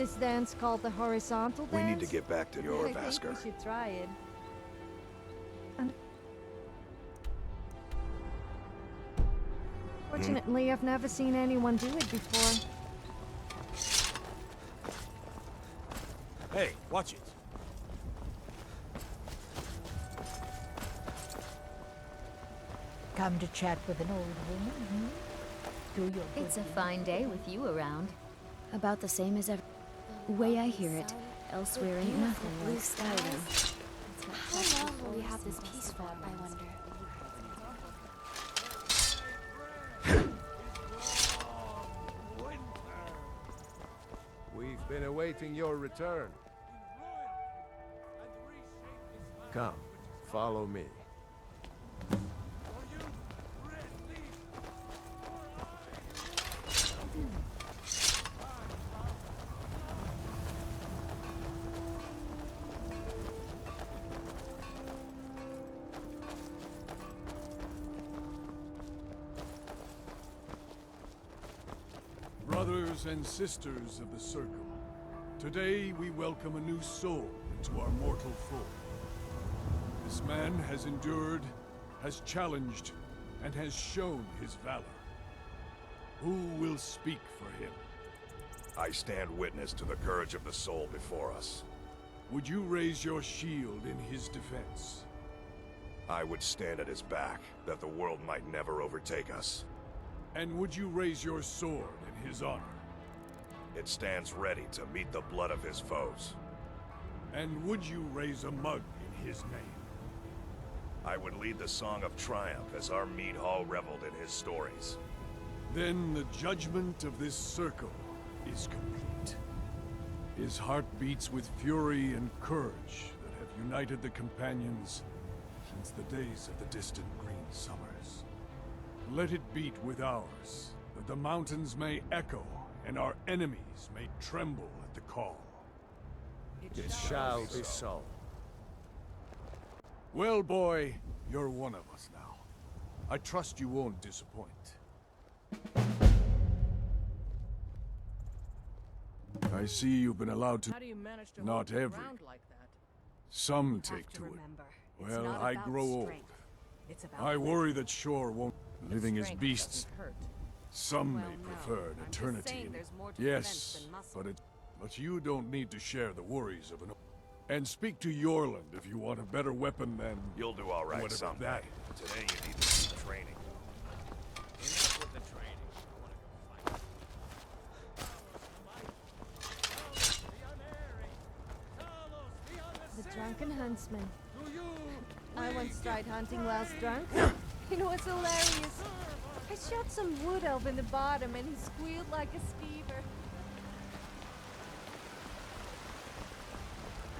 this dance called the horizontal dance? We need to get back to your I think Vasker. we should try it. Unfortunately, I've never seen anyone do it before. Hey, watch it. Come to chat with an old woman, hmm? Do your It's a fine day with you around. About the same as ever. The way I hear it, elsewhere ain't nothing like Skyrim. How long will we have this peace for, I wonder? We've been awaiting your return. Come, follow me. Brothers and sisters of the Circle, today we welcome a new soul into our mortal fold. This man has endured, has challenged, and has shown his valor. Who will speak for him? I stand witness to the courage of the soul before us. Would you raise your shield in his defense? I would stand at his back, that the world might never overtake us. And would you raise your sword in his honor? It stands ready to meet the blood of his foes. And would you raise a mug in his name? I would lead the song of triumph as our mead hall reveled in his stories. Then the judgment of this circle is complete. His heart beats with fury and courage that have united the companions since the days of the distant green summers. Let it beat with ours, that the mountains may echo and our enemies may tremble at the call. It shall be so. Well, boy, you're one of us now. I trust you won't disappoint. I see you've been allowed to... How do you manage to Not hold the every. ground like that? Some take to it. Well, I grow old. I worry that Shore won't... Living as beasts, some may prefer an eternity. Yes, but you don't need to share the worries of an... And speak to Yorland if you want a better weapon than... You'll do all right whatever someday. that. Today you need to keep training. Enough with the training. The drunken huntsman. I once tried hunting whilst drunk. It was hilarious. I shot some wood elf in the bottom and he squealed like a skeever.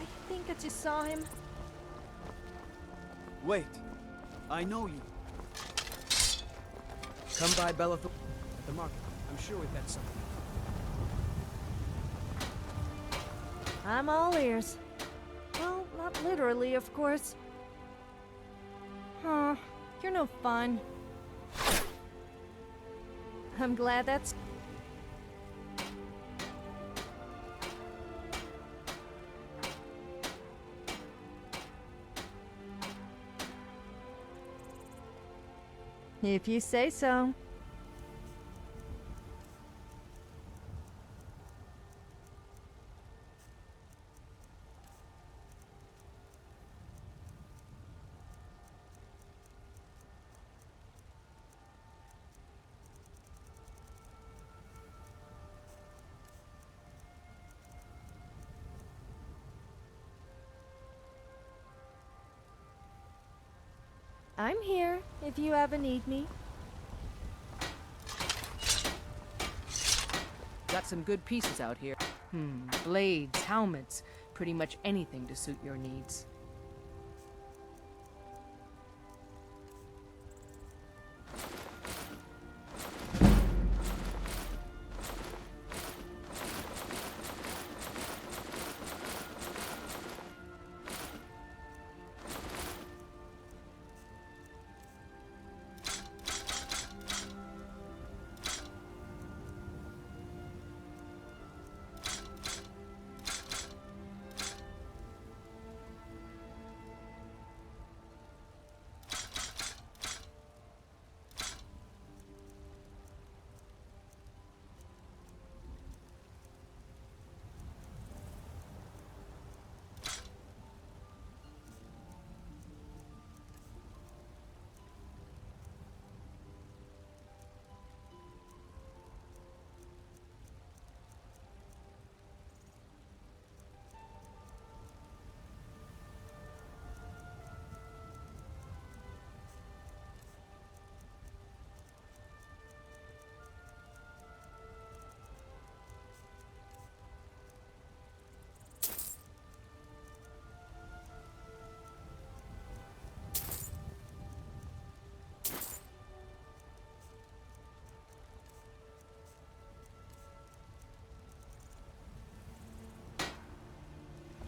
I think I just saw him. Wait, I know you. Come by Bellathorpe at the market. I'm sure we've got something. I'm all ears. Well, not literally, of course. Huh, you're no fun. I'm glad that's... If you say so. I'm here, if you ever need me. Got some good pieces out here. Blades, helmets, pretty much anything to suit your needs.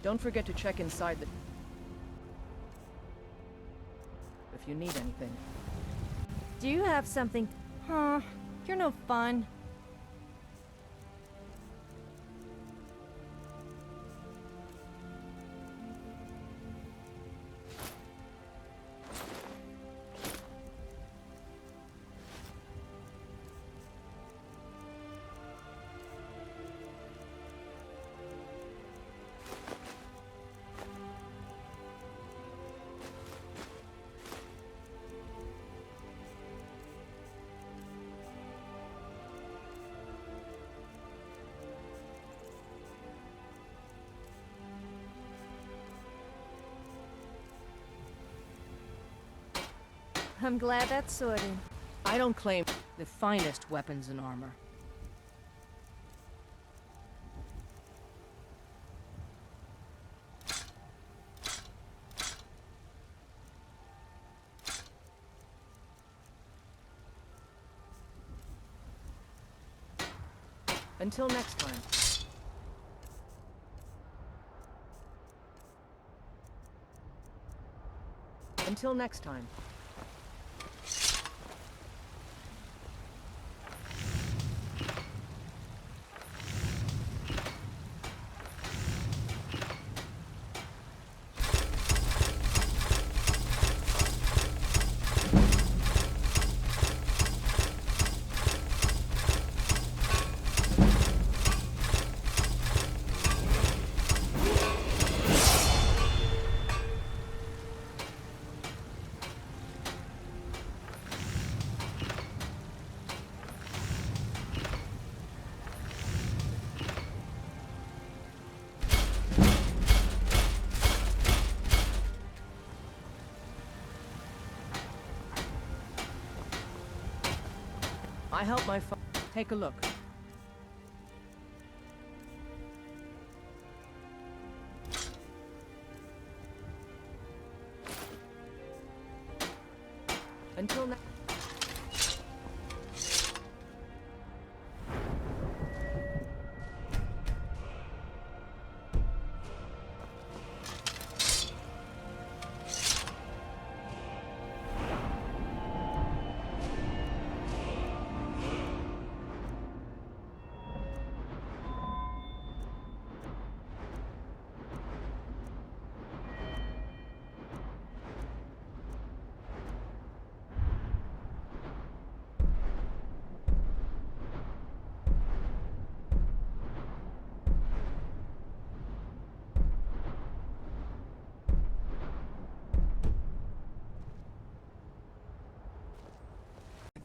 Don't forget to check inside the... if you need anything. Do you have something? Huh? You're no fun. I'm glad that's sorted. I don't claim the finest weapons and armor. Until next time. Until next time. I help my take a look. Until next.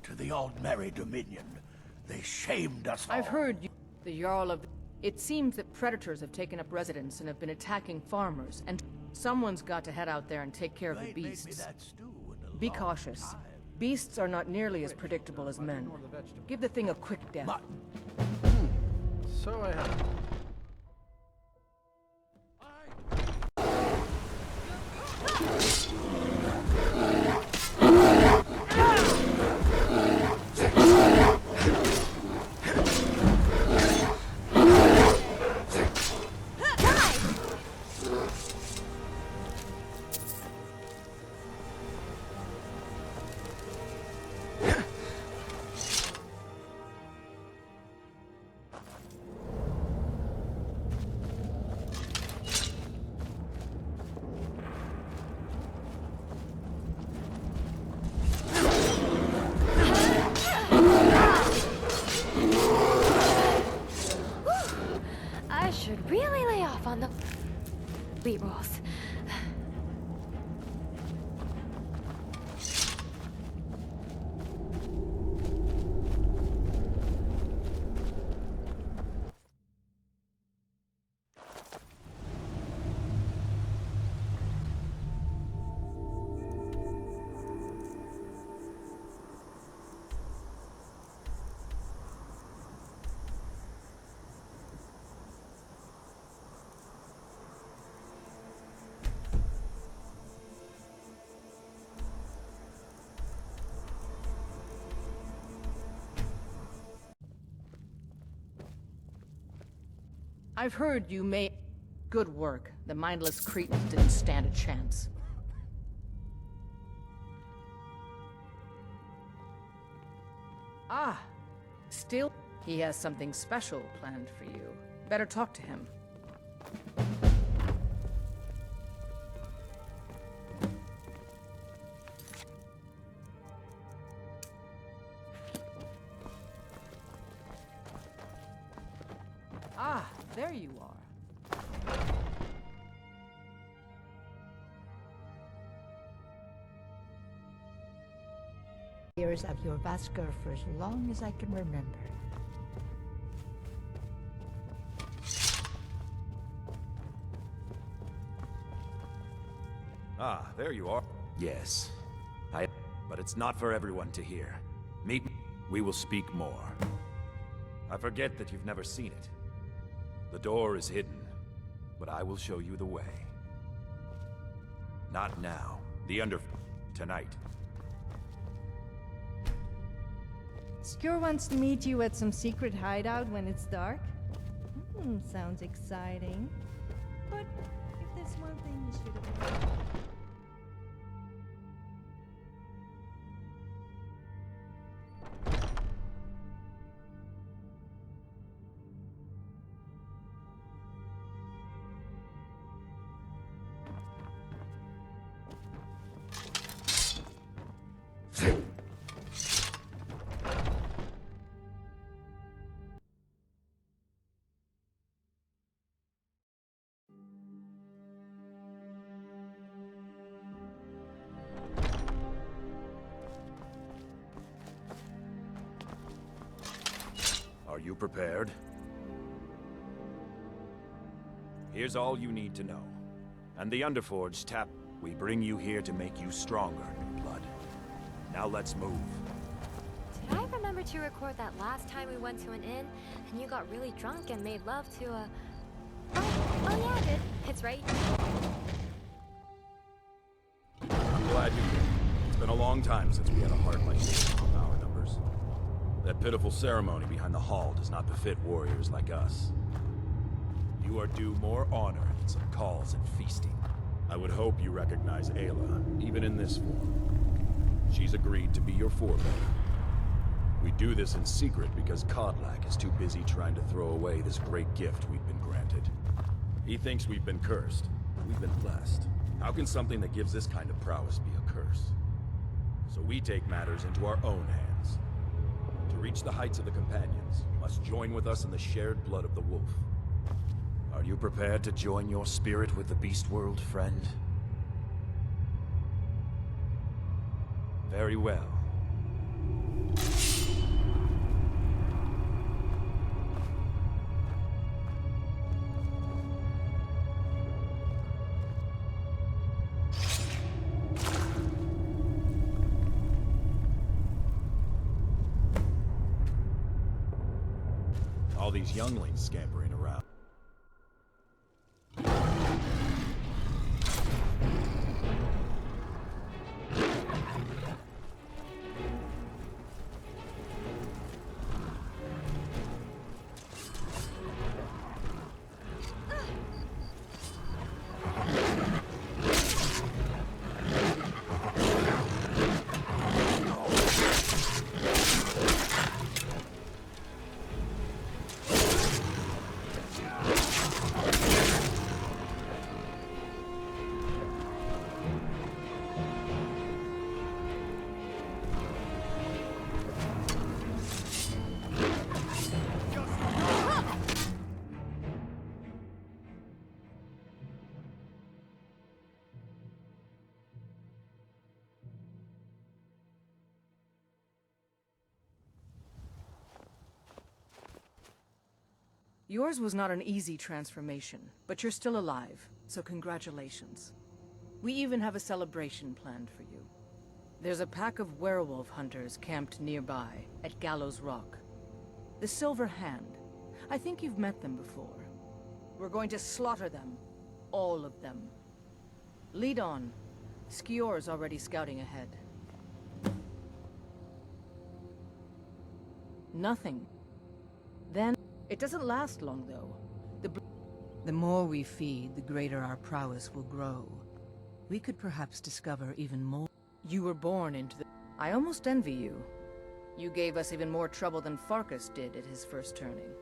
To the old Merry Dominion. They shamed us all. I've heard you, the Jarl of... It seems that predators have taken up residence and have been attacking farmers, and someone's got to head out there and take care of the beasts. Be cautious. Beasts are not nearly as predictable as men. Give the thing a quick death. So I have. I should really lay off on the wheat rolls. I've heard you may... Good work. The mindless cretins didn't stand a chance. Ah, still, he has something special planned for you. Better talk to him. Ah, there you are. Years of your Vasker for as long as I can remember. Ah, there you are. Yes. But it's not for everyone to hear. Meet me. We will speak more. I forget that you've never seen it. The door is hidden, but I will show you the way. Not now. Tonight. Skur wants to meet you at some secret hideout when it's dark. Sounds exciting. But if there's one thing you should have... Are you prepared? Here's all you need to know. And the Underforged tap. We bring you here to make you stronger, New Blood. Now let's move. Did I remember to record that last time we went to an inn and you got really drunk and made love to a... Oh yeah, I did. It's right. I'm glad you did. It's been a long time since we had a heart like this with our numbers. That pitiful ceremony behind the hall does not befit warriors like us. You are due more honor than some calls and feasting. I would hope you recognize Ayla, even in this form. She's agreed to be your forebear. We do this in secret because Kodlak is too busy trying to throw away this great gift we've been granted. He thinks we've been cursed. We've been blessed. How can something that gives this kind of prowess be a curse? So we take matters into our own hands. To reach the heights of the Companions, you must join with us in the shared blood of the wolf. Are you prepared to join your spirit with the beast world, friend? Very well. All these younglings scampering around. Yours was not an easy transformation, but you're still alive, so congratulations. We even have a celebration planned for you. There's a pack of werewolf hunters camped nearby, at Gallows Rock. The Silver Hand. I think you've met them before. We're going to slaughter them. All of them. Lead on. Skior's already scouting ahead. Nothing. Then, it doesn't last long though. The more we feed, the greater our prowess will grow. We could perhaps discover even more. You were born into the... I almost envy you. You gave us even more trouble than Farkas did at his first turning.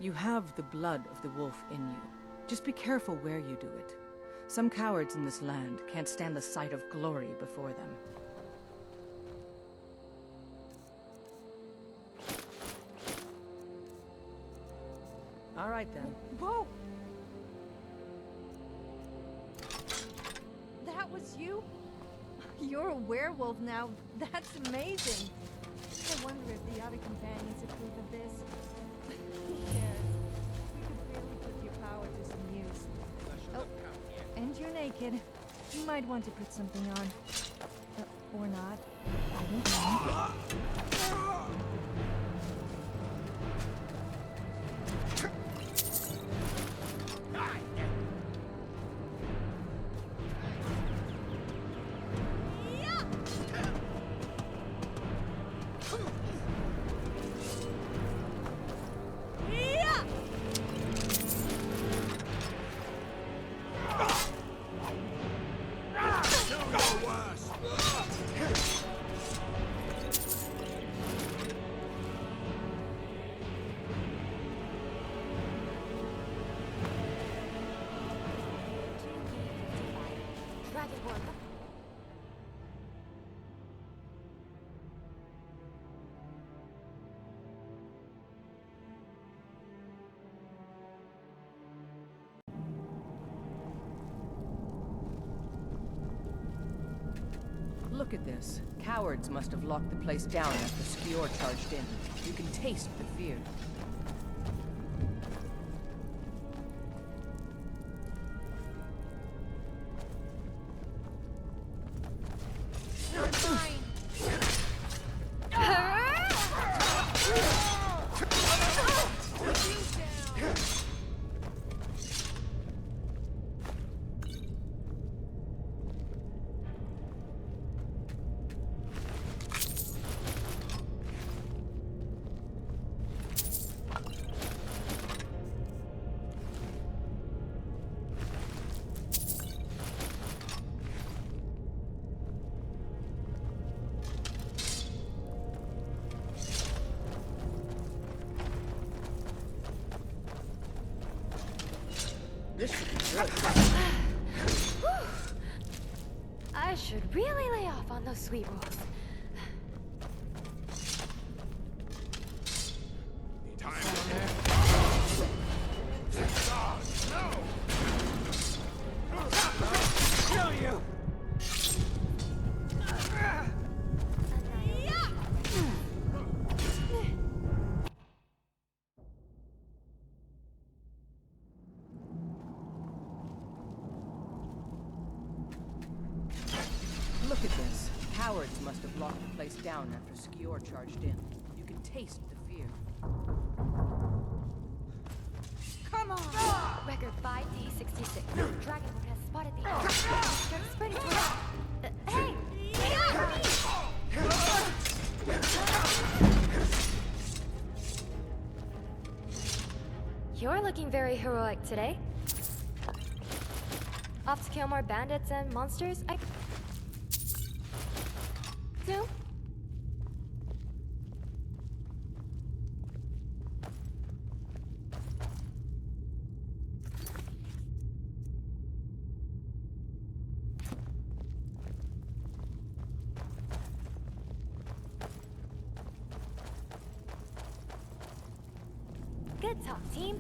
You have the blood of the wolf in you. Just be careful where you do it. Some cowards in this land can't stand the sight of glory before them. All right, then. Whoa! That was you? You're a werewolf now. That's amazing. I wonder if the other companions approve of this. Who cares? We could really put your power to some use. Oh, and you're naked. You might want to put something on. Or not. I don't know. Look at this. Cowards must have locked the place down after Skior charged in. You can taste the fear. This should be good. I should really lay off on those sweet rolls. Look at this. Cowards must have locked the place down after Skior charged in. You can taste the fear. Come on! Record 5D66. Dragonwood has spotted the enemy. Start sprinting toward hey! Get me! You're looking very heroic today. Off to kill more bandits and monsters? No? Good talk, team.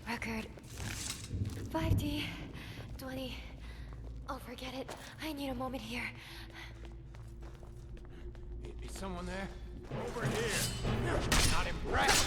Record 5D 20. Oh, forget it. I need a moment here. Is someone there? Over here. Not impressed.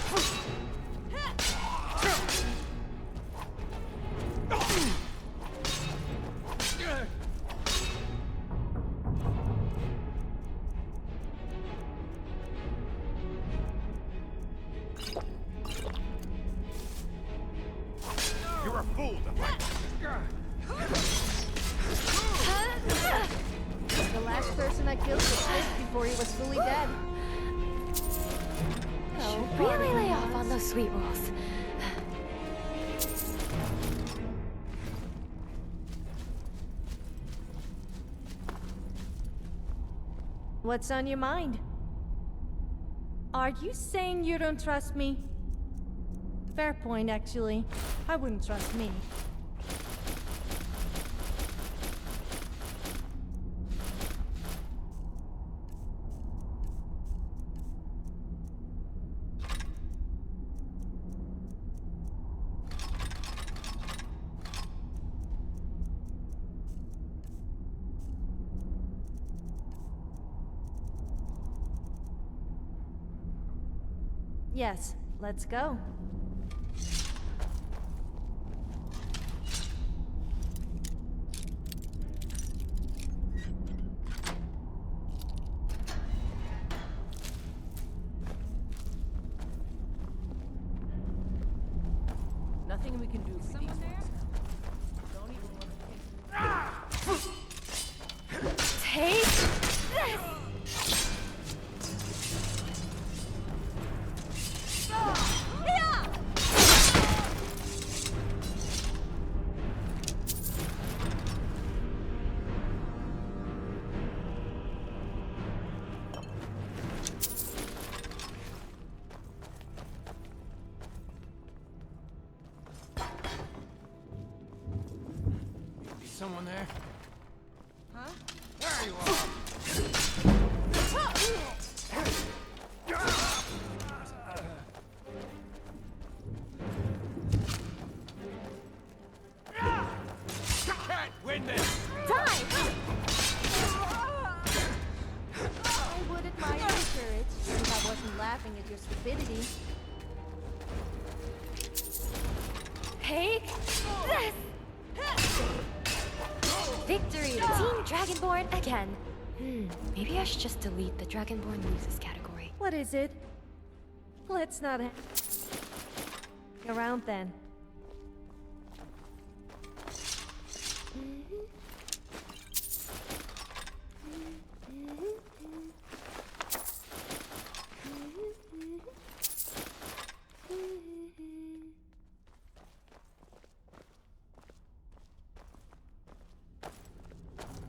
The last person I killed was Chris before he was fully dead. Oh, Really lay off on those sweet rolls. What's on your mind? Are you saying you don't trust me? Fair point, actually. I wouldn't trust me. Yes, let's go. Nothing we can do for these ones now. Don't even look. Take this! Someone there? Huh? There you are! Can't win this! Die! I would admire your courage if I wasn't laughing at your stupidity. Take this! Victory to Team Dragonborn again. Maybe I should just delete the Dragonborn loses category. What is it? Let's not around then.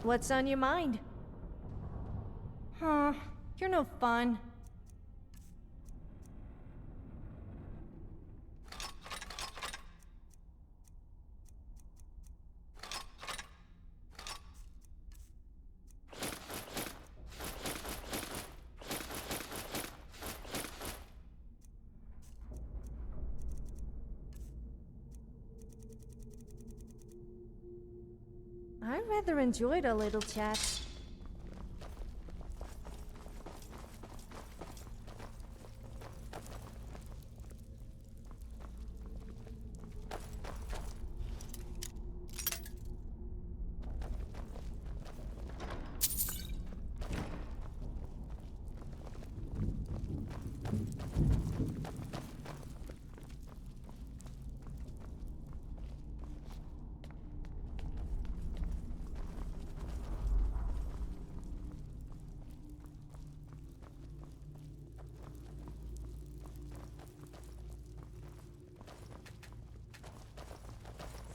What's on your mind? Huh, you're no fun. I rather enjoyed our little chat.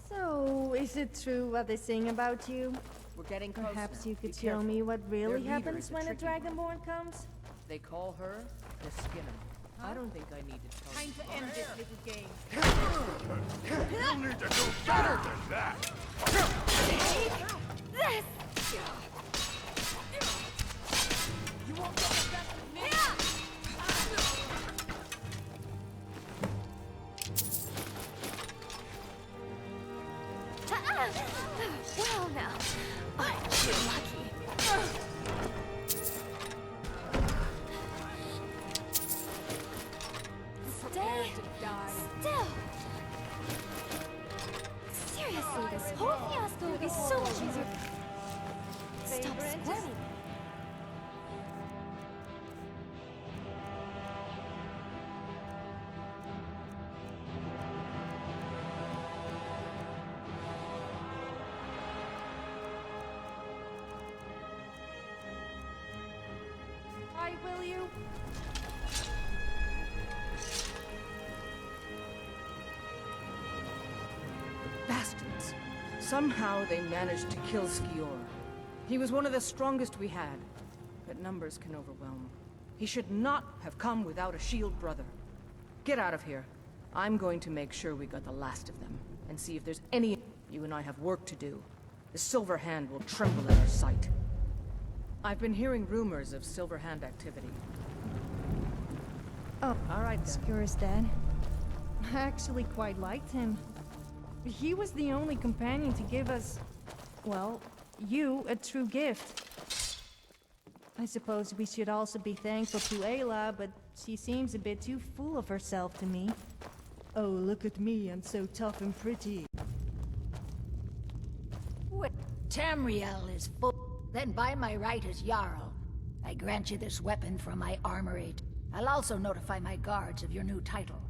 So, is it true what they sing about you? We're getting close. Perhaps now. you could Be show careful. me what Their really leader happens is a when a tricky one. Dragonborn comes? They call her the Skinner. I don't think I need to tell you. To end this little game. You'll need to do better than that! Take this! You won't get the best of me! Well now, aren't you lucky? Stay still. Seriously, this whole fiasco would be so much easier. Stop squirming. Somehow they managed to kill Skior. He was one of the strongest we had, but numbers can overwhelm. He should not have come without a shield brother. Get out of here. I'm going to make sure we got the last of them, and see if there's any... You and I have work to do. The Silver Hand will tremble at our sight. I've been hearing rumors of Silver Hand activity. Oh, All right, then. Skior's dead. I actually quite liked him. He was the only companion to give us, well, you a true gift. I suppose we should also be thankful to Ayla, but she seems a bit too full of herself to me. Oh, look at me, I'm so tough and pretty. What? Tamriel is full. Then by my right as Jarl, I grant you this weapon from my armory. I'll also notify my guards of your new title.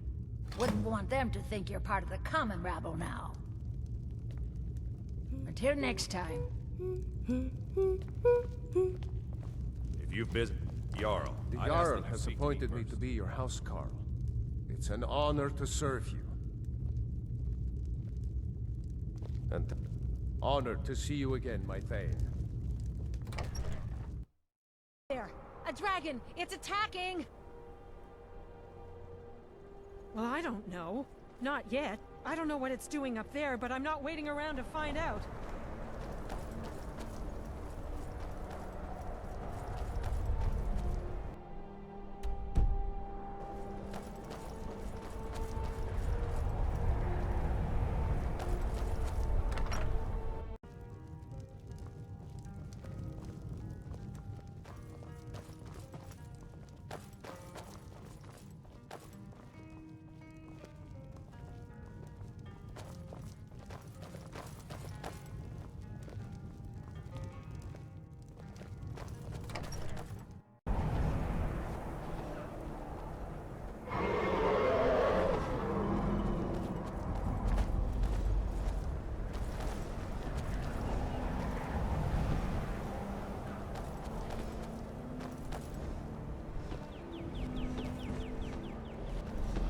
Wouldn't want them to think you're part of the common rabble now. Until next time. If you've visited Jarl, The I'd ask Jarl that you has speak appointed me first. to be your housecarl. It's an honor to serve you. And honored to see you again, my Thane. There! A dragon! It's attacking! Well, I don't know. Not yet. I don't know what it's doing up there, but I'm not waiting around to find out.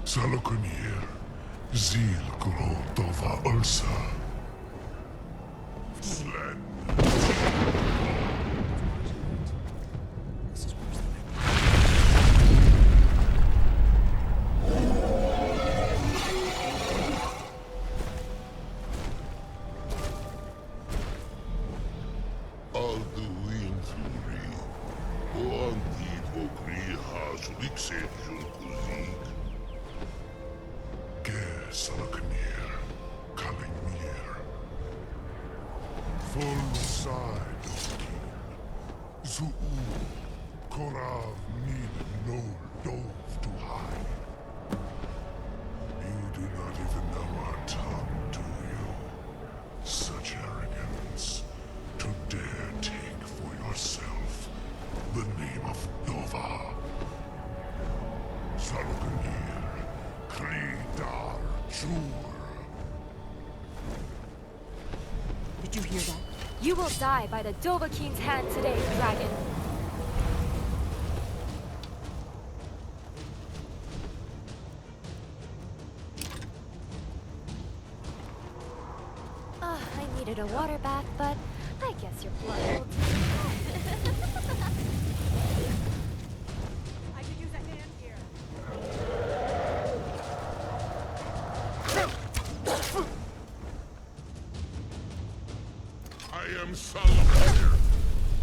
Salokunir, Zil Gro Dova Ulsa. Slen. Alduin Fluri, Oanti Vokri Hazulik Kuzik. Salokunir, Kalimir. Full side of King. Zuu, Korav need no dove to hide. You do not even know our tongue, do you? Such arrogance, to dare take for yourself the name of Dova. Salokunir, Kridar. Sure. Did you hear that? You will die by the Dovahkiin's hand today, dragon. I needed a water bath, but I guess your blood will do. I could use a hand here. I am Salamander.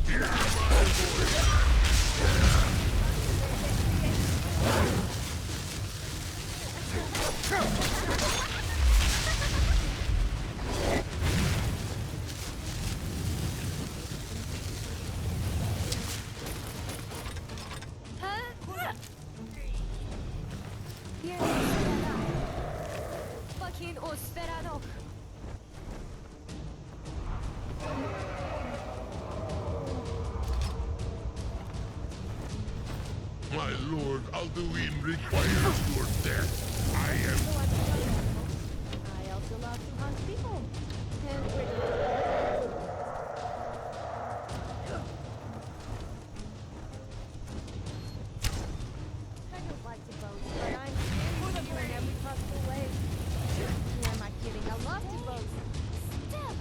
Hear my voice. Fucking Osperano. My lord Alduin requires your death. I am... I also love to hunt people. And I don't like to boast, but I'm for you in every possible way. Who am I kidding? I love to boast. Step!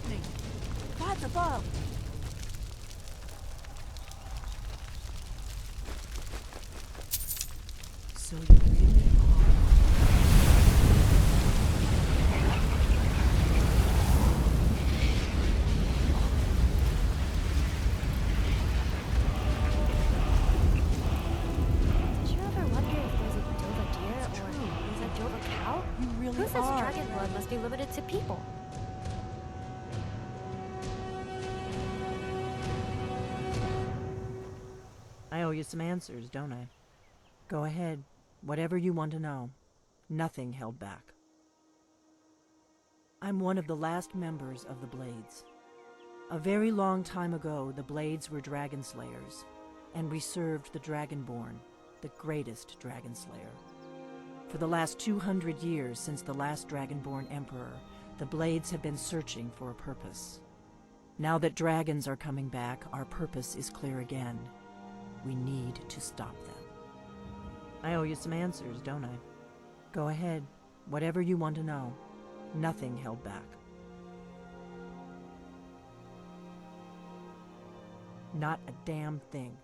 happening? What's above? So you really Did you ever wonder if there's a Dova deer or there's a Dova cow? You really Who says are. dragon blood must be limited to people? I owe you some answers, don't I? Go ahead. Whatever you want to know. Nothing held back. I'm one of the last members of the Blades. A very long time ago, the Blades were dragon slayers, and we served the Dragonborn, the greatest dragon slayer. For the last 200 years since the last Dragonborn Emperor, the Blades have been searching for a purpose. Now that dragons are coming back, our purpose is clear again. We need to stop them. I owe you some answers, don't I? Go ahead. Whatever you want to know. Nothing held back. Not a damn thing.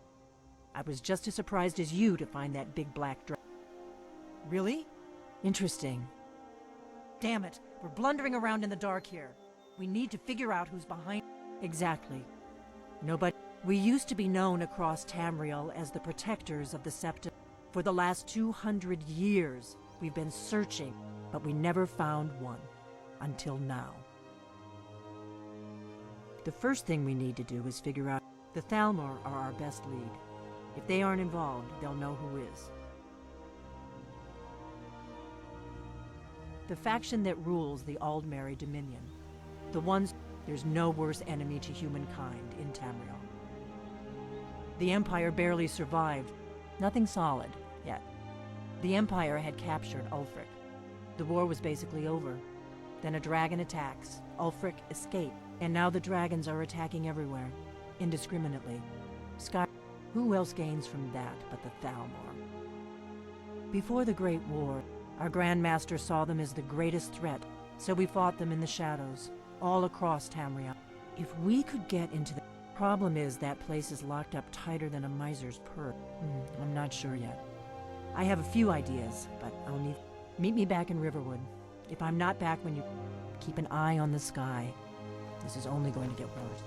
I was just as surprised as you to find that big black dragon. Really? Interesting. Damn it. We're blundering around in the dark here. We need to figure out who's behind... Exactly. Nobody... We used to be known across Tamriel as the protectors of the Septa. For the last 200 years, we've been searching, but we never found one. Until now. The first thing we need to do is figure out... The Thalmor are our best lead. If they aren't involved, they'll know who is. The faction that rules the Aldmeri Dominion. The ones... There's no worse enemy to humankind in Tamriel. The Empire barely survived. Nothing solid, yet. The Empire had captured Ulfric. The war was basically over. Then a dragon attacks, Ulfric escaped, and now the dragons are attacking everywhere, indiscriminately. Who else gains from that but the Thalmor? Before the Great War, our Grand Master saw them as the greatest threat, so we fought them in the shadows, all across Tamriel. If we could get into the... Problem is that place is locked up tighter than a miser's purse. I'm not sure yet. I have a few ideas, but I'll need... Meet me back in Riverwood. If I'm not back when you... Keep an eye on the sky. This is only going to get worse.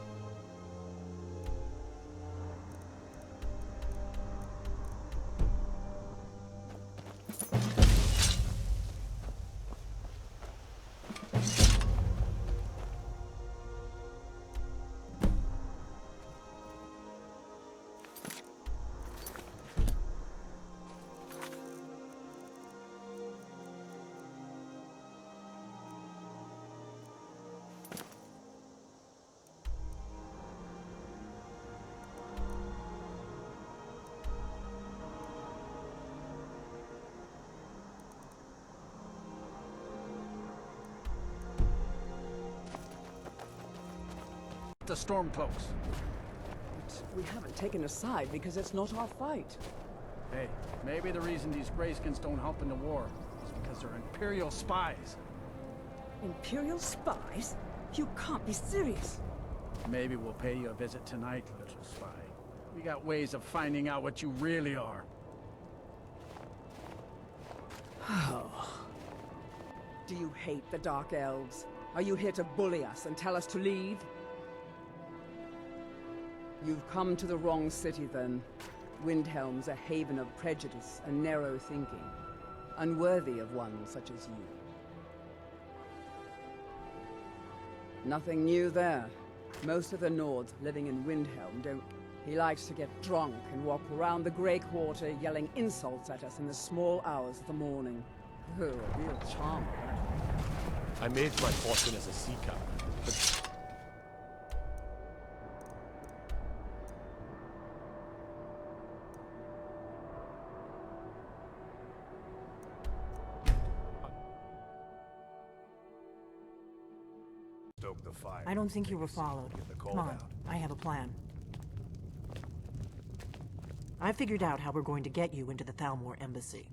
The Stormcloaks. But we haven't taken a side because it's not our fight. Hey, maybe the reason these Greyskins don't help in the war is because they're Imperial spies. Imperial spies? You can't be serious. Maybe we'll pay you a visit tonight, little spy. We got ways of finding out what you really are. Oh. Do you hate the Dark Elves? Are you here to bully us and tell us to leave? You've come to the wrong city, then. Windhelm's a haven of prejudice and narrow thinking, unworthy of one such as you. Nothing new there. Most of the Nords living in Windhelm don't... He likes to get drunk and walk around the Grey Quarter yelling insults at us in the small hours of the morning. Oh, a real charmer. I made my fortune as a sea captain, but... Stoke the fire. I don't think you were followed. Come on, I have a plan. I figured out how we're going to get you into the Thalmor embassy.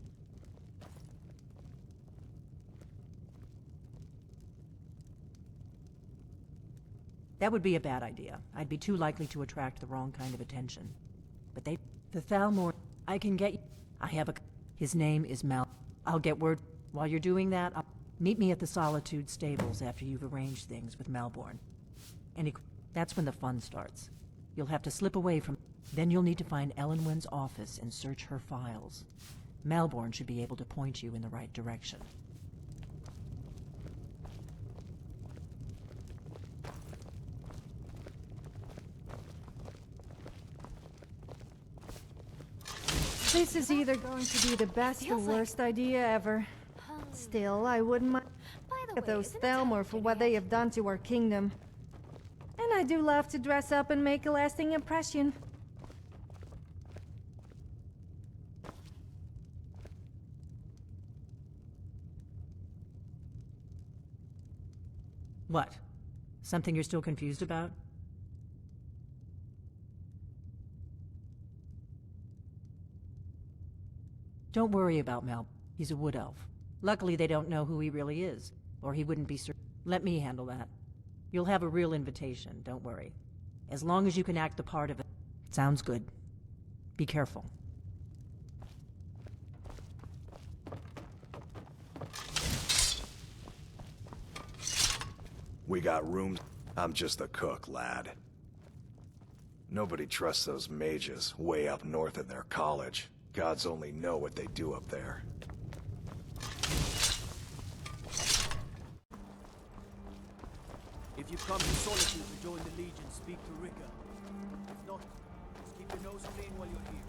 That would be a bad idea. I'd be too likely to attract the wrong kind of attention. But the Thalmor, I can get you. I have a... His name is Mal. I'll get word. While you're doing that, meet me at the Solitude stables after you've arranged things with Malborn. That's when the fun starts. You'll have to slip away from... Then you'll need to find Elenwen's office and search her files. Malborn should be able to point you in the right direction. This is either going to be the best or worst idea ever. Still, I wouldn't mind those Thalmor for what they have done to our kingdom. And I do love to dress up and make a lasting impression. What? Something you're still confused about? Don't worry about Mal. He's a wood elf. Luckily, they don't know who he really is, or he wouldn't be Let me handle that. You'll have a real invitation, don't worry. As long as you can act the part of it. Sounds good. Be careful. We got rooms. I'm just a cook, lad. Nobody trusts those mages way up north in their college. Gods only know what they do up there. If you come to Solitude to join the Legion, speak to Rika. If not, just keep your nose clean while you're here.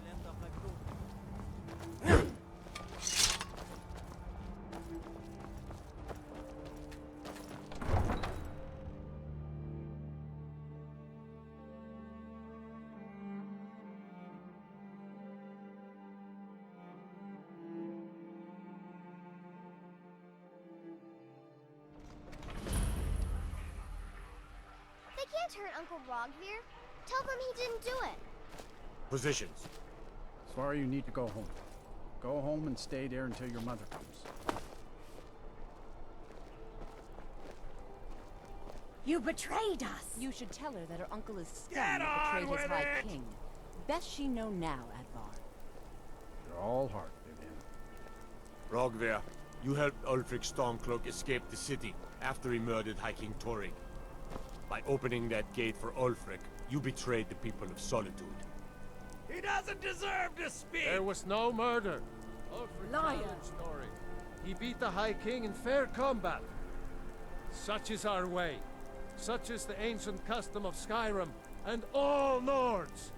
You'll end up like Broken. Turn Uncle Rog here. Tell them he didn't do it. Positions. Svara, you need to go home. Go home and stay there until your mother comes. You betrayed us! You should tell her that her uncle is stunned that betrayed his High King. Best she know now, Advar. You're all heart, Vivian. Rogver, you helped Ulfric Stormcloak escape the city after he murdered High King Torrig. By opening that gate for Ulfric, you betrayed the people of Solitude. He doesn't deserve to speak! There was no murder. Ulfric Liar! challenged Torrig. He beat the High King in fair combat. Such is our way. Such is the ancient custom of Skyrim and all Nords.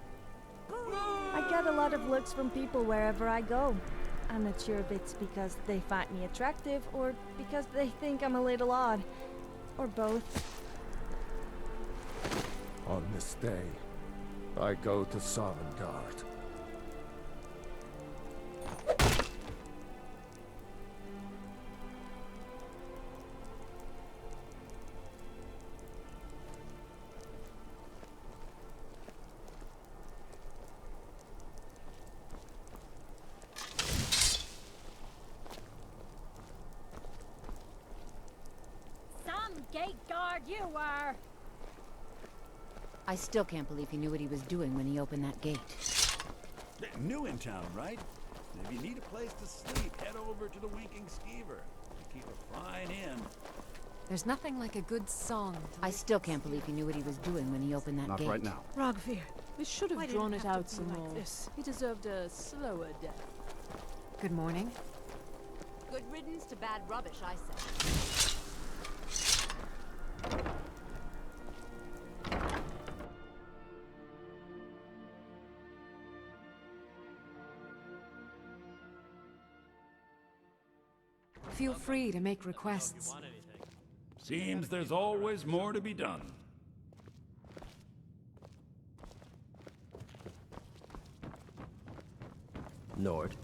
I get a lot of looks from people wherever I go. I'm not sure if it's because they find me attractive or because they think I'm a little odd. Or both. On this day, I go to Sovngarde. Some gate guard you were! I still can't believe he knew what he was doing when he opened that gate. New in town, right? If you need a place to sleep, head over to the Winking Skeever. They keep a fine inn. There's nothing like a good song. I still can't believe he knew what he was doing when he opened that Not gate. right now. Rogvir, we should Why have did it drawn it have to out be some like more. this? He deserved a slower death. Good morning. Good riddance to bad rubbish, I say. Feel free to make requests. Seems there's always more to be done. Nord.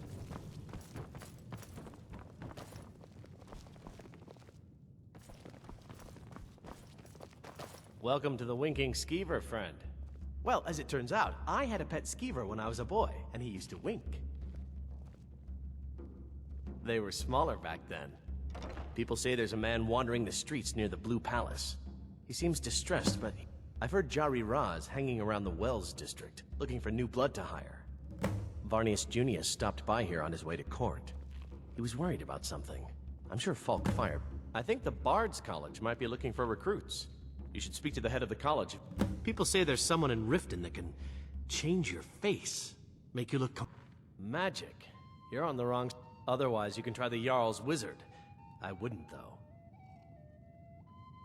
Welcome to the Winking Skeever, friend. Well, as it turns out, I had a pet skeever when I was a boy, and he used to wink. They were smaller back then. People say there's a man wandering the streets near the Blue Palace. He seems distressed, but I've heard Jari Ra is hanging around the Wells district, looking for new blood to hire. Varnius Junius stopped by here on his way to court. He was worried about something. I'm sure Falk fired. I think the Bard's College might be looking for recruits. You should speak to the head of the college. People say there's someone in Riften that can change your face, make you look magic. You're on the wrong. Otherwise, you can try the Jarl's wizard. I wouldn't, though.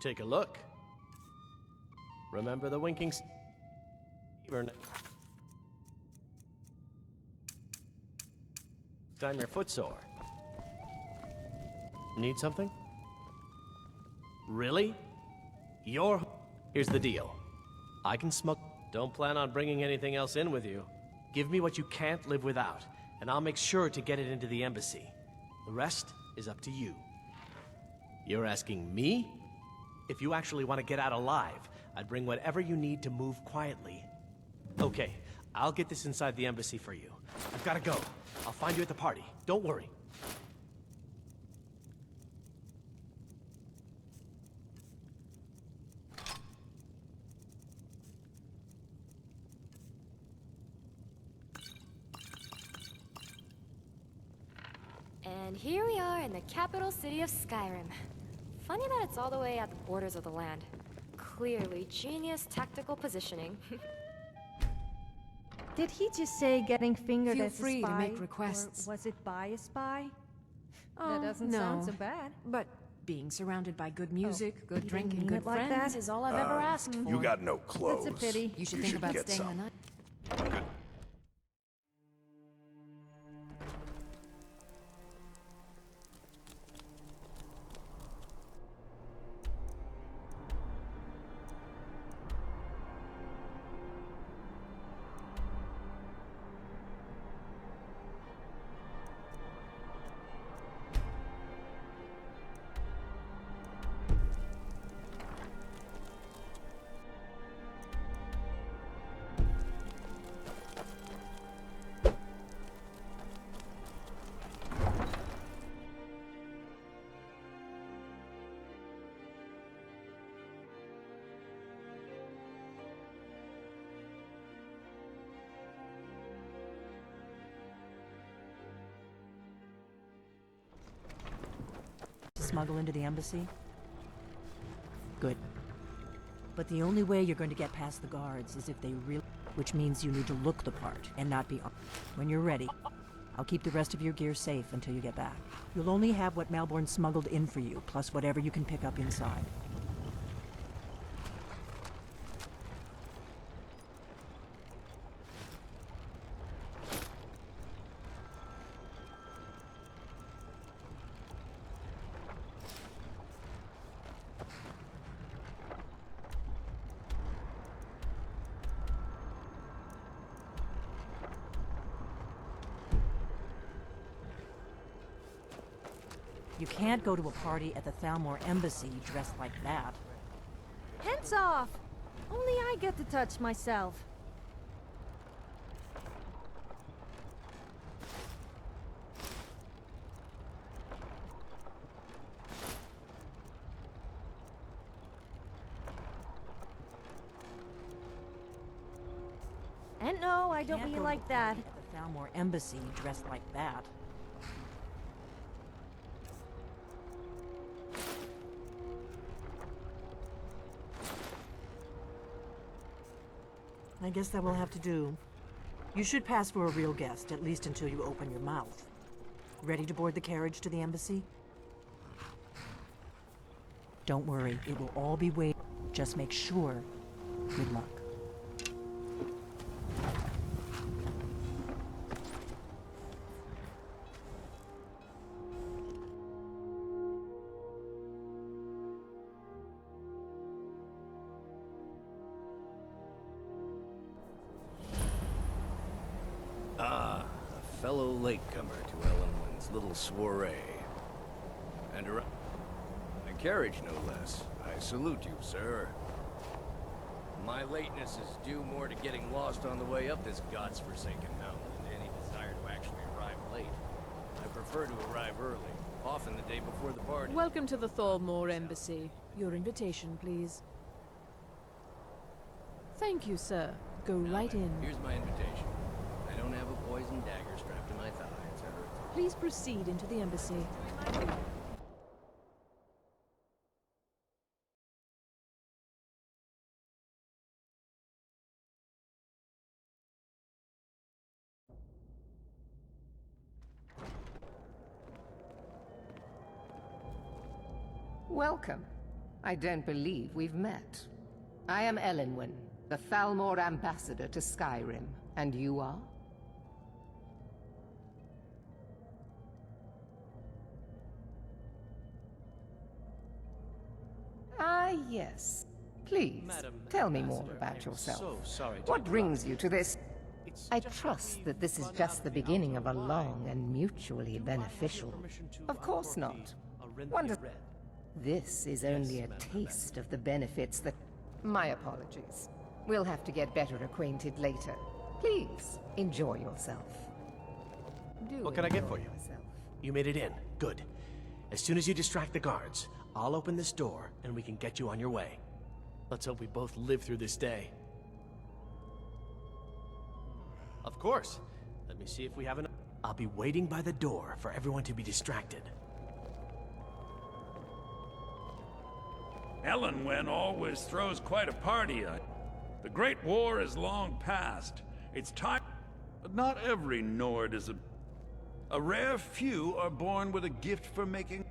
Take a look. Remember the winking time your foot sore. Need something? Really? Here's the deal. I can smoke. Don't plan on bringing anything else in with you. Give me what you can't live without, and I'll make sure to get it into the embassy. The rest is up to you. You're asking me? If you actually want to get out alive, I'd bring whatever you need to move quietly. Okay, I'll get this inside the embassy for you. I've gotta go. I'll find you at the party. Don't worry. And here we are in the capital city of Skyrim. Funny that it's all the way at the borders of the land. Clearly genius tactical positioning. Did he just say getting fingered Feel as free a spy? to make requests. Or was it by a spy? Oh, that doesn't no. sound so bad. But being surrounded by good music, good you drink, didn't and mean good it like friends that? is all I've ever asked for. You got no clothes. That's a pity. You should think about get staying some. the night. Smuggle into the embassy? Good. But the only way you're going to get past the guards is if they really... Which means you need to look the part and not be armed. When you're ready, I'll keep the rest of your gear safe until you get back. You'll only have what Malborn smuggled in for you, plus whatever you can pick up inside. You can't go to a party at the Thalmor Embassy dressed like that. Hands off! Only I get to touch myself. And no, I don't mean like that. At the Thalmor Embassy dressed like that. I guess that will have to do. You should pass for a real guest, at least until you open your mouth. Ready to board the carriage to the embassy? Don't worry, it will all be waiting. Just make sure. Good luck. Ah, a fellow latecomer to Ellenwyn's little soiree. And a carriage, no less. I salute you, sir. My lateness is due more to getting lost on the way up this god's-forsaken mountain than to any desire to actually arrive late. I prefer to arrive early, often the day before the party. Welcome to the Thalmor Embassy. Your invitation, please. Thank you, sir. Go right in. Here's my invitation. I don't have a poison dagger strapped to my thigh, etc. Please proceed into the embassy. Welcome. I don't believe we've met. I am Elenwen, the Thalmor ambassador to Skyrim. And you are? Ah, yes. Please, tell me more about yourself. So sorry to What brings you to this? I trust that this is just the beginning of a long and mutually beneficial. Of course not. This is only a taste of the benefits that... My apologies. We'll have to get better acquainted later. Please, enjoy yourself. What can I get for you? You made it in. Good. As soon as you distract the guards, I'll open this door and we can get you on your way. Let's hope we both live through this day. Of course. Let me see if we have enough. I'll be waiting by the door for everyone to be distracted. Elenwen always throws quite a party. The Great War is long past. It's time... But not every Nord is a rare few are born with a gift for making...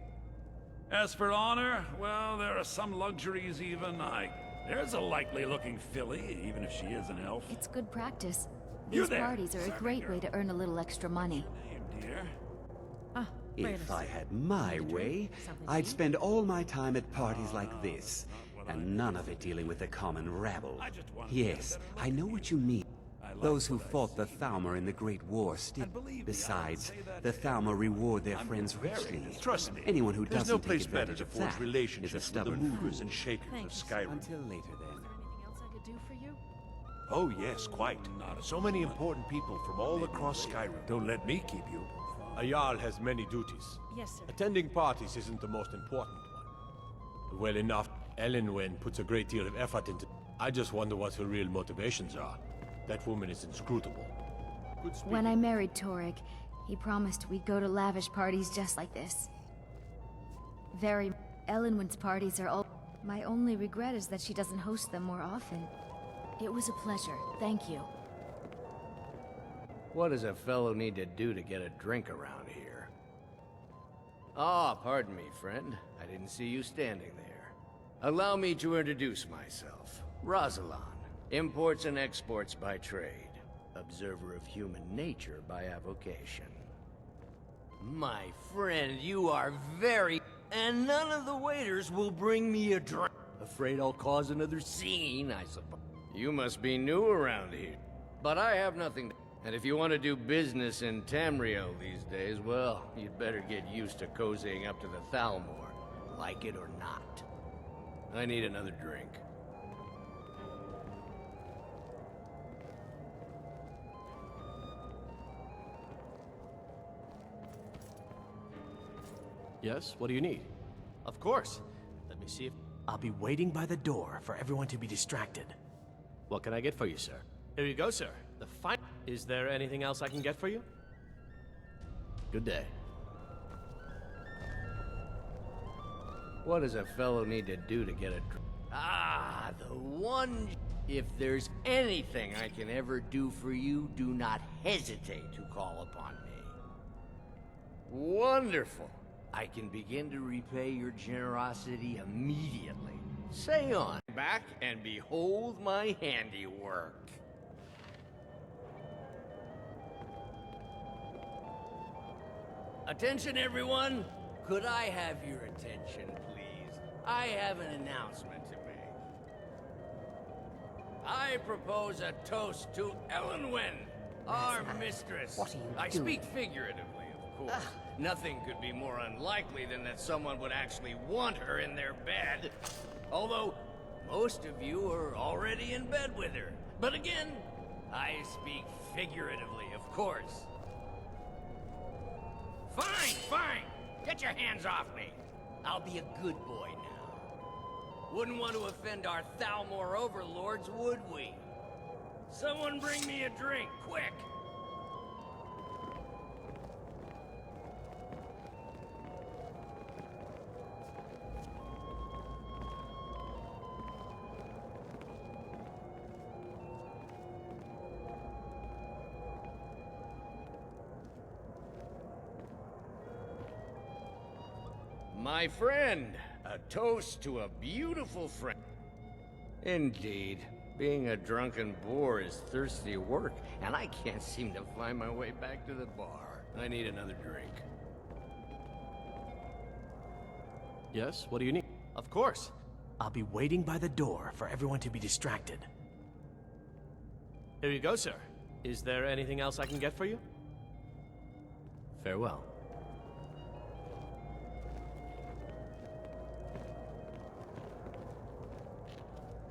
As for honor, well, there are some luxuries even. There's a likely-looking filly, even if she is an elf. It's good practice. You These there, parties are a great way to earn a little extra money. Dear. If I had my way, I'd spend all my time at parties like this, and none of it dealing with the common rabble. Yes, I know what you mean. Those who fought the Thalmor in the Great War still... Besides, the Thalmor reward their friends richly. Trust me, Anyone who there's doesn't no place take better advantage to of forge that relationships is a with the stubborn movers fool. and shakers of Skyrim. Until later, then. Anything else I could do for you? Oh yes, quite. So many important people from all across Skyrim. Don't let me keep you. A Jarl has many duties. Yes, sir. Attending parties isn't the most important one. Well enough, Elenwen puts a great deal of effort into... I just wonder what her real motivations are. That woman is inscrutable. Good speaking. When I married Torek, he promised we'd go to lavish parties just like this. Elenwen's parties are all... My only regret is that she doesn't host them more often. It was a pleasure. Thank you. What does a fellow need to do to get a drink around here? Ah, pardon me, friend. I didn't see you standing there. Allow me to introduce myself. Rosalan, imports and exports by trade. Observer of human nature by avocation. My friend, you are very... And none of the waiters will bring me a drink. Afraid I'll cause another scene, I suppose. You must be new around here. But I have nothing to... And if you want to do business in Tamriel these days, well, you'd better get used to cozying up to the Thalmor, like it or not. I need another drink. Yes, what do you need? Of course. Let me see if... I'll be waiting by the door for everyone to be distracted. What can I get for you, sir? Here you go, sir. The fine... Is there anything else I can get for you? Good day. What does a fellow need to do to get a drink? Ah, the one... If there's anything I can ever do for you, do not hesitate to call upon me. Wonderful. I can begin to repay your generosity immediately. Say on. Back and behold my handiwork. Attention, everyone! Could I have your attention, please? I have an announcement to make. I propose a toast to Elenwen, our mistress. What are you I doing? speak figuratively, of course. Nothing could be more unlikely than that someone would actually want her in their bed. Although, most of you are already in bed with her. But again, I speak figuratively, of course. Fine, fine! Get your hands off me! I'll be a good boy now. Wouldn't want to offend our Thalmor overlords, would we? Someone bring me a drink, quick! My friend, a toast to a beautiful friend. Indeed, being a drunken boor is thirsty work, and I can't seem to find my way back to the bar. I need another drink. Yes, what do you need? Of course. I'll be waiting by the door for everyone to be distracted. Here you go, sir. Is there anything else I can get for you? Farewell.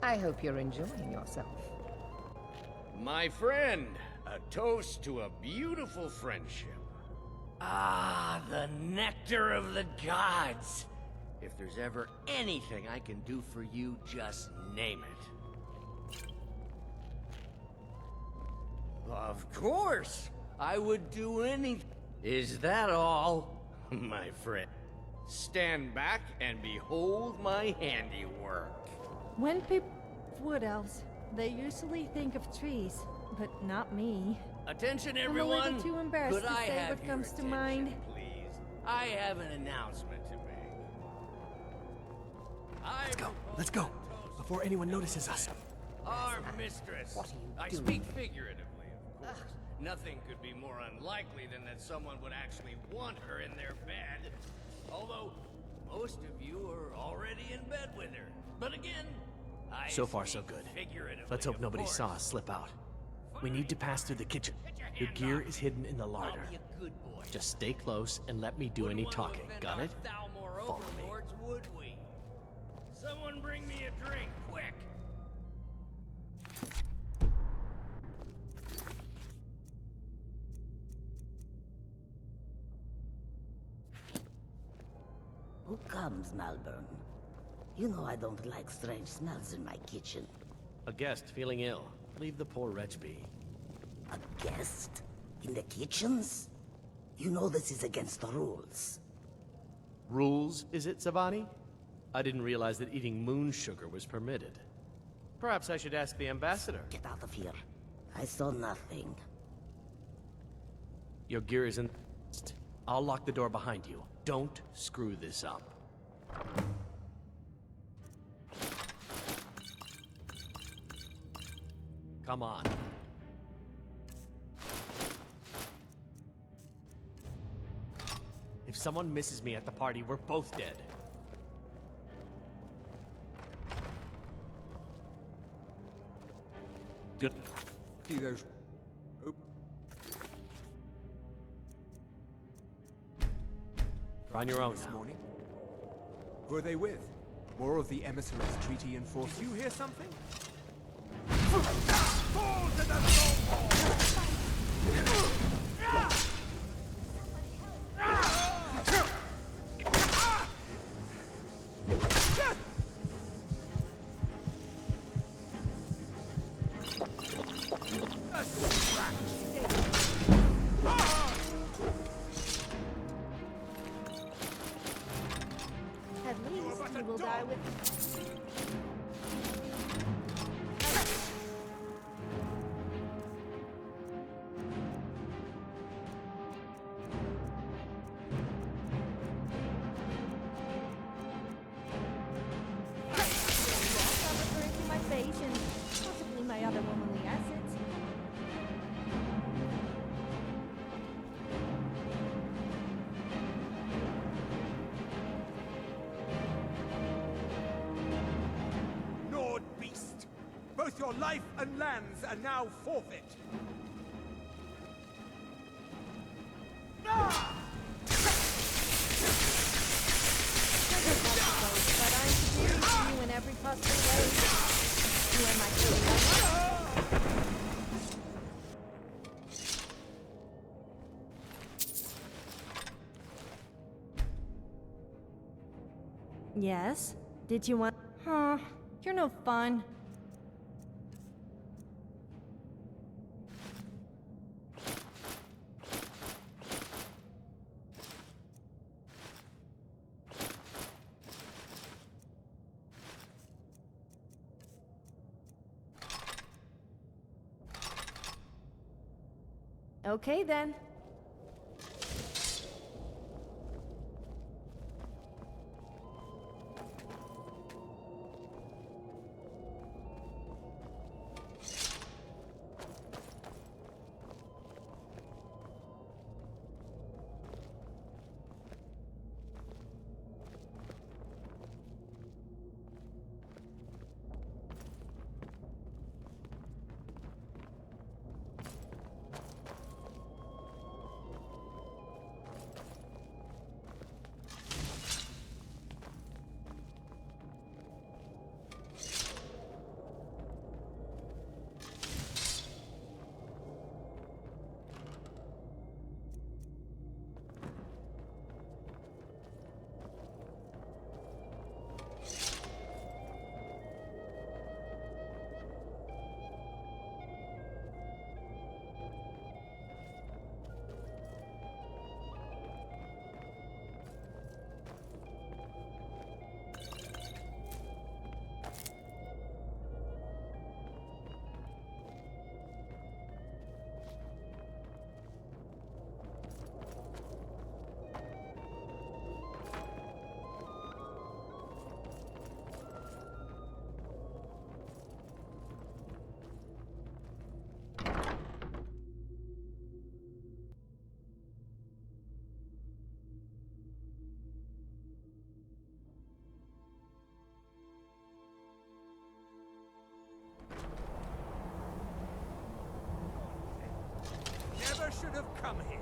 I hope you're enjoying yourself. My friend, a toast to a beautiful friendship. Ah, the nectar of the gods. If there's ever anything I can do for you, just name it. Of course, I would do anything. Is that all, my friend? Stand back and behold my handiwork. When people wood elves, they usually think of trees, but not me. Attention, I'm a everyone! little too embarrassed Could to I say have what your comes to attention, mind. please? I have an announcement to make. Let's go, before anyone notices us. Our mistress. I speak figuratively, of course. Nothing could be more unlikely than that someone would actually want her in their bed. Although, most of you are already in bed with her. But again, I So far, so speak good. figuratively, Let's hope of nobody course. saw us slip out. We need to pass through the kitchen. Your gear is hidden in the larder. Be a good boy. Just stay close and let me do any talking. Got it? Thalmor Follow me. overlords, would we? Someone bring me a drink, quick! Who comes, Malvern? You know I don't like strange smells in my kitchen. A guest feeling ill. Leave the poor wretch be. A guest? In the kitchens? You know this is against the rules. Rules, is it, Savani? I didn't realize that eating moon sugar was permitted. Perhaps I should ask the ambassador. Get out of here. I saw nothing. Your gear is in... I'll lock the door behind you. Don't screw this up. Come on. If someone misses me at the party, we're both dead. Good. See those... Oh. You're on your own This now. morning. Who are they with? More of the emissaries' treaty enforcers. Did you hear something? Fall to the At least you will die with... I'm referring to my face and possibly my other womanly assets. Nord beast! Both your life and lands are now forfeit! But I'm superior to you in every possible way. Who am I kidding? Yes? Did you want... Huh, you're no fun. Okay then. Never should have come here.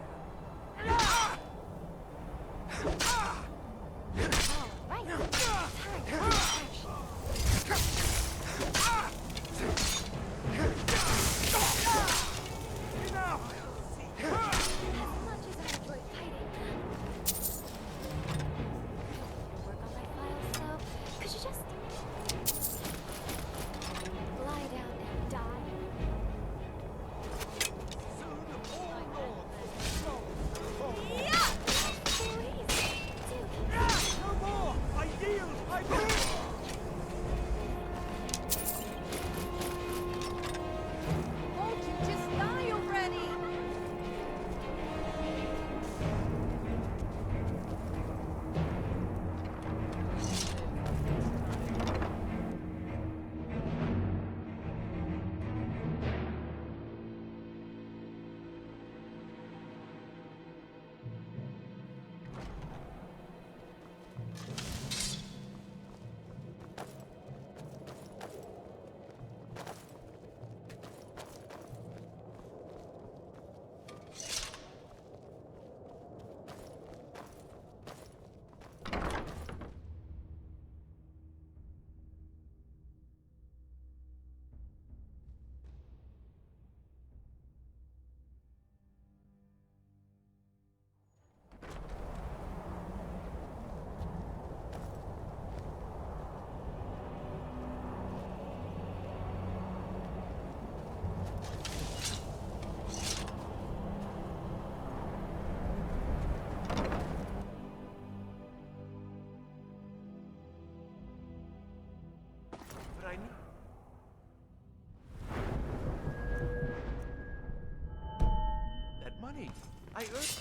I need... That money, I earned...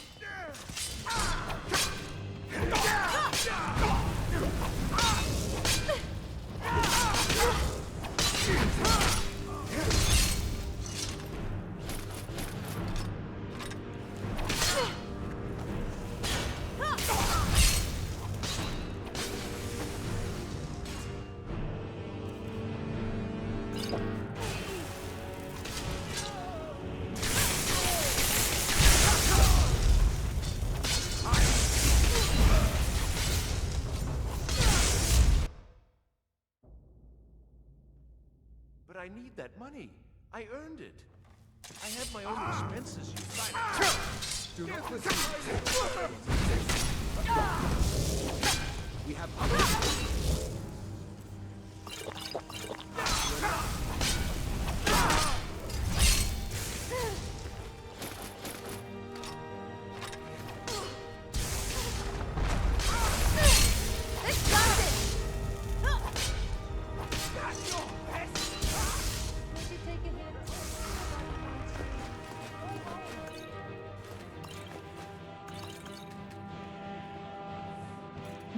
But I need that money. I earned it. I have my own expenses, you fight. Do not listen. We have other...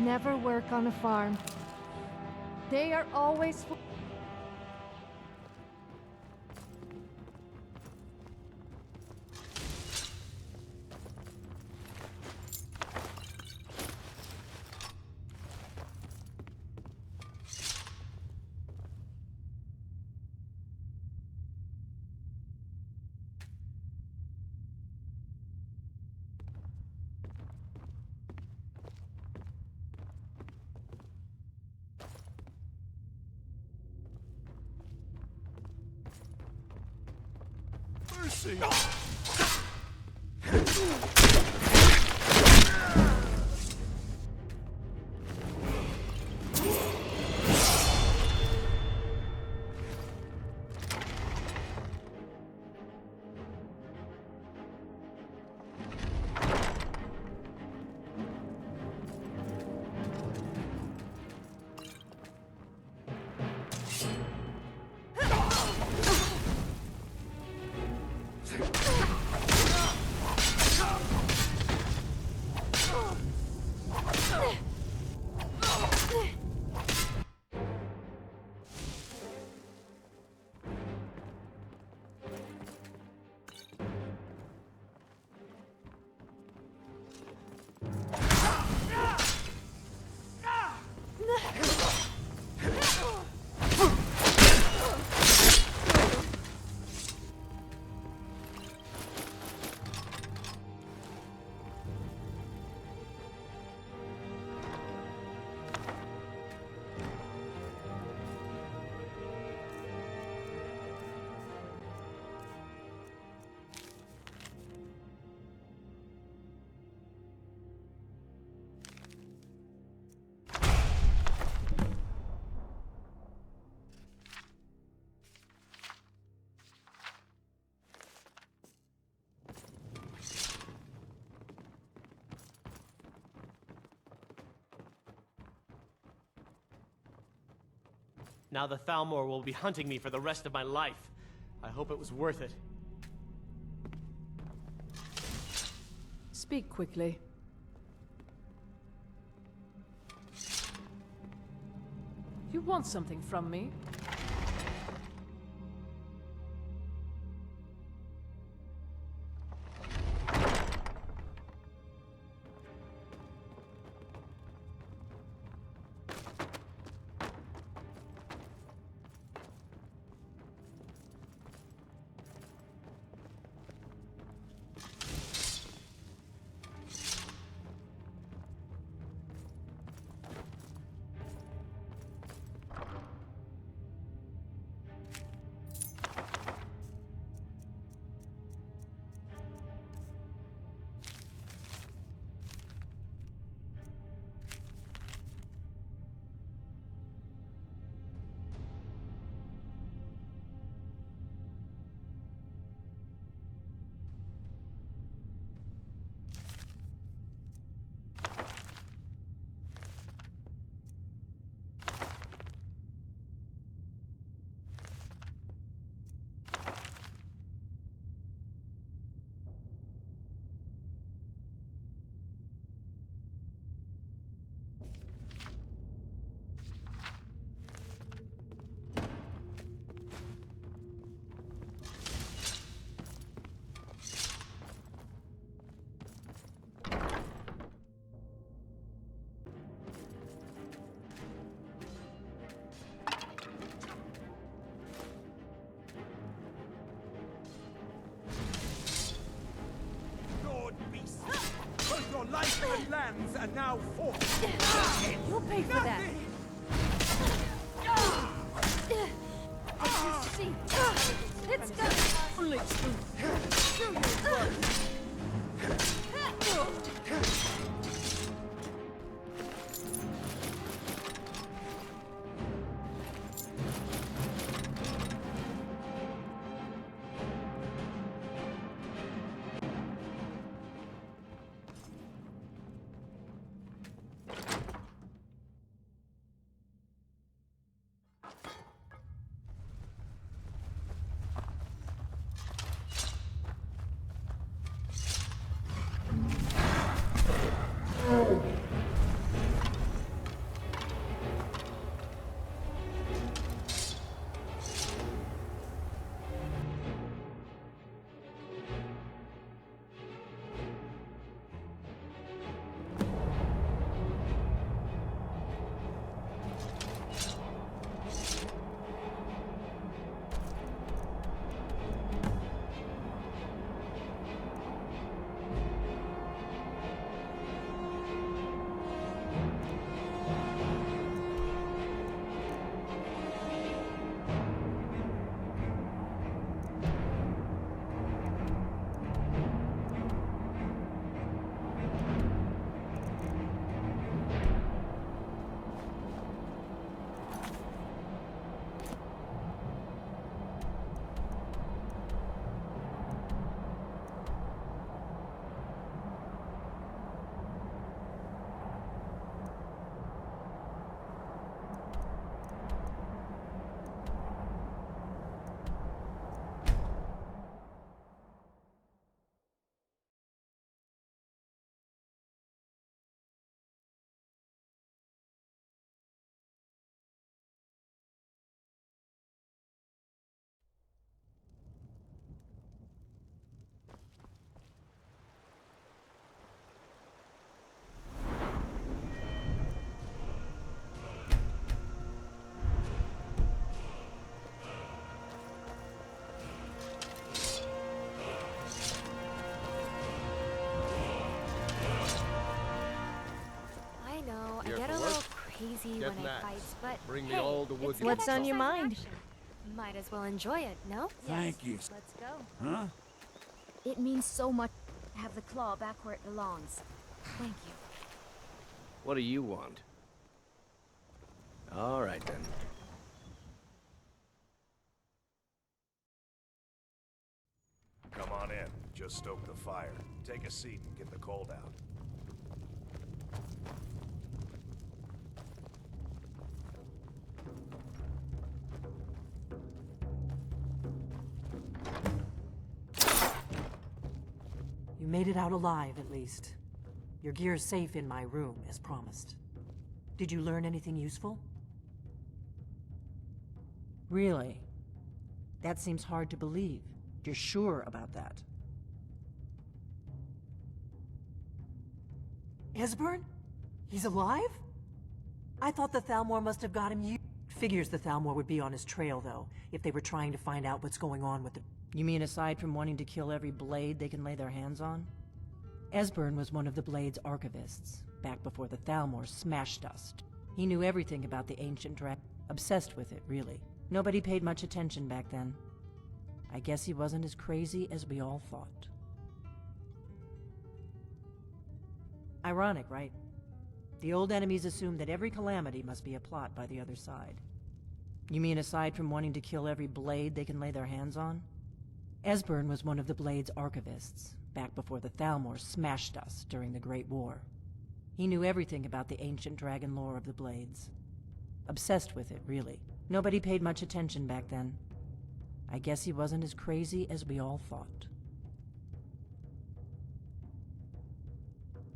never work on a farm. They are always Mercy! Now the Thalmor will be hunting me for the rest of my life. I hope it was worth it. Speak quickly. You want something from me? Life and lands are now forced. You'll pay for that. Let's see. Let's go. Let's easy Get when Max. I fight, but Bring me hey, all the wood it's you good What's on your exercise in mind? action. Might as well enjoy it, no? Thank you. Let's go. Huh? It means so much to have the claw back where it belongs. Thank you. What do you want? All right, then. Come on in. Just stoke the fire. Take a seat and get the cold out. You made it out alive, at least. Your gear's safe in my room, as promised. Did you learn anything useful? Really? That seems hard to believe. You're sure about that? Esbern? He's alive? I thought the Thalmor must have got him. Figures the Thalmor would be on his trail, though, if they were trying to find out what's going on with the... You mean aside from wanting to kill every blade they can lay their hands on? Esbern was one of the Blade's archivists, back before the Thalmor smashed us. He knew everything about the ancient dragon. Obsessed with it, really. Nobody paid much attention back then. I guess he wasn't as crazy as we all thought. Ironic, right? The old enemies assumed that every calamity must be a plot by the other side. You mean aside from wanting to kill every blade they can lay their hands on? Esbern was one of the Blade's archivists, back before the Thalmor smashed us during the Great War. He knew everything about the ancient dragon lore of the Blades. Obsessed with it, really. Nobody paid much attention back then. I guess he wasn't as crazy as we all thought.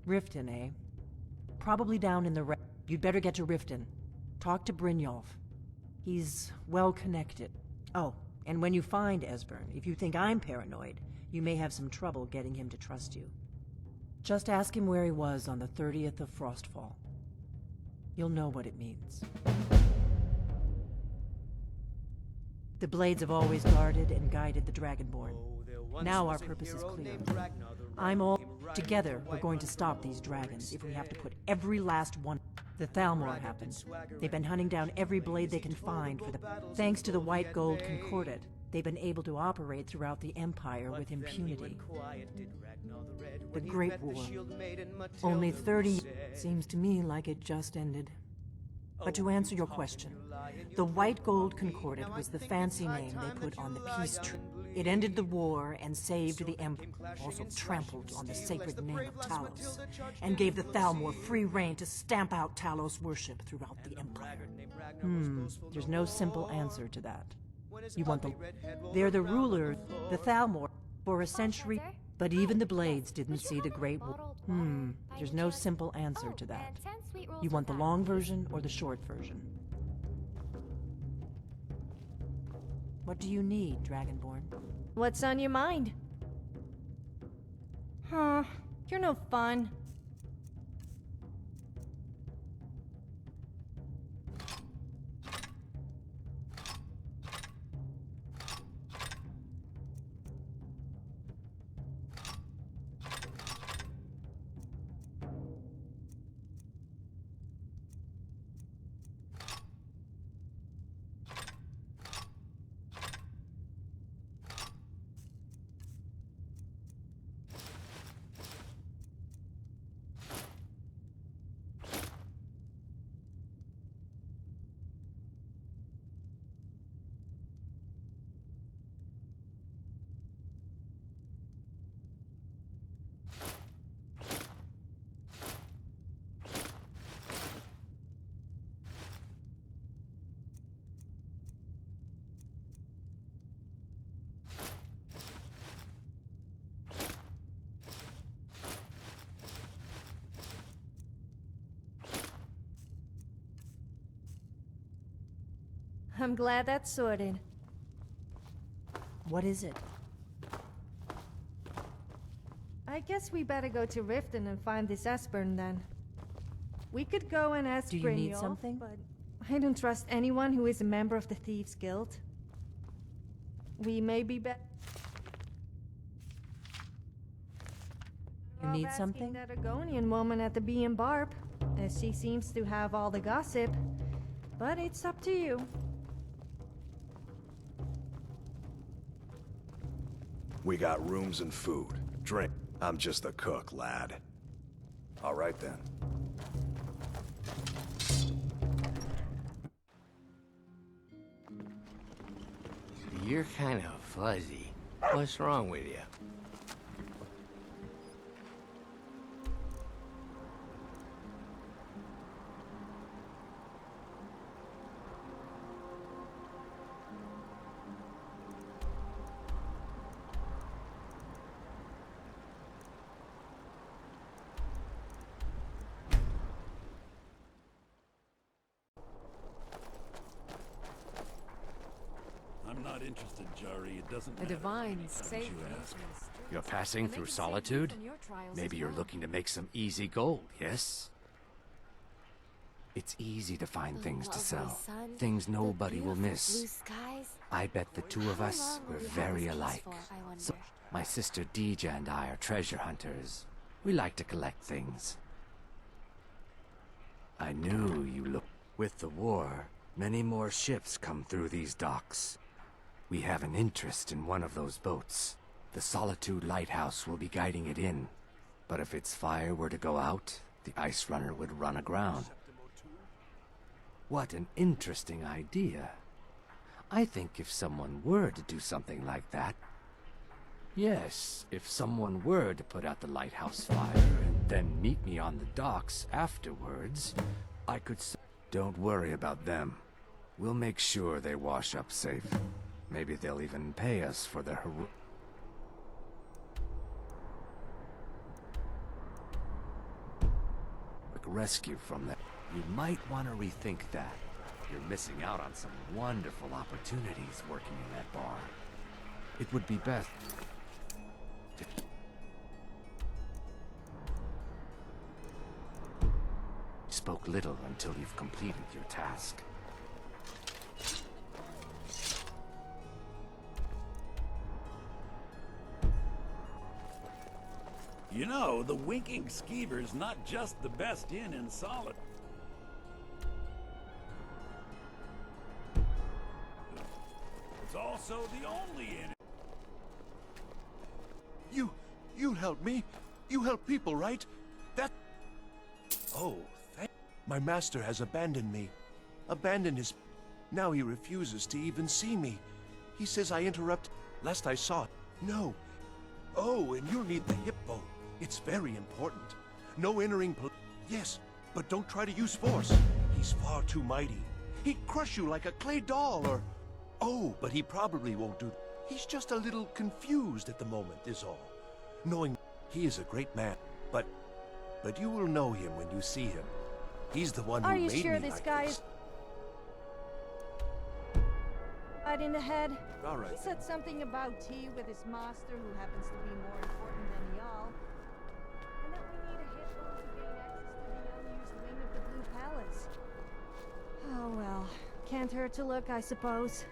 Riften, eh? Probably down in the You'd better get to Riften. Talk to Brynjolf. He's well-connected. Oh, and when you find Esbern, if you think I'm paranoid, you may have some trouble getting him to trust you. Just ask him where he was on the 30th of Frostfall. You'll know what it means. The Blades have always guarded and guided the Dragonborn. Now our purpose is clear. I'm all... Together, we're going to stop these dragons if we have to put every last one... The Thalmor happened. They've been hunting down every blade they can find for the... Thanks to the White Gold Concordat, they've been able to operate throughout the Empire with impunity. The Great War. Only 30 seems to me like it just ended. But to answer your question, the White Gold Concordat was the fancy name they put on the peace treaty. It ended the war and saved the Empire, also trampled on the sacred name of Talos, and gave the Thalmor free rein to stamp out Talos worship throughout the Empire. There's no simple answer to that. You want the... They're the ruler, the Thalmor, for a century, but even the Blades didn't see the Great War. There's no simple answer to that. You want the long version or the short version? What do you need, Dragonborn? What's on your mind? Huh, you're no fun. I'm glad that's sorted. What is it? I guess we better go to Riften and find this Esbern then. We could go and ask Do you need Brynjolf, something? but I don't trust anyone who is a member of the Thieves Guild. We may be You need something? that Argonian woman at the Bee and Barb. as she seems to have all the gossip. But it's up to you. We got rooms and food. Drink. I'm just a cook, lad. All right then. You're kind of fuzzy. What's wrong with you? I'm not interested, Jari. It doesn't The matter. Divines say You ask. You're passing through Solitude? Maybe you're looking to make some easy gold, yes? It's easy to find things to sell. Things nobody will miss. I bet the two of us were very alike. So, my sister Deeja and I are treasure hunters. We like to collect things. I knew you looked. With the war, many more ships come through these docks. We have an interest in one of those boats. The Solitude Lighthouse will be guiding it in. But if its fire were to go out, the ice runner would run aground. What an interesting idea. I think if someone were to do something like that... Yes, if someone were to put out the lighthouse fire and then meet me on the docks afterwards, I could... Don't worry about them. We'll make sure they wash up safe. Maybe they'll even pay us for their rescue from that. You might want to rethink that. You're missing out on some wonderful opportunities working in that bar. It would be best to... Spoke little until you've completed your task. You know, the Winking Skeever's not just the best inn in Solid. It's also the only inn. You help me? You help people, right? That... Oh, thank... My master has abandoned me. Abandoned his... Now he refuses to even see me. He says I interrupt... Last I saw... No. Oh, and you'll need the hippo. It's very important. No entering Yes, but don't try to use force. He's far too mighty. He'd crush you like a clay doll or... Oh, but he probably won't do... He's just a little confused at the moment, is all. Knowing he is a great man, but you will know him when you see him. He's the one who Are you made sure me this like guy this. is... right in the head? All right. He said something about tea with his master, who happens to be more important than y'all. And that we need a hippo to gain access to the unused wing of the Blue Palace. Oh well, can't hurt to look, I suppose.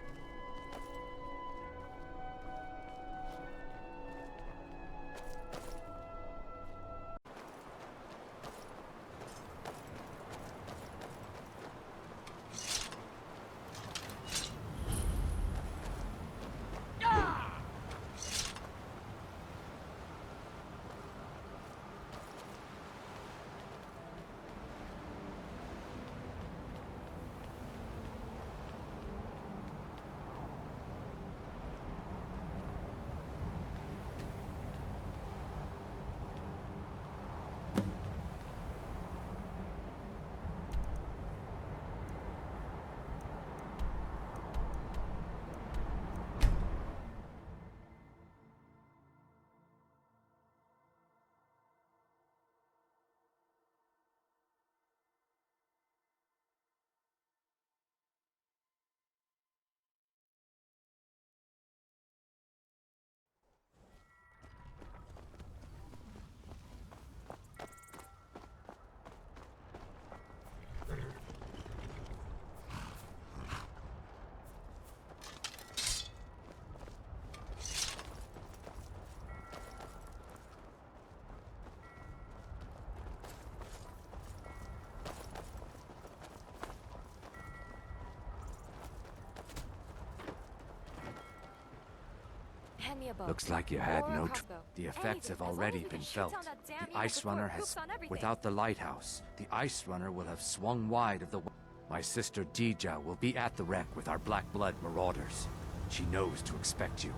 Hand me a bow. Looks like you had Or a no crossbow. The effects Anything, have as long as already we can been shoot felt. down that damn The unit Ice before it Runner poops has... on everything. Without the lighthouse, the Ice Runner will have swung wide of the... My sister Dija will be at the wreck with our Black Blood marauders. She knows to expect you.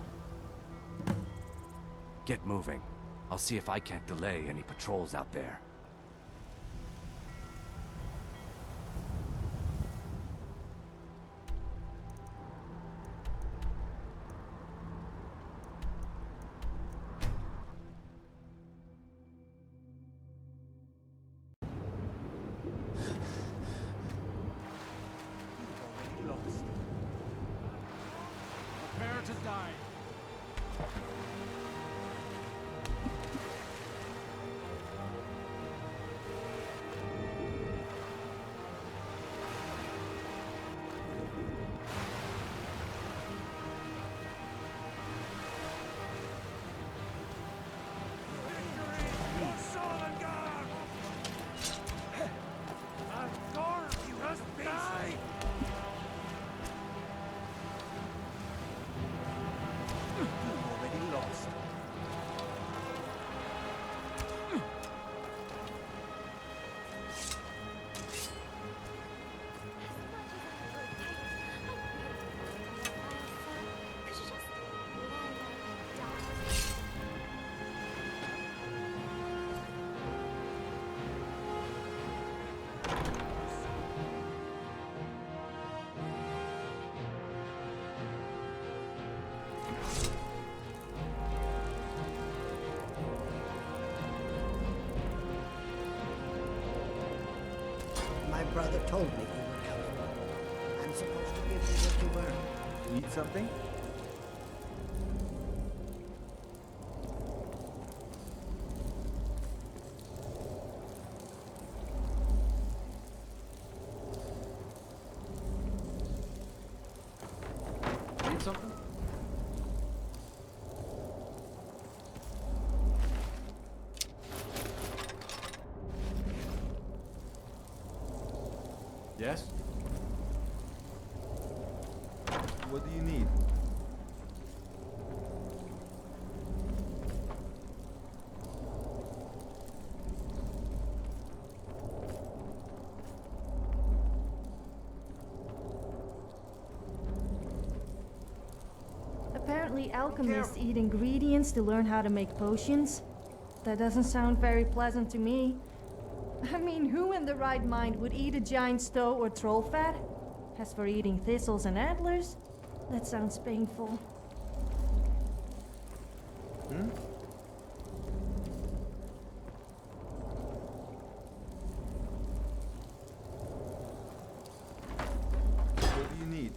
Get moving. I'll see if I can't delay any patrols out there. Prepare to die. My brother told me you were coming. I'm supposed to give you what you earned. Need something? Need something? Yes? What do you need? Apparently alchemists eat ingredients to learn how to make potions. That doesn't sound very pleasant to me. I mean, who in the right mind would eat a giant stow or troll fat? As for eating thistles and antlers, that sounds painful. Hmm? What do you need?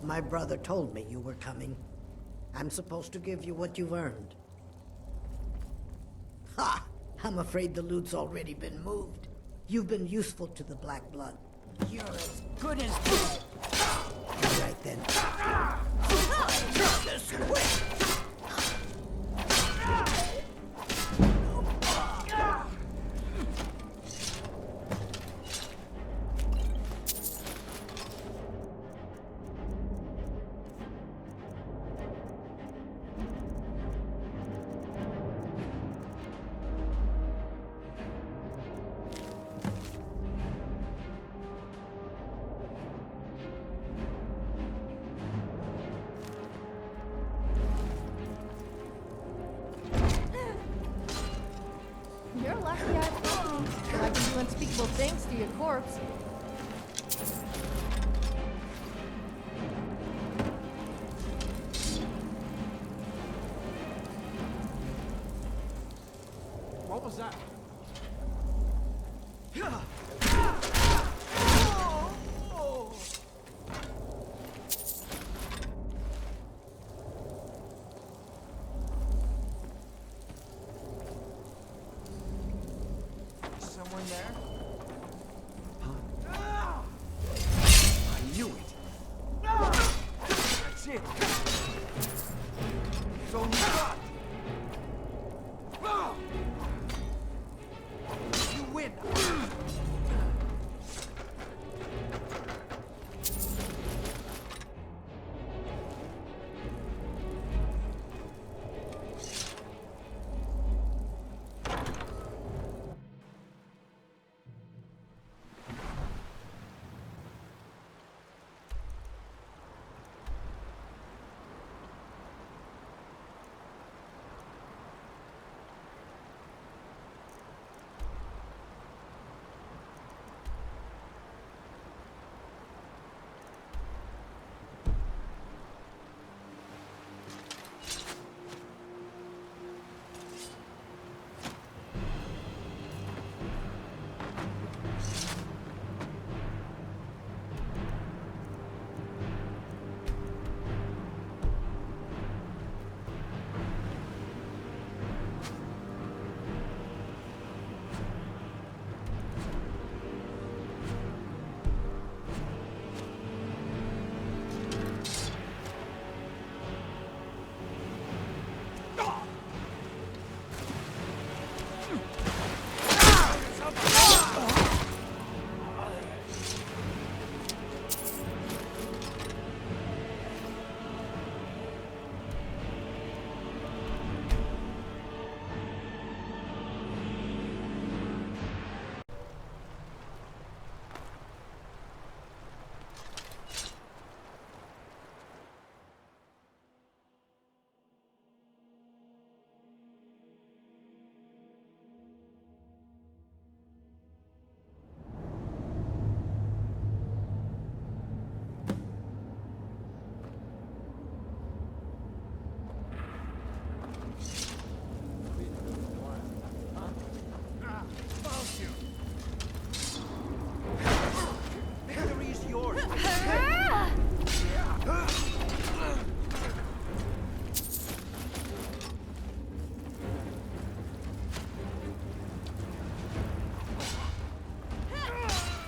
My brother told me you were coming. I'm supposed to give you what you've earned. Ha! I'm afraid the loot's already been moved. You've been useful to the Black Blood. You're as good as dead. Right then. This quick! You're lucky I found. I can do unspeakable things to your corpse. What was that? Someone One there. I knew it! That's it! So you got! You win!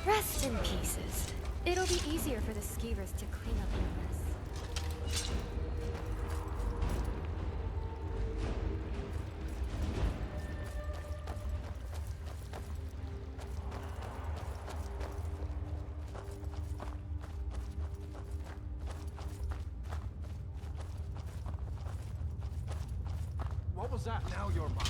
Rest in pieces. It'll be easier for the skeevers to clean up your mess. What was that? Now you're mine.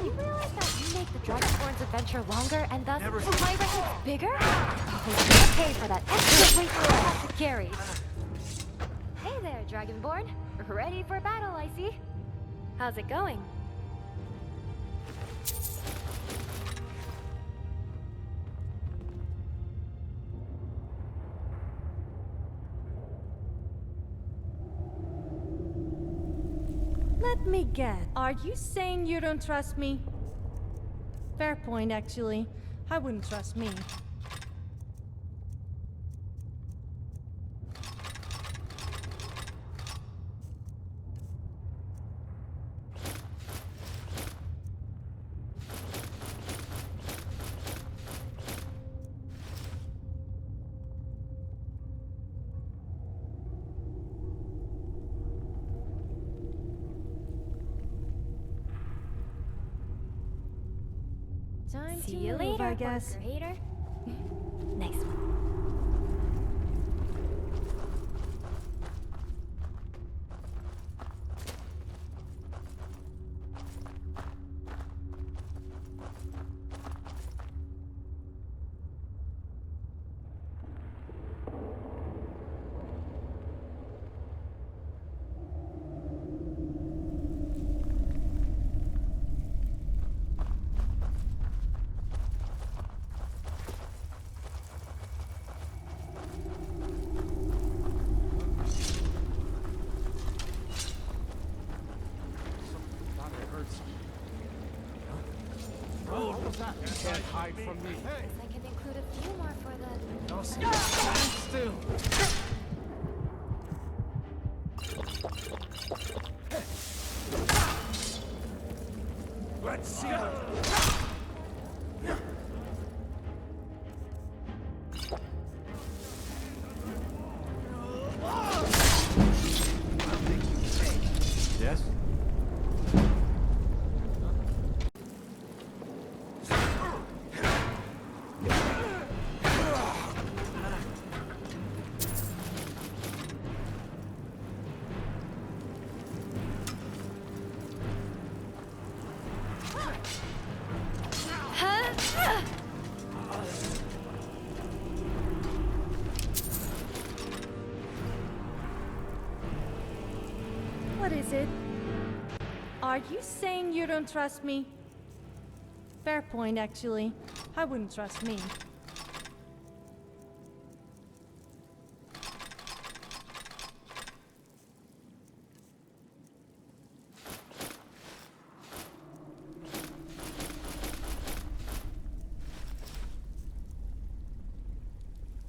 You realize that you make the Dragonborn's adventure longer and thus my record's bigger? Because you're gonna pay for that extra weight you have to carry. Hey there, Dragonborn. Ready for battle, I see. How's it going? Let me guess. Are you saying you don't trust me? Fair point, actually. I wouldn't trust me. Time See to you move, later, I guess. Parker hater. Nice one. What was that? You can't hide from me. Hey! I can include a few more for the... No, stand still. Let's see. Yes? What is it? Are you saying you don't trust me? Fair point, actually. I wouldn't trust me.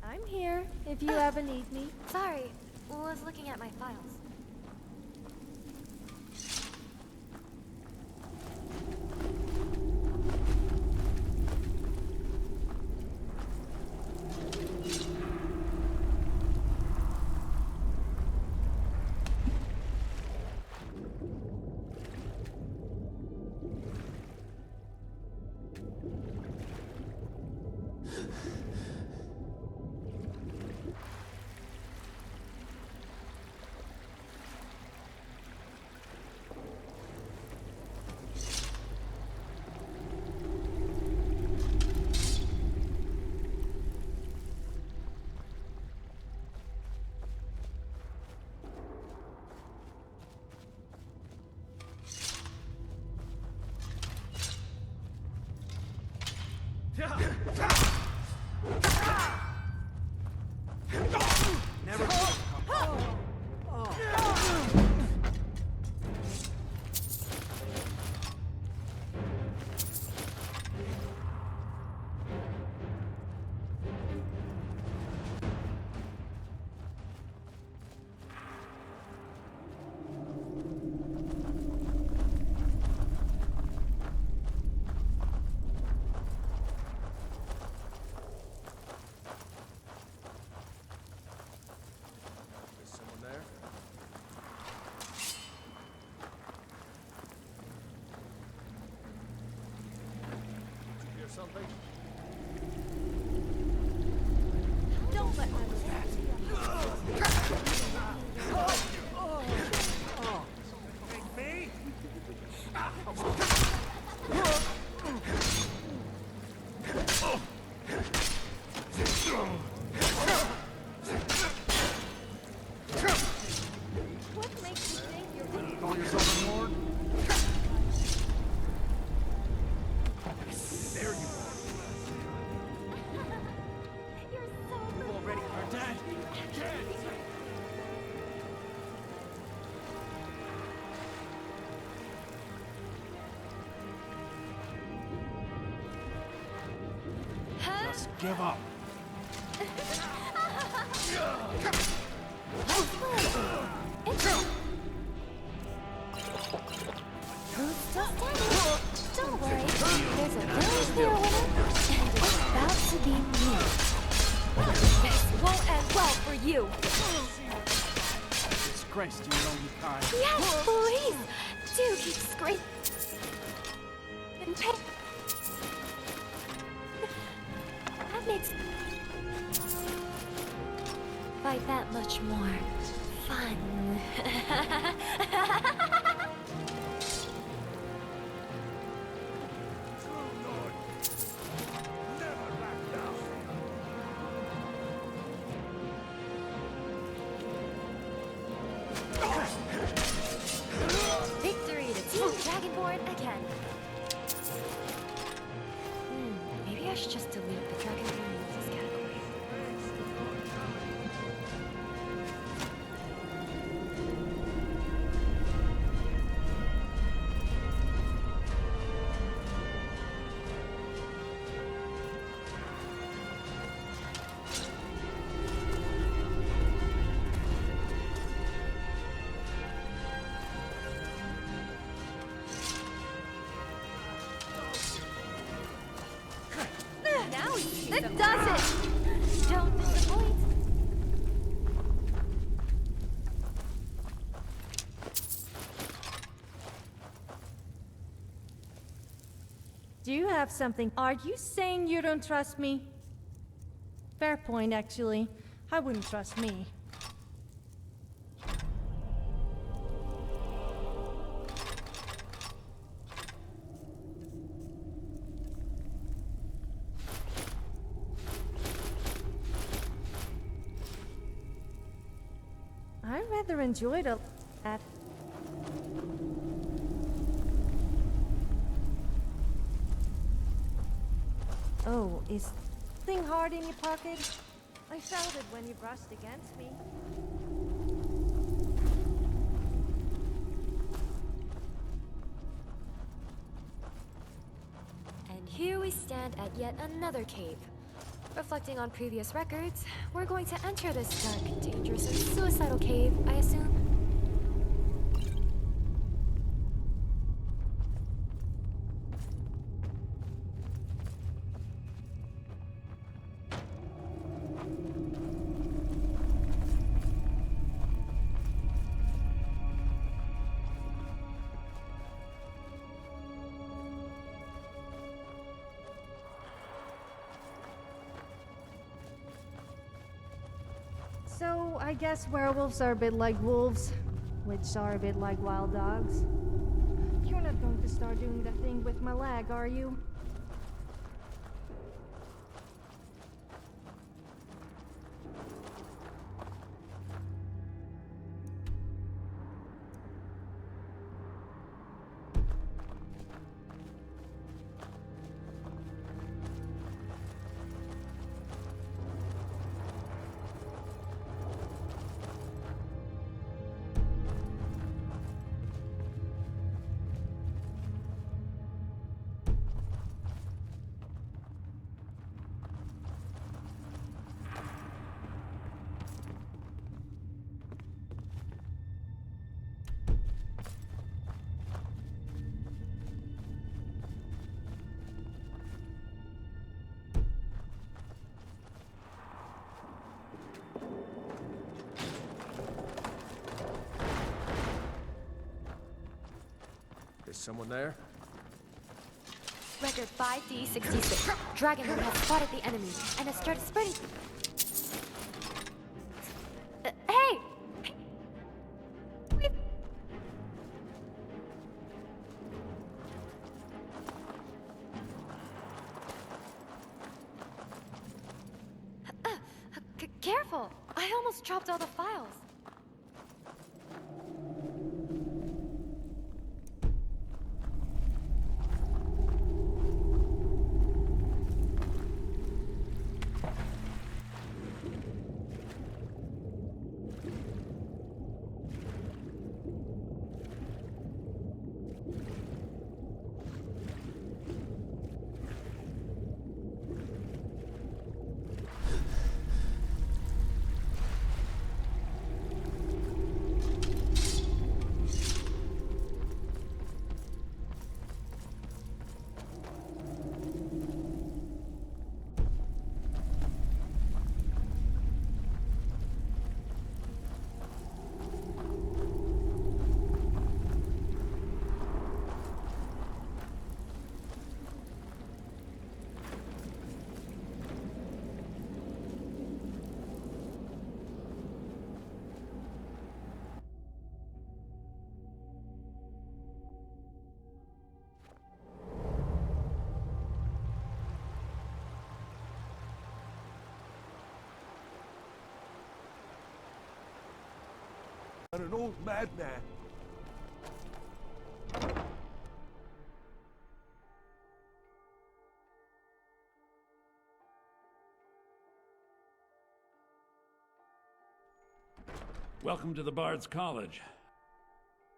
I'm here, if you ever need me. Sorry, was looking at my files. Something? Don't let my What makes you think you're gonna Call yourself a lord? There you are. You're so You already are dead. Dead. Just give up. Who's still standing? Don't worry, there's a very clear winner, and it's about to be me. This won't end well for you. Disgrace to your own kind. Yes, please! Do keep screaming. And pay. That makes fight that much more fun. Victory to Team Dragonborn again. Maybe I should just delete the Dragonborn uses category. It does it! Don't disappoint. Do you have something? Are you saying you don't trust me? Fair point, actually. I wouldn't trust me. I rather enjoyed that. Oh, is thing hard in your pocket? I felt it when you brushed against me. And here we stand at yet another cave. Reflecting on previous records, we're going to enter this dark, dangerous, and suicidal cave, I assume. So, I guess werewolves are a bit like wolves, which are a bit like wild dogs. You're not going to start doing that thing with my leg, are you? Is someone there? Record 5D66. Dragonman has spotted the enemy and has started spreading. Hey! Careful! I almost dropped all the files. I'm an old madman. Welcome to the Bard's College.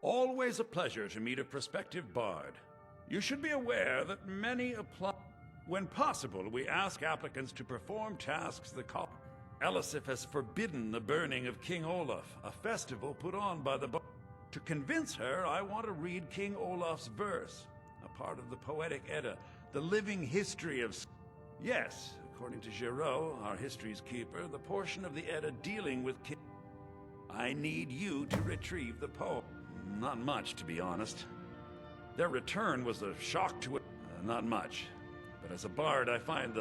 Always a pleasure to meet a prospective bard. You should be aware that many apply. When possible, we ask applicants to perform tasks the college. Elisif has forbidden the burning of King Olaf, a festival put on by the bard. To convince her, I want to read King Olaf's verse, a part of the Poetic Edda, the living history of... Yes, according to Giraud, our history's keeper, the portion of the Edda dealing with I need you to retrieve the poem. Not much, to be honest. Their return was a shock to it. Not much. But as a bard, I find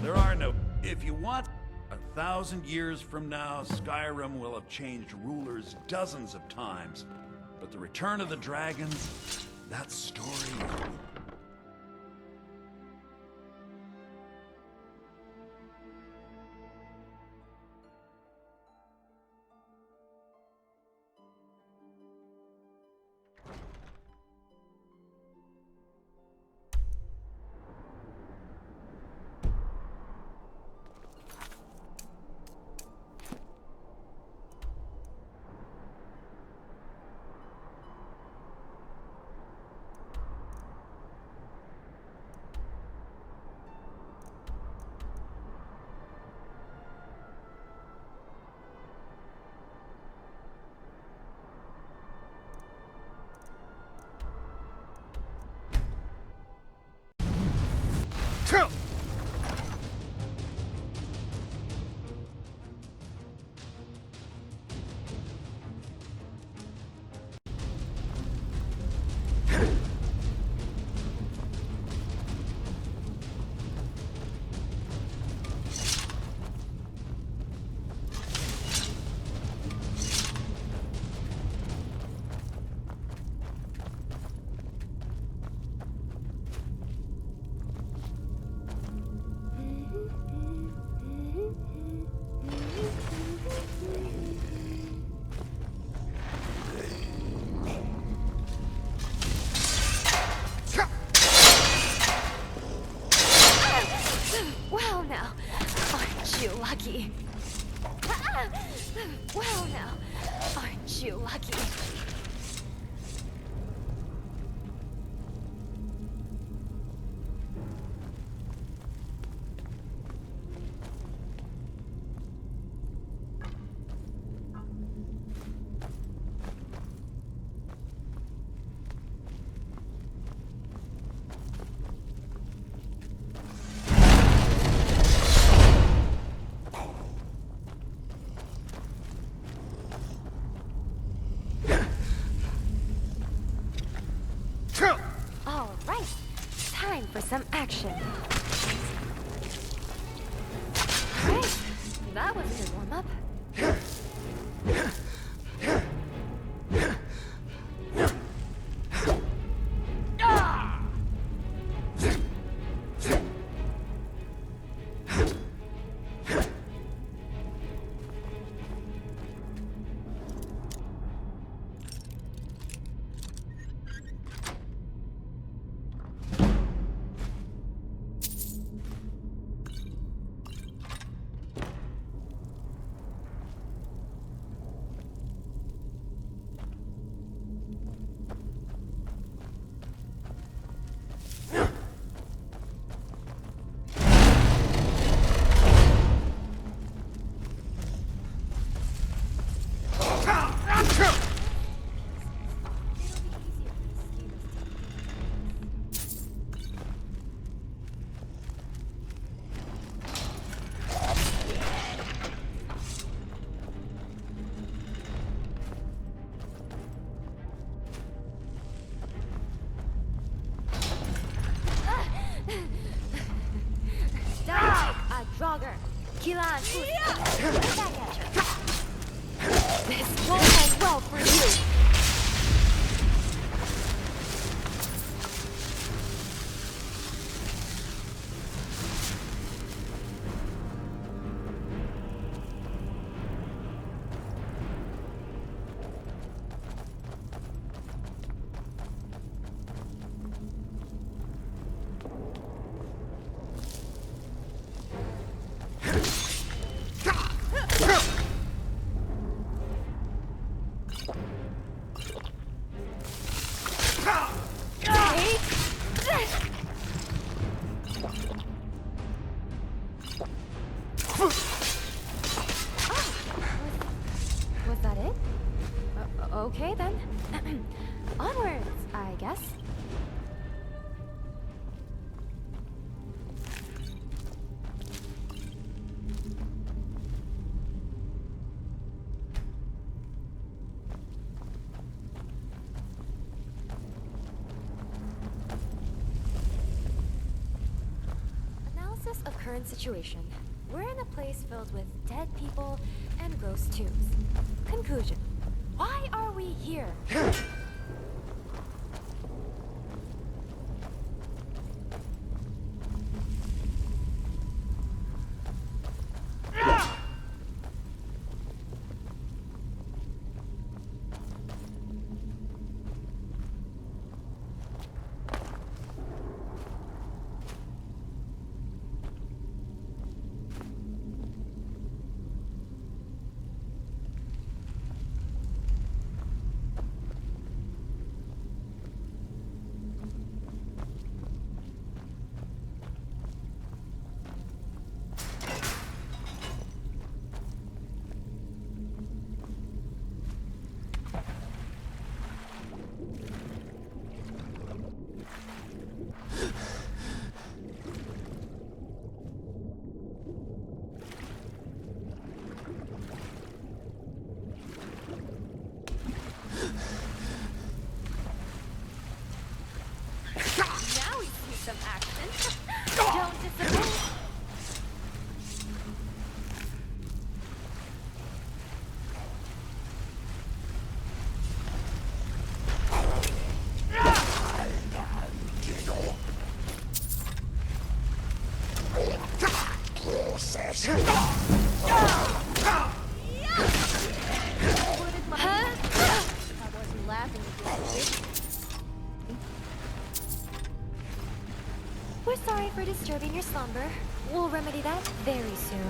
there are no... If you want... 1,000 years from now, Skyrim will have changed rulers dozens of times. But the return of the dragons, that story... Well now, aren't you lucky? Well now, aren't you lucky? All right, time for some action. Great, that was a good warm-up. Draugr, Kilan, back at you. This won't end well for you. win-win situation. We're in a place filled with dead people and gross tombs. Conclusion. Why are we here? Some action. Don't disappoint. We're sorry for disturbing your slumber. We'll remedy that very soon.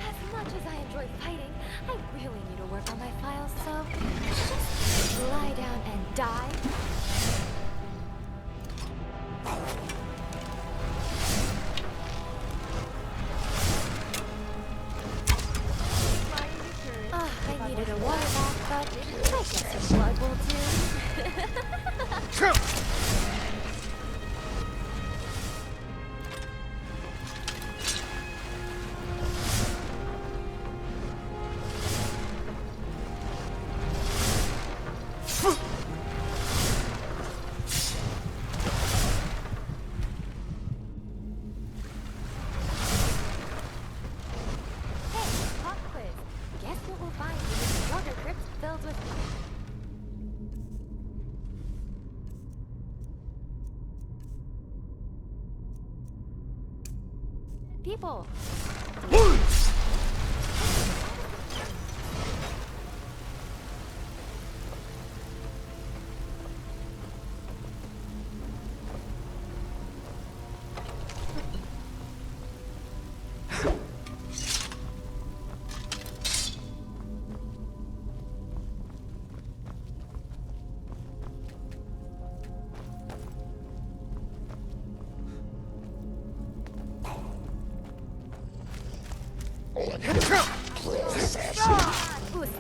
As much as I enjoy fighting, I really need to work on my files, so just lie down and die. I needed a water bath, but I guess your blood will do. People. Ooh,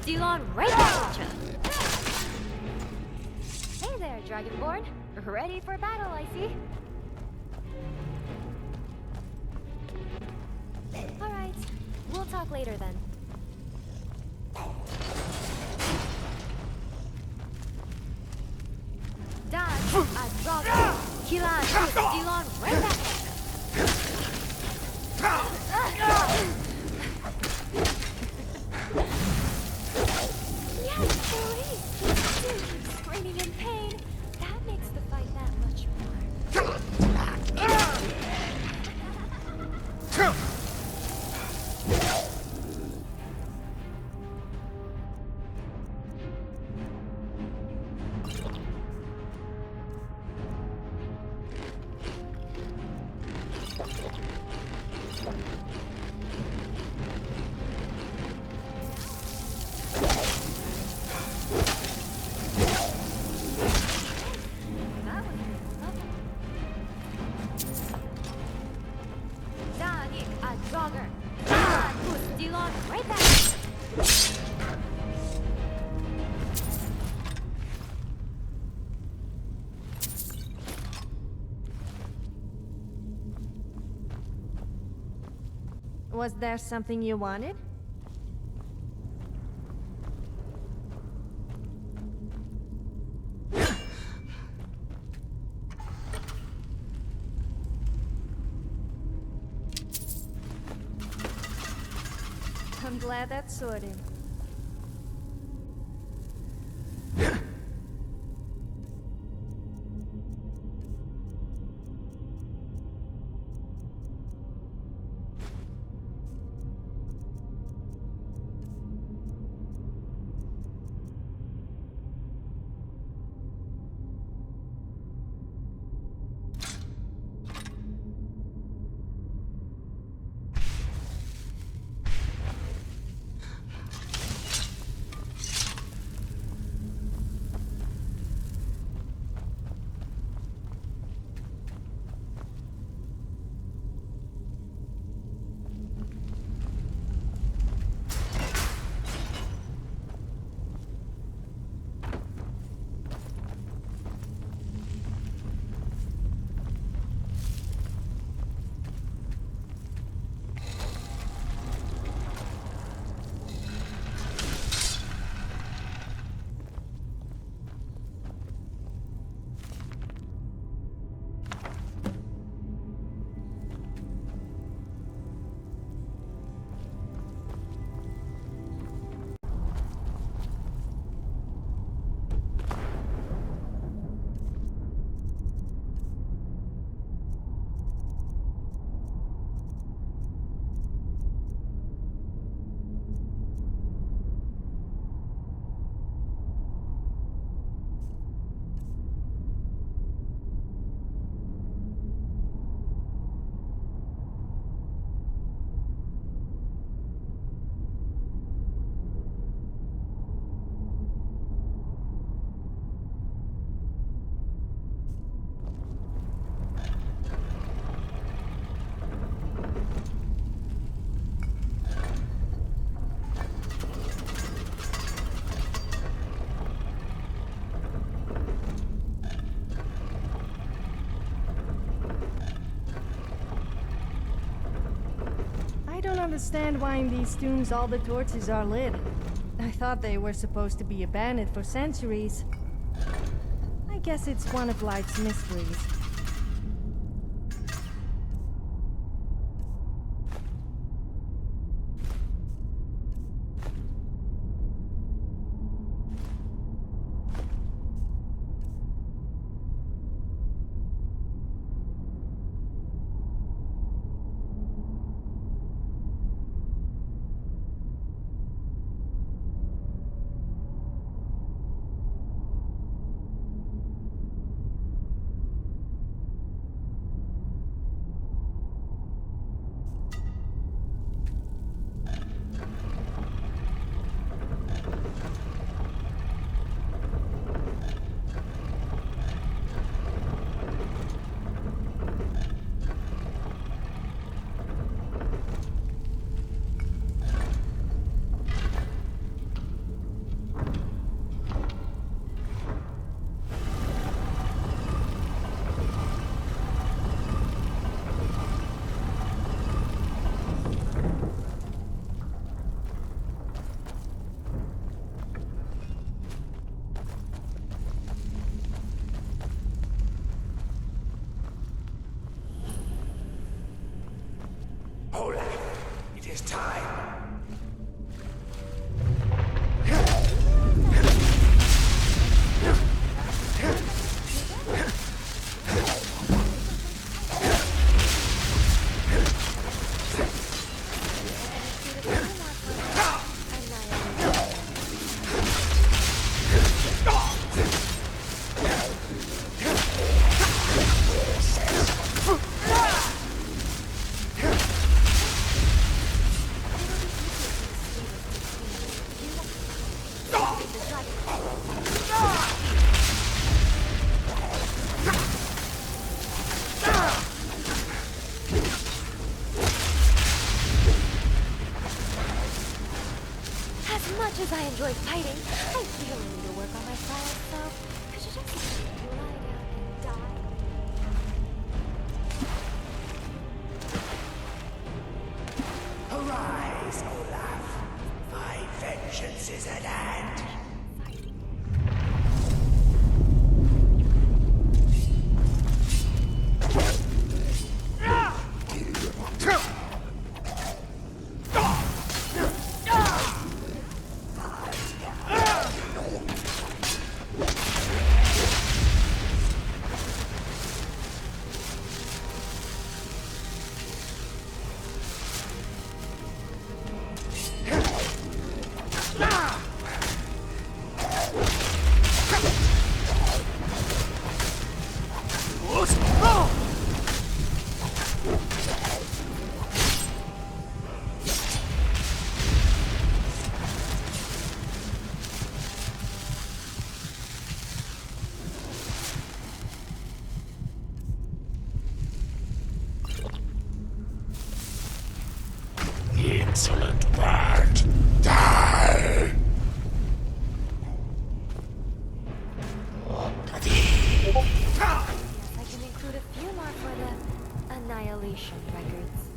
steal on right at ya. Hey there, Dragonborn. Ready for battle, I see. Alright, we'll talk later then. Dodge, Azraga, Kilan, steal on right back at Yes, please! Dude, screaming in pain. That makes the fight that much more. Was there something you wanted? I'm glad that's sorted. I don't understand why in these tombs all the torches are lit. I thought they were supposed to be abandoned for centuries. I guess it's one of life's mysteries. It is time. insolent bird! Die! I can include a few more for the Annihilation records.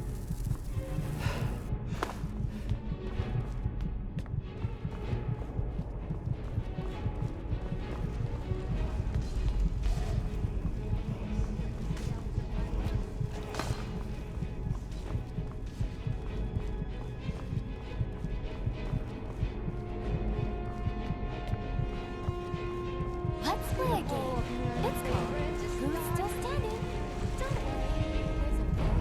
Let's play a game. It's called Who's Still Standing? Don't worry, there's a very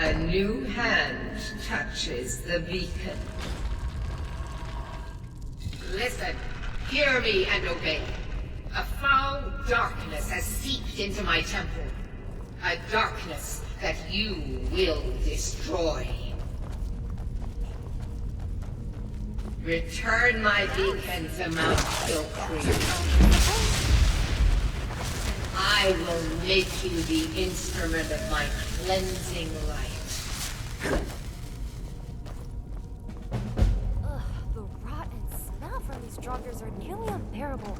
A new hand touches the beacon. Listen, hear me and obey. A foul darkness has seeped into my temple. A darkness that you will destroy. Return my beacon to Mount Kilcree. I will make you the instrument of my cleansing light. Ugh, the rot and smell from these druggards are nearly unbearable.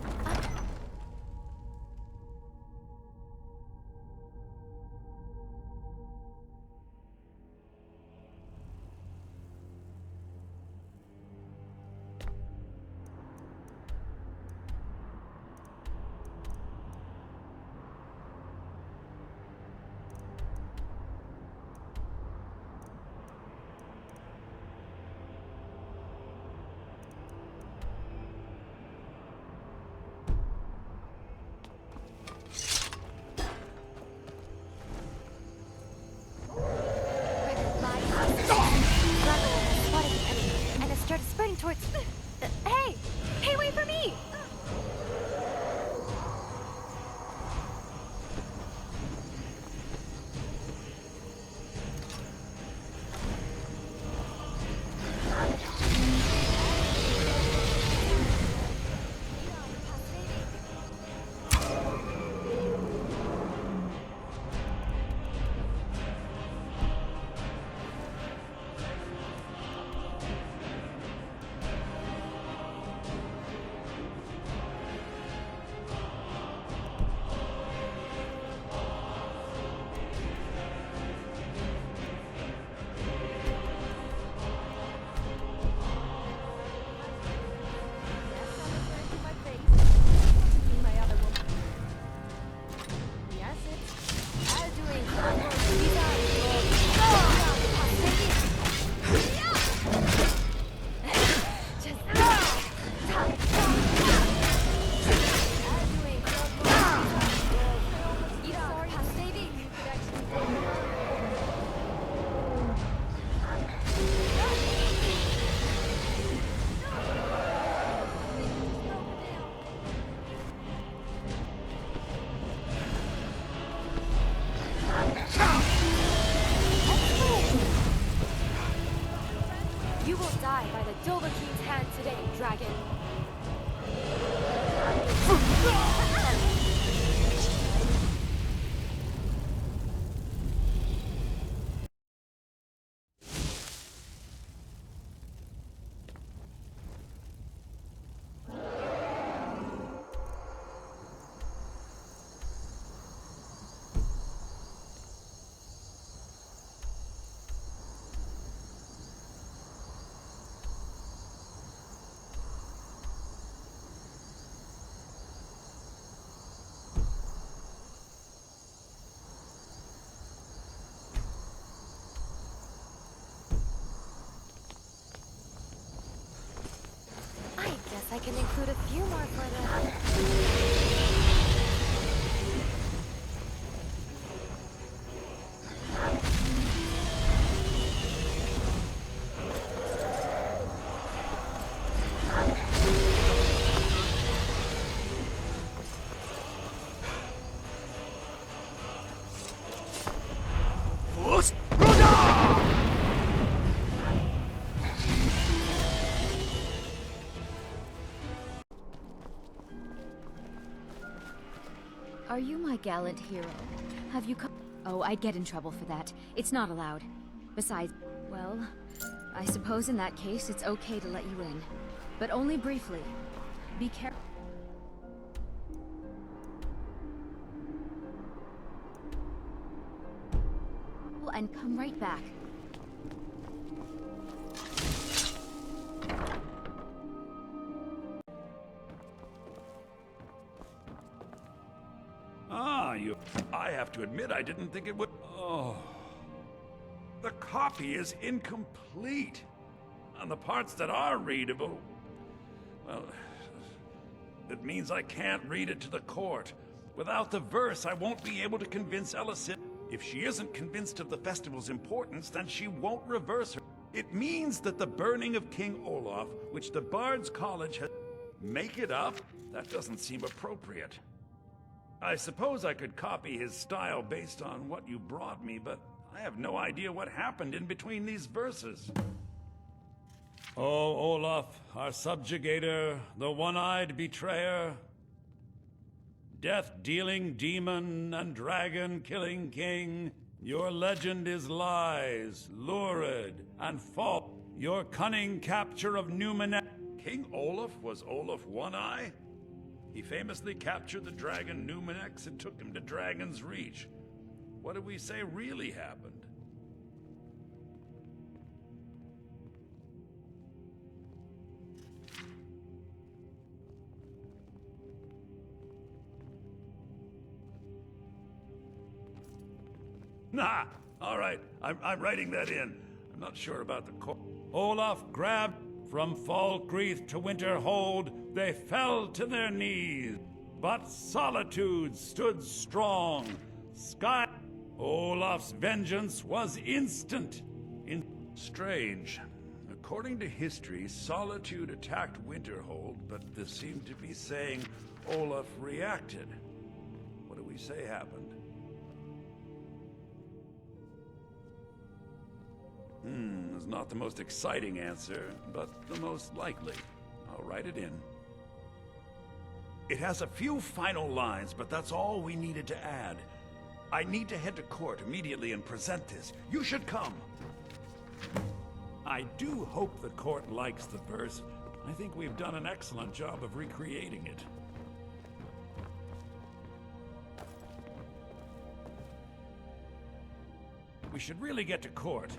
few more for the... Are you my gallant hero? Have you come? Oh, I'd get in trouble for that. It's not allowed. Besides, well, I suppose in that case it's okay to let you in. But only briefly. Be careful. And come right back. I have to admit, I didn't think it would... Oh. The copy is incomplete. On the parts that are readable... Well... It means I can't read it to the court. Without the verse, I won't be able to convince Ellison. If she isn't convinced of the festival's importance, then she won't reverse her. It means that the burning of King Olaf, which the Bard's College has... Make it up? That doesn't seem appropriate. I suppose I could copy his style based on what you brought me, but I have no idea what happened in between these verses. Oh, Olaf, our subjugator, the one-eyed betrayer, death-dealing demon and dragon-killing king, your legend is lies, lurid, and false. Your cunning capture of Numenor... King Olaf was Olaf One-Eye? He famously captured the dragon Numenex and took him to Dragon's Reach. What do we say really happened? Nah! Alright, I'm writing that in. I'm not sure about the court. Olaf grabbed from Falkreath to Winterhold, they fell to their knees. But solitude stood strong. Olaf's vengeance was instant. Strange. According to history, Solitude attacked Winterhold, but this seemed to be saying Olaf reacted. What do we say happened? Is not the most exciting answer, but the most likely. I'll write it in. It has a few final lines, but that's all we needed to add. I need to head to court immediately and present this. You should come. I do hope the court likes the verse. I think we've done an excellent job of recreating it. We should really get to court.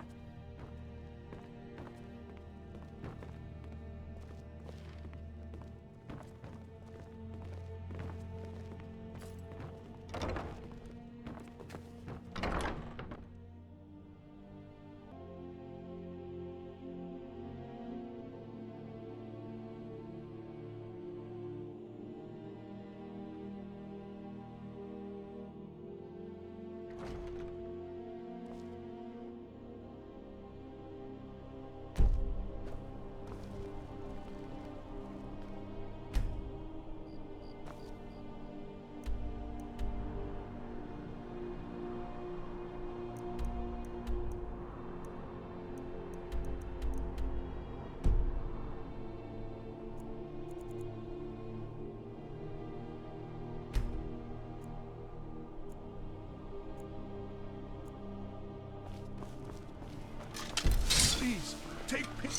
Please, take pity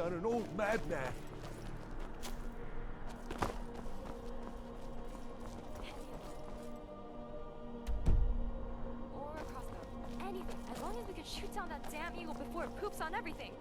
on an old madman. Or a crossbow. Anything, as long as we can shoot down that damn eagle before it poops on everything.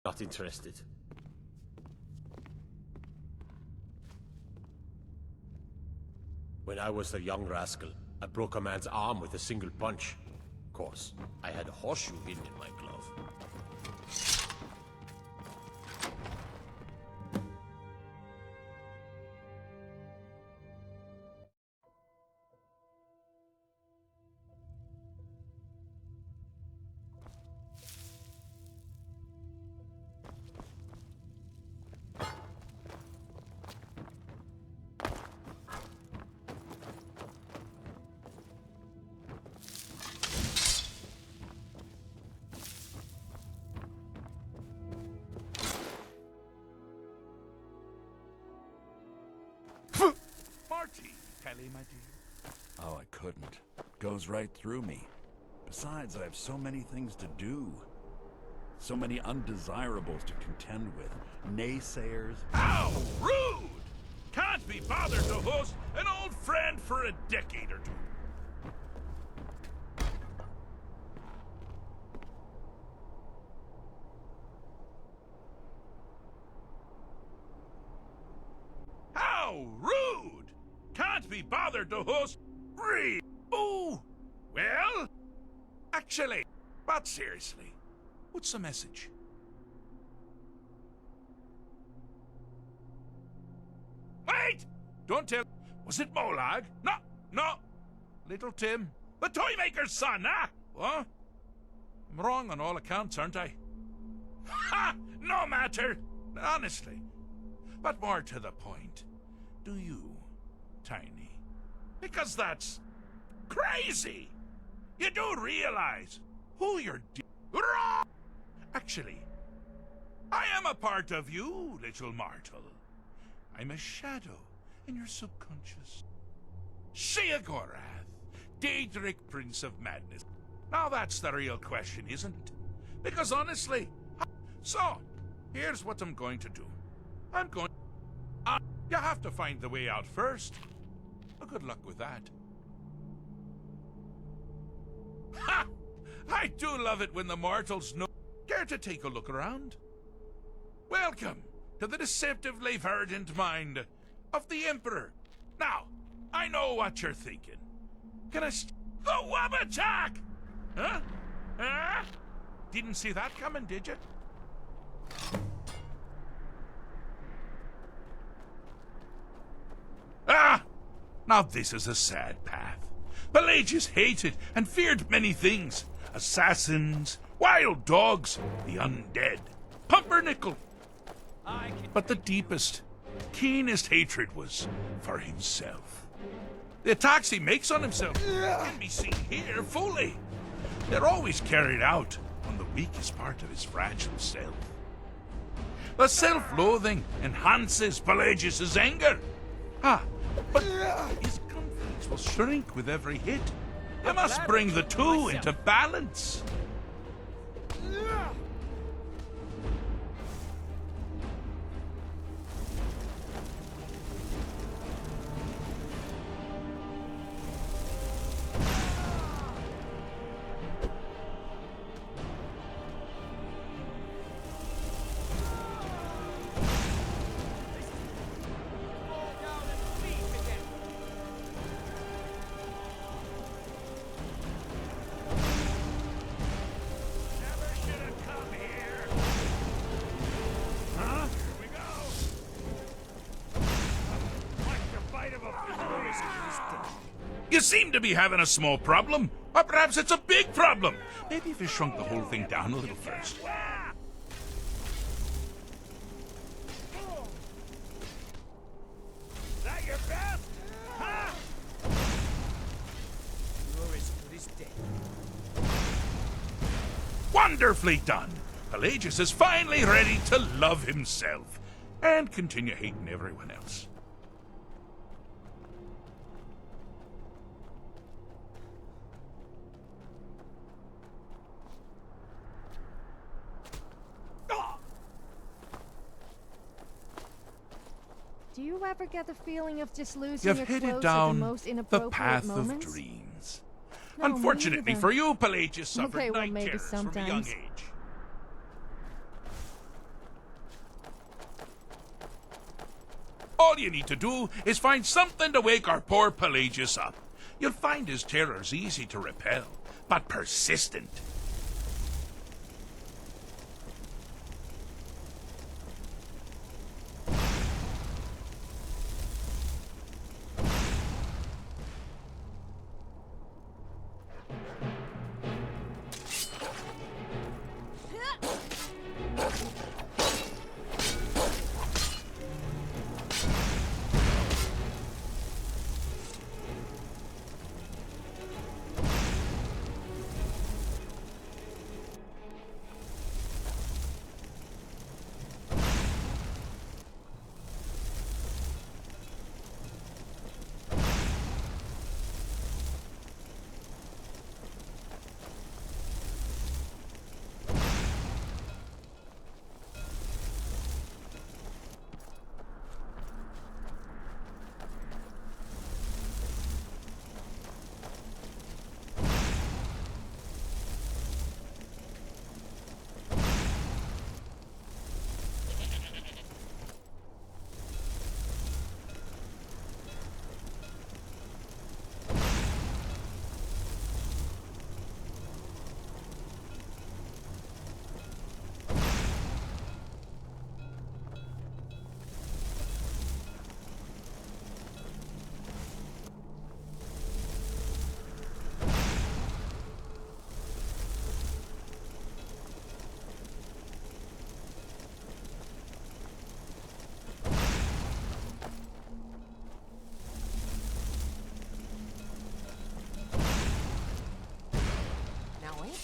Not interested. When I was a young rascal, I broke a man's arm with a single punch. Of course, I had a horseshoe hidden in my glove. Parte, Kelly, my dear. Oh, I couldn't. Goes right through me. Besides, I have so many things to do. So many undesirables to contend with. Naysayers. How rude! Can't be bothered to host an old friend for a decade or two. How rude! Can't be bothered to host free. Ooh! Well, actually, but seriously, what's the message? Wait! Don't tell. Was it Molag? No. Little Tim. The Toymaker's son, huh? What? I'm wrong on all accounts, aren't I? Ha! No matter. Honestly. But more to the point. Do you, Tiny? Because that's crazy. You do realize who you're wrong. Actually, I am a part of you, little mortal. I'm a shadow in your subconscious. Sheogorath, Daedric Prince of Madness. Now that's the real question, isn't it? Because honestly, so, here's what I'm going to do. I'm going... you have to find the way out first. Well, good luck with that. Ha! I do love it when the mortals know. Care to take a look around? Welcome to the deceptively verdant mind of the Emperor. Now, I know what you're thinking. Can I the Wabajack? Huh? Huh? Didn't see that coming, did you? Ah! Now this is a sad path. Pelagius hated and feared many things. Assassins, wild dogs, the undead, pumpernickel. But the deepest, keenest hatred was for himself. The attacks he makes on himself can be seen here fully. They're always carried out on the weakest part of his fragile self. The self-loathing enhances Pelagius's anger. But his confidence will shrink with every hit. You must bring the two into balance. You seem to be having a small problem, or perhaps it's a big problem. Maybe if you shrunk the whole thing down a little first. That your best? Huh? You're as good as dead. Wonderfully done. Pelagius is finally ready to love himself and continue hating everyone else. Do you ever get the feeling of just losing You've your headed clothes at down the most the inappropriate path moments? of dreams. No, me Unfortunately neither. for you, Pelagius suffered Okay, well, night maybe terrors from a young sometimes. age. All you need to do is find something to wake our poor Pelagius up. You'll find his terrors easy to repel, but persistent.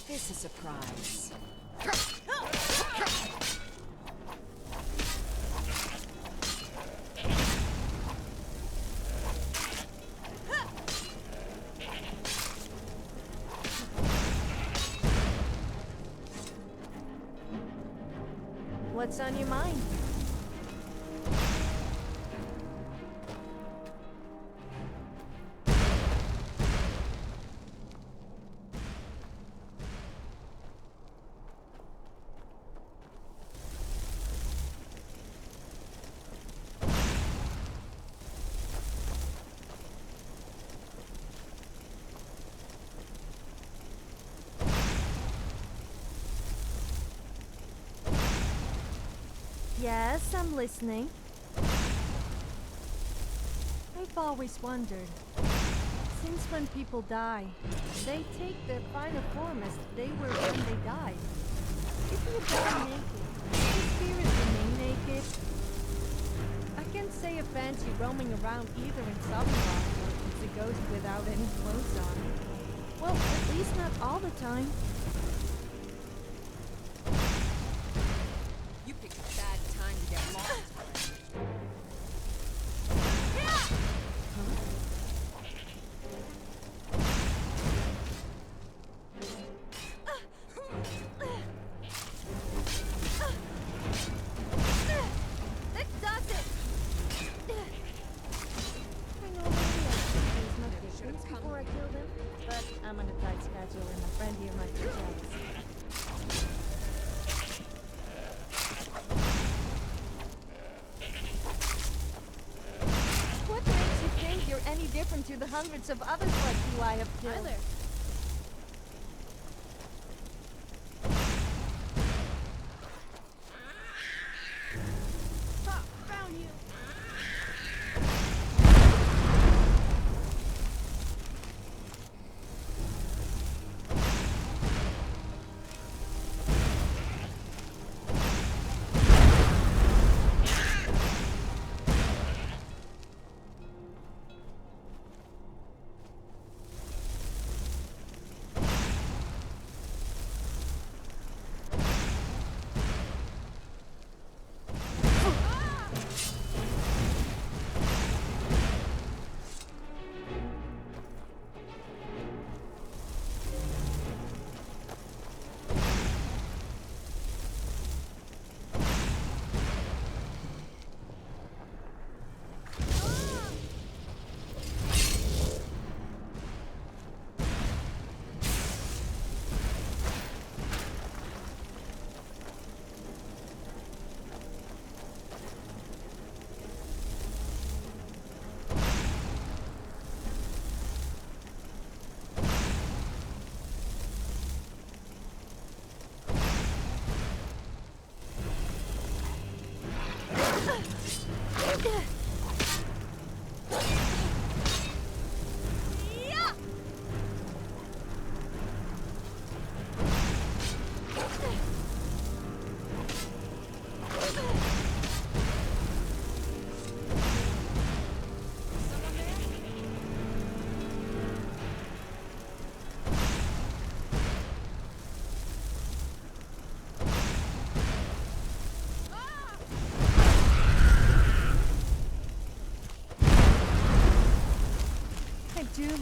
This is a surprise. What's on your mind? Yes, I'm listening. I've always wondered, since when people die, they take their final form as they were when they died. If you die naked, does your spirit remain naked? I can't say a fancy roaming around either in Summerlock or it's a ghost without any clothes on. Well, at least not all the time. You picked a bad time to get lost. That does it! I know maybe I should use my patience before I kill them, but I'm on a tight schedule and my friend here might be jealous. What makes you think you're any different to the hundreds of others like you I have killed? Hi there. Found you!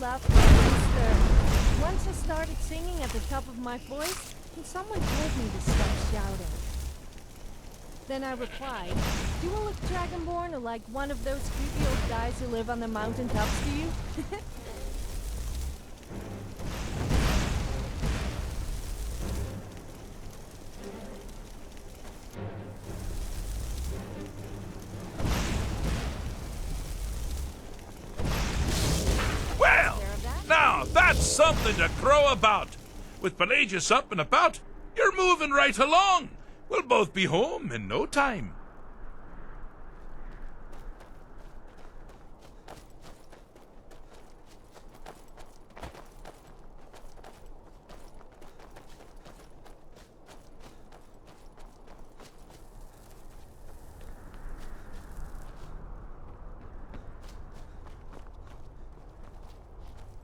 love Mr. Once I started singing at the top of my voice, and someone told me to stop shouting. Then I replied, "Do you look Dragonborn or like one of those creepy old guys who live on the mountaintops to you?" Well, now that's something to crow about. With Pelagius up and about, you're moving right along. We'll both be home in no time.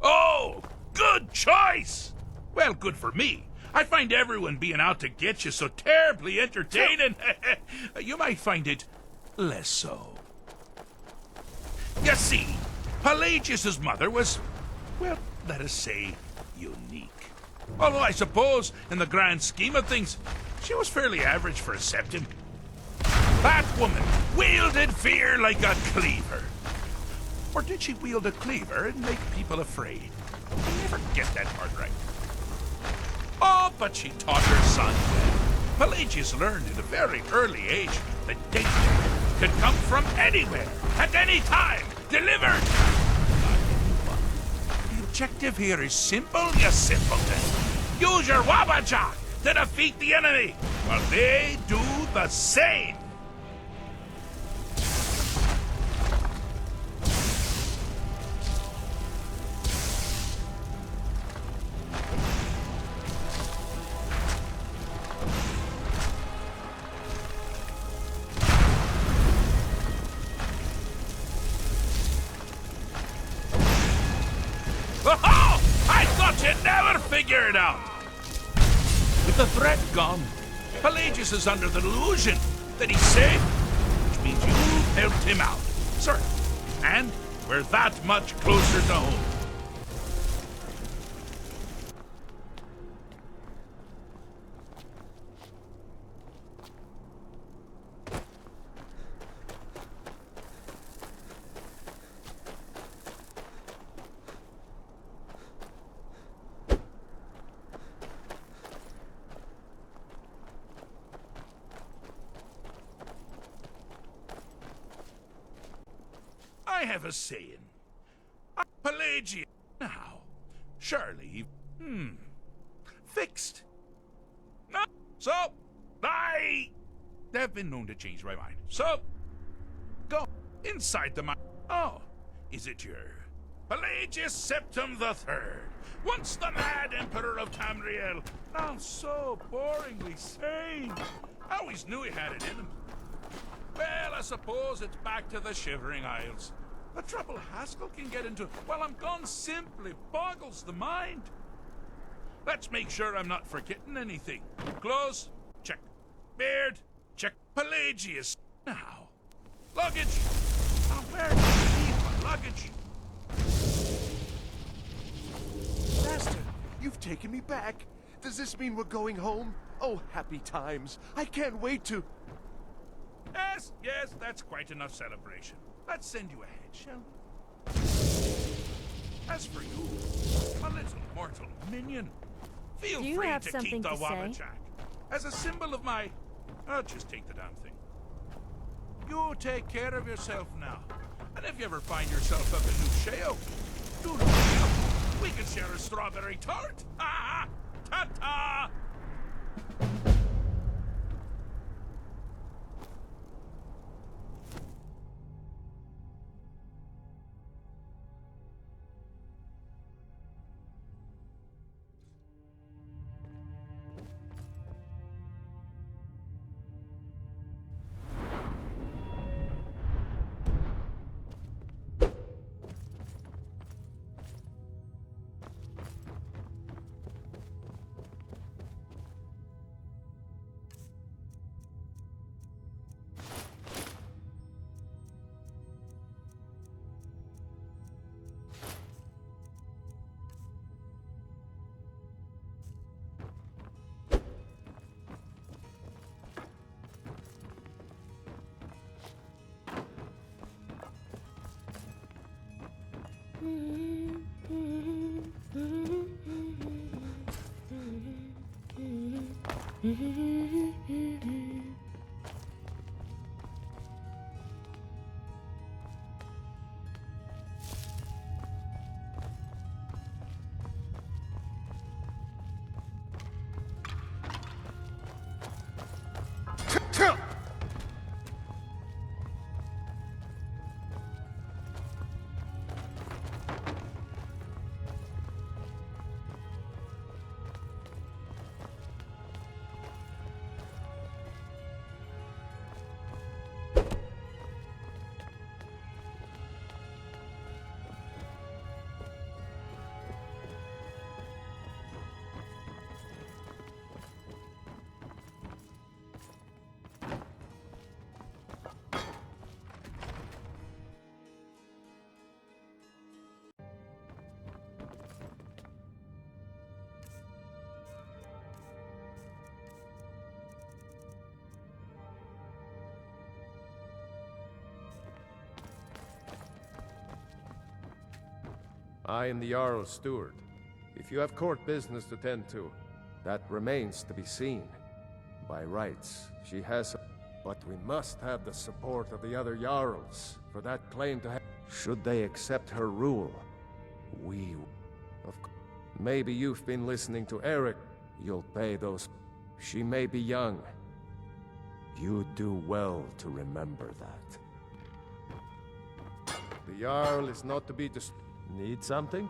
Oh, good choice! Well, good for me. I find everyone being out to get you so terribly entertaining. You might find it less so. You see, Pelagius's mother was, well, let us say, unique. Although I suppose, in the grand scheme of things, she was fairly average for a septim. That woman wielded fear like a cleaver. Or did she wield a cleaver and make people afraid? I never get that part right. Oh, but she taught her son well. Pelagius learned at a very early age that danger could come from anywhere, at any time, delivered. The objective here is simple, you simpleton. Use your Wabajak to defeat the enemy, while they do the same. Oh, I thought you'd never figure it out. With the threat gone, Pelagius is under the delusion that he's safe, which means you helped him out, sir. And we're that much closer to home. I have a saying. Pelagius now. Surely, fixed. No, so, I have been known to change my mind. So, go inside the mind. Oh, is it your Pelagius Septim the Third? Once the mad Emperor of Tamriel, now so boringly sane. I always knew he had it in him. Well, I suppose it's back to the Shivering Isles. The trouble Haskell can get into while I'm gone simply boggles the mind. Let's make sure I'm not forgetting anything. Clothes, check. Beard, check. Pelagius, now. Luggage. Now, where do I leave my luggage? Master, you've taken me back. Does this mean we're going home? Oh, happy times. I can't wait to... Yes, that's quite enough celebration. Let's send you ahead, shall we? As for you, a little mortal minion, feel Do you free have to something keep the to say? Wabajak as a symbol of my... I'll just take the damn thing. You take care of yourself now. And if you ever find yourself up in New Sheo, do look me up. We can share a strawberry tart. Ha ha! Ta-ta! I am the Jarl's steward. If you have court business to tend to, that remains to be seen. By rights, she has... But we must have the support of the other Jarls for that claim to have... Should they accept her rule, we... Maybe you've been listening to Eric. You'll pay those... She may be young. You do well to remember that. The Jarl is not to be Need something?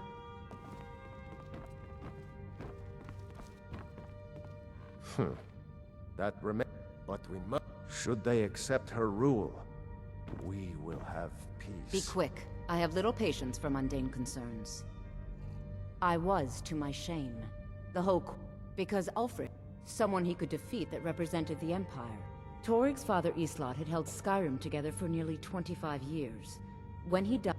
That remains. But we must. Should they accept her rule, we will have peace. Be quick. I have little patience for mundane concerns. I was, to my shame, the because Ulfric, someone he could defeat that represented the Empire. Torig's father Islot had held Skyrim together for nearly 25 years. When he died...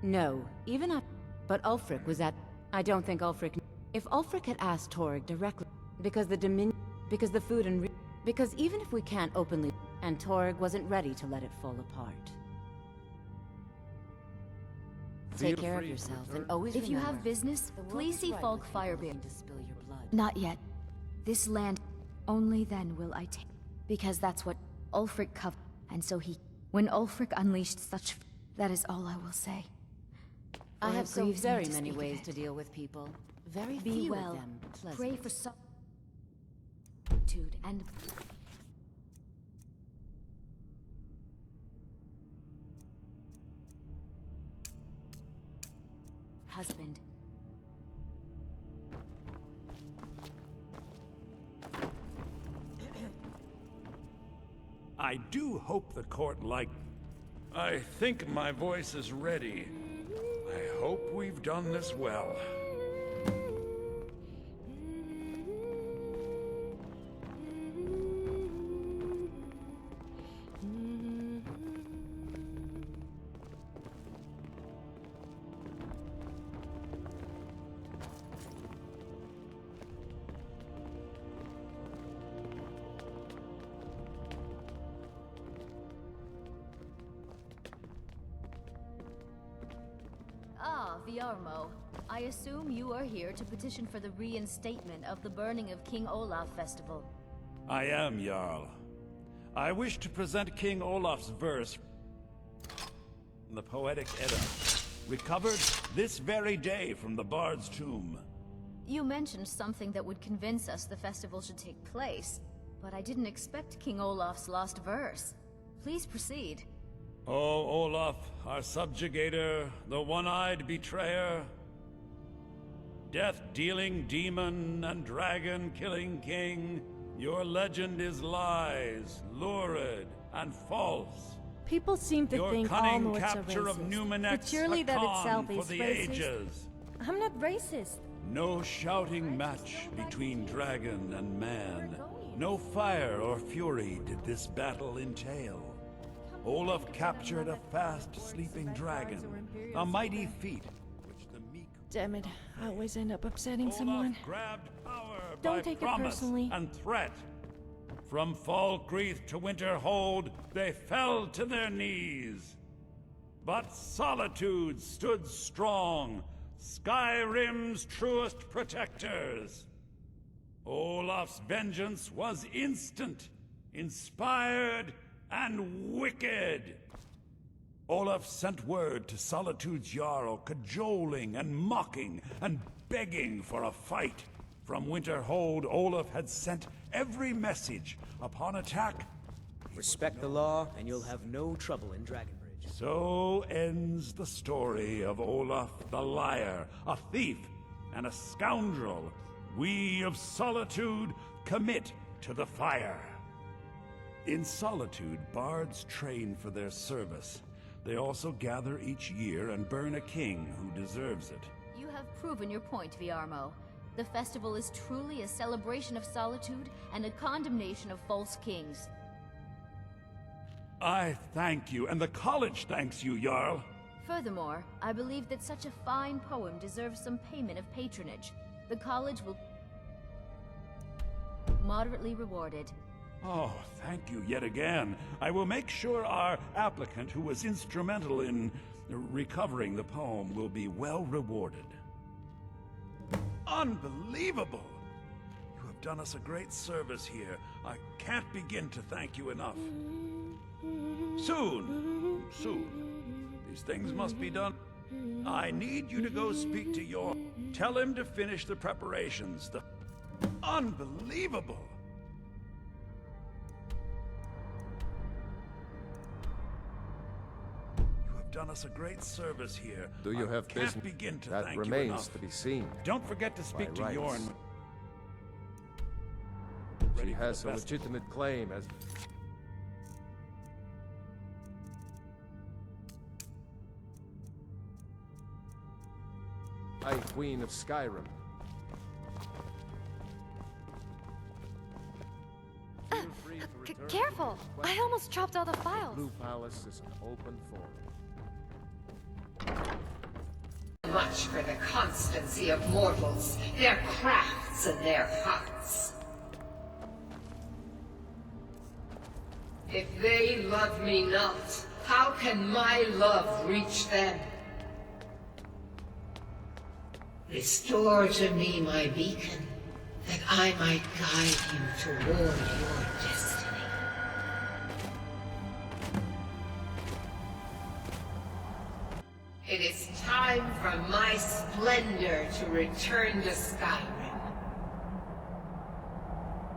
No, even after... But Ulfric was at... I don't think Ulfric... If Ulfric had asked Torig directly... Because the Dominion... Because the food and... Because even if we can't openly... And Torig wasn't ready to let it fall apart. Take care of yourself and always remember... If you have business, please see Falk Firebeard. To spill your blood. Not yet. This land... Only then will I take... Because that's what Ulfric covered. And so he... When Ulfric unleashed such... That is all I will say. I have so very to many speak ways of to it. deal with people. Very Be few well. of them pleasant. Pray for solitude and... Husband. I do hope the court I think my voice is ready. I hope we've done this well. Ah, Viarmo. I assume you are here to petition for the reinstatement of the burning of King Olaf Festival. I am, Jarl. I wish to present King Olaf's verse, the Poetic Edda, recovered this very day from the Bard's tomb. You mentioned something that would convince us the festival should take place, but I didn't expect King Olaf's lost verse. Please proceed. O Olaf, our subjugator, the one-eyed betrayer, death-dealing demon and dragon-killing king, your legend is lies, lurid, and false. People seem to your think cunning all Nords are capture of racist, Numenet's but surely that Hakan itself for is the racist. ages. I'm not racist. No shouting match between dragon and man. No fire or fury did this battle entail. Olaf captured a fast-sleeping dragon, a mighty feat which the meek... Damn it, I always end up upsetting Olaf someone. grabbed power Don't by take it promise personally. and threat. From Falkreath to Winterhold, they fell to their knees. But Solitude stood strong, Skyrim's truest protectors. Olaf's vengeance was instant, inspired, and wicked. Olaf sent word to Solitude's Jarl, cajoling and mocking and begging for a fight. From Winterhold, Olaf had sent every message upon attack. Respect the law, and you'll have no trouble in Dragonbridge. So ends the story of Olaf the Liar, a thief and a scoundrel. We of Solitude commit to the fire. In Solitude, bards train for their service. They also gather each year and burn a king who deserves it. You have proven your point, Viarmo. The festival is truly a celebration of solitude and a condemnation of false kings. I thank you, and the college thanks you, Jarl. Furthermore, I believe that such a fine poem deserves some payment of patronage. The college will moderately rewarded. Oh, thank you yet again. I will make sure our applicant, who was instrumental in recovering the poem, will be well rewarded. Unbelievable! You have done us a great service here. I can't begin to thank you enough. Soon. These things must be done. I need you to go speak to your... Tell him to finish the preparations. Unbelievable! You have done us a great service here. Do you have business? Can't begin to that thank remains you enough. to be seen. Don't forget to speak to rights. Yorn. She has a legitimate claim as... High Queen of Skyrim. Careful! I almost dropped all the files. Blue Palace is an open forum. Much for the constancy of mortals, their crafts and their hearts. If they love me not, how can my love reach them? Restore to me my beacon, that I might guide you toward your destiny. It is time for my splendor to return to Skyrim.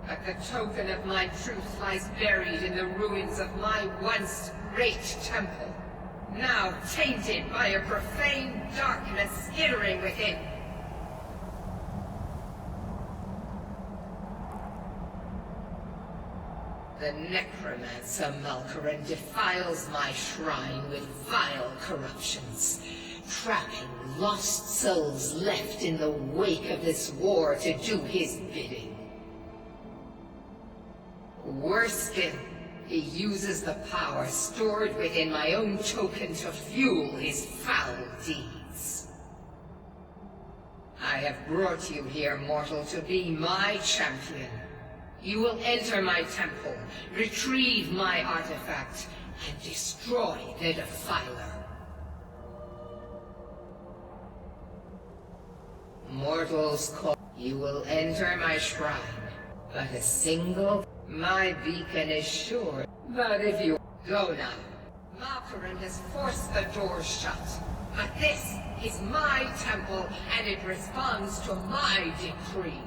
But the token of my truth lies buried in the ruins of my once great temple, now tainted by a profane darkness skittering within. The necromancer Malkaran defiles my shrine with vile corruptions, trapping lost souls left in the wake of this war to do his bidding. Worse still, he uses the power stored within my own token to fuel his foul deeds. I have brought you here, mortal, to be my champion. You will enter my temple, retrieve my artifact, and destroy the Defiler. Mortals call. You will enter my shrine, but a single... My beacon is sure. But if you... Go now. Malkaran has forced the doors shut. But this is my temple, and it responds to my decree.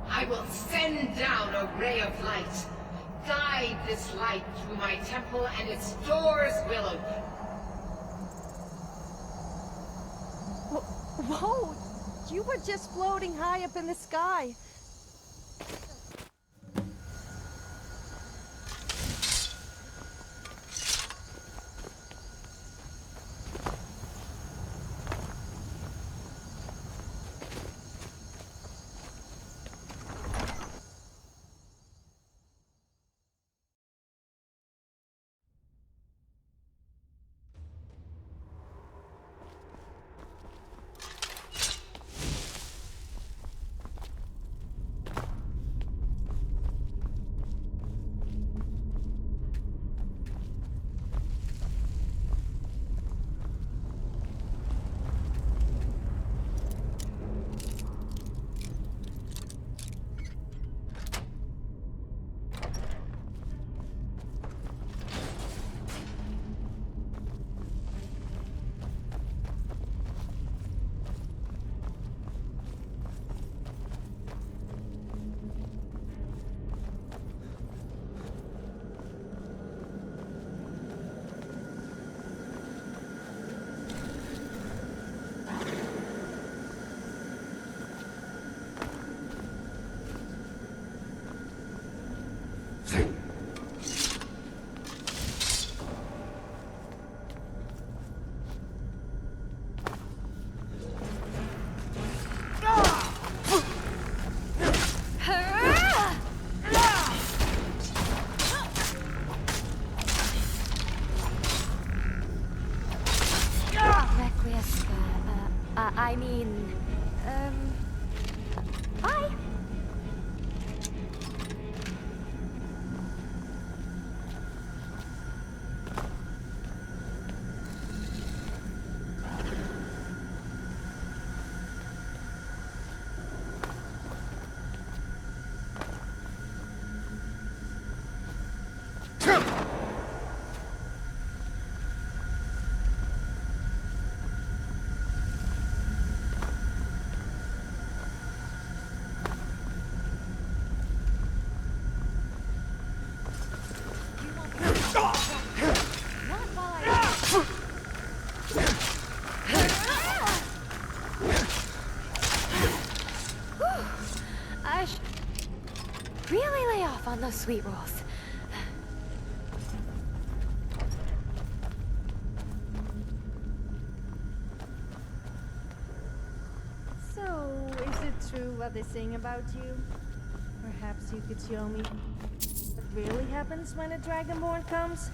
I will send down a ray of light. Guide this light through my temple, and its doors will open. Whoa! You were just floating high up in the sky. flesh. Really lay off on those sweet rolls. So, is it true what they sing about you? Perhaps you could show me what really happens when a Dragonborn comes?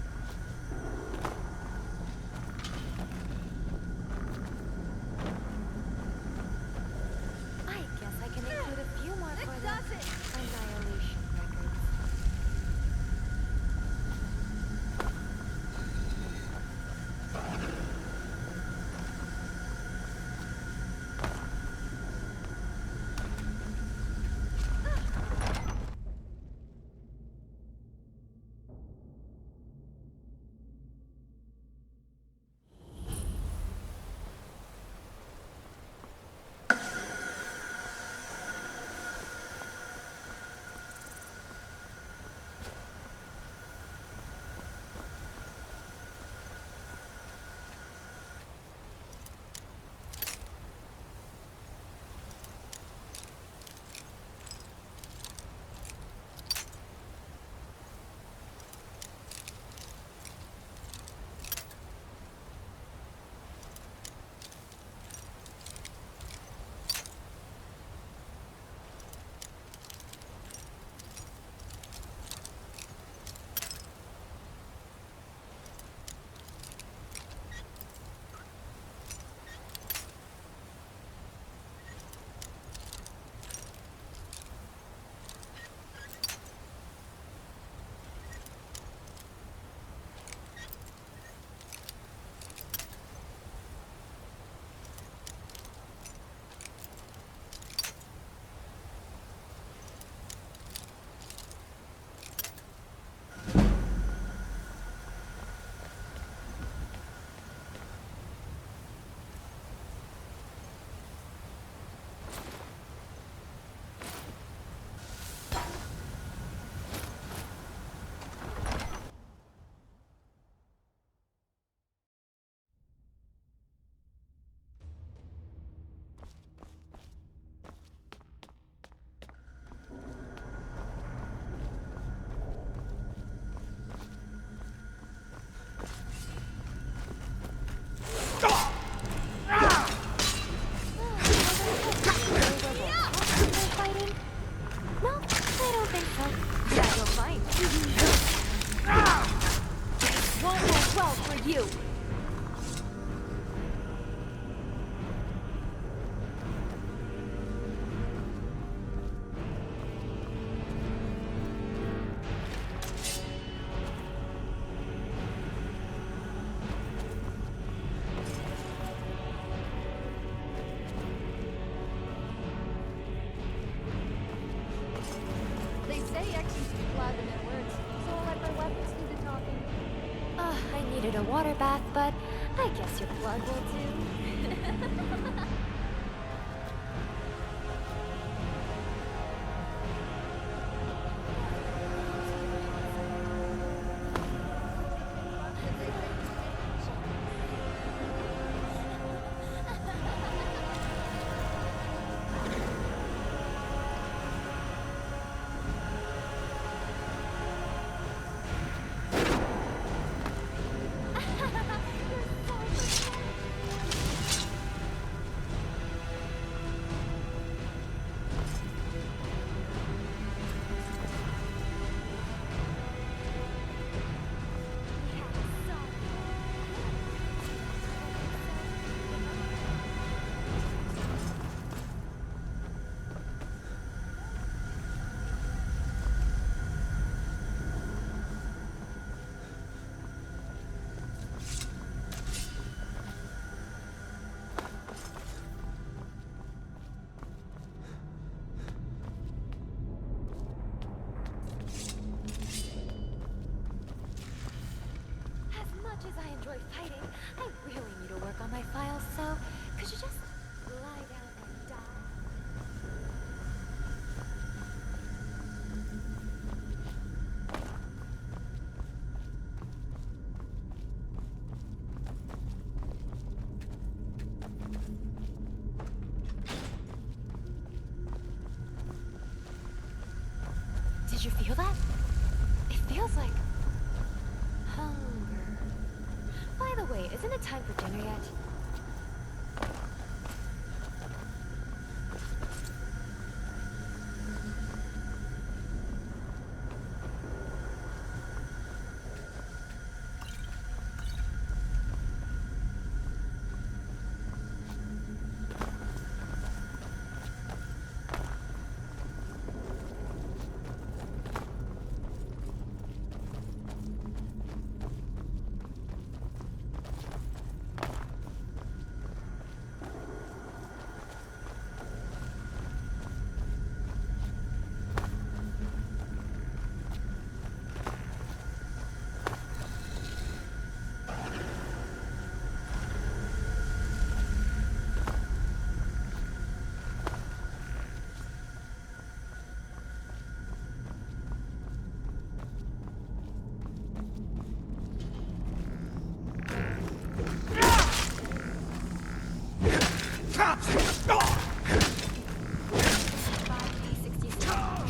I guess I can include a few more for the Annihilation records. I needed a water bath, but I guess your blood will do. Did you feel that? It feels like hunger. By the way, isn't it time for dinner yet?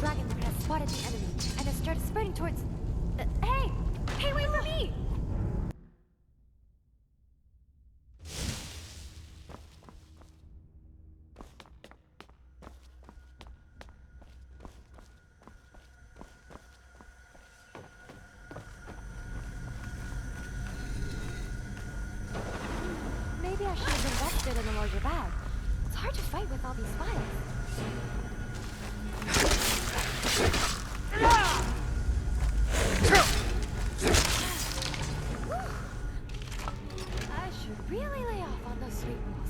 Dragonborn has spotted the enemy and has started spreading towards... Hey! Hey, wait for me! Maybe I should have invested in a larger bag. It's hard to fight with all these files. I should really lay off on those sweet rolls.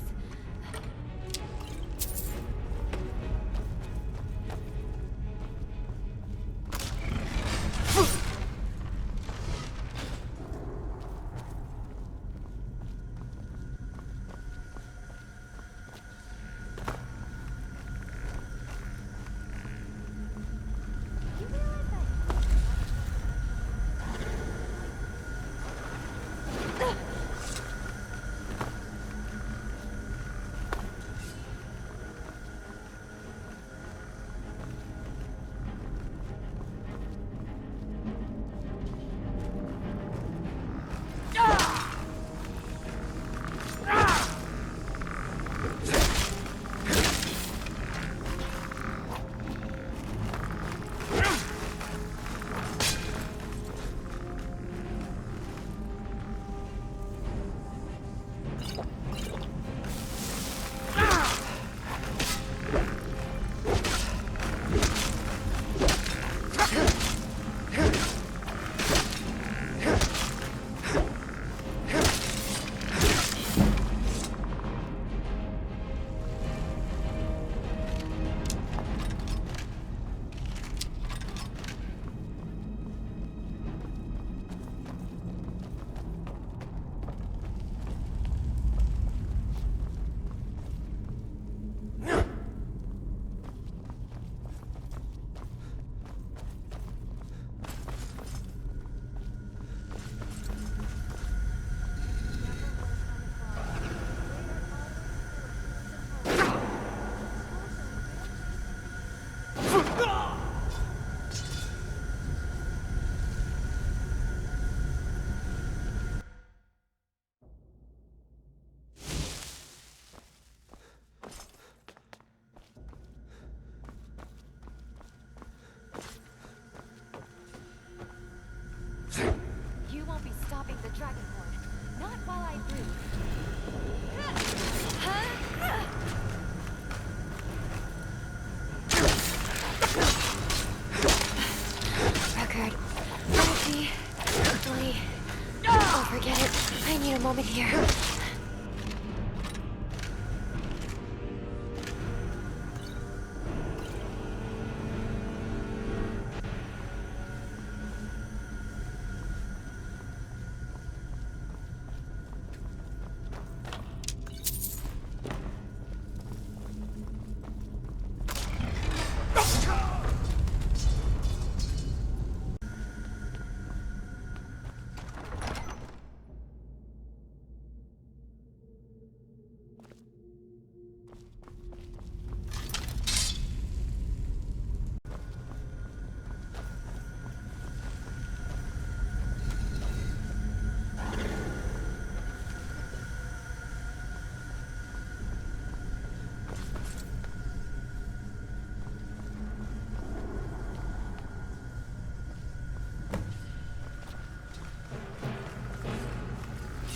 You won't be stopping the Dragonborn. Not while I breathe. Record. Energy. Lee. Oh, forget it. I need a moment here.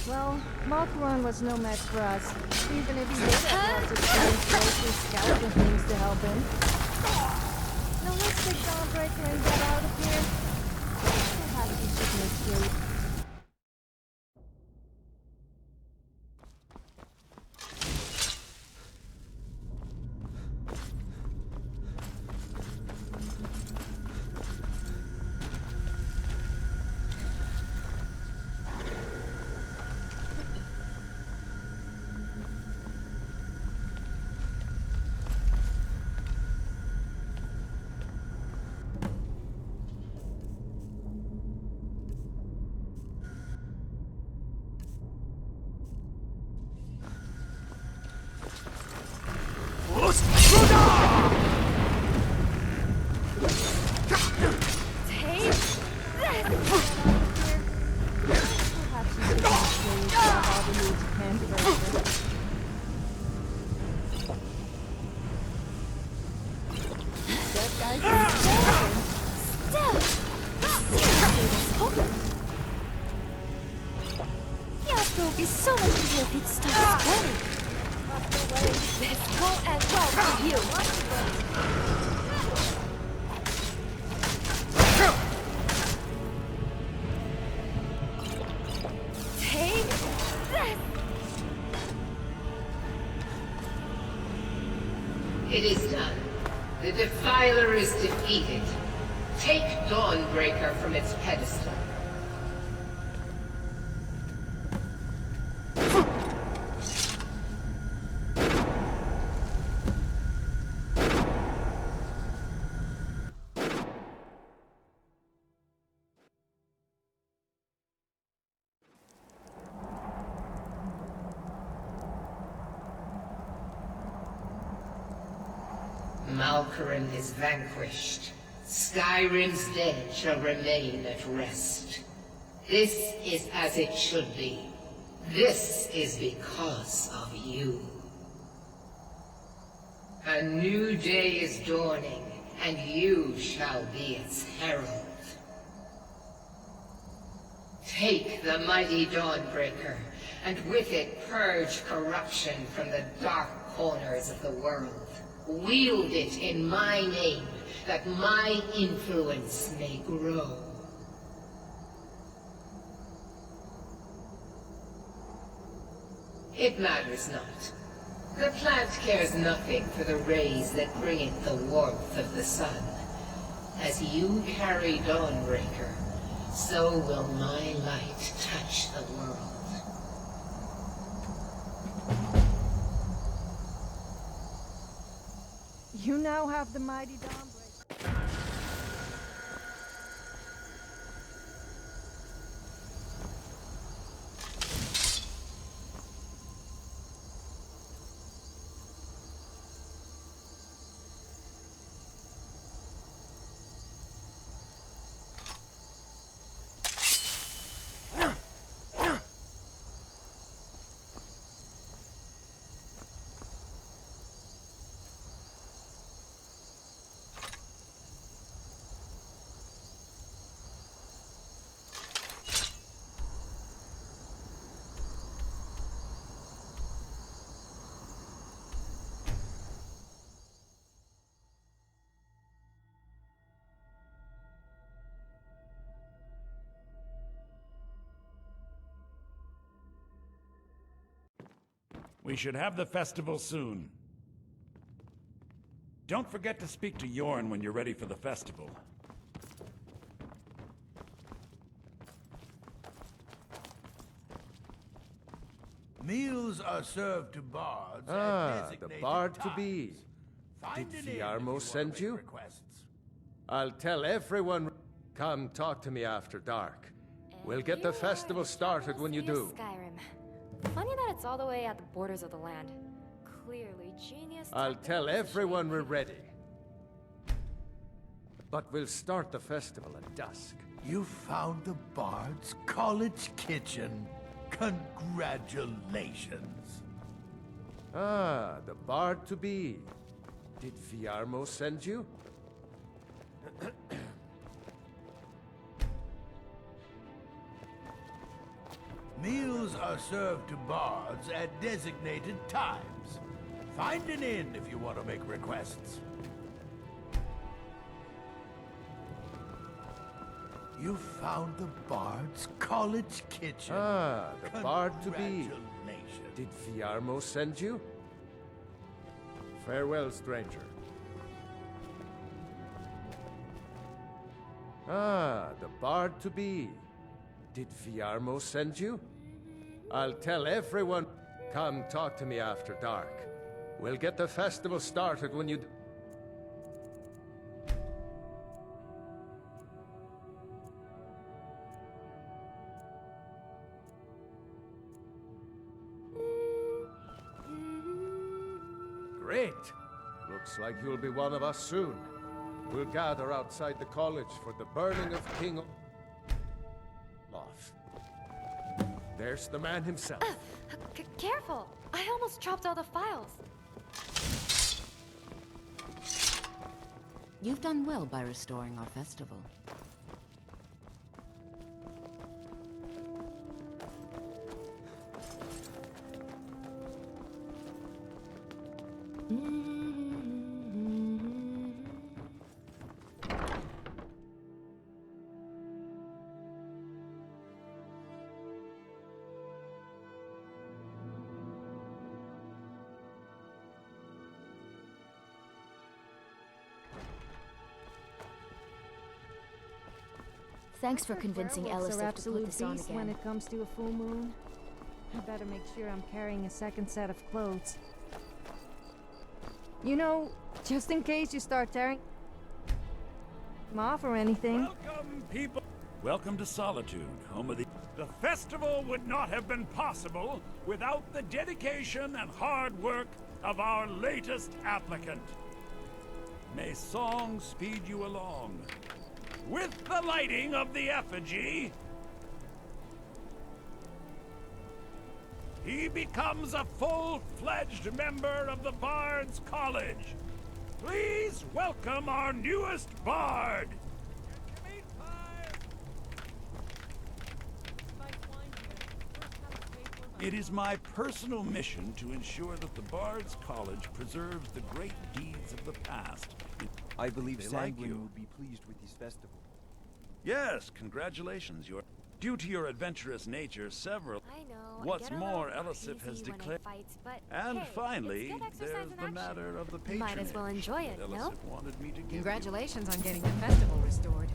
Well, Malkaran was no match for us. Even if he did have lots of explosive skeleton things to help him. Now let's take Dawnbreaker and get out of here. Perhaps we should make sure. It is done. The Defiler is defeated. Take Dawnbreaker from its pedestal. Malkaran is vanquished. Skyrim's dead shall remain at rest. This is as it should be. This is because of you. A new day is dawning, and you shall be its herald. Take the mighty Dawnbreaker, and with it purge corruption from the dark corners of the world. Wield it in my name, that my influence may grow. It matters not. The plant cares nothing for the rays that bring it the warmth of the sun. As you carry Dawnbreaker, so will my light touch the world. You now have the mighty Dawnbreaker. We should have the festival soon. Don't forget to speak to Yorn when you're ready for the festival. Meals are served to bards at The designated bard to times. be. Find Did an inn if Fiarmo wanna send make you? requests. I'll tell everyone. Come talk to me after dark. We'll get the festival started when you do. Skyrim. Funny that it's all the way at the borders of the land. Clearly genius. I'll tell technical everyone we're ready. But we'll start the festival at dusk. You found the Bard's college kitchen. Congratulations. The bard to be. Did Fiarmo send you? Meals are served to bards at designated times. Find an inn if you want to make requests. You found the Bard's College Kitchen. Ah, the bard to be. Congratulations. Did Fiarmo send you? Farewell, stranger. Ah, the bard to be. Did Fiarmo send you? I'll tell everyone. Come talk to me after dark. We'll get the festival started when you... Great! Looks like you'll be one of us soon. We'll gather outside the college for the burning of King Olaf. There's the man himself. Careful! I almost dropped all the files. You've done well by restoring our festival. Thanks for convincing Werewolves Ellis are to put absolute this on beasts again. when it comes to a full moon. I better make sure I'm carrying a second set of clothes. You know, just in case you start tearing them off or anything. Welcome, people. Welcome to Solitude, home of the... The festival would not have been possible without the dedication and hard work of our latest applicant. May song speed you along. With the lighting of the effigy, he becomes a full-fledged member of the Bard's College. Please welcome our newest Bard. It is my personal mission to ensure that the Bard's College preserves the great deeds of the past. I believe They like Sanguine you. will be pleased with this festival. Yes, congratulations. Due to your adventurous nature, several... I know. What's I get a more, little Elisif has queasy when I declared... fight, but And hey, finally, it's good exercise there's in the action. matter of the Might patronage. as well enjoy it, that no? Elisif wanted me to give Congratulations on getting the festival restored.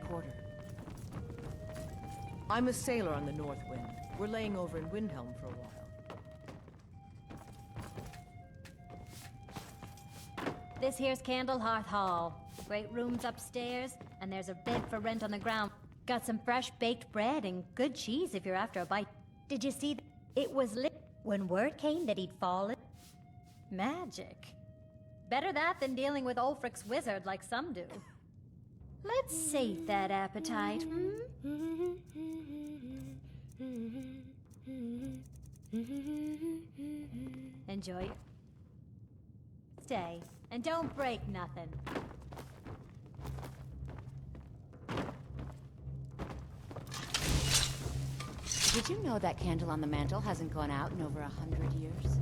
Quarter. I'm a sailor on the North Wind. We're laying over in Windhelm for a while. This here's Candlehearth Hall. Great rooms upstairs, and there's a bed for rent on the ground. Got some fresh baked bread and good cheese if you're after a bite. Did you see? It was lit when word came that he'd fallen. Magic. Better that than dealing with Ulfric's wizard like some do. Let's sate that appetite, Enjoy your stay, and don't break nothing. Did you know that candle on the mantle hasn't gone out in over 100 years?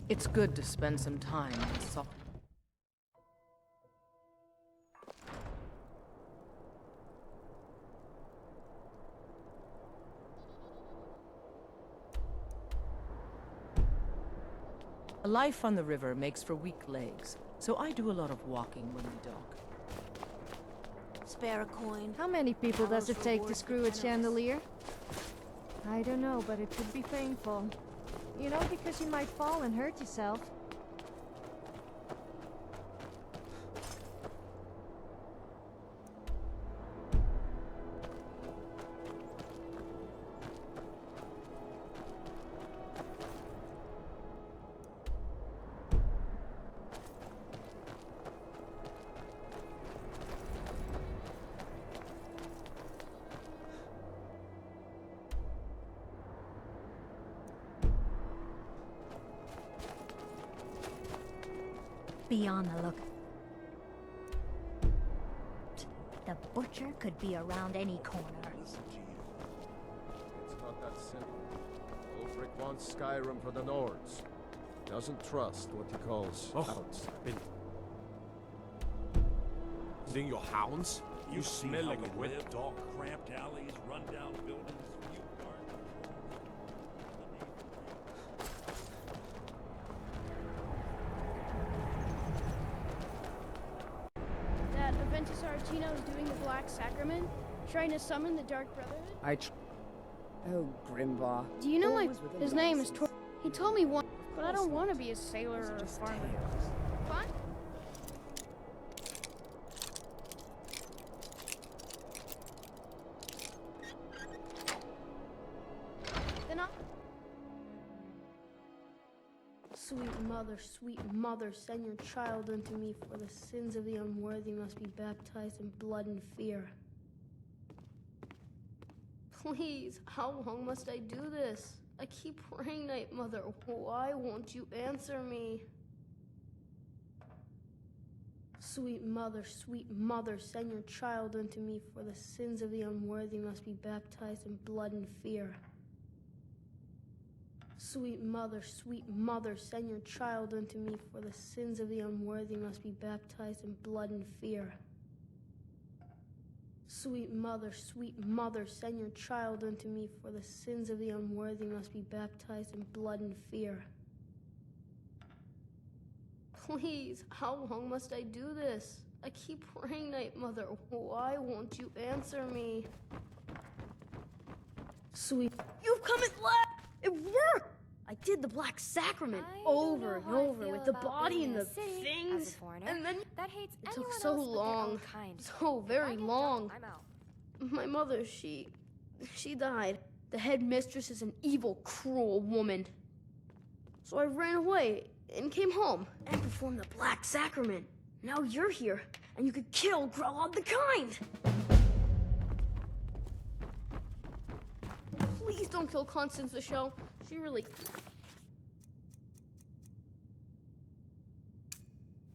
It's good to spend some time in salt. A life on the river makes for weak legs, so I do a lot of walking when we dock. Spare a coin. How many people does it take to screw a chandelier? I don't know, but it could be painful. You know, because you might fall and hurt yourself. Be on the look. The butcher could be around any corner. It's not that simple. Ulfric wants Skyrim for the Nords. Doesn't trust what he calls outs. Sing your hounds? You smell like a wet dog. Cramped alleys, run-down buildings, few gardens. That Aventus Artino is doing the Black Sacrament, trying to summon the Dark Brotherhood? Oh, Grimbaugh. Do you know Always within his name is bounds. He told me once, but I don't want to be a sailor or a farmer. Fine. Then I'll... Sweet mother, send your child unto me, for the sins of the unworthy must be baptized in blood and fear. Please, how long must I do this? I keep praying, Night Mother. Why won't you answer me? Sweet mother, send your child unto me, for the sins of the unworthy must be baptized in blood and fear. Sweet mother, send your child unto me, for the sins of the unworthy must be baptized in blood and fear. Sweet mother, send your child unto me, for the sins of the unworthy must be baptized in blood and fear. Please, how long must I do this? I keep praying, Night Mother. Why won't you answer me? Sweet, you've come at last! It worked! I did the Black Sacrament over and over with the body and the things, and then it took so long, so very long. My mother, she died. The headmistress is an evil, cruel woman. So I ran away and came home and performed the Black Sacrament. Now you're here, and you could kill Grelod the Kind. Please don't kill Constance the Shell. She really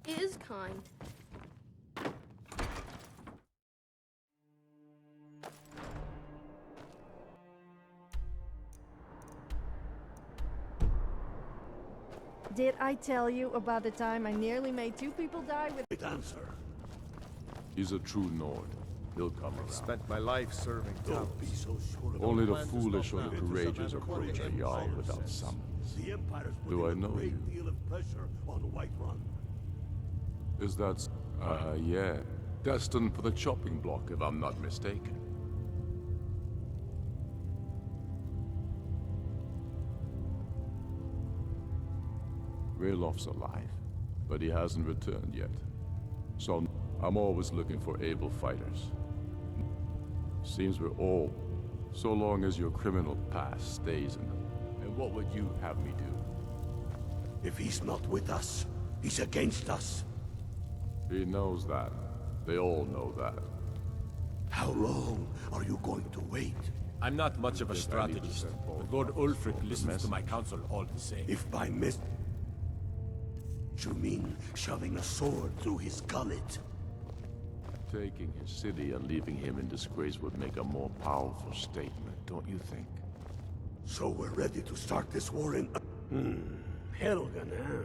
is kind. Did I tell you about the time I nearly made 2 people die with... Great answer. He's a true Nord. He'll come around. Spent my life serving Don't be so sure of Only your the plans. foolish or It the doesn't courageous matter what approach the a Jarl Empire without says. summons. The Empire's Do I putting know a great you? deal of pressure on Whiterun. Is that... yeah. Destined for the chopping block, if I'm not mistaken. Raylof's alive, but he hasn't returned yet. So I'm always looking for able fighters. Seems we're all, so long as your criminal past stays in them. And what would you have me do? If he's not with us, he's against us. He knows that. They all know that. How long are you going to wait? I'm not much of a strategist, but Lord Ulfric listens to my counsel all the same. If by you mean shoving a sword through his gullet? Taking his city and leaving him in disgrace would make a more powerful statement, don't you think? So we're ready to start this war in... Helgen, huh?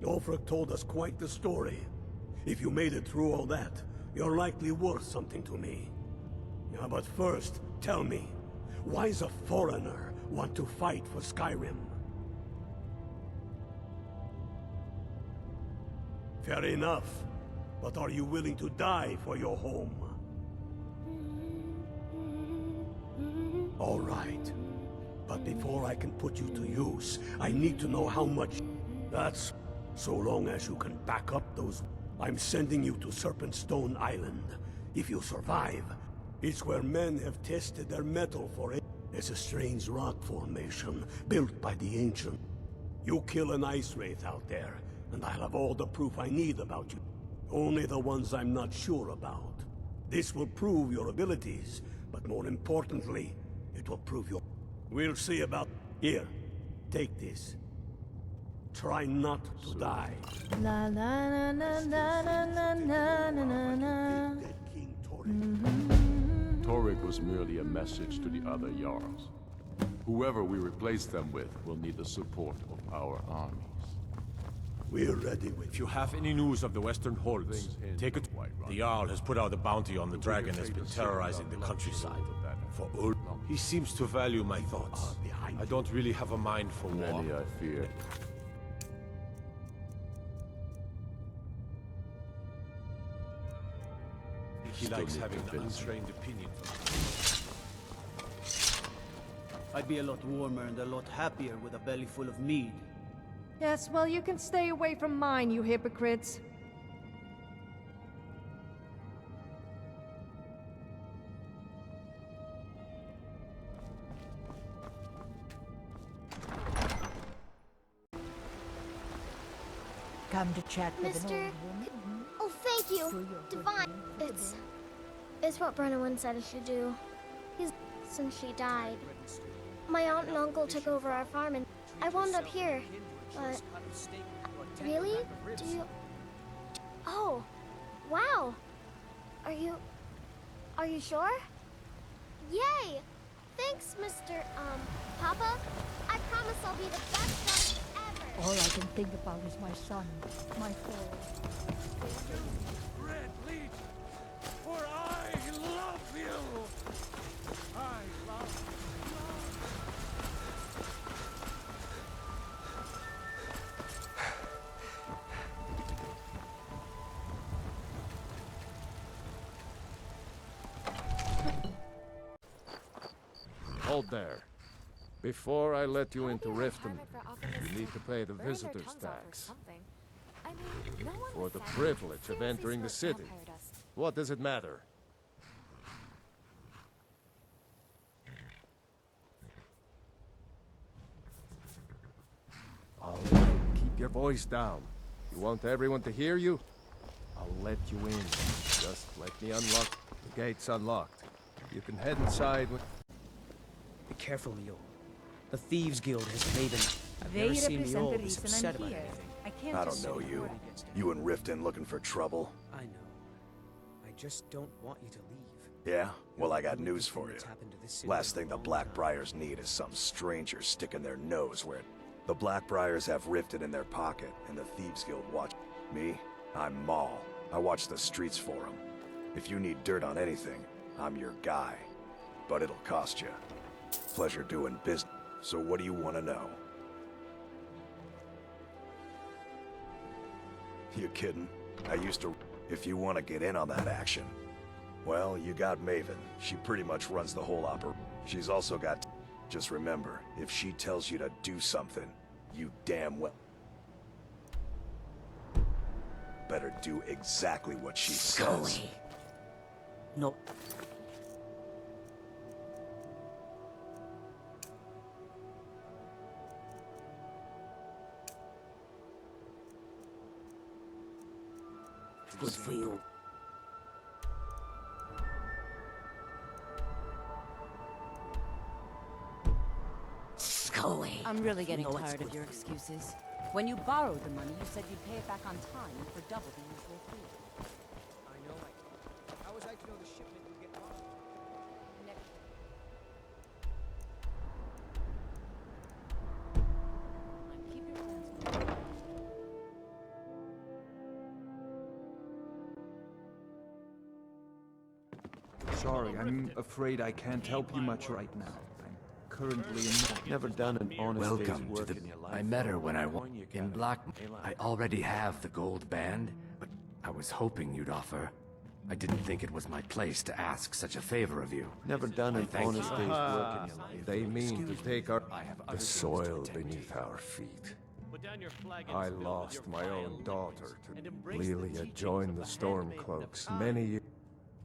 Ulfric told us quite the story. If you made it through all that, you're likely worth something to me. Yeah, but first, tell me, why does a foreigner want to fight for Skyrim? Fair enough, but are you willing to die for your home? All right, but before I can put you to use, I need to know how much... That's so long as you can back up those... I'm sending you to Serpentstone Island. If you survive, it's where men have tested their metal for it. It's a strange rock formation built by the ancient. You kill an ice wraith out there, and I'll have all the proof I need about you. Only the ones I'm not sure about. This will prove your abilities, but more importantly, it will prove your... We'll see about... Here, take this. Try not to die. La la la la la la la la la. Torrig was merely a message to the other Jarls. Whoever we replace them with will need the support of our armies. We're ready If you have any news of the Western Holds, take it. The Jarl has put out a bounty on the dragon that's been terrorizing the countryside. For Ul, he seems to value my thoughts. I don't really have a mind for war. Many, I fear. He likes having an untrained opinion. I'd be a lot warmer and a lot happier with a belly full of mead. Yes, well, you can stay away from mine, you hypocrites. Come to chat with an Mister... old woman? Oh, thank you. Divine. It's what Brennan said I should do. Since she died. My aunt and uncle took over our farm and I wound up here. But... Really? Do you... Oh. Wow. Are you sure? Yay! Thanks, Mr. Papa. I promise I'll be the best dog ever. All I can think about is my son, my foal. Red Legion, for I love you! I love you. Hold there. Before I let you into Riften, you need to pay the visitor's tax. For the privilege of entering the city. What does it matter? Keep your voice down. You want everyone to hear you? I'll let you in. Just let me unlock. The gate's unlocked. You can head inside with... Be careful, Mule. The Thieves Guild has made an... I've never seen the old this upset about anything. I don't know you. You and Riften looking for trouble? I know. I just don't want you to leave. Yeah? Well, I got news for you. Last thing the Blackbriars need is some stranger sticking their nose where... The Blackbriars have Riften in their pocket, and the Thieves Guild watch... Me? I'm Maul. I watch the streets for them. If you need dirt on anything, I'm your guy. But it'll cost you. Pleasure doing business. So what do you want to know? You kidding? I used to... If you want to get in on that action. Well, you got Maven. She pretty much runs the whole opera. She's also got... Just remember, if she tells you to do something, you damn well... better do exactly what she says. No. Good for you. Scully. I'm really getting You know it's tired of good your for you. excuses. When you borrowed the money, you said you'd pay it back on time for double the usual fee. I know. How was I to know the shipment would get lost? Keep your plans. Sorry, I'm afraid I can't help you much right now. I'm currently never done an honest day's Welcome to work the... in your life. I met her when I won in Black... I already have the gold band, but I was hoping you'd offer. I didn't think it was my place to ask such a favor of you. Never done an Thank honest you. day's work in your life. They mean to take our... other the soil things to tend beneath our feet. Put down your flag and I spill with lost your my vile own liquids, daughter and to embrace the Lelia teachings joined of the the handmaiden of Stormcloaks God. many years.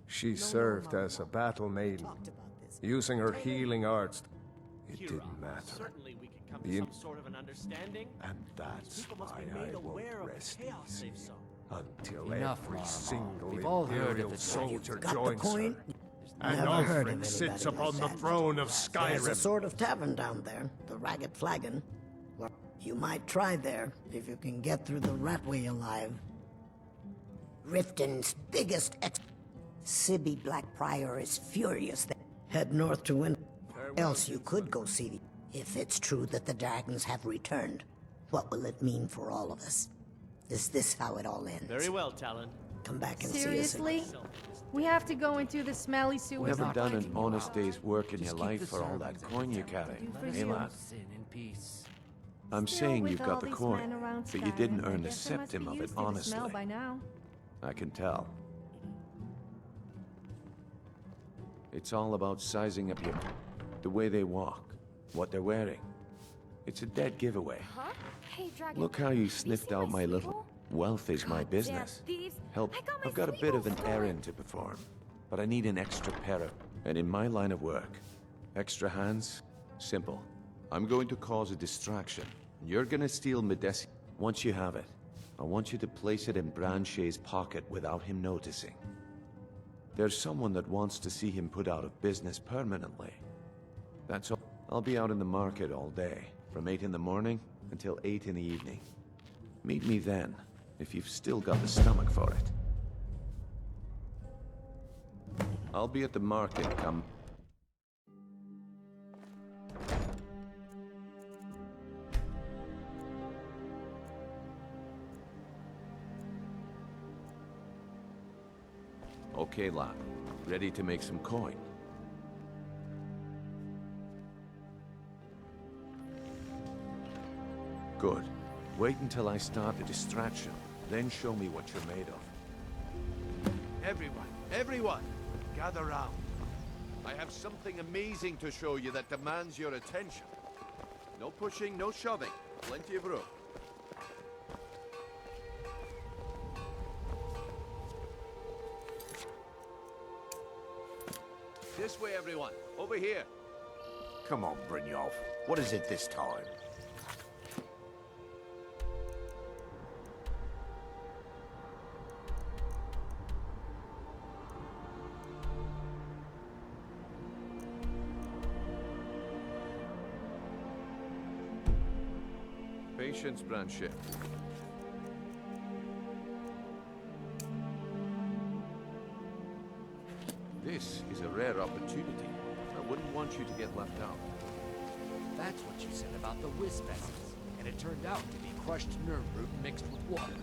She served as a battle maiden, using her healing arts. It didn't matter. Certainly we can come The to some sort of an understanding. And that's People must why be made I won't aware of the rest chaos easy they've sown. until Enough, every Mama. single We've all heard of Imperial the soldier Got the joins point? her. And Never heard of Alfred sits anybody upon like the that. throne of There's a Skyrim. sort of tavern down there, the Ragged Flagon. You might try there, if you can get through the Ratway alive. Riften's biggest Sibby Blackprior is furious that head north to win. Else you could go see the... If it's true that the dragons have returned, what will it mean for all of us? Is this how it all ends? Very well, Talon. Come back and Seriously? see us. We have to go into the smelly sewers. Never done an honest day's work in your life for all that coin you carry, hey lad? I'm saying you've got the coin, but you didn't earn a septim of it honestly. By now. I can tell. It's all about sizing up the way they walk, what they're wearing. It's a dead giveaway. Huh? Hey, Dragon. Look how you sniffed out my little... Wealth is my business. Help, I've got a bit of an errand to perform, but I need an extra pair of... And in my line of work, extra hands, simple. I'm going to cause a distraction. You're gonna steal Medesi. Once you have it, I want you to place it in Branche's pocket without him noticing. There's someone that wants to see him put out of business permanently. That's all. I'll be out in the market all day, from 8 in the morning until 8 in the evening. Meet me then, if you've still got the stomach for it. I'll be at the market come... Okay, lad. Ready to make some coin? Good. Wait until I start the distraction, then show me what you're made of. Everyone, gather round. I have something amazing to show you that demands your attention. No pushing, no shoving. Plenty of room. This way, everyone. Over here. Come on, Brynjolf. What is it this time? Patience, Branche. This is a rare opportunity. I wouldn't want you to get left out. That's what you said about the wisp essence, and it turned out to be crushed nerve root mixed with water.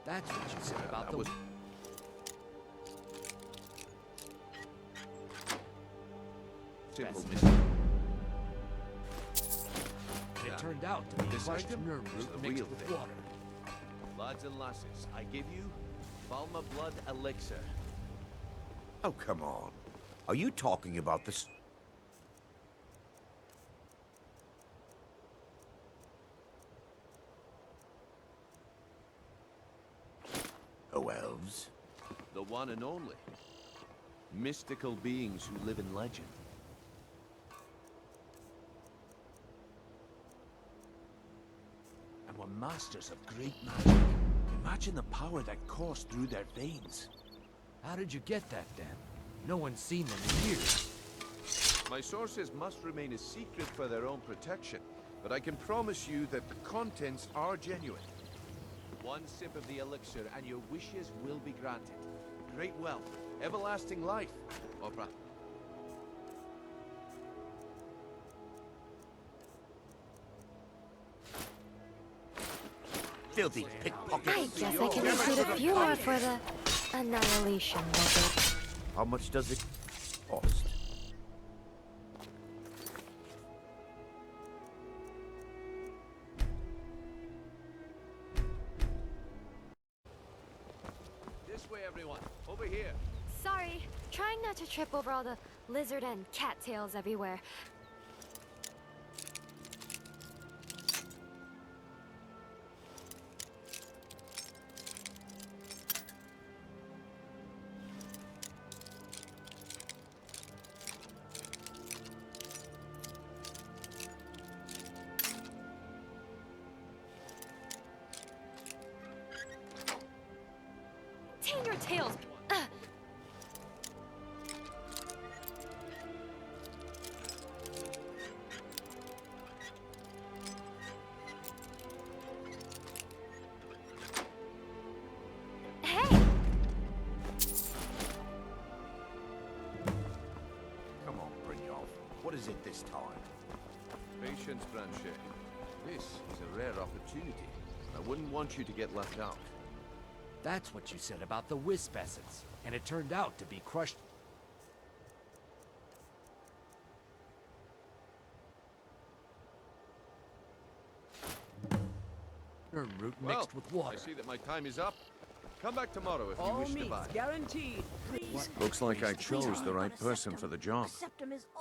That's what you said about the... Simple It turned out to be crushed nerve root mixed with water. Lads and lasses, I give you Balma Blood Elixir. Oh, come on. Are you talking about this? Oh, elves? The one and only. Mystical beings who live in legend. And were masters of great magic. Imagine the power that coursed through their veins. How did you get that, then? No one's seen them in years. My sources must remain a secret for their own protection, but I can promise you that the contents are genuine. One sip of the elixir and your wishes will be granted. Great wealth, everlasting life, Opera. Filthy pickpocket. I guess I can include a few more for the annihilation budget. How much does it cost? This way, everyone. Over here. Sorry, trying not to trip over all the lizard and cattails everywhere. What is it this time? Patience, Branche. This is a rare opportunity. I wouldn't want you to get left out. That's what you said about the wisp essence, and it turned out to be crushed. Root mixed with water. I see that my time is up. Come back tomorrow if you All wish to meats buy. guaranteed. Please. Looks like I chose the right person for the job.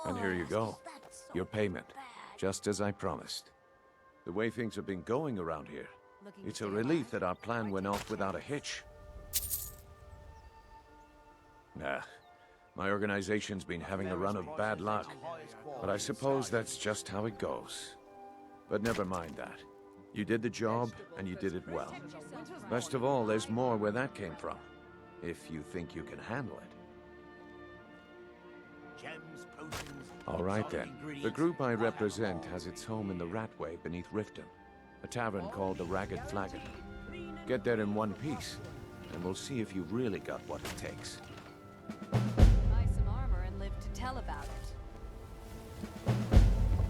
And here you go. Your payment. Just as I promised. The way things have been going around here, it's a relief that our plan went off without a hitch. Nah, my organization's been having a run of bad luck. But I suppose that's just how it goes. But never mind that. You did the job, and you did it well. Best of all, there's more where that came from. If you think you can handle it. Gems, potions, All right then. The group I represent has its home in the Ratway beneath Riften, a tavern called the Ragged Flagon. Get there in one piece, and we'll see if you've really got what it takes. Buy some armor and live to tell about it.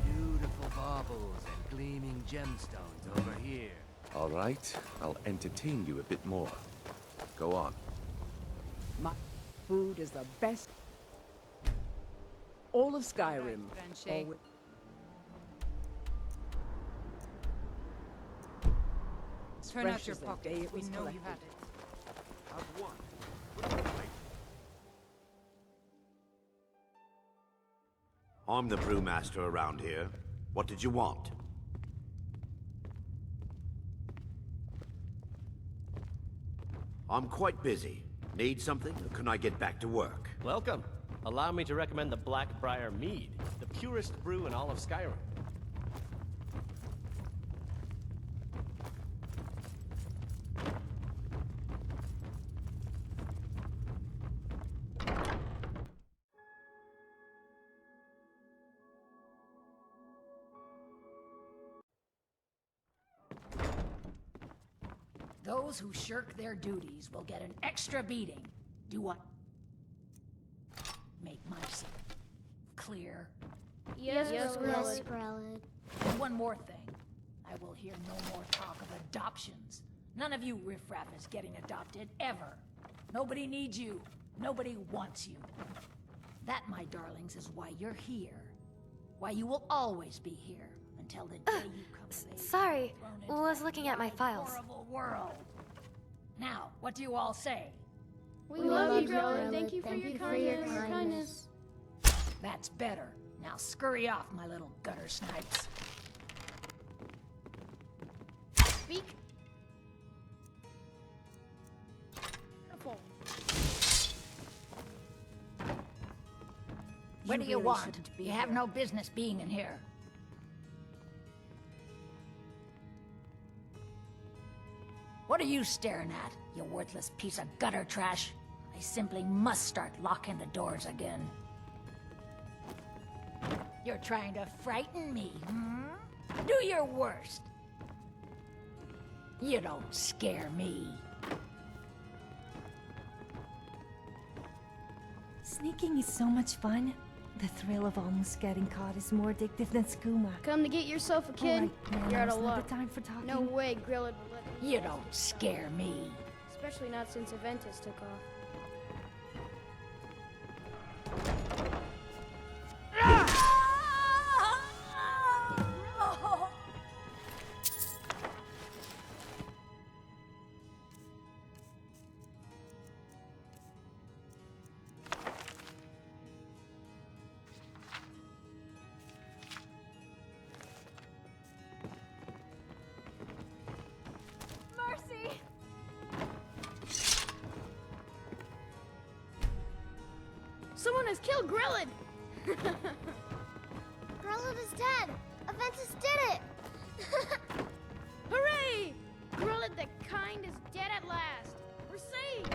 Beautiful baubles and gleaming gemstones over here. All right, I'll entertain you a bit more. Go on. My food is the best. All of Skyrim. Always. Turn out your pockets. We know you have it. Have one. I'm the brewmaster around here. What did you want? I'm quite busy. Need something, or can I get back to work? Welcome. Allow me to recommend the Blackbriar Mead, the purest brew in all of Skyrim. Those who shirk their duties will get an extra beating. Do what? Make myself clear. Yes, Grelid. Grelid. And one more thing. I will hear no more talk of adoptions. None of you riffraff is getting adopted, ever. Nobody needs you. Nobody wants you. That, my darlings, is why you're here. Why you will always be here until the day you come of age. Sorry, was looking at my files. Horrible world. Now, what do you all say? We love you, Grelid. Thank you for your kindness. That's better. Now scurry off, my little gutter snipes. Speak. Careful. What do you want? You have no business being in here. What are you staring at, you worthless piece of gutter trash? I simply must start locking the doors again. You're trying to frighten me, hmm? Do your worst. You don't scare me. Sneaking is so much fun. The thrill of almost getting caught is more addictive than skooma. Come to get yourself a kid. Now, You're out of now's not luck. the time for talking. No way Grelid will let me. You don't scare me. Especially not since Aventus took off. Mercy! Someone has killed Grelid! Grelid is dead! Aventus did it! Hooray! Grelid the Kind is dead at last! We're saved!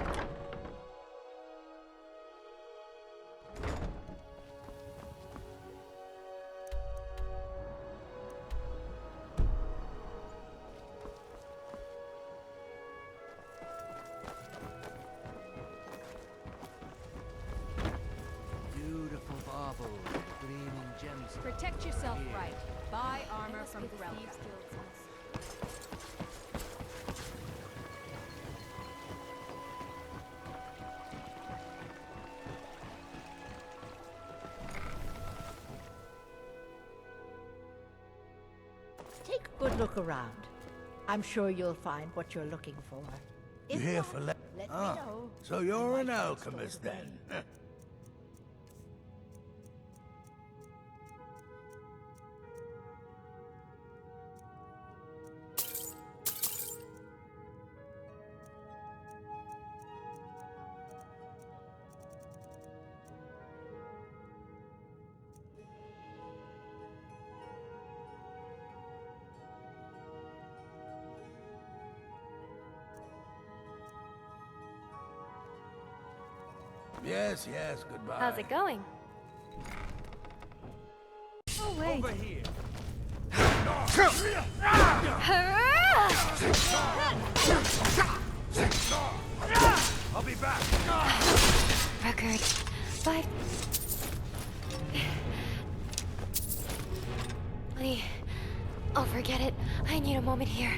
Beautiful baubles and gleaming gemstones. Protect yourself right. Buy armor from Grelka. Take a good look around. I'm sure you'll find what you're looking for. You here for let me know. So you're an alchemist then? Yes, yes, goodbye. How's it going? Oh, wait. Over here. I'll be back. Record. 5. Honey, I'll forget it. I need a moment here.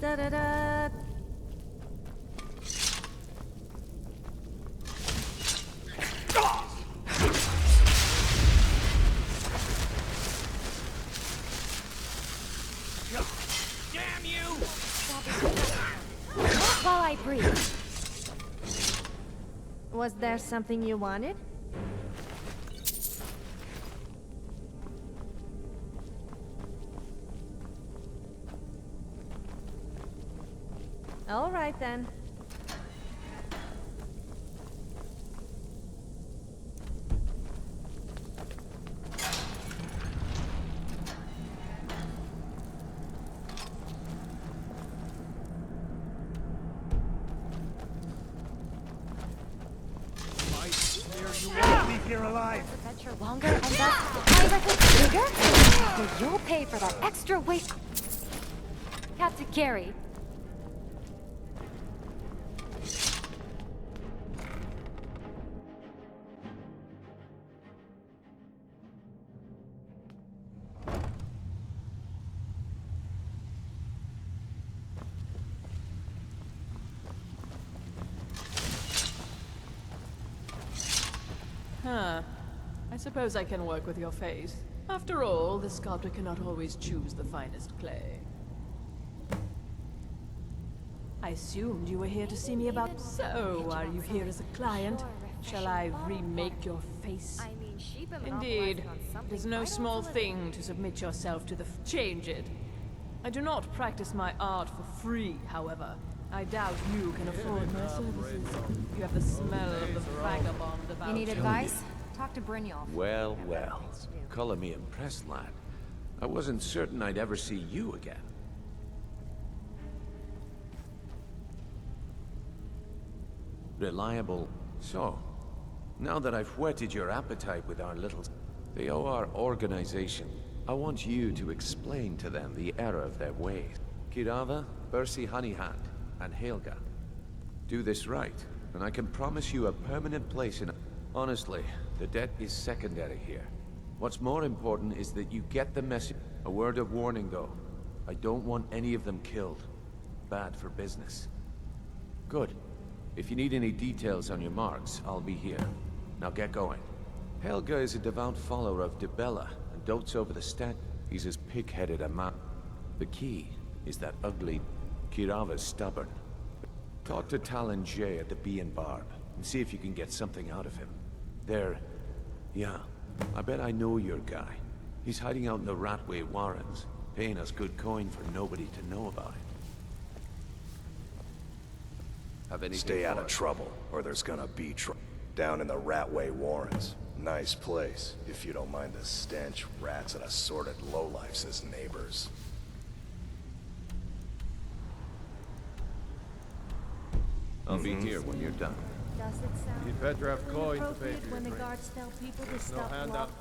Da da da. Damn you! While I breathe. Was there something you wanted? All right then. You won't leave here alive. Adventure longer and thus I reckon bigger? Well, you'll pay for that extra weight. Have to carry. Huh. I suppose I can work with your face. After all, the sculptor cannot always choose the finest clay. I assumed you were here to see me about... So, are you here as a client? Shall I remake your face? Indeed. It is no small thing to submit yourself to the... Change it. I do not practice my art for free, however. I doubt you can afford my services. You have the smell of the vagabond about you. You need advice? Talk to Brynjolf. Well, well. Color me impressed, lad. I wasn't certain I'd ever see you again. Reliable. So, now that I've whetted your appetite with our little... They owe our organization. I want you to explain to them the error of their ways. Kirava, Bersi Honeyhand, and Helga. Do this right, and I can promise you a permanent place in... Honestly, the debt is secondary here. What's more important is that you get the message. A word of warning, though. I don't want any of them killed. Bad for business. Good. If you need any details on your marks, I'll be here. Now get going. Helga is a devout follower of Dibella, and dotes over the stat. He's as pig-headed a man. The key is that ugly... Kirava's stubborn. Talk to Talon Jay at the Bee and Barb, and see if you can get something out of him. Yeah, I bet I know your guy. He's hiding out in the Ratway Warrens, paying us good coin for nobody to know about it. Stay out of trouble, or there's gonna be trouble. Down in the Ratway Warrens. Nice place, if you don't mind the stench, rats, and assorted lowlifes as neighbors. I'll be here when you're done. Does it sound You'd better have coin to pay inappropriate for when the your drink. guards tell people to No stop handout.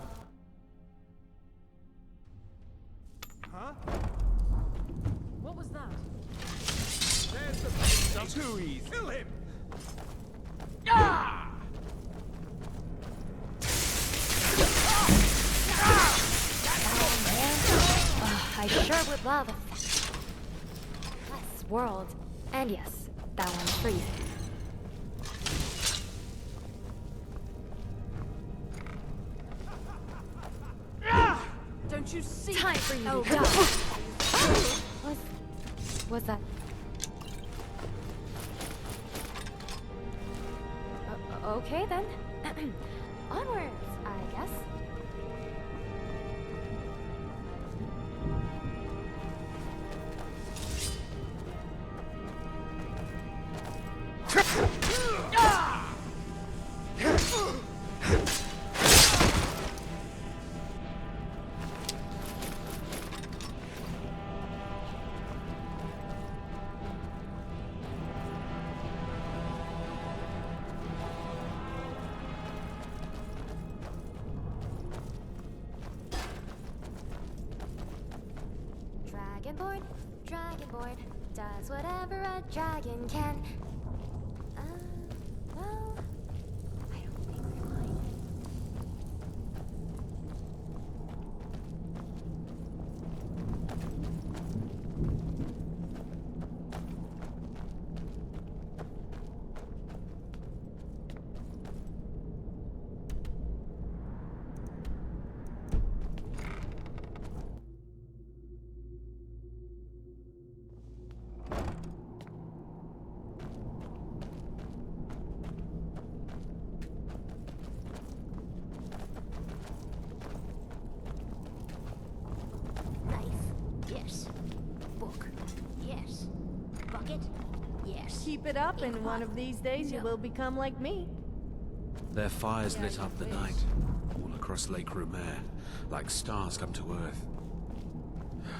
Huh? What was that? There's the place. Too easy. Kill him! I sure would love a less world. And yes, that one's freezing. Don't you see? Time for you Oh, to die. Was that? Okay then. Onwards, I guess. Dragonborn does whatever a dragon can. Well, I don't think we mind. Yes. Book. Yes. Bucket. Yes. Keep it up, and one of these days you will become like me. Their fires lit up the night, all across Lake Rumer, like stars come to Earth.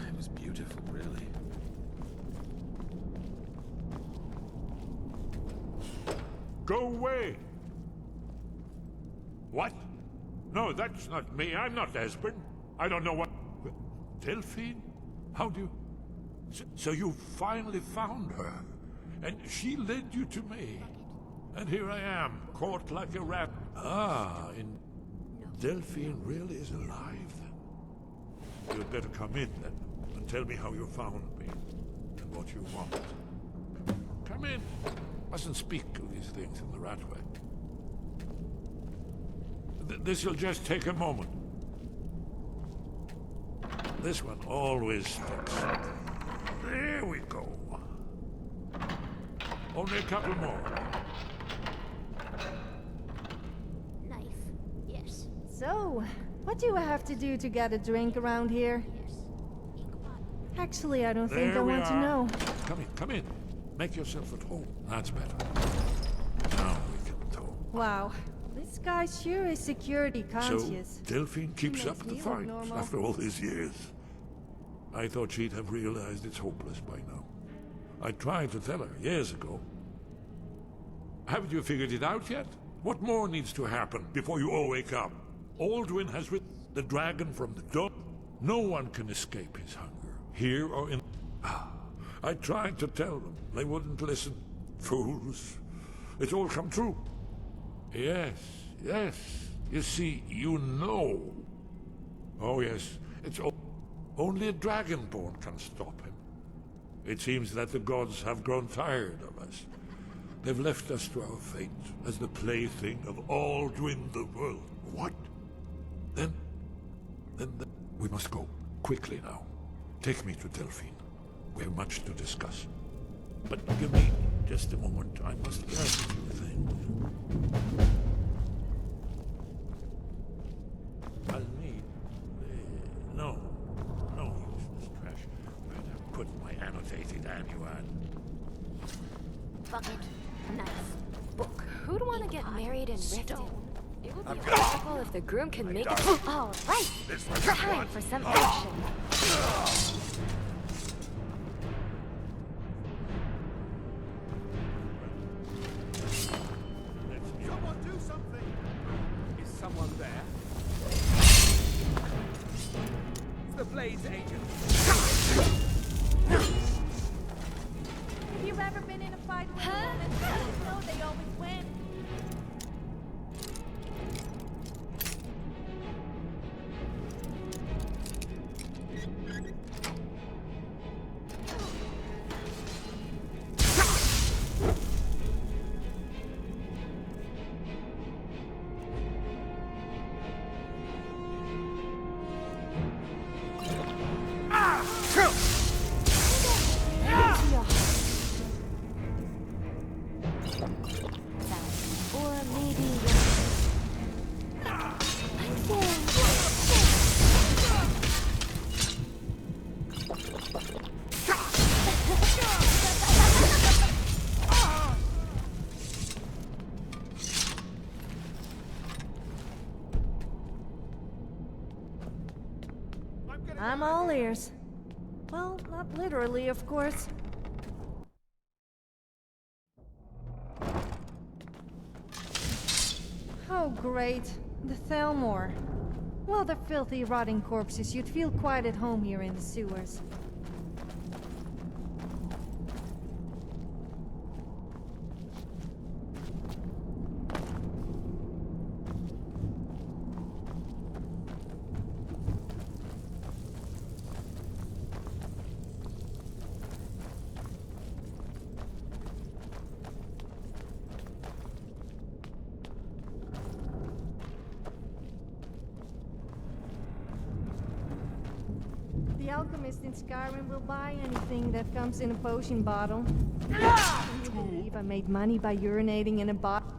It was beautiful, really. Go away! What? No, that's not me. I'm not Esbern. I don't know what... Delphine? How do you... So you finally found her, and she led you to me. And here I am, caught like a rat. And Delphine really is alive, then? You'd better come in, then, and tell me how you found me, and what you want. Come in. Mustn't speak of these things in the Ratway. This'll just take a moment. This one always sticks. There we go. Only a couple more. Knife. Yes. So, what do I have to do to get a drink around here? Actually, I don't think I want to know. Come in. Make yourself at home. That's better. Now we can talk. Wow, this guy sure is security conscious. So, Delphine keeps up the Makes me look fight normal. after all these years. I thought she'd have realized it's hopeless by now. I tried to tell her years ago. Haven't you figured it out yet? What more needs to happen before you all wake up? Aldwin has written the dragon from the dawn. No one can escape his hunger, here or in... I tried to tell them. They wouldn't listen. Fools. It's all come true. Yes. You see, you know. Oh, yes. It's all... Only a dragonborn can stop him. It seems that the gods have grown tired of us. They've left us to our fate as the plaything of Aldwin the World. What? Then We must go. Quickly now. Take me to Delphine. We have much to discuss. But give me just a moment. I must gather a few things. I'll need... no useless trash. Where to put my annotated annual? Bucket. Nice. Book. Who'd want to get married in Riften? It would be wonderful if the groom can make it. All right. Time for some action. Someone do something! Is someone there? It's the Blade's agent. Have you ever been in a fight with a woman? No, they always win. Or maybe... I'm all ears. Well, not literally, of course. Oh, great. The Thelmore. Well, they're filthy, rotting corpses. You'd feel quite at home here in the sewers. The alchemist in Skyrim will buy anything that comes in a potion bottle. Can you believe I made money by urinating in a bottle?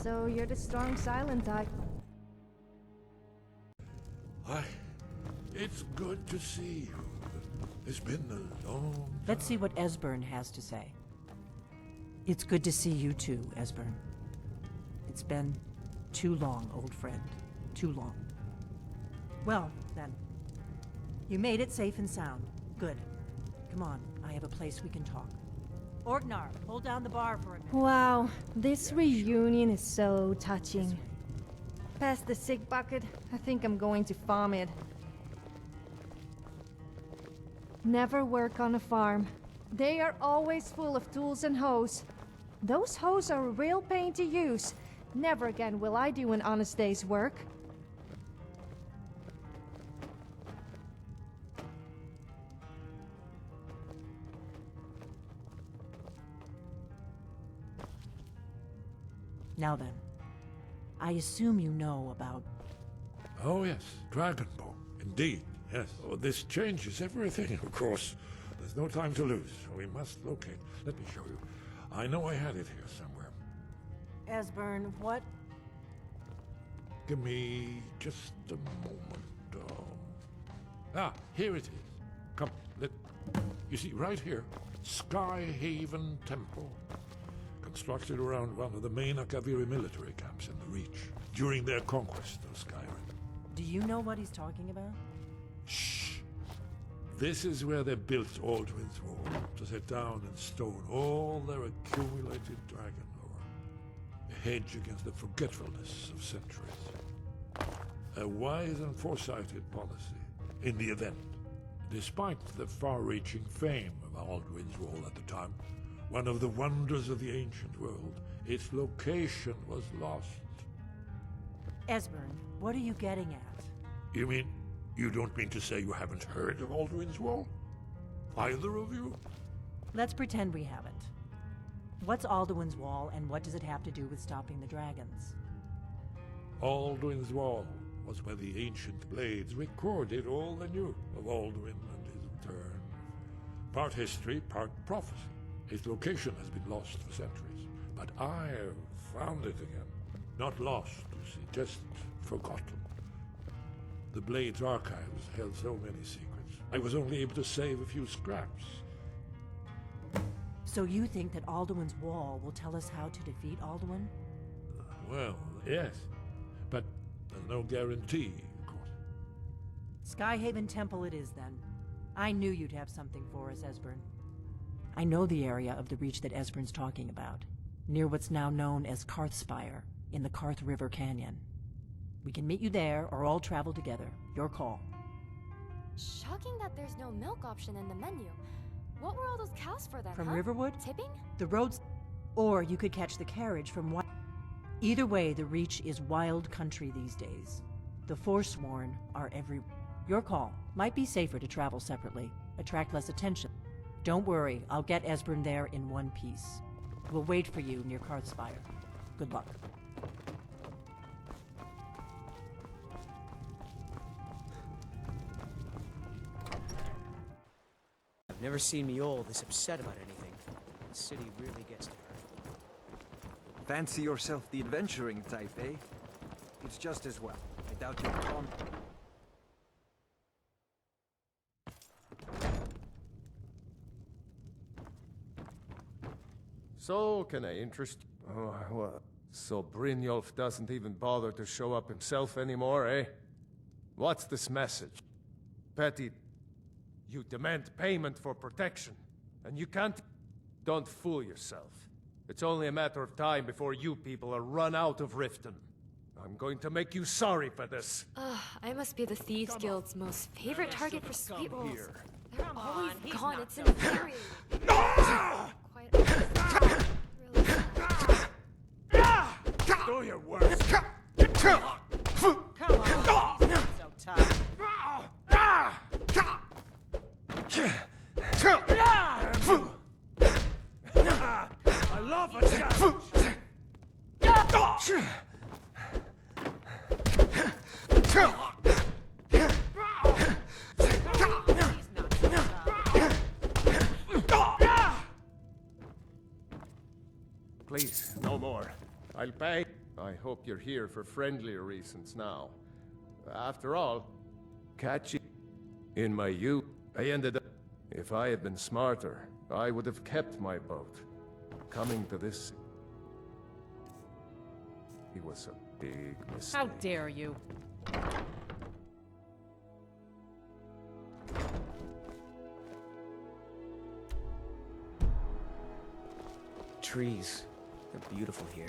So you're the strong silent type. Why, it's good to see you. It's been a long time. Let's see what Esbern has to say. It's good to see you too, Esbern. It's been too long, old friend. Too long. Well, then. You made it safe and sound. Good. Come on, I have a place we can talk. Orgnar, hold down the bar for a minute. Wow, this reunion is so touching. Pass the sick bucket. I think I'm going to farm it. Never work on a farm. They are always full of tools and hoes. Those hoes are a real pain to use. Never again will I do an honest day's work. Now then, I assume you know about... Oh yes, Dragonborn. Indeed, yes. Oh, this changes everything, of course. There's no time to lose, so we must locate. Let me show you. I know I had it here somewhere. Esbern, what? Give me just a moment. Here it is. Come, you see, right here, Skyhaven Temple. Constructed around one of the main Akaviri military camps in the Reach during their conquest of Skyrim. Do you know what he's talking about? Shh! This is where they built Alduin's Wall, to set down in stone all their accumulated dragon lore. A hedge against the forgetfulness of centuries. A wise and foresighted policy in the event. Despite the far-reaching fame of Alduin's Wall at the time, one of the wonders of the ancient world, its location was lost. Esbern, what are you getting at? You mean, you don't mean to say you haven't heard of Alduin's Wall? Either of you? Let's pretend we haven't. What's Alduin's Wall, and what does it have to do with stopping the dragons? Alduin's Wall was where the ancient blades recorded all they knew of Alduin and his return. Part history, part prophecy. Its location has been lost for centuries, but I have found it again. Not lost, you see, just forgotten. The Blade's archives held so many secrets. I was only able to save a few scraps. So you think that Alduin's Wall will tell us how to defeat Alduin? Well, yes, but there's no guarantee, of course. Skyhaven Temple it is, then. I knew you'd have something for us, Esbern. I know the area of the Reach that Esbern's talking about, near what's now known as Karthspire, in the Karth River Canyon. We can meet you there, or all travel together. Your call. Shocking that there's no milk option in the menu. What were all those cows for then, From huh? Riverwood? Tipping? The roads... Or you could catch the carriage from... Either way, the Reach is wild country these days. The Forsworn are every... Your call. Might be safer to travel separately. Attract less attention. Don't worry, I'll get Esbern there in one piece. We'll wait for you near Karthspire. Good luck. I've never seen Miol this upset about anything. The city really gets to her. Fancy yourself the adventuring type, eh? It's just as well. I doubt you'll Tom. So, can I interest... Oh, what? So Brynjolf doesn't even bother to show up himself anymore, eh? What's this message? Petty, you demand payment for protection, and you can't... Don't fool yourself. It's only a matter of time before you people are run out of Riften. I'm going to make you sorry for this. I must be the Thieves Guild's most favorite target for sweet rolls. Here. They're always gone. It's infuriating. Do your worst. Come on, he's not so tough. I love a challenge. Please, no more. I'll pay. I hope you're here for friendlier reasons now. After all, catching in my youth, I ended up... If I had been smarter, I would have kept my boat. Coming to this... It was a big mistake. How dare you? Trees. They're beautiful here.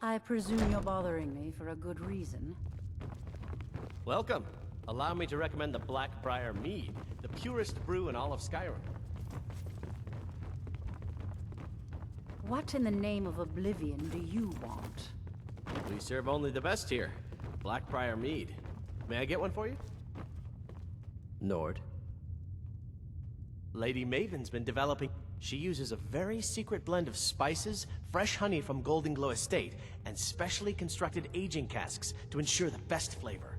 I presume you're bothering me for a good reason. Welcome. Allow me to recommend the Blackbriar Mead, the purest brew in all of Skyrim. What in the name of oblivion do you want? We serve only the best here. Blackbriar Mead. May I get one for you? Nord. Lady Maven's been developing... She uses a very secret blend of spices, fresh honey from Golden Glow Estate, and specially constructed aging casks to ensure the best flavor.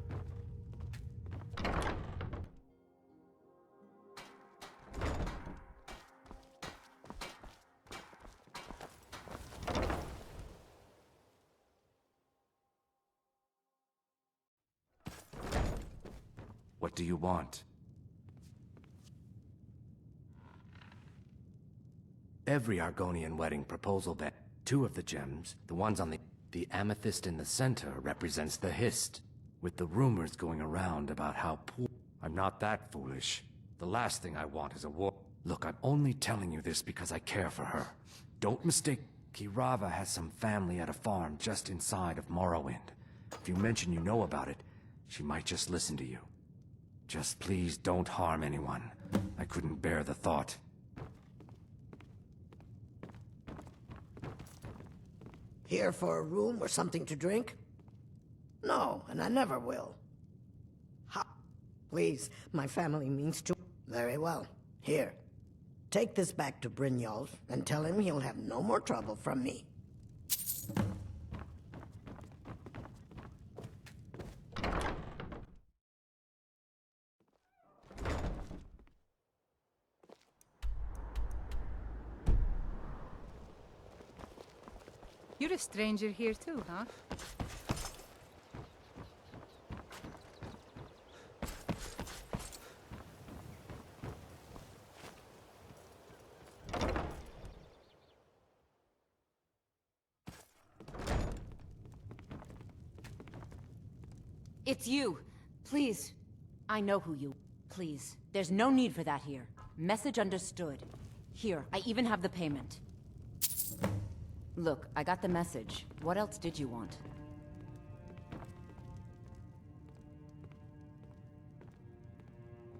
What do you want? Every Argonian wedding proposal that 2 of the gems, the ones on the amethyst in the center represents the Hist, with the rumors going around about how poor... I'm not that foolish. The last thing I want is a war. Look, I'm only telling you this because I care for her. Don't mistake. Kirava has some family at a farm just inside of Morrowind. If you mention you know about it, she might just listen to you. Just please don't harm anyone. I couldn't bear the thought. Here for a room or something to drink? No, and I never will. Ha! Please, my family means to... Very well. Here. Take this back to Brynjolf and tell him he'll have no more trouble from me. You're a stranger here too, huh? It's you. Please. I know who you... Please. There's no need for that here. Message understood. Here, I even have the payment. Look, I got the message. What else did you want?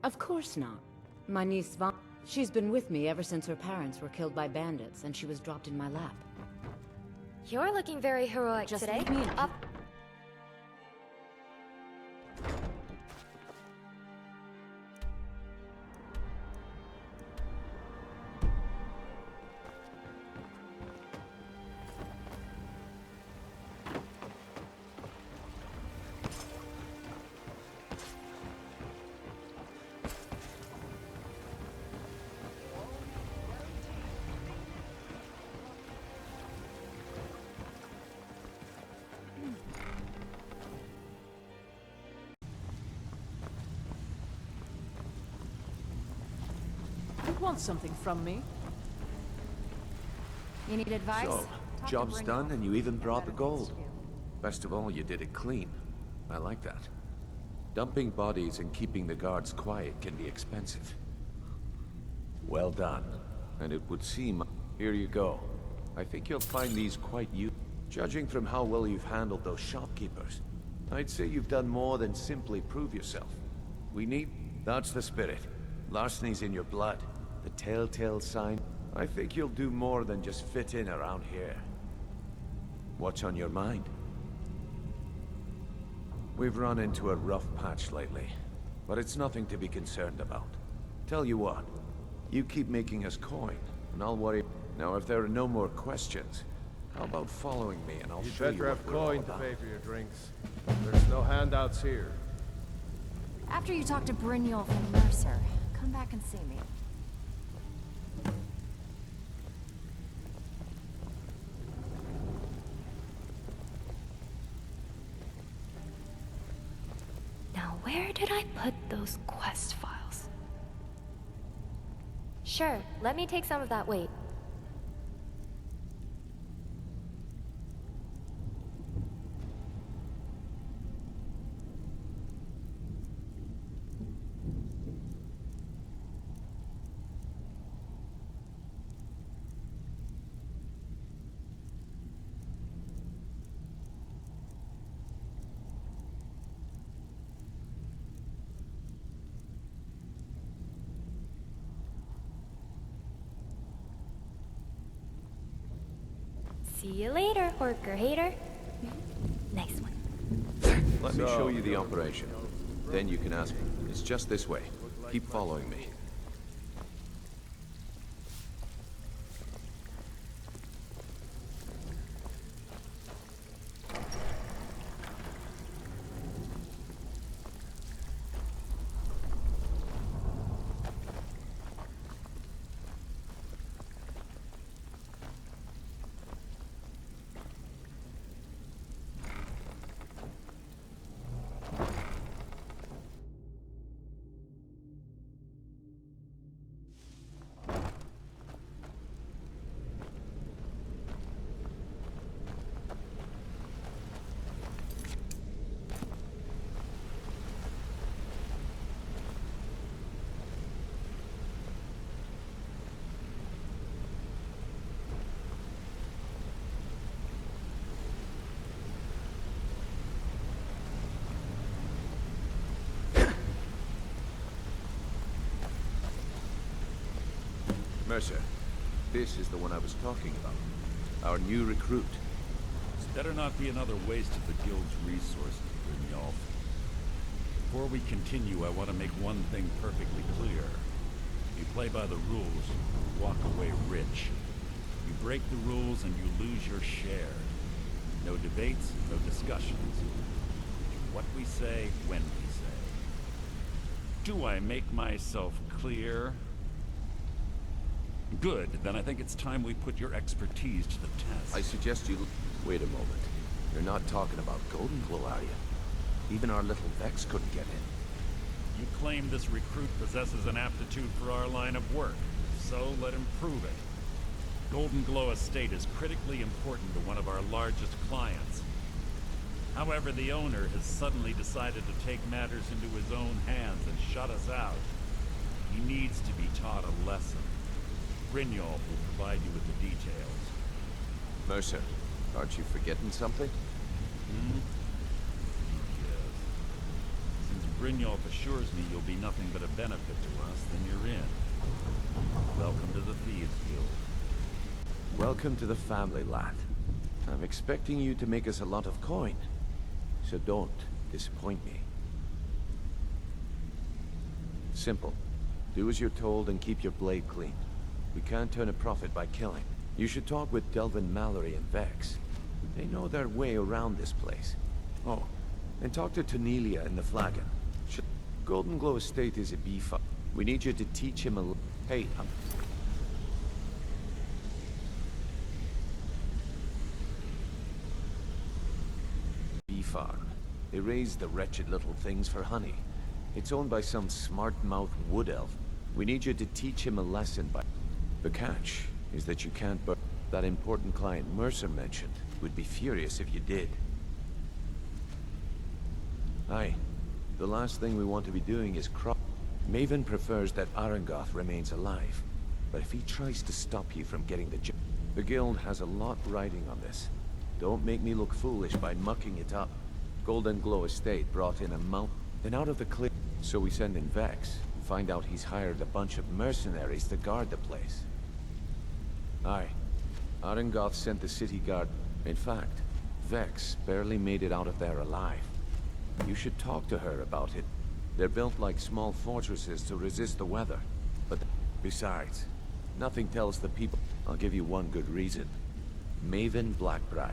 Of course not. My niece Vaughn... She's been with me ever since her parents were killed by bandits and she was dropped in my lap. You're looking very heroic Just today. leave me in Up. You want something from me? You need advice? So, job's done and you even brought the gold. Best of all, you did it clean. I like that. Dumping bodies and keeping the guards quiet can be expensive. Well done. And it would seem... Here you go. I think you'll find these quite useful. Judging from how well you've handled those shopkeepers, I'd say you've done more than simply prove yourself. We need... That's the spirit. Larceny's in your blood. The telltale sign. I think you'll do more than just fit in around here. What's on your mind? We've run into a rough patch lately, but it's nothing to be concerned about. Tell you what, you keep making us coin, and I'll worry. Now, if there are no more questions, how about following me and I'll You'd show you better what have we're all coin to about. pay for your drinks. There's no handouts here. After you talk to Brynjolf and Mercer, come back and see me. Where did I put those quest files? Sure, let me take some of that weight. See you later, worker hater. Nice one. Let me show you the operation. Then you can ask me. It's just this way. Keep following me. Mercer, this is the one I was talking about. Our new recruit. This better not be another waste of the Guild's resources, Brynjolf. Before we continue, I want to make one thing perfectly clear. You play by the rules, you walk away rich. You break the rules and you lose your share. No debates, no discussions. What we say, when we say. Do I make myself clear? Good, then I think it's time we put your expertise to the test. I suggest you... Wait a moment. You're not talking about Golden Glow, are you? Even our little Vex couldn't get in. You claim this recruit possesses an aptitude for our line of work, so let him prove it. Golden Glow Estate is critically important to one of our largest clients. However, the owner has suddenly decided to take matters into his own hands and shut us out. He needs to be taught a lesson. Brynjolf will provide you with the details. Mercer, aren't you forgetting something? Yes. Since Brynjolf assures me you'll be nothing but a benefit to us, then you're in. Welcome to the Thieves Guild. Welcome to the family, lad. I'm expecting you to make us a lot of coin. So don't disappoint me. Simple. Do as you're told and keep your blade clean. We can't turn a profit by killing. You should talk with Delvin Mallory and Vex. They know their way around this place. Oh, and talk to Cornelia in the Flagon. Golden Glow Estate is a beef up. We need you to teach him a... Hey, bee farm. They raise the wretched little things for honey. It's owned by some smart-mouthed wood elf. We need you to teach him a lesson by... The catch is that you can't burn. That important client Mercer mentioned would be furious if you did. Aye. The last thing we want to be doing is Maven prefers that Arangoth remains alive. But if he tries to stop you from getting the job... The Guild has a lot riding on this. Don't make me look foolish by mucking it up. Golden Glow Estate brought in a mount... Then out of the clear... So we send in Vex and find out he's hired a bunch of mercenaries to guard the place. Aye. Arangoth sent the city guard. In fact, Vex barely made it out of there alive. You should talk to her about it. They're built like small fortresses to resist the weather. But besides, nothing tells the people... I'll give you one good reason. Maven Blackbriar.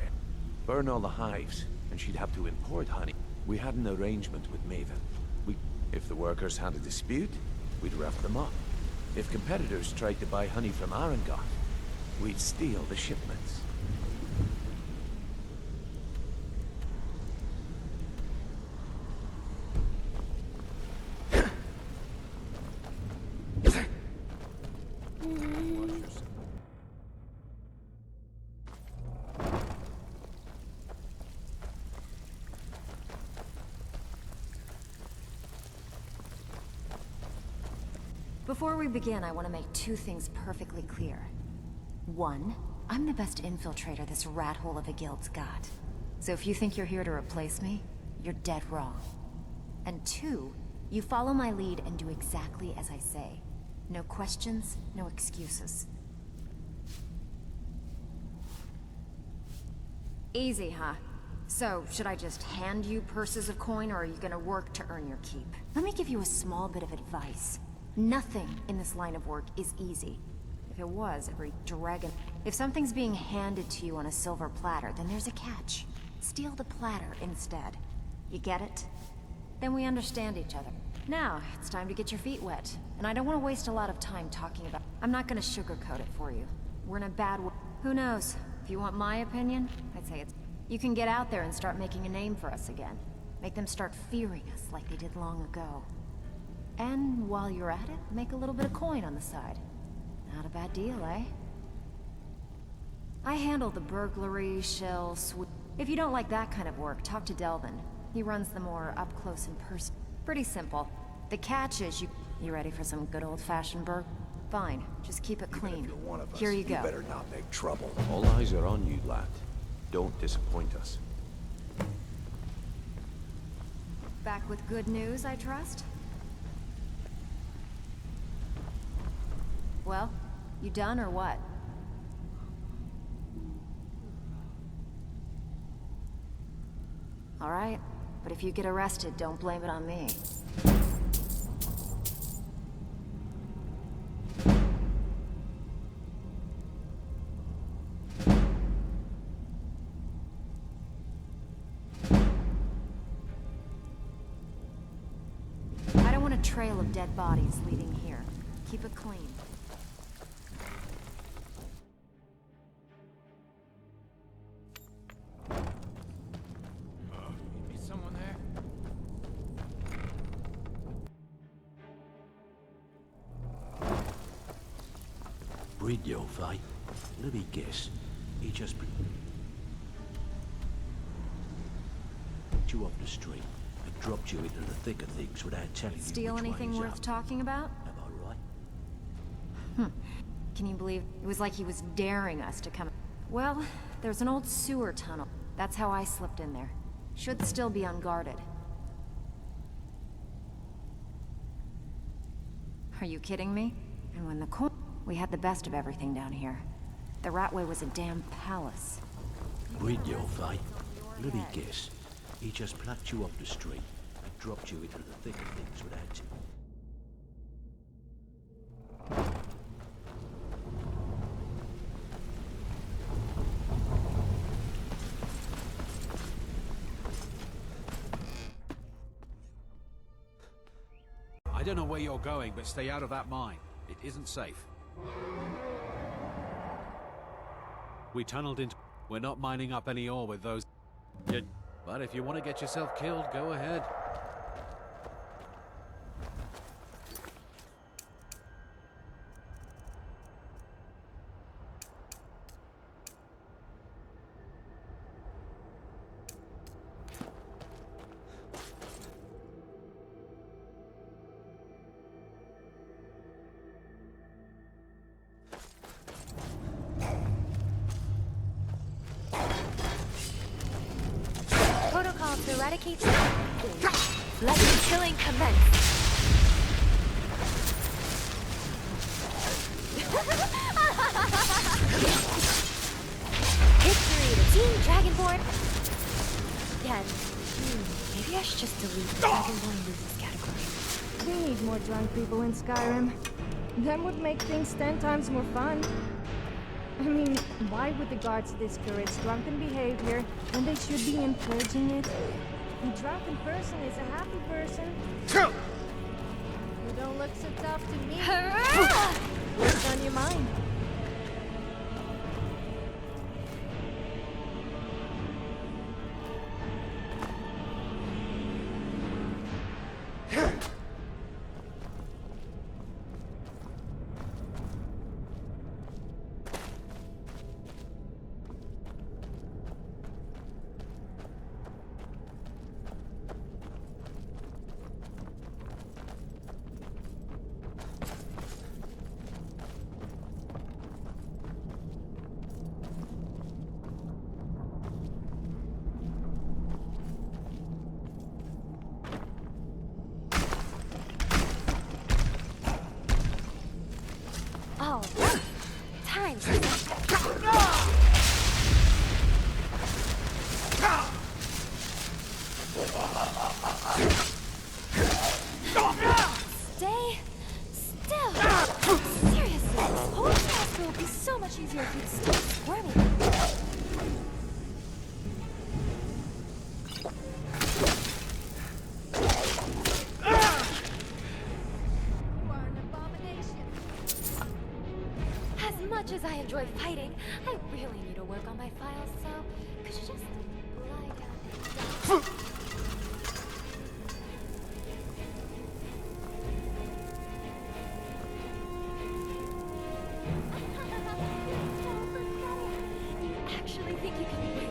Burn all the hives, and she'd have to import honey. We had an arrangement with Maven. If the workers had a dispute, we'd rough them up. If competitors tried to buy honey from Arangoth, we'd steal the shipments. Before we begin, I want to make two things perfectly clear. One, I'm the best infiltrator this rat hole of a guild's got. So if you think you're here to replace me, you're dead wrong. And two, you follow my lead and do exactly as I say. No questions, no excuses. Easy, huh? So, should I just hand you purses of coin, or are you gonna work to earn your keep? Let me give you a small bit of advice. Nothing in this line of work is easy. If it was, every dragon... If something's being handed to you on a silver platter, then there's a catch. Steal the platter instead. You get it? Then we understand each other. Now, it's time to get your feet wet. And I don't want to waste a lot of time talking about... I'm not gonna sugarcoat it for you. We're in a bad way. Who knows? If you want my opinion, I'd say it's... You can get out there and start making a name for us again. Make them start fearing us like they did long ago. And while you're at it, make a little bit of coin on the side. Not a bad deal, eh? I handle the burglary, shell, sweep... If you don't like that kind of work, talk to Delvin. He runs the more up-close and personal. Pretty simple. The catch is you ready for some good old-fashioned burg? Fine, just keep it clean. Even if you're one of us, Here you go. You better not make trouble. All eyes are on you, lad. Don't disappoint us. Back with good news, I trust? Well, you done or what? All right, but if you get arrested, don't blame it on me. I don't want a trail of dead bodies leading here. Keep it clean. Brynjolf, eh? Let me guess. He just put you off the street and dropped you into the thick of things without telling you Steal which way anything he's worth up. talking about? Am I right? Can you believe it was like he was daring us to come? Well, there's an old sewer tunnel. That's how I slipped in there. Should still be unguarded. Are you kidding me? And when the we had the best of everything down here. The Ratway was a damn palace. Brynjolf, eh? Let me guess. He just plucked you off the street and dropped you into the thick of things without... I don't know where you're going, but stay out of that mine. It isn't safe. We tunneled into... We're not mining up any ore with those... But if you want to get yourself killed, go ahead. Protocol to eradicate... Let the killing commence! Victory to Team Dragonborn! Again. Maybe I should just delete the Dragonborn loses category. We need more drunk people in Skyrim. That would make things 10 times more fun. I mean, why would the guards discourage drunken behavior when they should be encouraging it? A drunken person is a happy person. You don't look so tough to me. What's on your mind? All right. Time to stay still. Seriously, this whole task would be so much easier if you'd stop squirming. As much as I enjoy fighting, I really need to work on my files, so could you just lie down? Do you actually think you can win?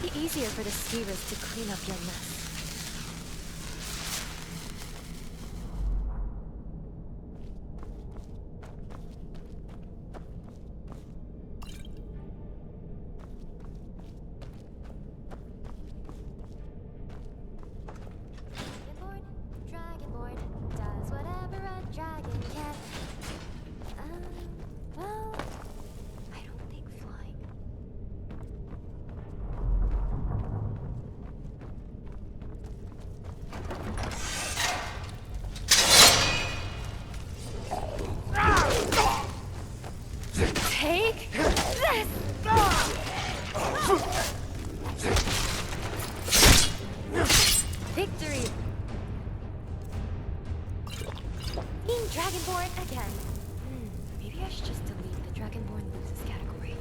It'd be easier for the Skeevers to clean up your mess. Dragonborn does whatever a dragon can. Well, I don't think flying. Take this! Victory! Being Dragonborn again. Maybe I should just delete the Dragonborn loses category.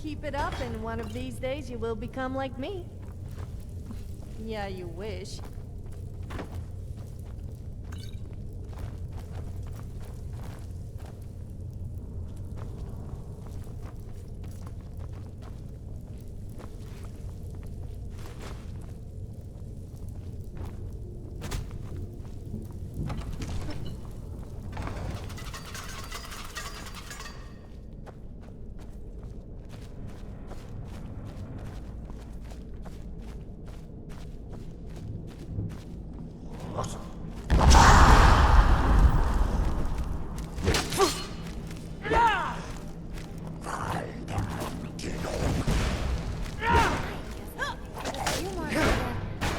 Keep it up, and one of these days you will become like me. Yeah, you wish.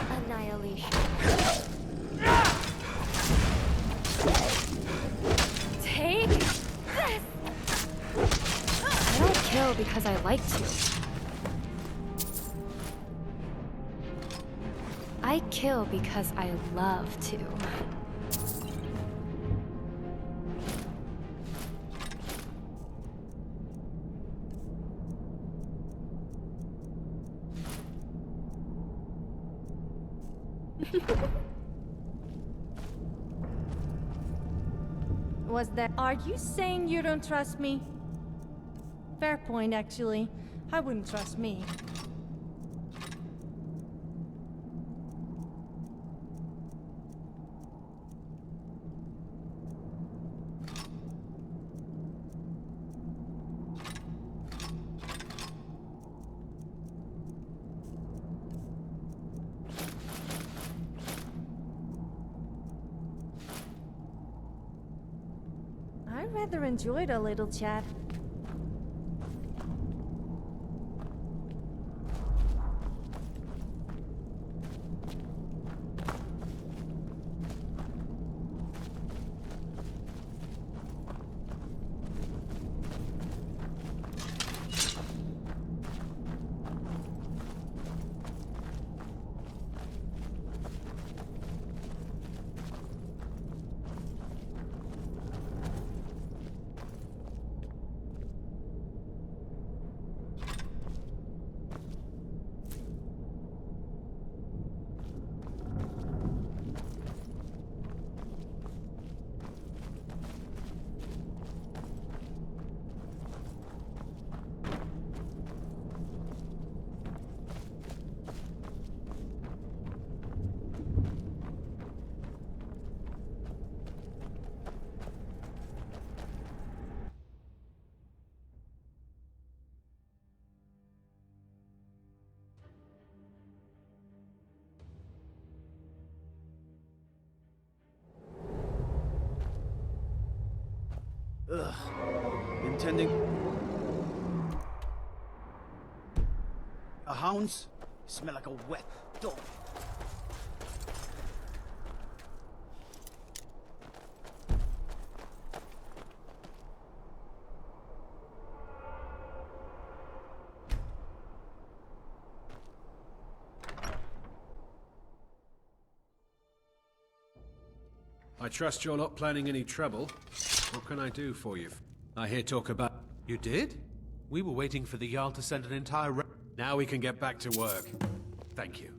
Annihilation. Take this! I don't kill because I like to. I kill because I love to. Was that... Are you saying you don't trust me? Fair point, actually. I wouldn't trust me. I rather enjoyed a little chat. tending... hounds? You smell like a wet dog. I trust you're not planning any trouble. What can I do for you? I hear talk about... You did? We were waiting for the Jarl to send an entire... Now we can get back to work. Thank you.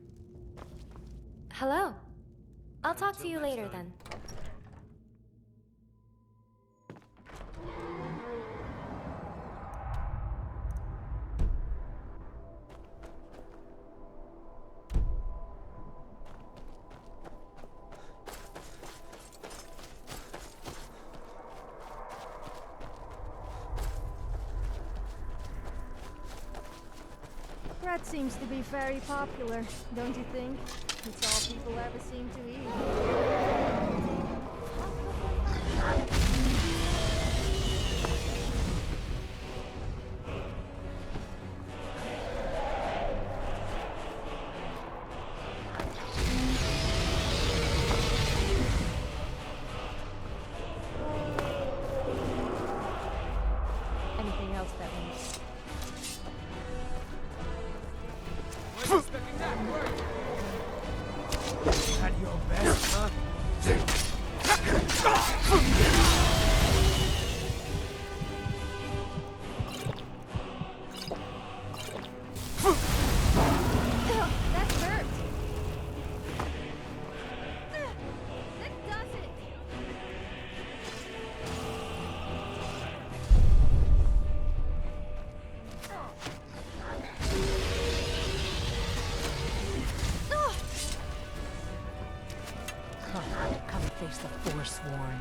Hello. I'll talk to you later then. That seems to be very popular, don't you think? It's all people ever seem to eat. Anything else that we need? At your best, huh? That hurt. That does it. Come face the Forsworn.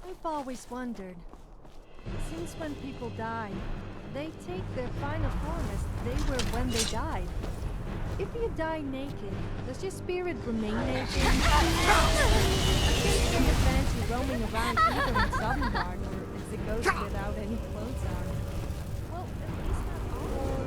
I've always wondered, since when people die, they take their final form as they were when they died. If you die naked, does your spirit remain naked? I can't think of fancy roaming around either in Sovngarde or as a ghost without any clothes on. Well, at least not all.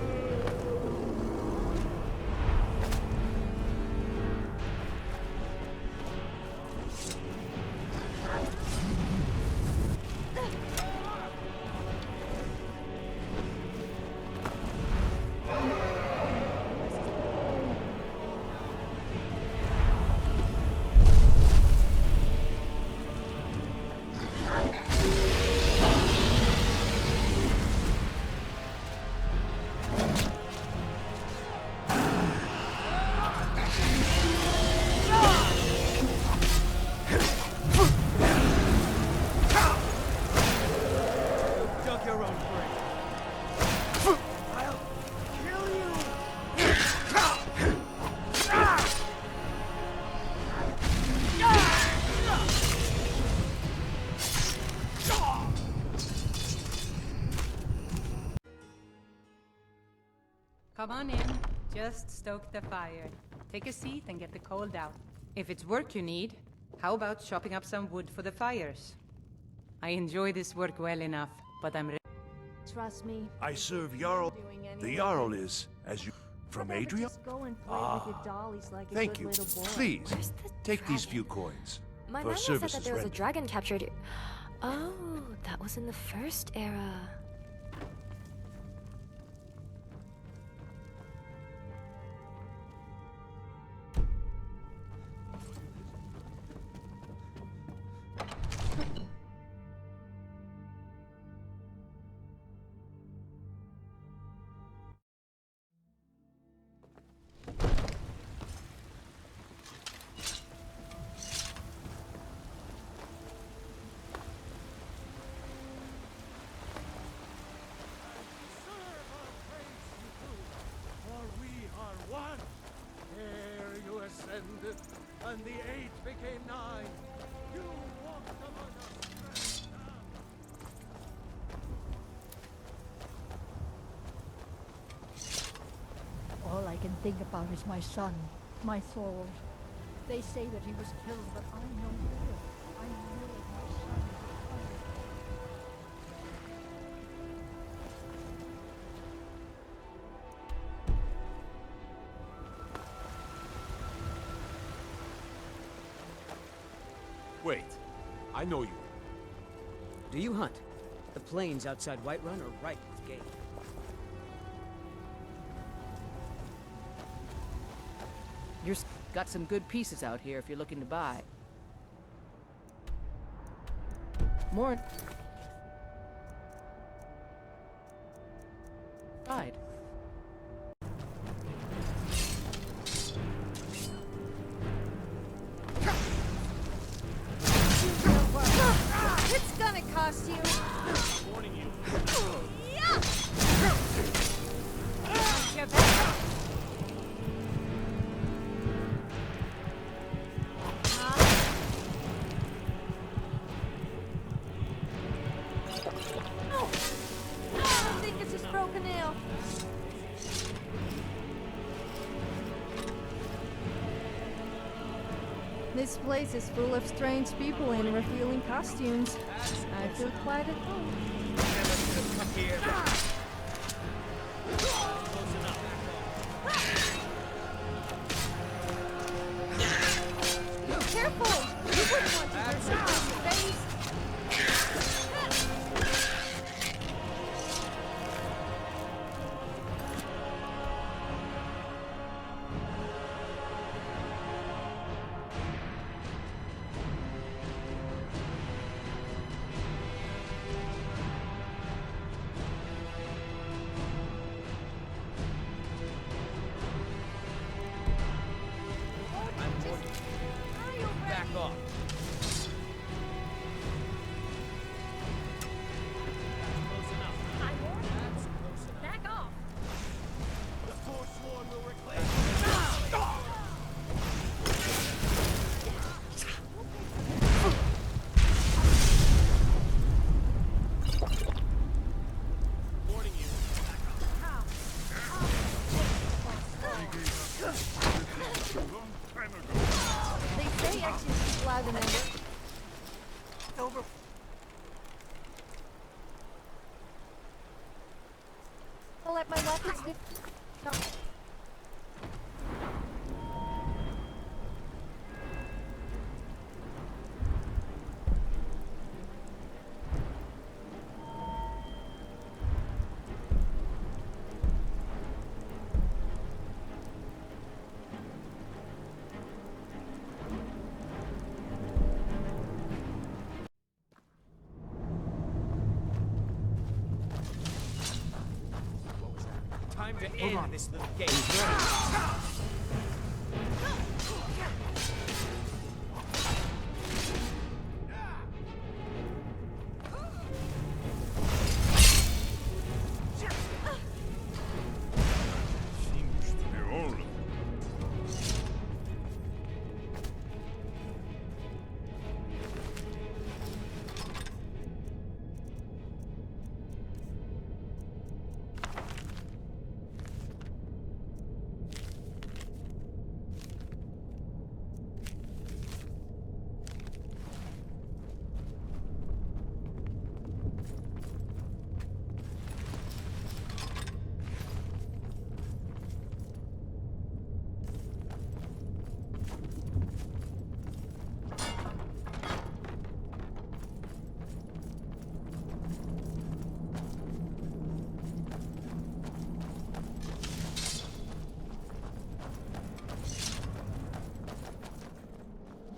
Come on in. Just stoke the fire. Take a seat and get the cold out. If it's work you need, how about chopping up some wood for the fires? I enjoy this work well enough, but I'm ready. Trust me. I serve Jarl. The Jarl is, as you... From Adria? Just go and play with your dollies like a Thank good you. little boy. Please, take these few coins. My For nana said services that there was a rendered. dragon captured. Oh, that was in the first era. For we are one. Ere you ascended, and the 8 became 9. You walked among us. All I can think about is my son, my Thor. They say that he was killed, but I know more. I know my son. Wait, I know you. Do you hunt? The plains outside Whiterun are ripe with game. You've got some good pieces out here if you're looking to buy. More. Right. It's gonna cost you. Warning you. Yeah. Your back. I think it's just broken nail. This place is full of strange people in revealing costumes. I feel quite at home. Careful! You wouldn't want to hurt someone's face. Back off. Back off! The Forsworn will reclaim. Warning you. They say actions speak louder than words. Over. I'll let my weapons get... No. Time to end this little game. Seems to be all of them.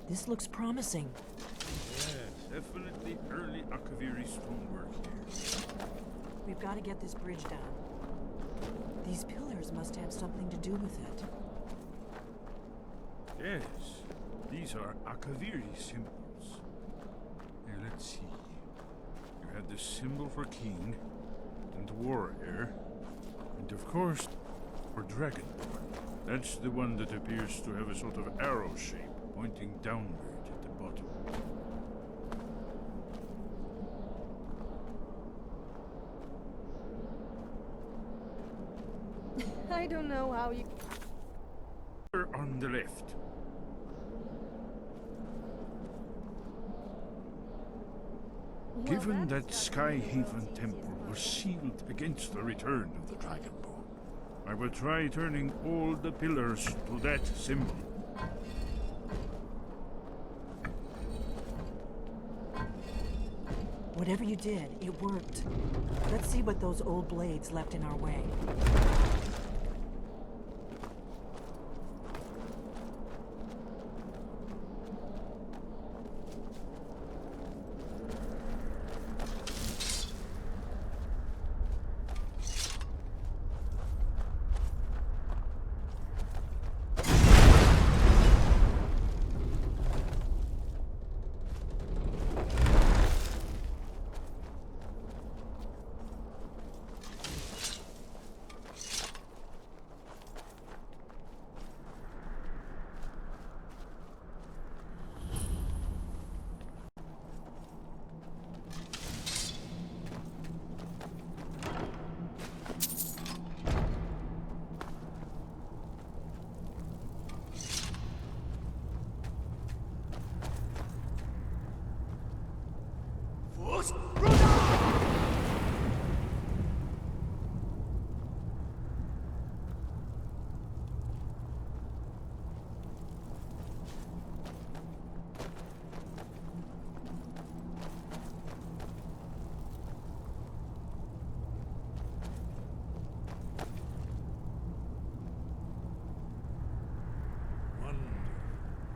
This looks promising. Yes, definitely early Akaviri stonework here. We've got to get this bridge down. These pillars must have something to do with it. Yes, these are Akaviri symbols. Here, let's see. You had the symbol for king, and warrior, and of course, for dragonborn. That's the one that appears to have a sort of arrow shape pointing downward at the bottom. I don't know how you... On the left. Given that Skyhaven Temple was sealed against the return of the Dragonborn, I will try turning all the pillars to that symbol. Whatever you did, it worked. Let's see what those old blades left in our way.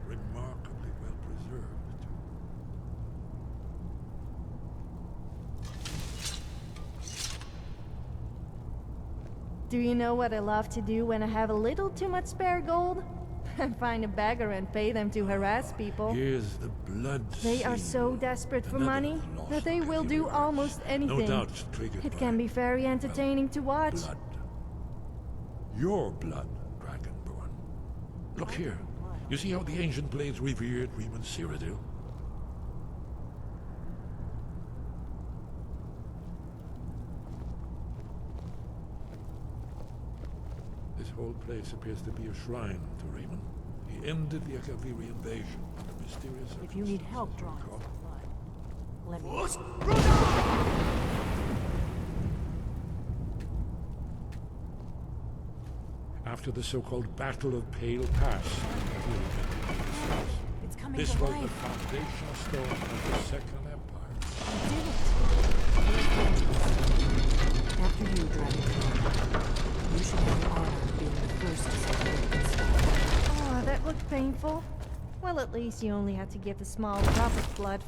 Remarkably well preserved. Do you know what I love to do when I have a little too much spare gold? Find a beggar and pay them to harass people. Here's the blood. They are so desperate for money that they will do almost anything. No doubt triggered It by can be very entertaining to watch. blood. Your blood, Dragonborn. Look here. You see how the ancient blades revered Riemann Cyrodiil? This whole place appears to be a shrine to Riemann. He ended the Akaviri invasion under mysterious If you need help drawing some blood, let me... After the so-called Battle of Pale Pass, It's coming this to was life. the foundation stone of the Second Empire. After you, Dragon. You should have the honor of being the first to celebrate this. Oh, that looked painful. Well, at least you only had to give a small drop of blood.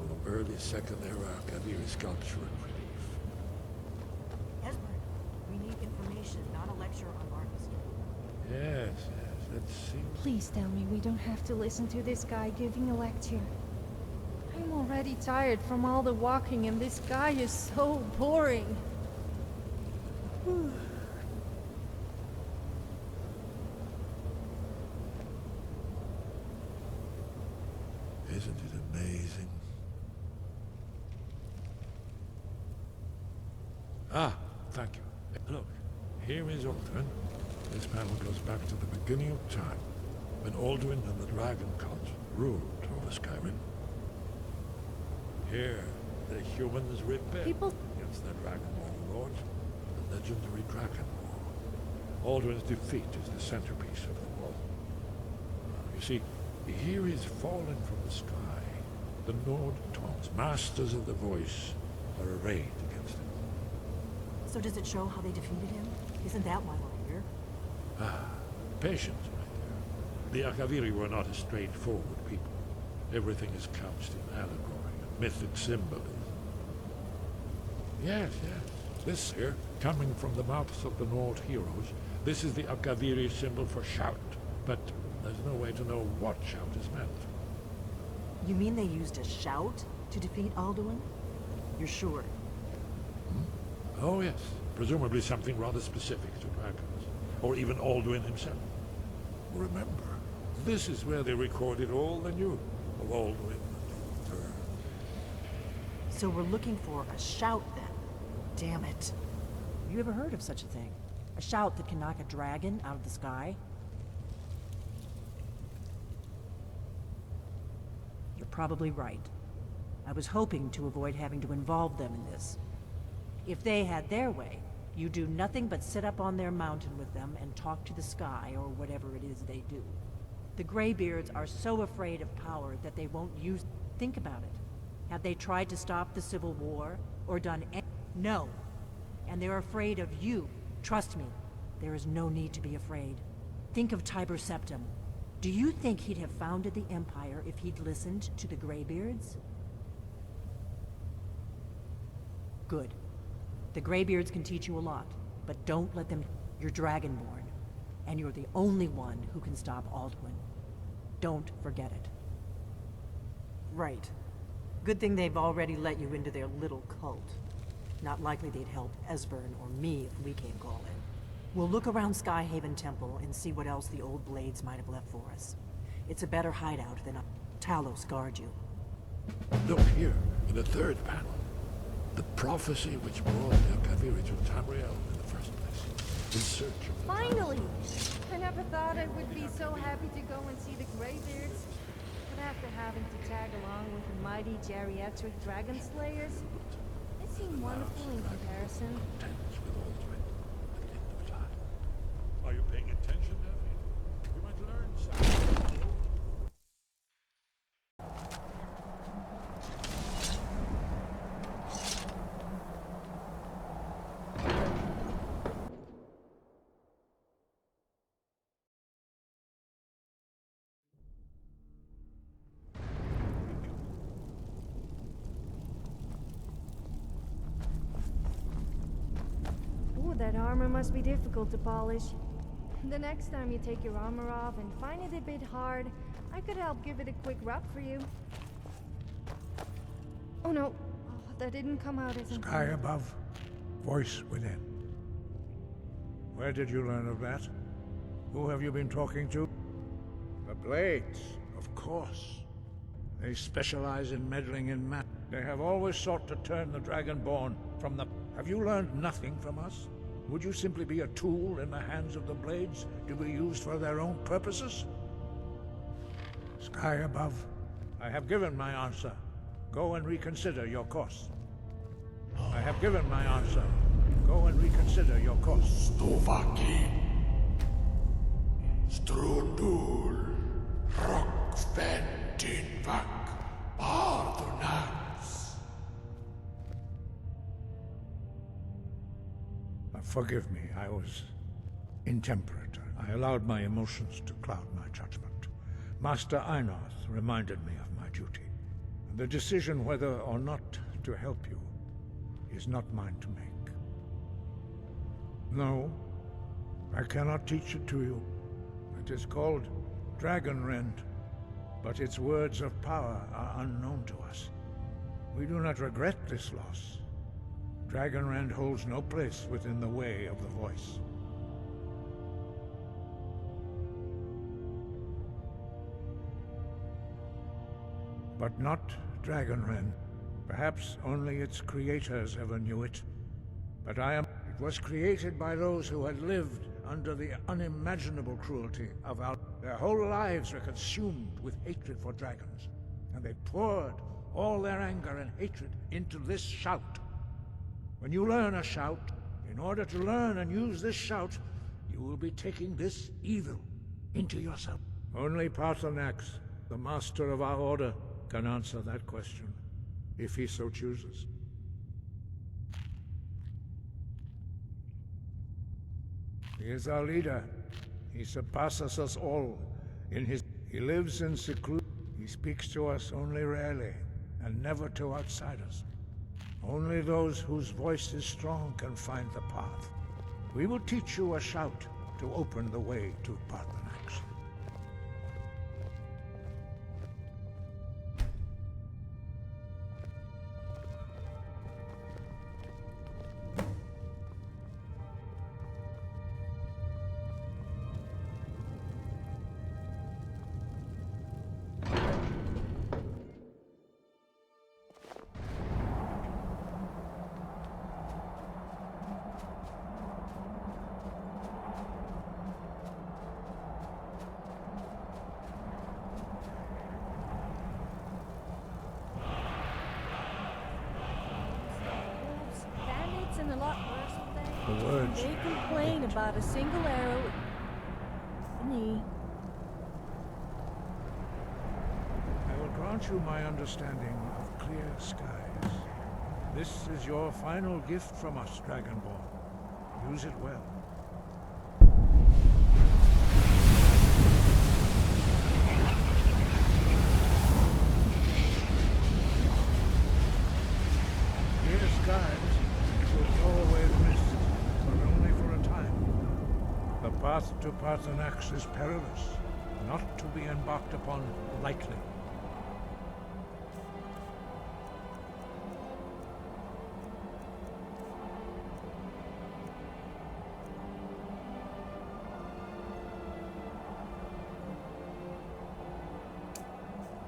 example of early Second Era Kaviri sculpture and relief. Esbern, we need information, not a lecture on artistry. Yes, let's see. Please tell me we don't have to listen to this guy giving a lecture. I'm already tired from all the walking and this guy is so boring. Isn't it amazing? Ah, thank you. Look, here is Alduin. This panel goes back to the beginning of time, when Alduin and the Dragon Cult ruled over Skyrim. Here, the humans rebelled against their Dragonborn lord, the legendary Dragon War. Alduin's defeat is the centerpiece of the wall. You see, here is fallen from the sky. The Nord Toms, masters of the voice, are arrayed against him. So does it show how they defeated him? Isn't that why we're here? Ah, patience, my dear. The Akaviri were not a straightforward people. Everything is couched in allegory and mythic symbolism. Yes. This here, coming from the mouths of the Nord heroes, this is the Akaviri symbol for shout. But there's no way to know what shout is meant. You mean they used a shout to defeat Alduin? You're sure? Oh yes, presumably something rather specific to dragons, or even Alduin himself. Remember, this is where they recorded all they knew of Alduin and her. So we're looking for a shout then. Damn it. Have you ever heard of such a thing? A shout that can knock a dragon out of the sky? You're probably right. I was hoping to avoid having to involve them in this. If they had their way, you do nothing but sit up on their mountain with them and talk to the sky or whatever it is they do. The Greybeards are so afraid of power that they won't use... Think about it. Have they tried to stop the Civil War or done any... No. And they're afraid of you. Trust me, there is no need to be afraid. Think of Tiber Septim. Do you think he'd have founded the Empire if he'd listened to the Greybeards? Good. The Greybeards can teach you a lot, but don't let them... You're Dragonborn, and you're the only one who can stop Alduin. Don't forget it. Right. Good thing they've already let you into their little cult. Not likely they'd help Esbern or me if we came calling. We'll look around Skyhaven Temple and see what else the old blades might have left for us. It's a better hideout than Talos guard you. Look here, in the third panel. The prophecy which brought the Akaviri to Tamriel in the first place. In search of the Finally! I never thought I would be so happy to go and see the Greybeards. But after having to tag along with the mighty geriatric dragon slayers, they seem wonderful in comparison. Are you paying attention, Daphne? You might learn something. Ooh, that armor must be difficult to polish. The next time you take your armor off and find it a bit hard, I could help give it a quick rub for you. Oh no, that didn't come out as Sky above, voice within. Where did you learn of that? Who have you been talking to? The Blades, of course. They specialize in meddling in matter. They have always sought to turn the Dragonborn from the... Have you learned nothing from us? Would you simply be a tool in the hands of the Blades to be used for their own purposes? Sky above, I have given my answer. Go and reconsider your course. I have given my answer. Go and reconsider your course. Stuvaki. Strudul. Rockventinvak. Pardonats. Forgive me, I was intemperate. I allowed my emotions to cloud my judgment. Master Einarth reminded me of my duty. The decision whether or not to help you is not mine to make. No, I cannot teach it to you. It is called Dragon Rend, but its words of power are unknown to us. We do not regret this loss. Dragon Rend holds no place within the way of the voice. But not Dragon Rend. Perhaps only its creators ever knew it. But it was created by those who had lived under the unimaginable cruelty of their whole lives were consumed with hatred for dragons, and they poured all their anger and hatred into this shout. When you learn a shout, in order to learn and use this shout, you will be taking this evil into yourself. Only Parthenax, the master of our order, can answer that question, if he so chooses. He is our leader. He surpasses us all. He lives in seclusion. He speaks to us only rarely, and never to outsiders. Only those whose voice is strong can find the path. We will teach you a shout to open the way to Parthenax. And a lot worse than The words. they complain about a single arrow. Knee. I will grant you my understanding of clear skies. This is your final gift from us, Dragonborn. Use it well. Clear skies will blow away the mist, but only for a time. The path to Parthenax is perilous, not to be embarked upon lightly.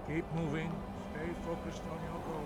Keep moving, stay focused on your goal.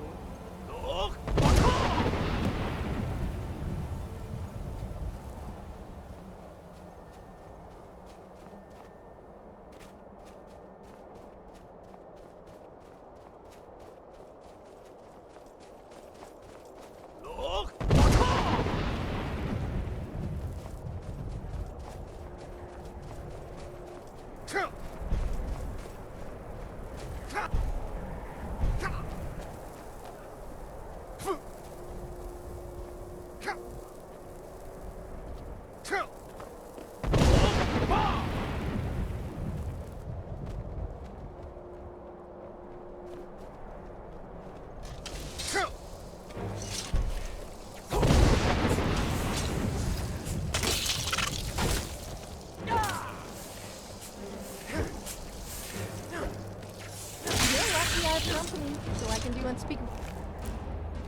Company, so I can do unspeakable.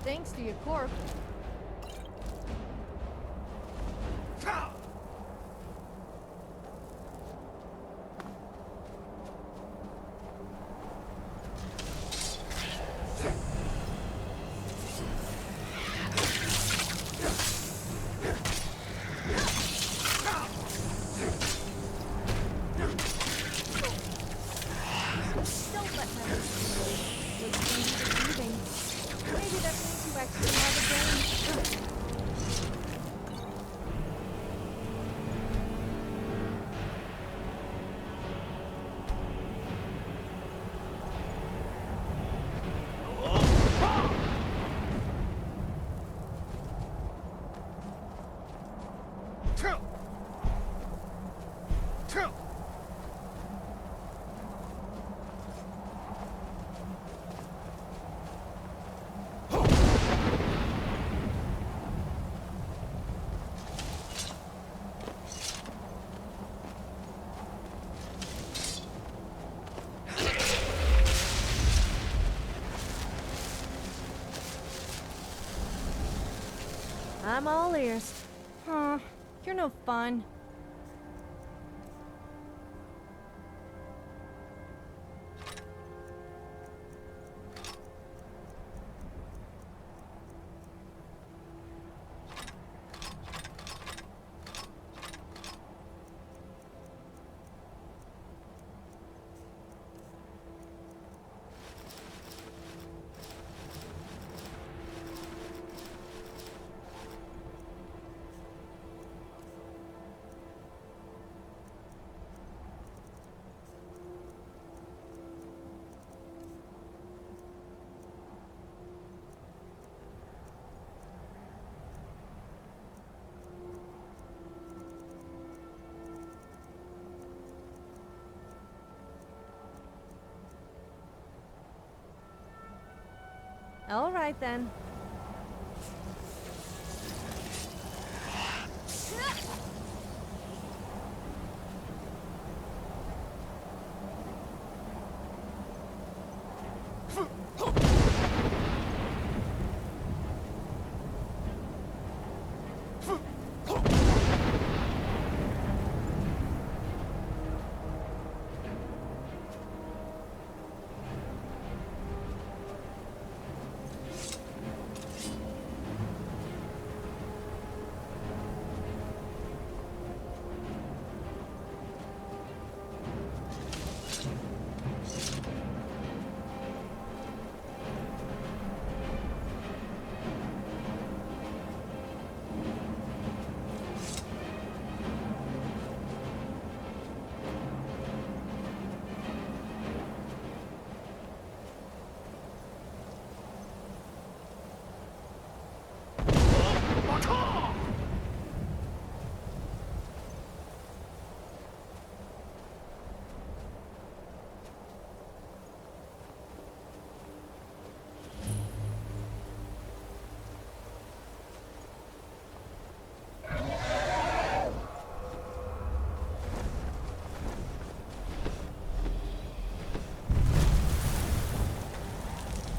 Thanks to your corp. I'm all ears. Huh. You're no fun. All right then.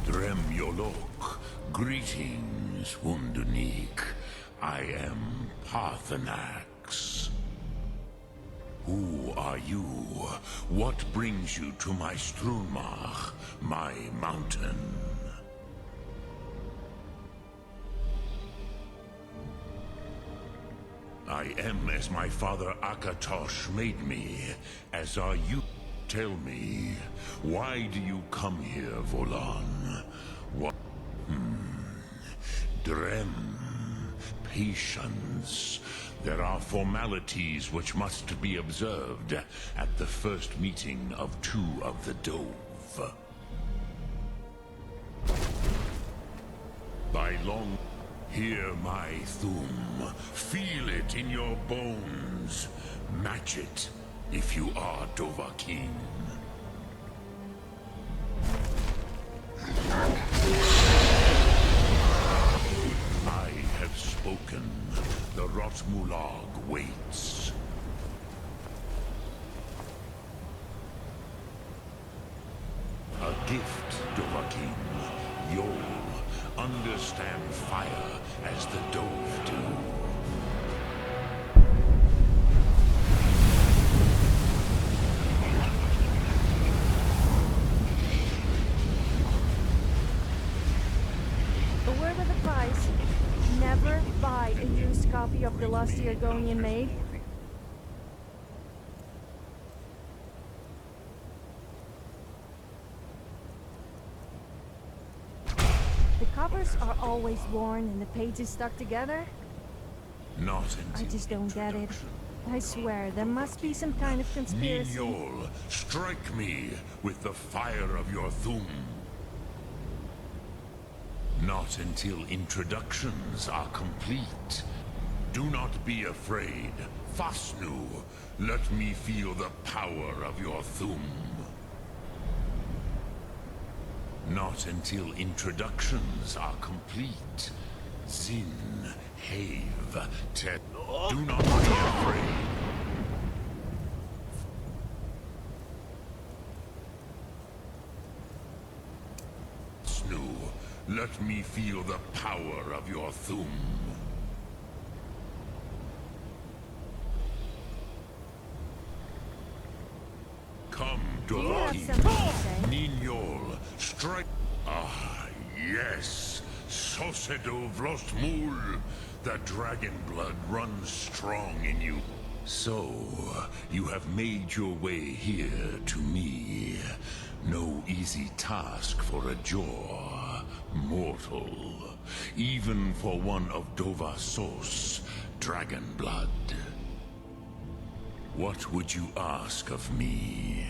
Dremyolok, greetings, Wundernik. I am Parthenax. Who are you? What brings you to my Strunmach, my mountain? I am as my father Akatosh made me, as are you. Tell me, why do you come here, Volan? What? Drem. Patience. There are formalities which must be observed at the first meeting of two of the Dove. By long... Hear my Thum. Feel it in your bones. Match it if you are Dovahkiin. I have spoken. The Rotmulag waits. A gift, Dovahkiin. You'll understand fire as the Dove do. A word of advice. Never buy a used copy of The Lost Argonian Maid. The covers are always worn and the pages stuck together. Not I just don't get it. I swear, there must be some kind of conspiracy. Ninyol, strike me with the fire of your Thum. Not until introductions are complete. Do not be afraid. Fasnu, let me feel the power of your Thum. Not until introductions are complete. Zin, Have, Tet. Do not be afraid. Snu, let me feel the power of your Thum. Dovahkiin. Nignol, strike. Ah, yes. Sosedo Vlostmul. The dragon blood runs strong in you. So, you have made your way here to me. No easy task for a jaw, mortal. Even for one of Dovahsos, dragon blood. What would you ask of me?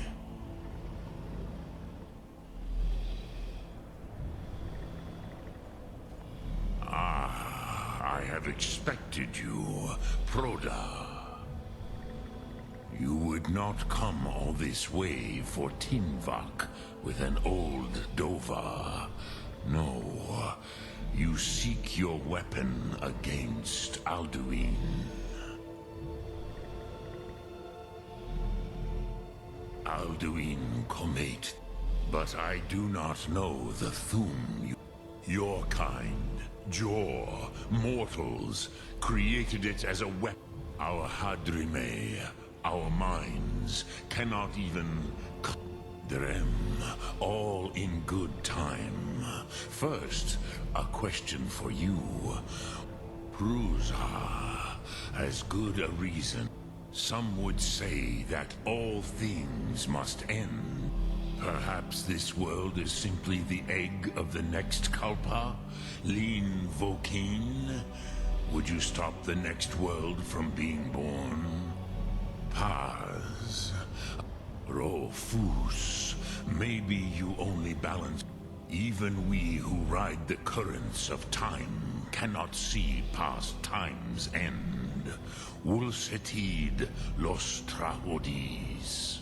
Ah, I have expected you, Proda. You would not come all this way for Tinvak with an old Dova. No, you seek your weapon against Alduin. Alduin Comate, but I do not know the Thum. Your kind, Jor, mortals, created it as a weapon. Our Hadrime, our minds, cannot even Drem, all in good time. First, a question for you. Prusa has good a reason. Some would say that all things must end. Perhaps this world is simply the egg of the next Kalpa? Lean Vokine? Would you stop the next world from being born? Paz. Rofus. Maybe you only balance. Even we who ride the currents of time cannot see past time's end. Wulsetid los Trahodis.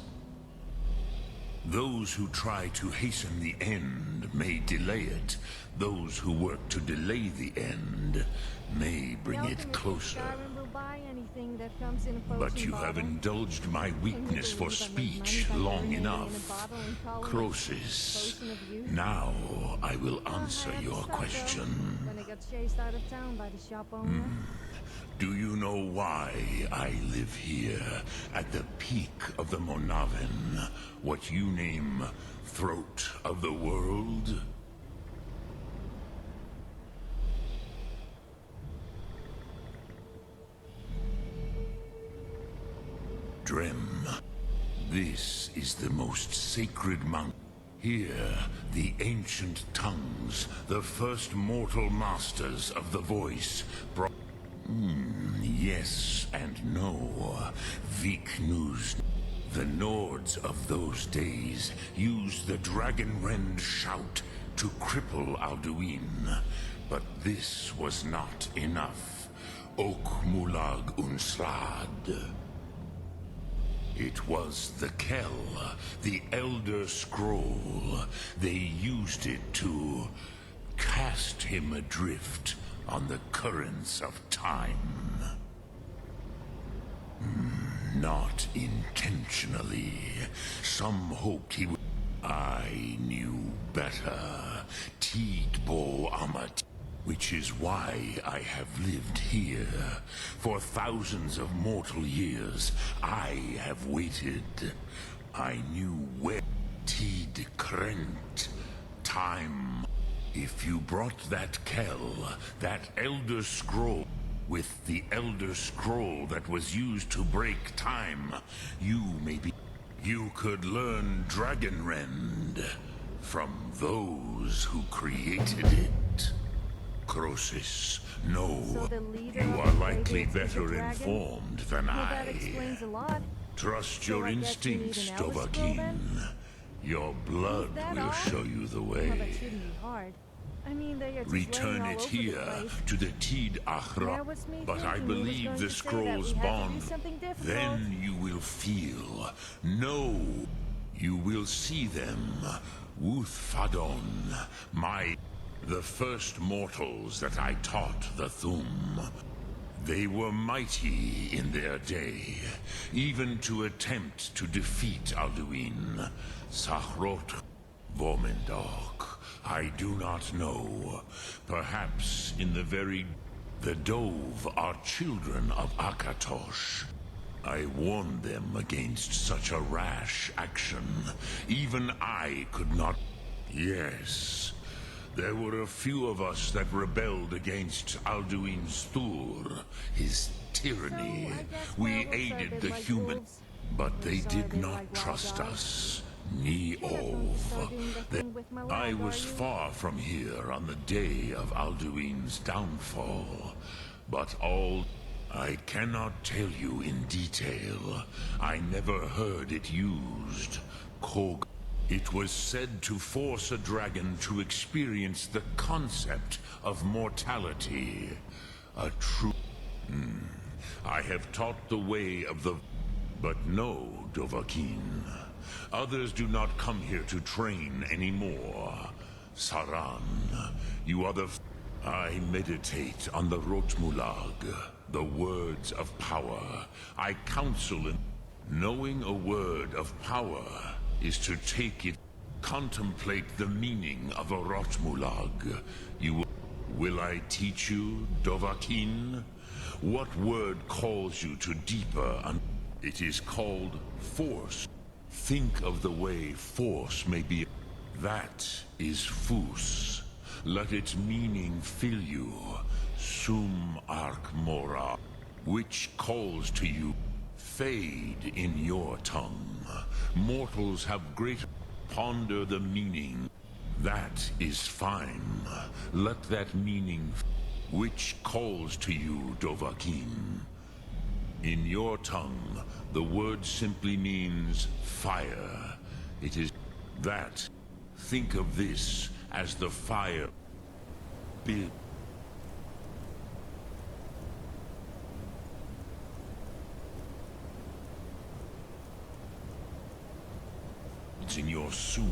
Those who try to hasten the end may delay it. Those who work to delay the end may bring it closer. But you have indulged my weakness for speech long enough. Croesus, now I will answer your question. Do you know why I live here, at the peak of the Monavin, what you name Throat of the World? Drem, this is the most sacred mountain. Here, the ancient tongues, the first mortal masters of the voice, brought... yes and no. Viknus. The Nords of those days used the Dragonrend shout to cripple Alduin. But this was not enough. Okmulag Unslad. It was the Kell, the Elder Scroll. They used it to cast him adrift on the currents of time. Not intentionally. Some hoped he would... I knew better. Tidbo Amat. Which is why I have lived here. For thousands of mortal years, I have waited. I knew where Tid Krent. Time. If you brought that Kell, that Elder Scroll, with the Elder Scroll that was used to break time, you could learn Dragonrend from those who created it. Croesus, no. You are likely better informed than I. Trust your instincts, Dovahkiin. Your blood will show you the way. Return it here to the Tid Achra, but I believe the scrolls bond. Then you will feel, know, you will see them. Wuthfadon, the first mortals that I taught the Thum. They were mighty in their day, even to attempt to defeat Alduin. Sahrot Vomendok, I do not know. Perhaps in the Dove are children of Akatosh. I warned them against such a rash action. Even I could not... Yes, there were a few of us that rebelled against Alduin Stur, his tyranny. We aided the human, but they did not trust us. Ni Ov. I was far from here on the day of Alduin's downfall, but all... I cannot tell you in detail. I never heard it used. Kog. It was said to force a dragon to experience the concept of mortality. A true... I have taught the way of the... But no, Dovahkiin. Others do not come here to train anymore. Saran, you are the... I meditate on the Rotmulag, the words of power. I counsel in... Knowing a word of power is to take it... Contemplate the meaning of a Rotmulag. You... Will I teach you, Dovahkiin? What word calls you to deeper... It is called force. Think of the way force may be... That is Fus. Let its meaning fill you. Sum Ark Mora. Which calls to you. Fade in your tongue. Mortals have great... Ponder the meaning. That is fine. Let that meaning... Which calls to you, Dovahkiin. In your tongue, the word simply means fire. It is that. Think of this as the fire. It's in your sum.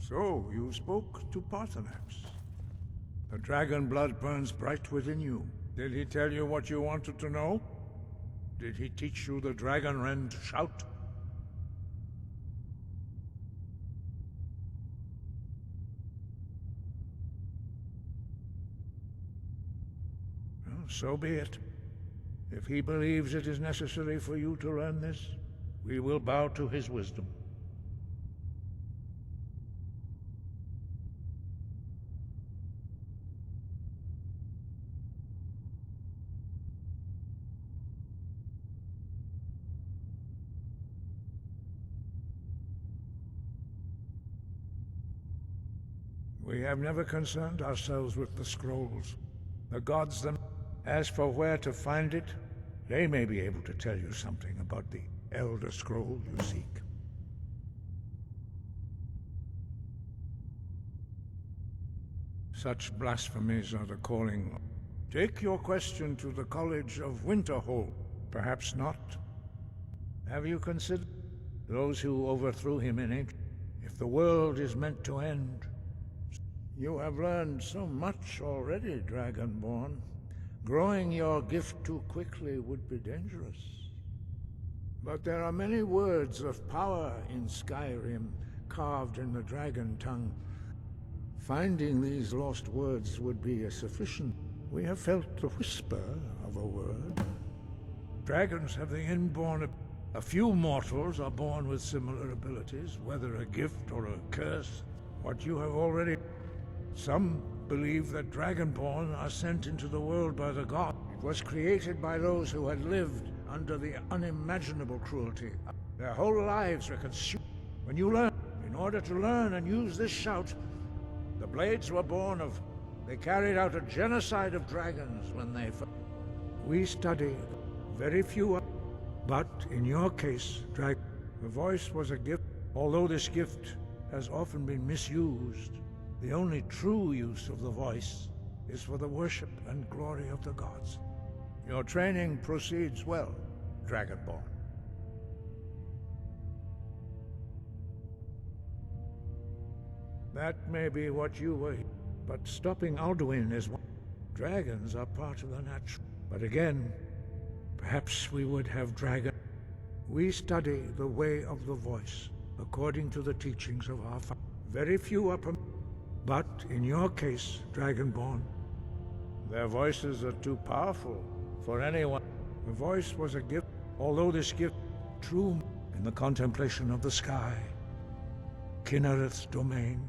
So, you spoke to Paarthurnax. The dragon blood burns bright within you. Did he tell you what you wanted to know? Did he teach you the dragon rend shout? Well, so be it. If he believes it is necessary for you to learn this, we will bow to his wisdom. We have never concerned ourselves with the scrolls. The gods them. As for where to find it, they may be able to tell you something about the Elder Scroll you seek. Such blasphemies are the calling. Take your question to the College of Winterhold. Perhaps not. Have you considered those who overthrew him in ancient? If the world is meant to end... You have learned so much already, Dragonborn. Growing your gift too quickly would be dangerous. But there are many words of power in Skyrim, carved in the dragon tongue. Finding these lost words would be sufficient. We have felt the whisper of a word. Dragons have the inborn... A few mortals are born with similar abilities, whether a gift or a curse. What you have already... Some believe that Dragonborn are sent into the world by the god. It was created by those who had lived under the unimaginable cruelty. Their whole lives were consumed. When you learn, in order to learn and use this shout, the Blades were born of... They carried out a genocide of dragons when they... We study very few, but in your case, the voice was a gift. Although this gift has often been misused, the only true use of the voice is for the worship and glory of the gods. Your training proceeds well. Dragonborn. That may be what you were, but stopping Alduin is one. Dragons are part of the natural. But again, perhaps we would have dragon. We study the way of the voice, according to the teachings of our father. Very few are but in your case, Dragonborn, their voices are too powerful for anyone. The voice was a gift, although this gift true in the contemplation of the sky, Kinnereth's domain.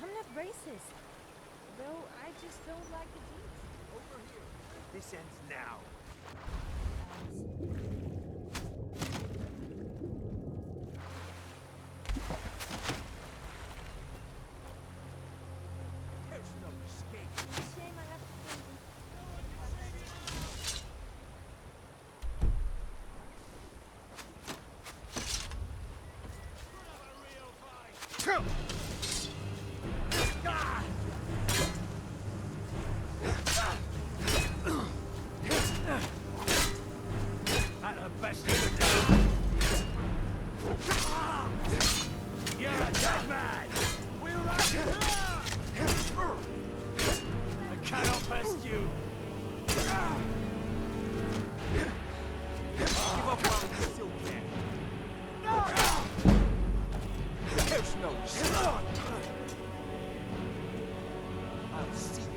I'm not racist. Though I just don't like the jeans. Over here. This ends now. There's no escape. Shame I have to Not the best you could do. You're a dead man. We're right here. I cannot best you. Give up while you still can. There's no stop. I'll see you.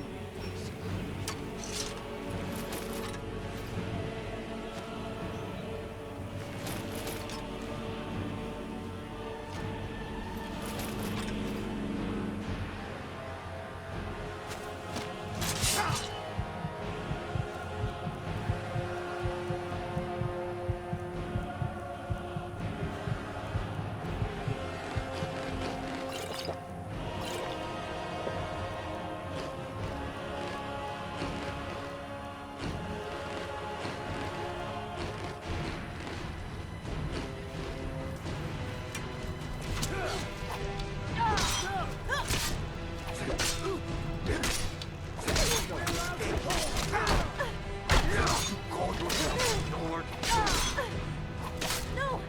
No!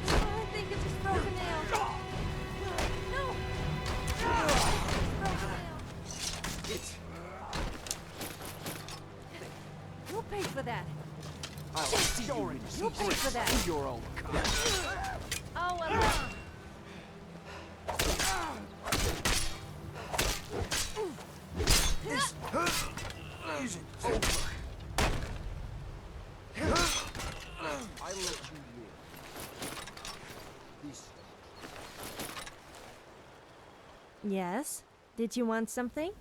I think it's just broken nail. No! You'll pay for that. I'll see you in You'll pay for that. your own kind. Oh, well. This isn't over. I let you live. This. Yes? Did you want something?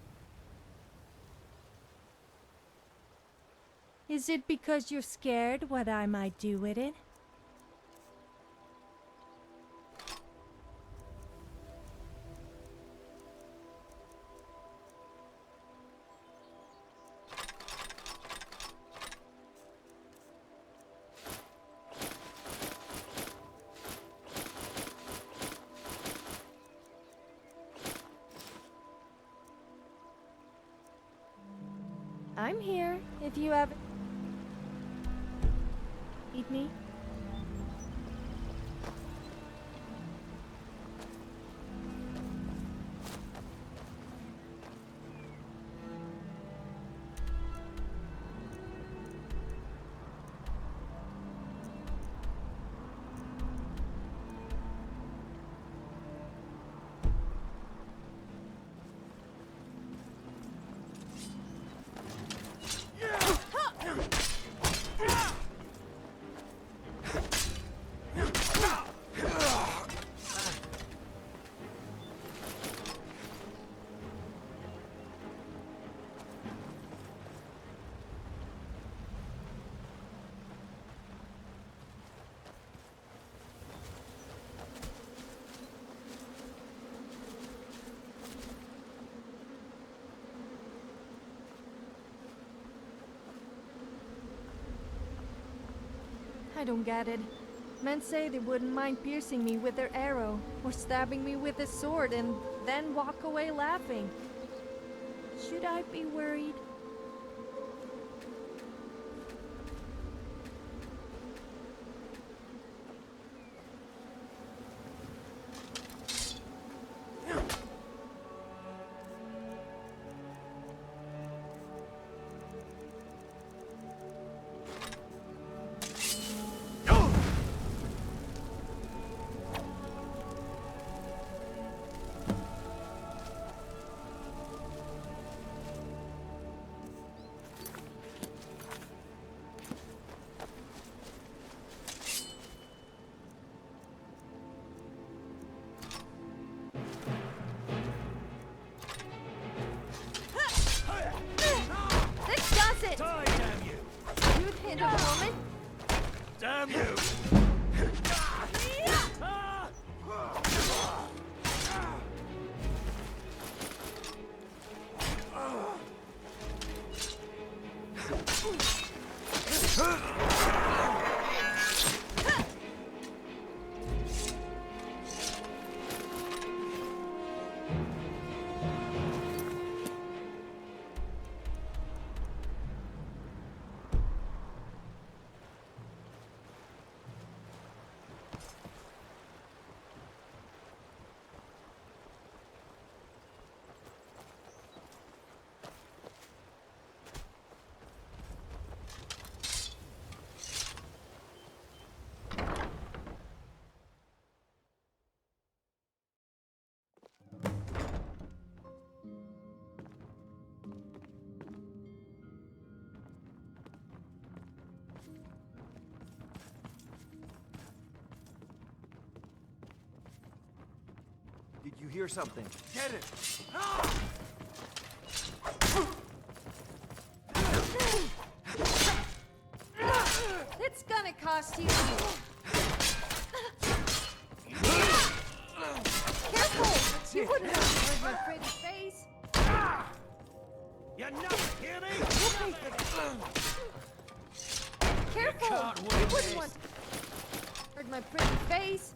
Is it because you're scared what I might do with it? I'm here, if you have... Eat me? I don't get it. Men say they wouldn't mind piercing me with their arrow, or stabbing me with a sword, and then walk away laughing. Should I be worried? Die, damn you! You'd hit a woman? Damn you! Did you hear something? Get it! It's gonna cost you. Careful! You wouldn't want to hurt my pretty face. You never hear me? We'll pay for that. Careful! You wouldn't want to hurt my pretty face.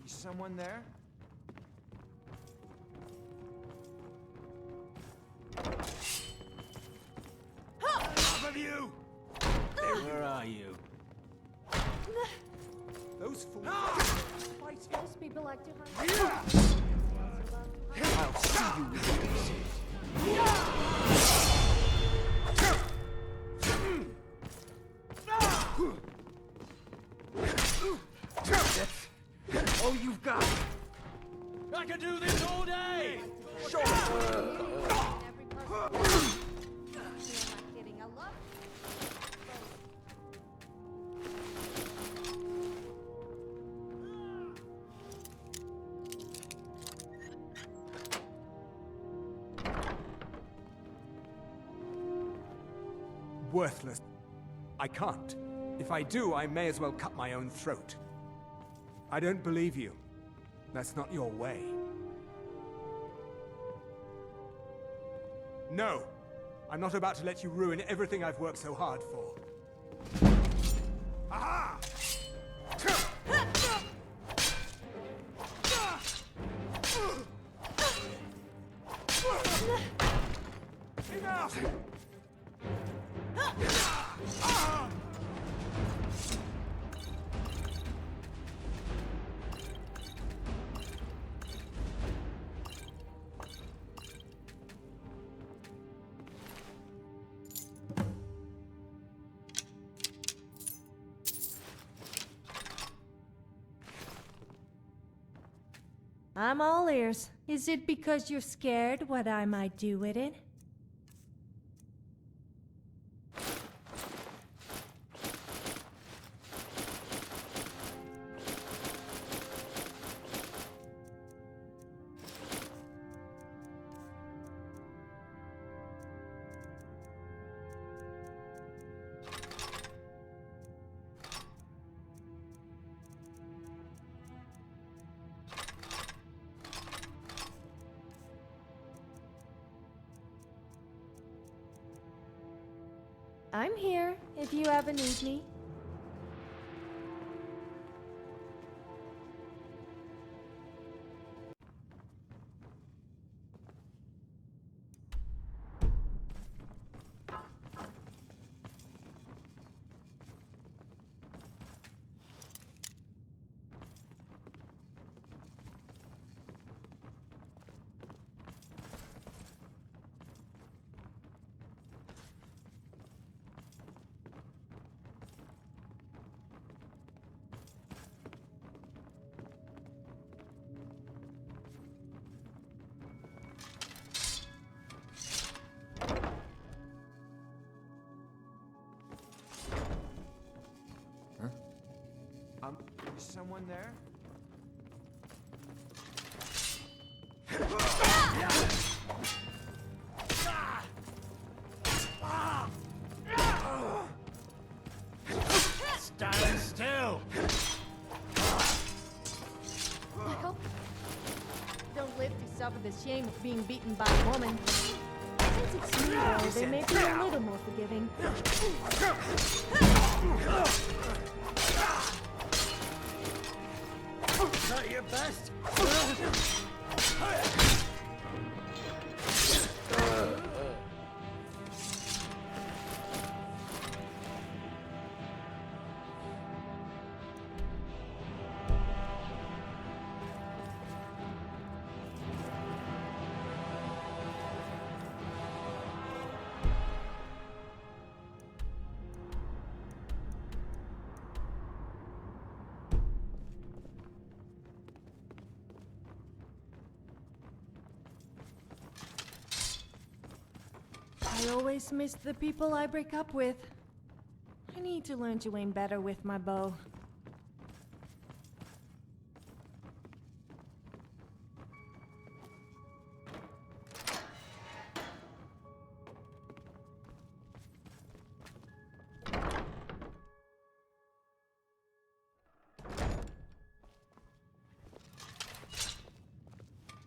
Is someone there? Enough of you! Where are you? Those fools. Those people like to hunt. I'll see you with this. That's all you've got. I could do this all day! Sure. Worthless. I can't. If I do, I may as well cut my own throat. I don't believe you. That's not your way. No! I'm not about to let you ruin everything I've worked so hard for. I'm all ears. Is it because you're scared what I might do with it? I'm here if you ever need me. Is someone there? Stand still! I hope you don't live to suffer the shame of being beaten by a woman. Since it's me, though, they may be a little more forgiving. Not your best? I always miss the people I break up with. I need to learn to aim better with my bow.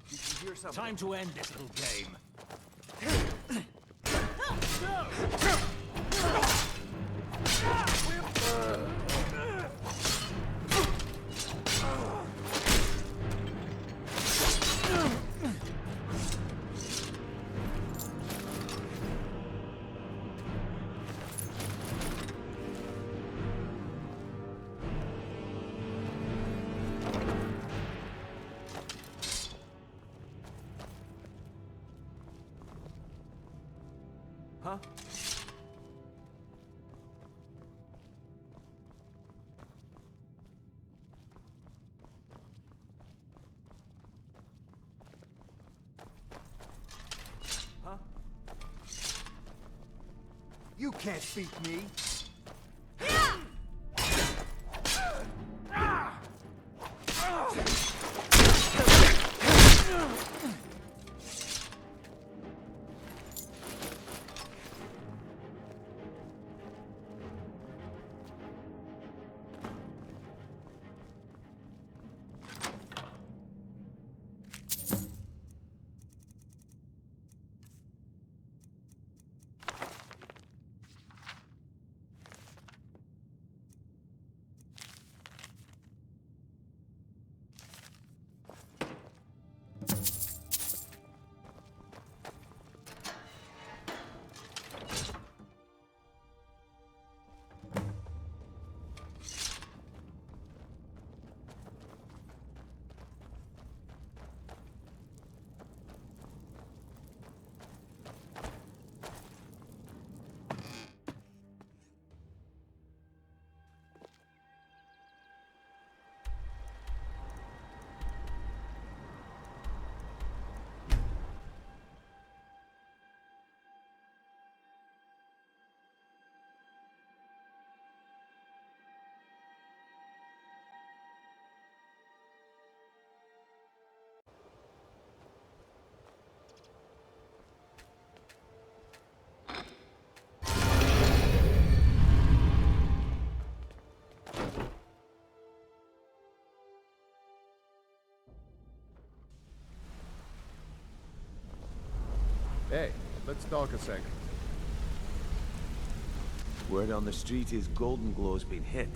Did you hear something? Time to end this little game. Huh? Huh? You can't beat me! Hey, let's talk a second. Word on the street is Golden Glow's been hit.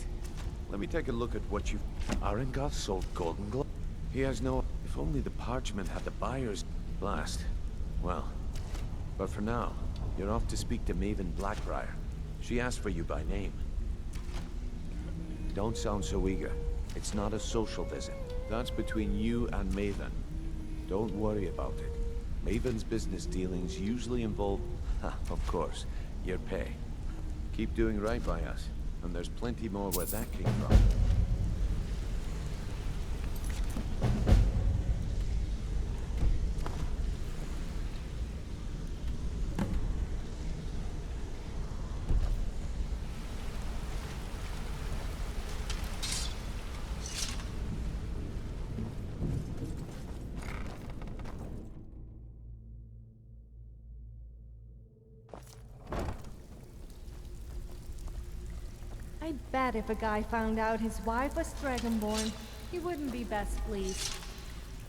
Let me take a look at what you... Arengoth sold Golden Glow? He has no... If only the parchment had the buyer's blast. Well, but for now, you're off to speak to Maven Blackbriar. She asked for you by name. Don't sound so eager. It's not a social visit. That's between you and Maven. Don't worry about it. Maven's business dealings usually involve, of course, your pay. Keep doing right by us, and there's plenty more where that came from. I bet if a guy found out his wife was Dragonborn, he wouldn't be best pleased.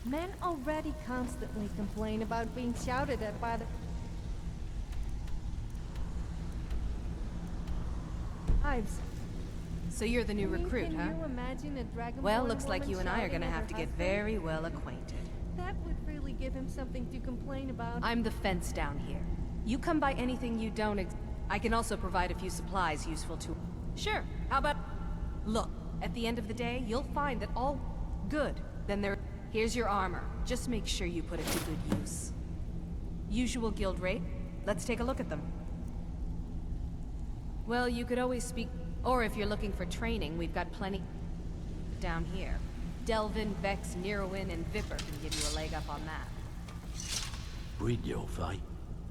Men already constantly complain about being shouted at by the... Ives. So you're the new recruit, huh? Can you imagine a Dragonborn Well, looks like woman you and I are shouting gonna at have her to get husband? very well acquainted. That would really give him something to complain about. I'm the fence down here. You come by anything you don't I can also provide a few supplies useful to... Sure, how about... Look, at the end of the day, you'll find that all good. Then here's your armor. Just make sure you put it to good use. Usual guild rate. Let's take a look at them. Well, you could always speak... Or if you're looking for training, we've got plenty... down here. Delvin, Vex, Neruin, and Viper can give you a leg up on that. Brynjolf, eh?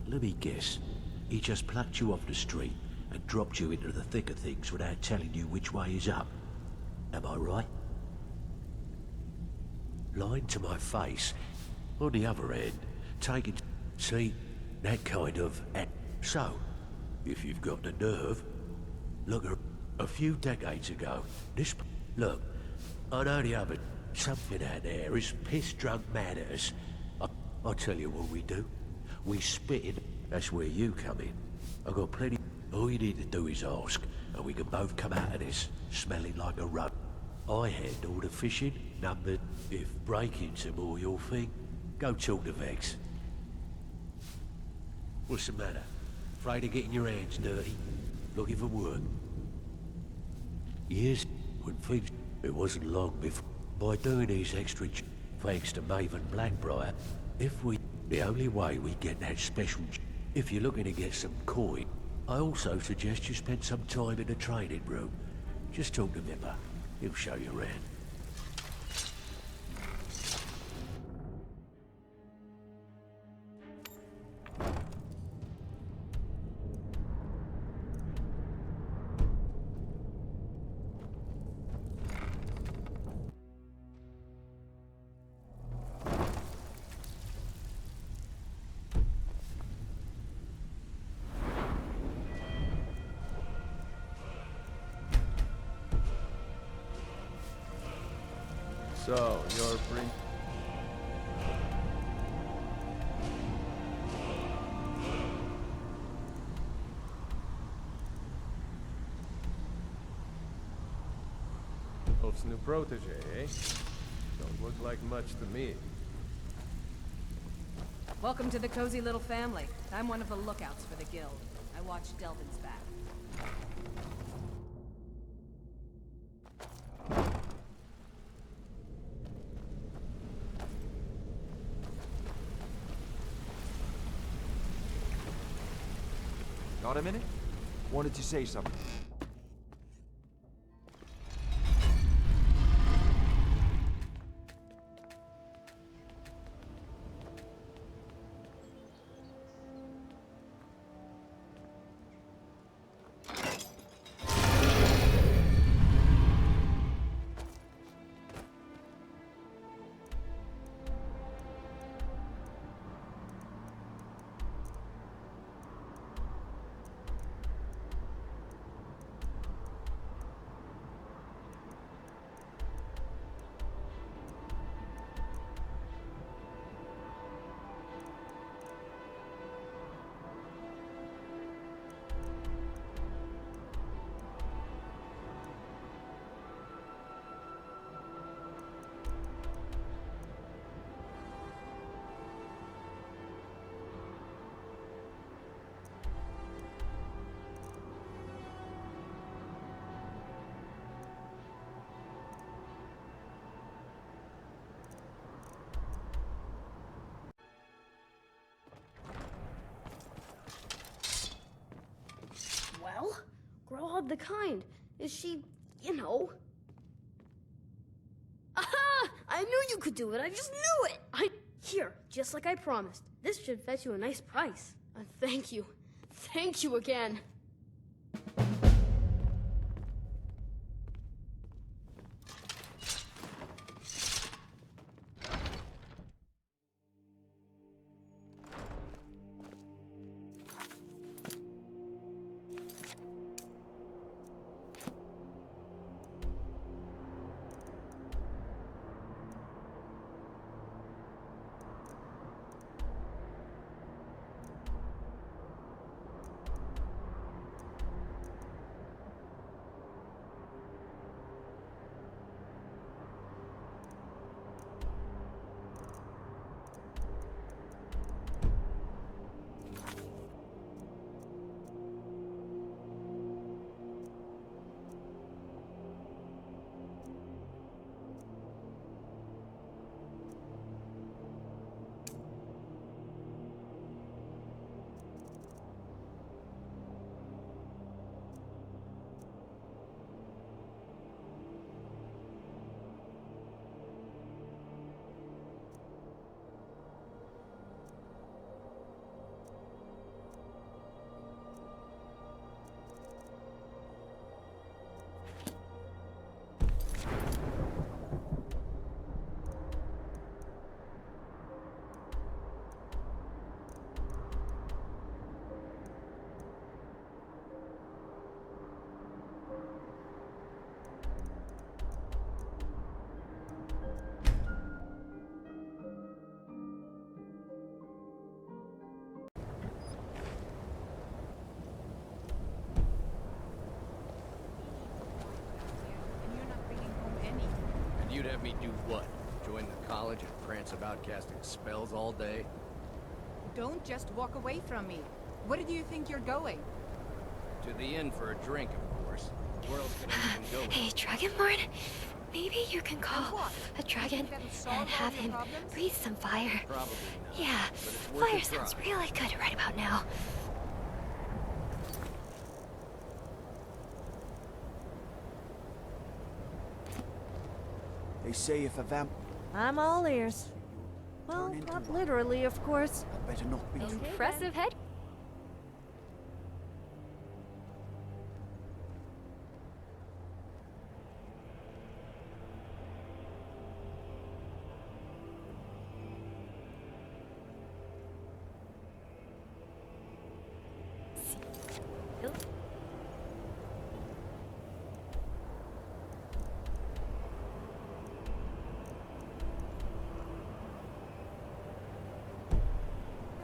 Let me guess. He just plucked you off the street and dropped you into the thick of things without telling you which way is up. Am I right? Lying to my face. On the other hand, taking... See, that kind of... So, if you've got the nerve, look, a few decades ago, this... Look, I know the other... Something out there is piss-drunk mad at us. I'll tell you what we do. We spit in... That's where you come in. I've got plenty... All you need to do is ask, and we can both come out of this, smelling like a rug. I handle the fishing, numbered. If breaking's more your thing, go talk to Vex. What's the matter? Afraid of getting your hands dirty? Looking for work? Yes, when things... It wasn't long before... By doing these extra... Thanks to Maven Blackbriar, if we... The only way we get that special... If you're looking to get some coin, I also suggest you spend some time in the training room. Just talk to Viper. He'll show you around. So, you're free. Wolf's new protege, eh? Don't look like much to me. Welcome to the cozy little family. I'm one of the lookouts for the guild. I watch Delvin's back. Got a minute? Wanted to say something. of the kind. Is she, you know... Aha! I knew you could do it. I just knew it. Here, just like I promised. This should fetch you a nice price. Thank you. Thank you again. You'd have me do what? Join the college and prance about casting spells all day? Don't just walk away from me. Where do you think you're going? To the inn for a drink, of course. Where else could I even go? Hey, Dragonborn. Maybe you can call a dragon and have him breathe some fire. Probably not. Yeah, but it's worth fire a try. sounds really good right about now. They say if a vamp... I'm all ears. Well, not literally, of course. I'd better not be too... Impressive head.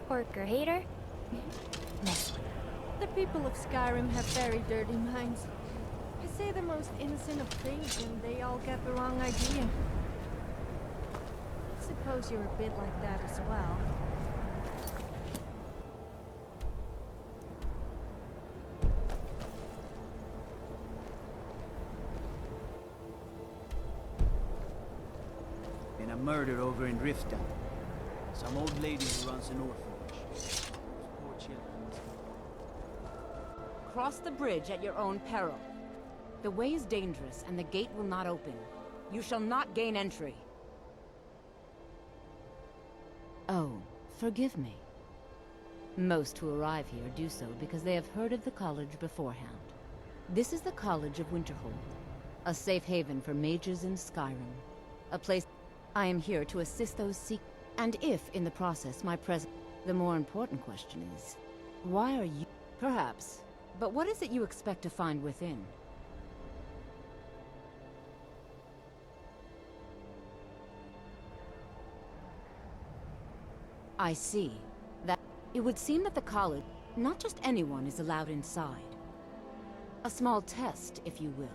Worker hater. The people of Skyrim have very dirty minds. I say the most innocent of things and they all get the wrong idea. I suppose you're a bit like that as well. Been a murder over in Riften. Some old lady who runs an orphanage. Poor children. Cross the bridge at your own peril. The way is dangerous, and the gate will not open. You shall not gain entry. Oh, forgive me. Most who arrive here do so because they have heard of the college beforehand. This is the College of Winterhold, a safe haven for mages in Skyrim. A place I am here to assist those seek. And if, in the process, my presence... The more important question is, why are you... Perhaps. But what is it you expect to find within? I see. That... It would seem that the college... Not just anyone is allowed inside. A small test, if you will.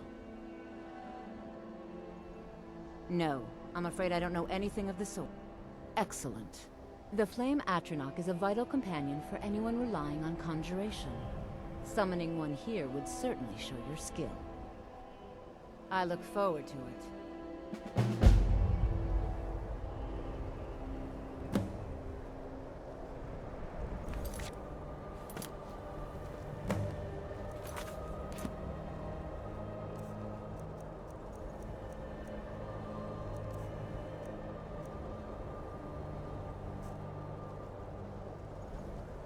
No, I'm afraid I don't know anything of the sort. Excellent. The Flame Atronach is a vital companion for anyone relying on conjuration. Summoning one here would certainly show your skill. I look forward to it.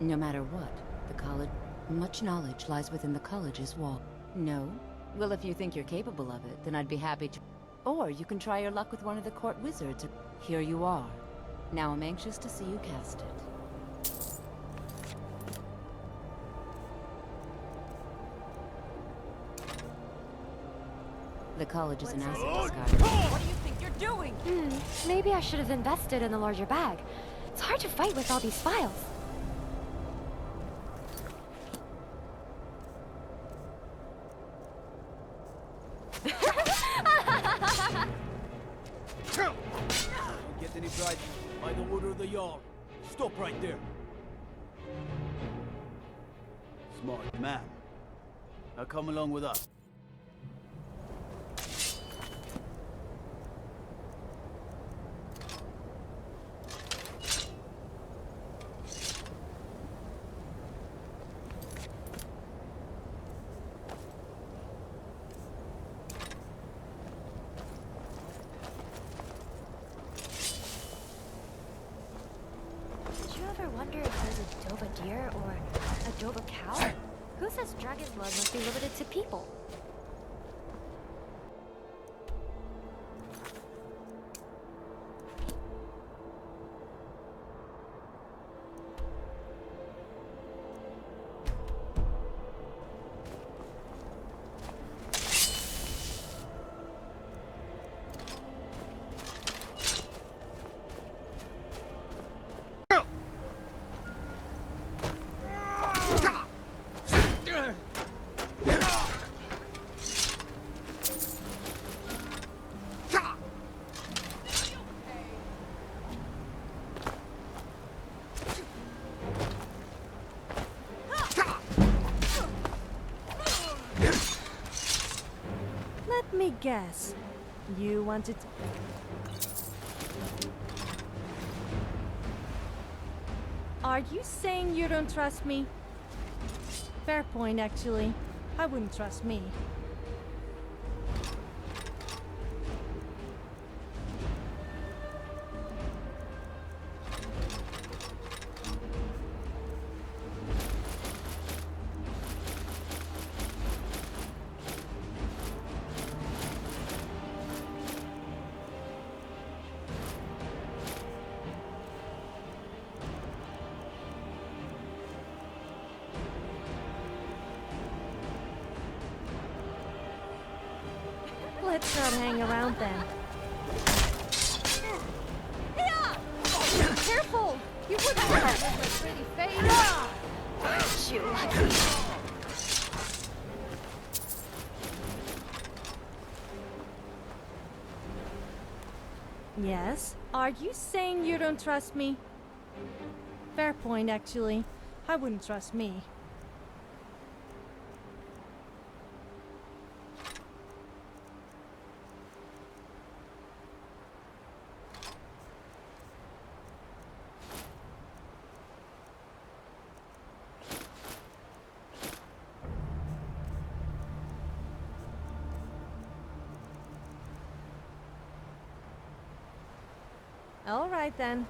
No matter what, the college... Much knowledge lies within the college's wall. No? Well, if you think you're capable of it, then I'd be happy to... Or you can try your luck with one of the court wizards. Here you are. Now I'm anxious to see you cast it. The college is an asset to Skyrim. What do you think you're doing? Maybe I should have invested in the larger bag. It's hard to fight with all these files. Don't get any pride by the order of the Jarl. Stop right there. Smart man. Now come along with us. Did you ever wonder if there's a Dova deer or a Dova cow? Who says dragon blood must be limited to people? Let me guess. You wanted to... Are you saying you don't trust me? Fair point, actually. I wouldn't trust me. Let's not hang around then. Careful! You wouldn't want that with my pretty face. Aren't you lucky? Yes? Are you saying you don't trust me? Fair point, actually. I wouldn't trust me. All right then.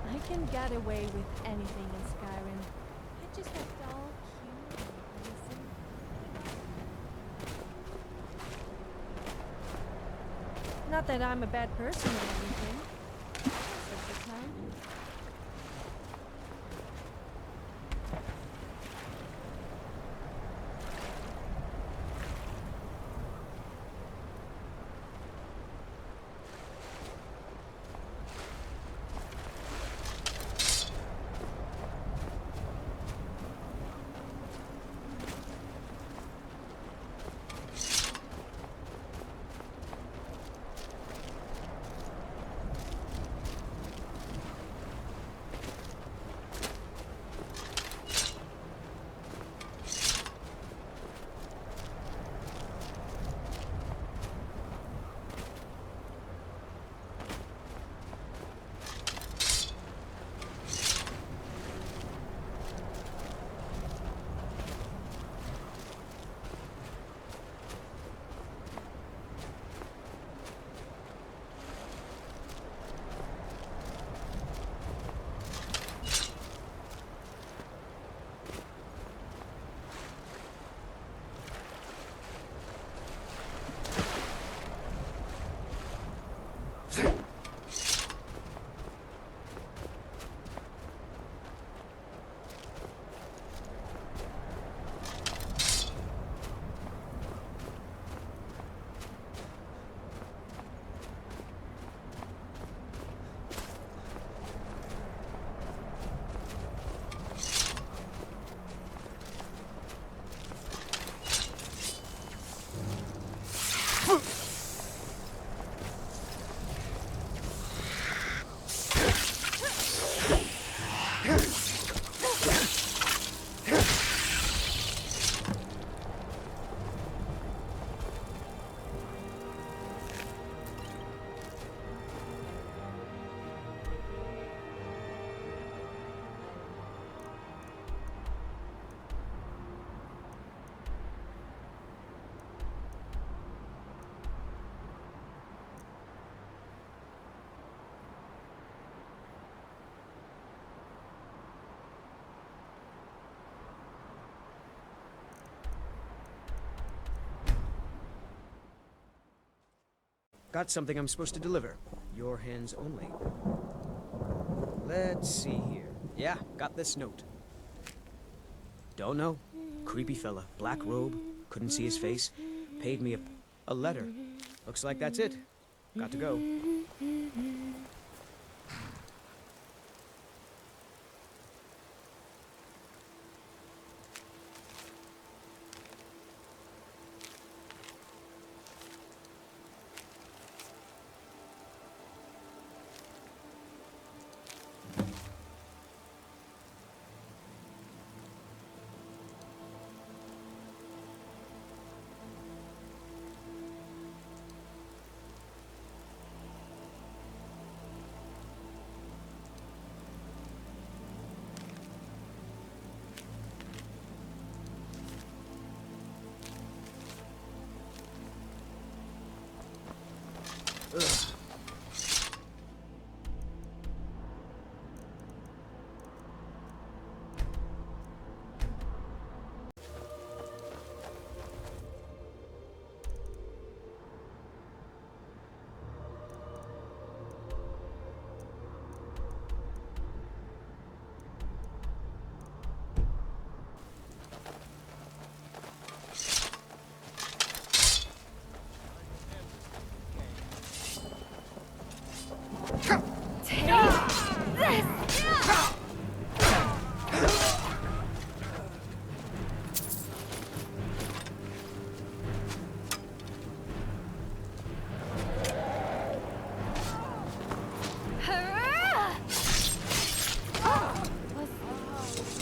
I can get away with anything in Skyrim. I just have to all cute and innocent. Not that I'm a bad person or anything. Most of the time. Got something I'm supposed to deliver. Your hands only. Let's see here. Yeah, got this note. Don't know. Creepy fella. Black robe. Couldn't see his face. Paid me a letter. Looks like that's it. Got to go. Ugh.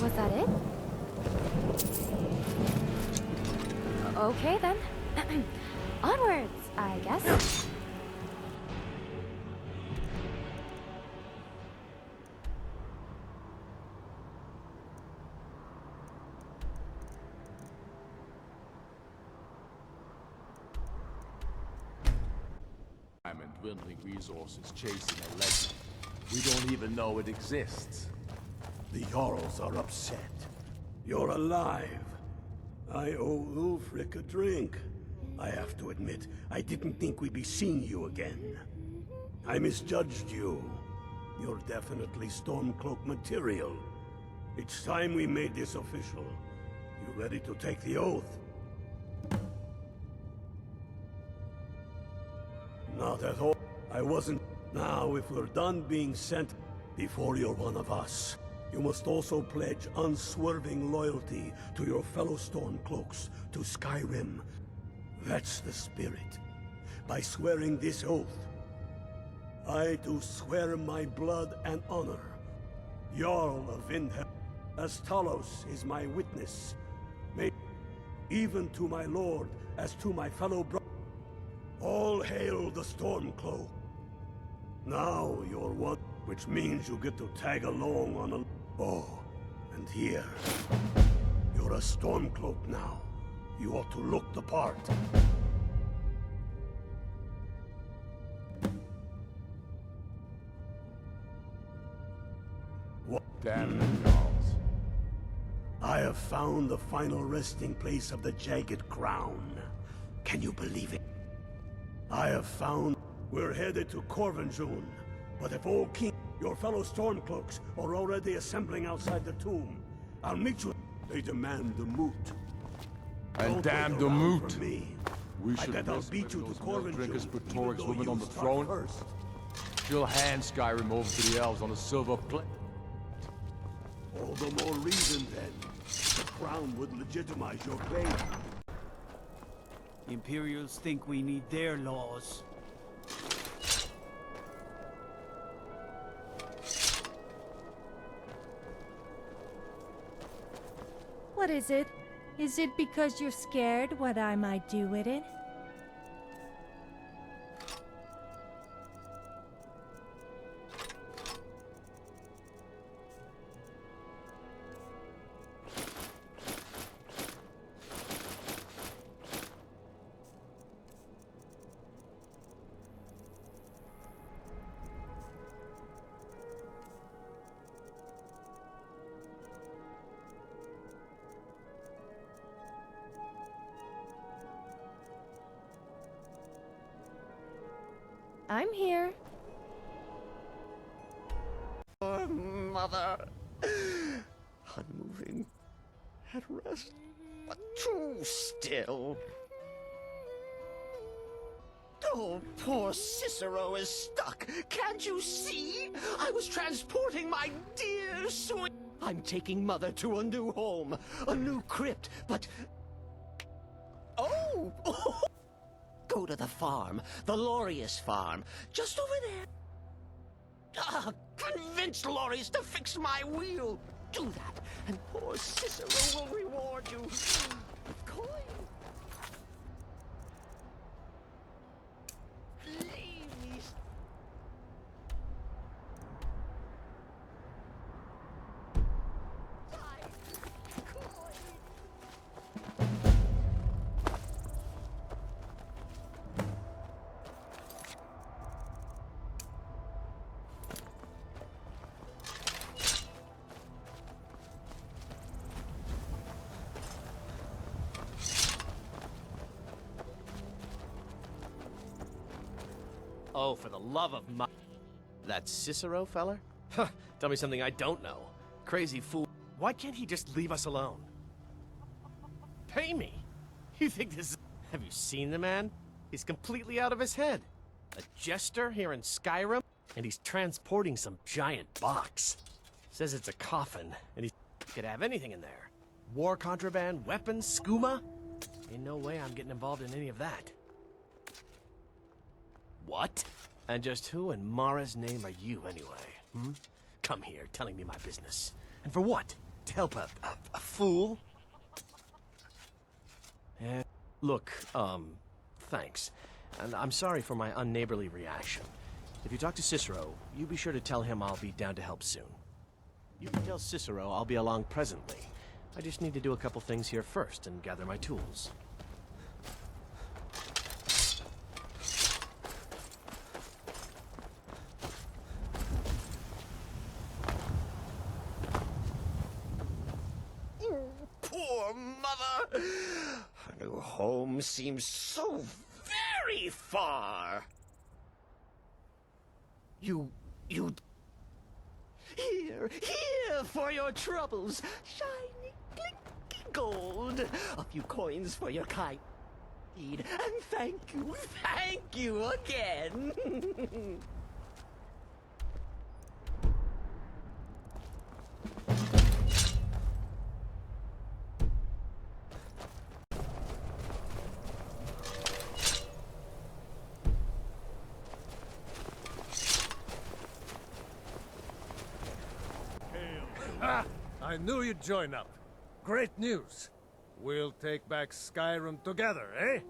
Was that it? Okay then. Onwards, I guess. Time and dwindling resources chasing a legend. We don't even know it exists. The Jarls are upset. You're alive. I owe Ulfric a drink. I have to admit, I didn't think we'd be seeing you again. I misjudged you. You're definitely Stormcloak material. It's time we made this official. You ready to take the oath? Not at all. I wasn't. Now, if we're done being sent before you're one of us, you must also pledge unswerving loyalty to your fellow Stormcloaks, to Skyrim. That's the spirit. By swearing this oath, I do swear my blood and honor. Jarl of Vindhelm, as Talos is my witness. May even to my lord, as to my fellow brother. All hail the Stormcloak. Now you're one, which means you get to tag along on a... Oh, and here. You're a Stormcloak now. You ought to look the part. What? Damn the Jarls. I have found the final resting place of the Jagged Crown. Can you believe it? I have found... We're headed to Corvinjune, but if all King, your fellow Stormcloaks, are already assembling outside the tomb, I'll meet you. They demand the moot. And damn the moot. We should I'll beat you to Corvinjune. Drinkers put Toric's women on the throne. First. She'll hand Skyrim over to the elves on a silver plate. All the more reason then. The crown would legitimize your claim. The Imperials think we need their laws. What is it? Is it because you're scared what I might do with it? I'm here. Oh, Mother. Unmoving. At rest. But too still. Oh, poor Cicero is stuck. Can't you see? I was transporting my dear sweet... I'm taking Mother to a new home. A new crypt, but... Oh! Go to the farm. The Lorius farm. Just over there. Convince Lorius to fix my wheel. Do that, and poor Cicero will reward you with coin. Please. Oh, for the love of my... That Cicero feller? Huh, tell me something I don't know. Crazy fool. Why can't he just leave us alone? Pay me? You think this is... Have you seen the man? He's completely out of his head. A jester here in Skyrim, and he's transporting some giant box. Says it's a coffin, and he could have anything in there. War contraband, weapons, skooma? Ain't no way I'm getting involved in any of that. What? And just who in Mara's name are you, anyway? Come here, telling me my business. And for what? To help a fool? Look, thanks. And I'm sorry for my unneighborly reaction. If you talk to Cicero, you be sure to tell him I'll be down to help soon. You can tell Cicero I'll be along presently. I just need to do a couple things here first and gather my tools. Poor Mother! Her new home seems so very far. You... Here for your troubles. Shiny, clinky gold. A few coins for your kind deed. And thank you again. I knew you'd join up. Great news. We'll take back Skyrim together, eh?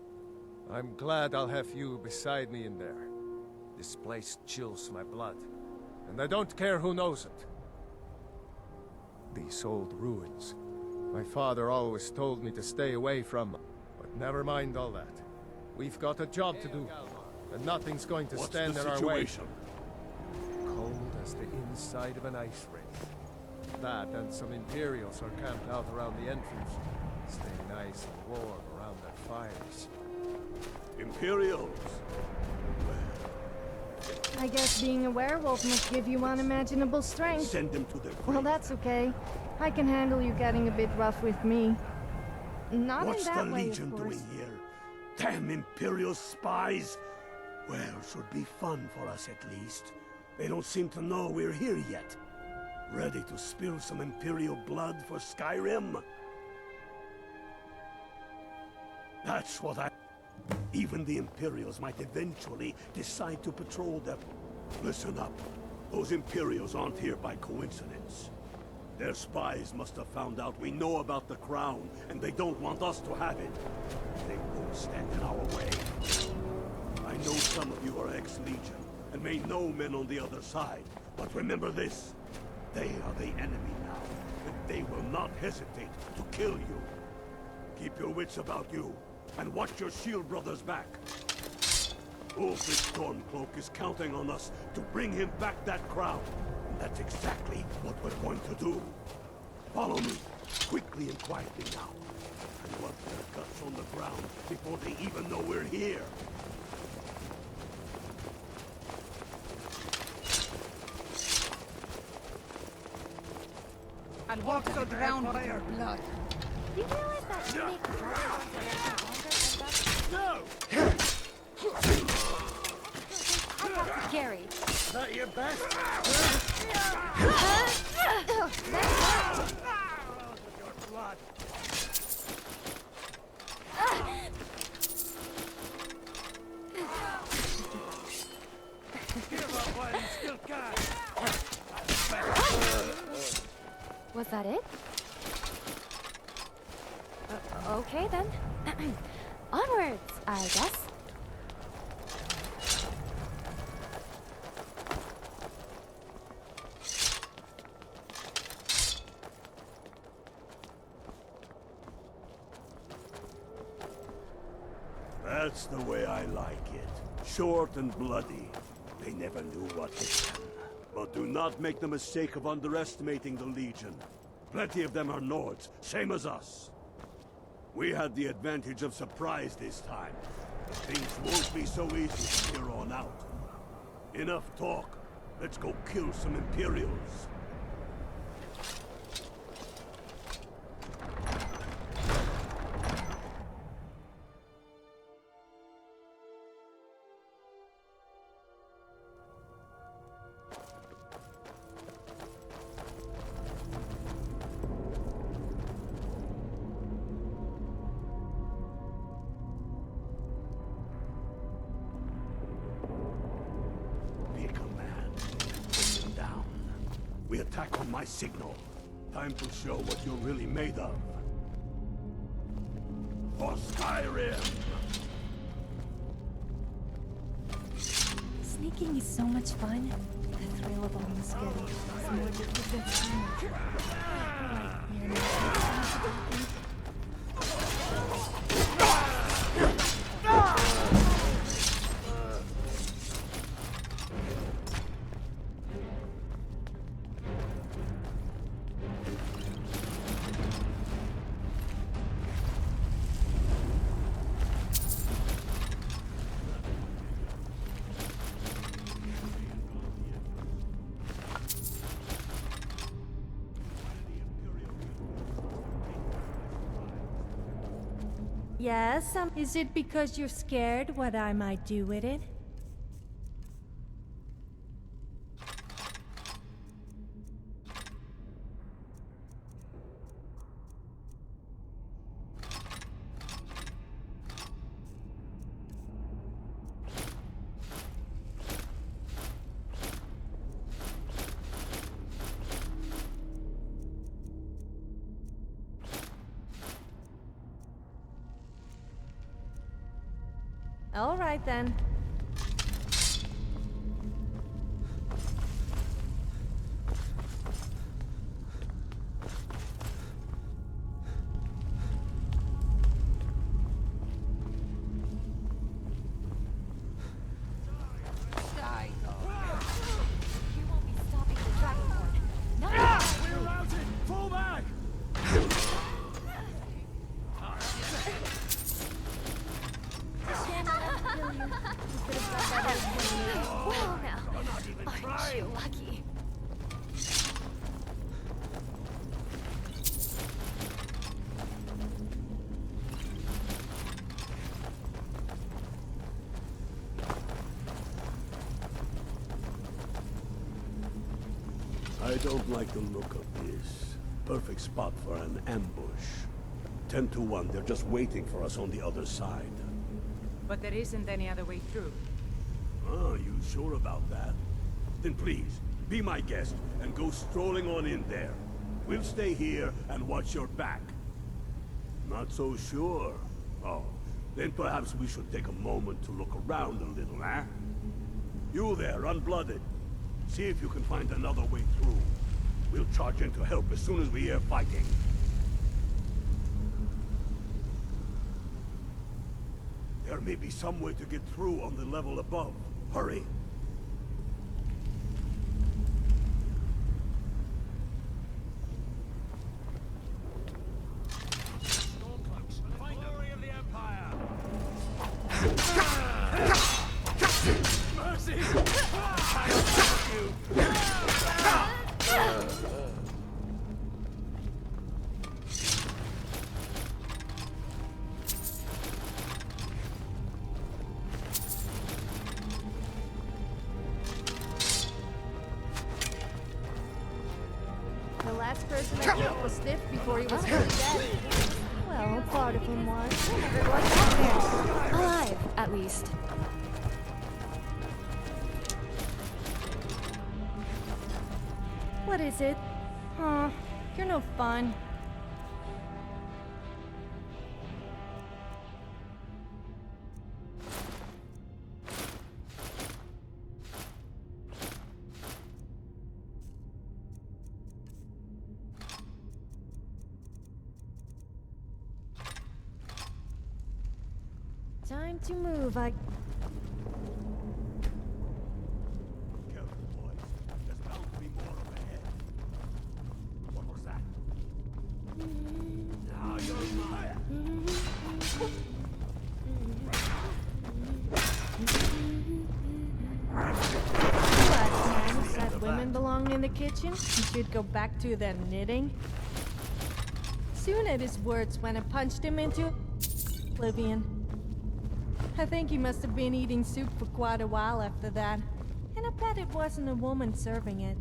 I'm glad I'll have you beside me in there. This place chills my blood. And I don't care who knows it. These old ruins. My father always told me to stay away from them. But never mind all that. We've got a job to do. And nothing's going to stand in our way. Cold as the inside of an ice rink. That and some Imperials are camped out around the entrance. Stay nice and warm around their fires. Imperials? I guess being a werewolf must give you unimaginable strength. Send them to their grave. Well, that's okay. I can handle you getting a bit rough with me. Not What's in that the way, Legion of course. doing here? Damn Imperial spies! Well, should be fun for us at least. They don't seem to know we're here yet. Ready to spill some Imperial blood for Skyrim? That's what I... Even the Imperials might eventually decide to patrol them. Listen up. Those Imperials aren't here by coincidence. Their spies must have found out we know about the crown, and they don't want us to have it. They won't stand in our way. I know some of you are ex-Legion, and may know men on the other side, but remember this. They are the enemy now, and they will not hesitate to kill you. Keep your wits about you, and watch your shield brothers back. Ulfric Stormcloak is counting on us to bring him back that crown, and that's exactly what we're going to do. Follow me, quickly and quietly now, and rub their guts on the ground before they even know we're here. I'll walk the ground with your blood. Do you realize that you make the dragonborns longer I have to carry. Is that your best? Your blood. Give up while you still can. Was that it? Okay then. Onwards, I guess. That's the way I like it. Short and bloody. They never knew what hit them. But do not make the mistake of underestimating the Legion. Plenty of them are Nords, same as us. We had the advantage of surprise this time. But things won't be so easy from here on out. Enough talk. Let's go kill some Imperials. We attack on my signal. Time to show what you're really made of. For Skyrim! Sneaking is so much fun. The thrill of almost getting some more difficult Yes, is it because you're scared what I might do with it? All right then. You won't be stopping the dragonborn. Not We're routed! Fall back! Well now, aren't you lucky? I don't like the look of this. Perfect spot for an ambush. 10 to 1, they're just waiting for us on the other side. But there isn't any other way through. Oh, you sure about that? Then please, be my guest and go strolling on in there. We'll stay here and watch your back. Not so sure. Oh, then perhaps we should take a moment to look around a little, eh? You there, unblooded. See if you can find another way through. We'll charge in to help as soon as we hear fighting. There may be some way to get through on the level above. Hurry! Glory of the Empire! Mercy! I you! stiff before he was fully dead. Well, part of him was. Never going back there. Alive, at least. What is it? Aw, you're no fun. Time to move. Careful, boys. There's bound to be more up ahead. What was that? Now you're fire. What, man said women belong in the kitchen? He should go back to their knitting. Soon at his words when I punched him into oblivion. I think he must have been eating soup for quite a while after that. And I bet it wasn't a woman serving it.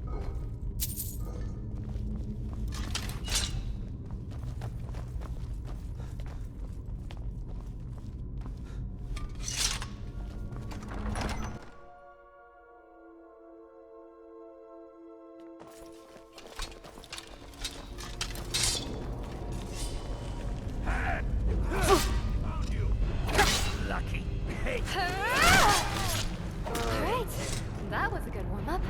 Great. That was a good warm-up.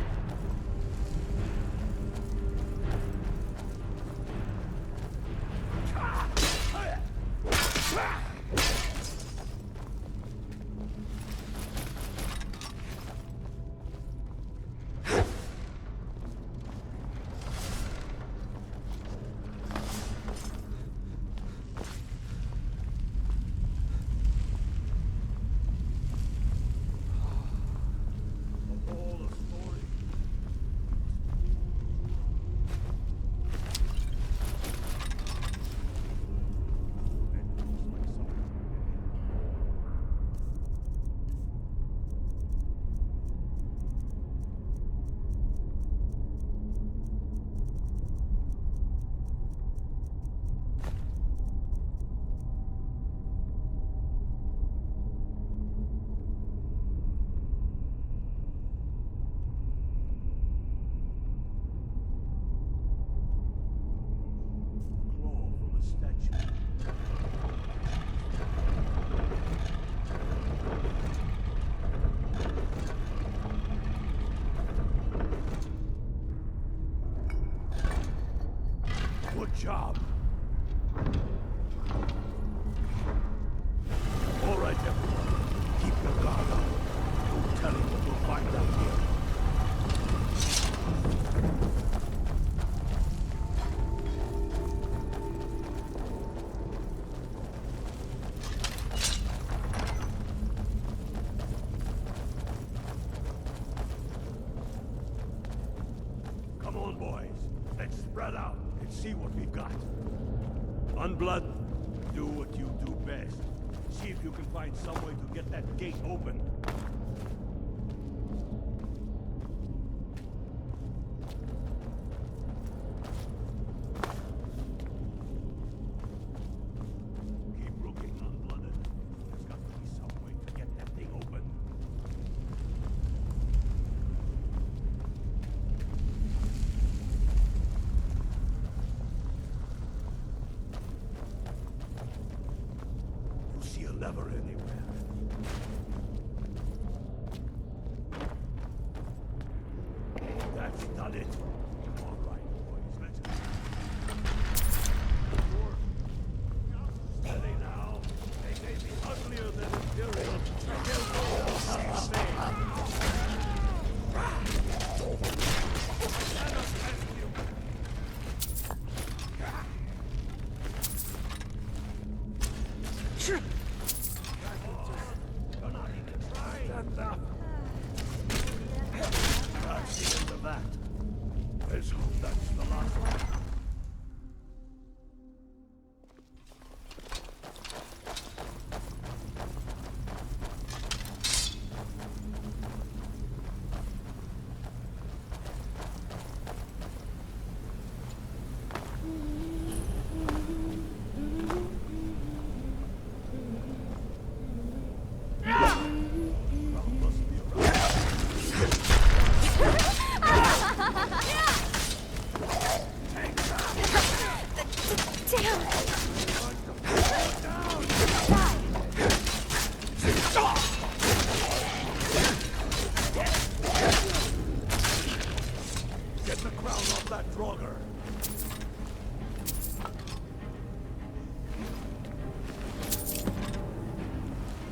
Good job. All right, everyone. Keep your guard up. Don't tell him what you'll find out here. Come on, boys. Let's spread out and see what we've got. Unblood, do what you do best. See if you can find some way to get that gate open. Keep looking, Unblooded. There's got to be some way to get that thing open. You see a lever anywhere? That's done it. All right, boys, let's go. Steady now. They may be uglier than Imperials, but they'll go without nothing. Let us rescue. Sure. You're not even trying. Stand up. That's the end of that. Let's hope that's the last one.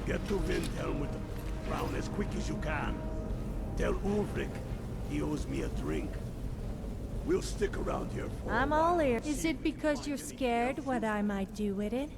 Get to Windhelm with the crown as quick as you can. Tell Ulrich he owes me a drink. We'll stick around here for I'm all ears. Is it because you're scared what I might do with it?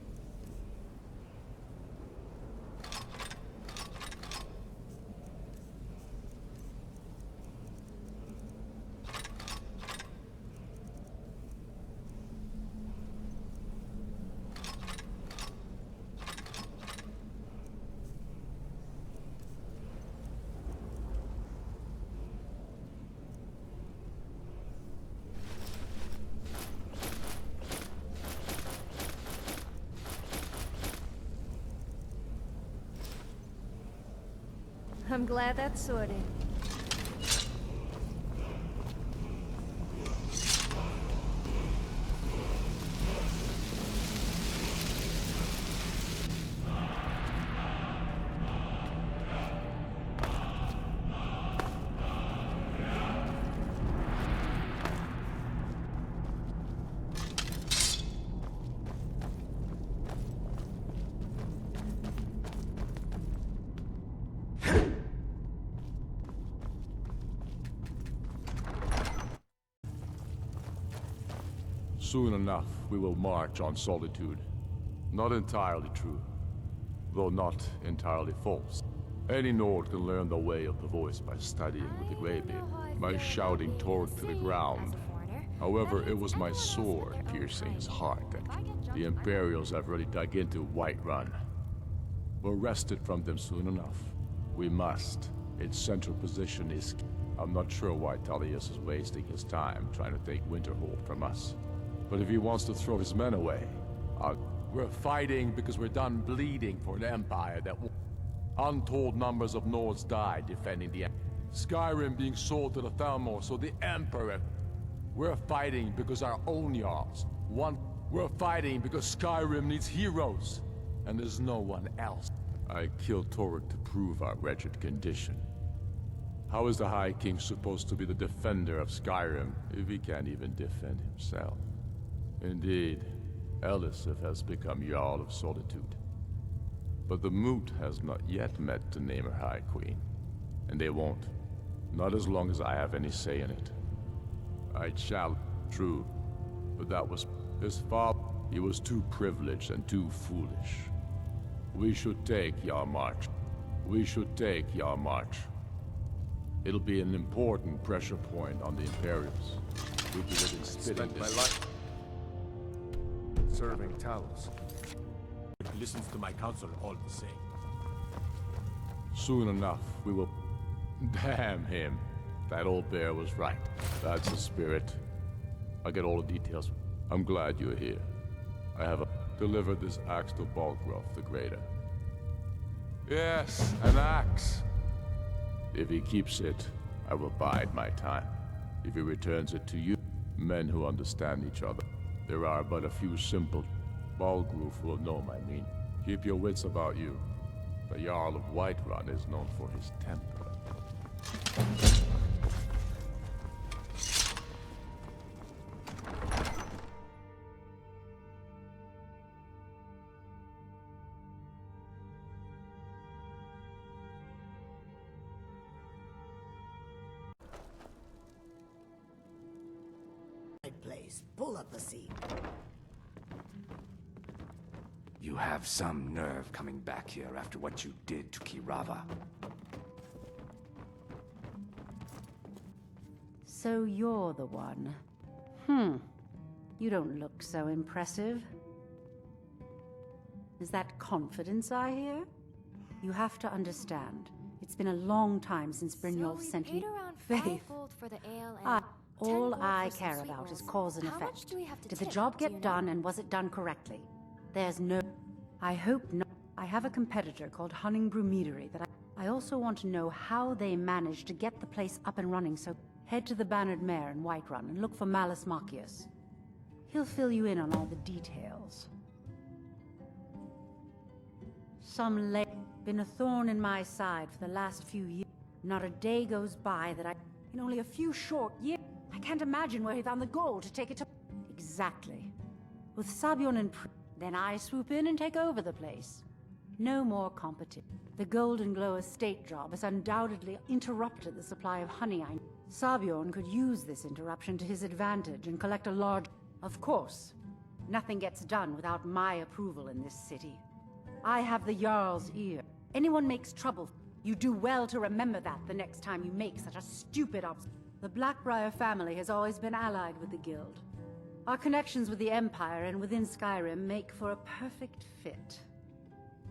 I'm glad that's sorted. Soon enough, we will march on Solitude. Not entirely true, though not entirely false. Any Nord can learn the way of the voice by studying with the Greybeard, by shouting Torg to the ground. However, it was my sword piercing his heart that the Imperials have already dug into Whiterun. We're wrested from them soon enough. We must. Its central position is... I'm not sure why Tullius is wasting his time trying to take Winterhold from us. But if he wants to throw his men away, we're fighting because we're done bleeding for an empire that will... Untold numbers of Nords died defending the... Skyrim being sold to the Thalmor, so the Emperor... We're fighting because our own Jarls want... We're fighting because Skyrim needs heroes, and there's no one else. I killed Torg to prove our wretched condition. How is the High King supposed to be the defender of Skyrim if he can't even defend himself? Indeed, Elisif has become Jarl of Solitude. But the Moot has not yet met to name her High Queen. And they won't. Not as long as I have any say in it. I shall, true. But that was his father. He was too privileged and too foolish. We should take Yarmarch. We should take Yarmarch. It'll be an important pressure point on the Imperials. We'll be within spitting my life serving Talos. He listens to my counsel all the same. Soon enough, we will... Damn him. That old bear was right. That's the spirit. I'll get all the details. I'm glad you're here. I have delivered this axe to Balgraf the Greater. Yes, an axe. If he keeps it, I will bide my time. If he returns it to you, men who understand each other, there are but a few simple... Balgraf will know my meaning. Keep your wits about you. The Jarl of Whiterun is known for his temper. Place. Pull up a seat. You have some nerve coming back here after what you did to Kirava. So you're the one. You don't look so impressive. Is that confidence I hear? You have to understand. It's been a long time since Brynjolf sent me faith. For the ale and All I care about is cause and effect. Did the job get done, and was it done correctly? There's no... I hope not. I have a competitor called Hunningbrew Meadery that I also want to know how they managed to get the place up and running, so head to the Bannered Mare in Whiterun and look for Malus Macius. He'll fill you in on all the details. Some been a thorn in my side for the last few years. Not a day goes by that in only a few short years... I can't imagine where he found the gold to take it to... Exactly. With Sabion and then I swoop in and take over the place. No more competition. The Golden Glow estate job has undoubtedly interrupted the supply of honey. Sabjorn could use this interruption to his advantage and collect a large... Of course, nothing gets done without my approval in this city. I have the Jarl's ear. Anyone makes trouble, you do well to remember that the next time you make such a stupid The Blackbriar family has always been allied with the Guild. Our connections with the Empire and within Skyrim make for a perfect fit.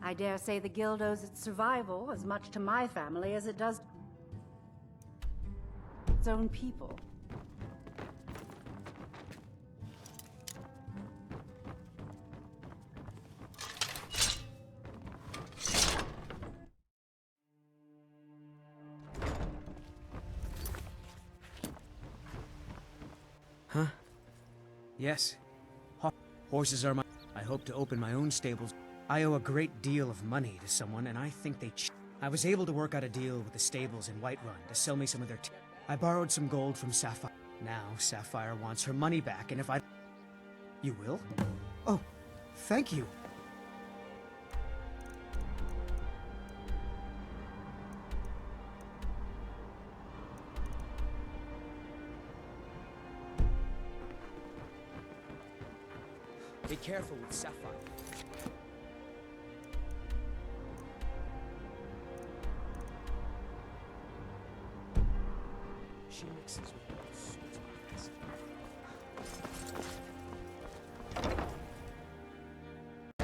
I dare say the Guild owes its survival as much to my family as it does its own people. Huh? Yes. Horses are my... I hope to open my own stables. I owe a great deal of money to someone, and I think they... I was able to work out a deal with the stables in Whiterun to sell me some of their... I borrowed some gold from Sapphire. Now, Sapphire wants her money back, and if I... You will? Oh, thank you. Be careful with Sapphire. She mixes with all sorts of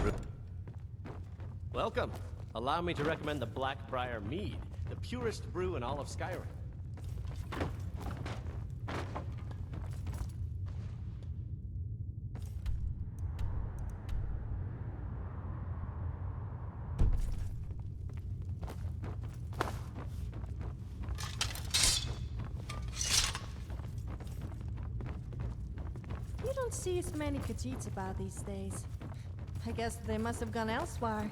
things. Welcome. Allow me to recommend the Blackbriar Mead, the purest brew in all of Skyrim. You don't see as many Khajiits about these days. I guess they must have gone elsewhere.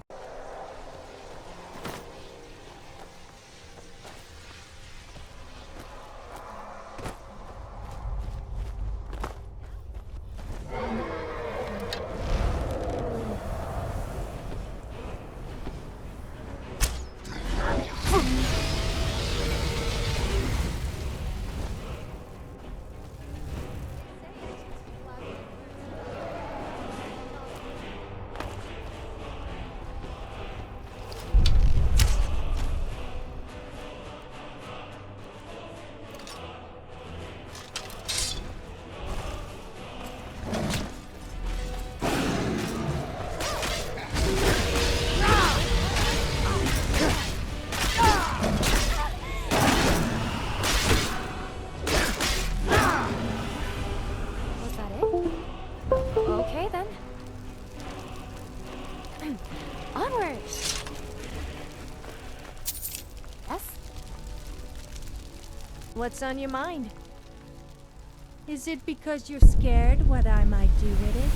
Onward! Yes? What's on your mind? Is it because you're scared what I might do with it?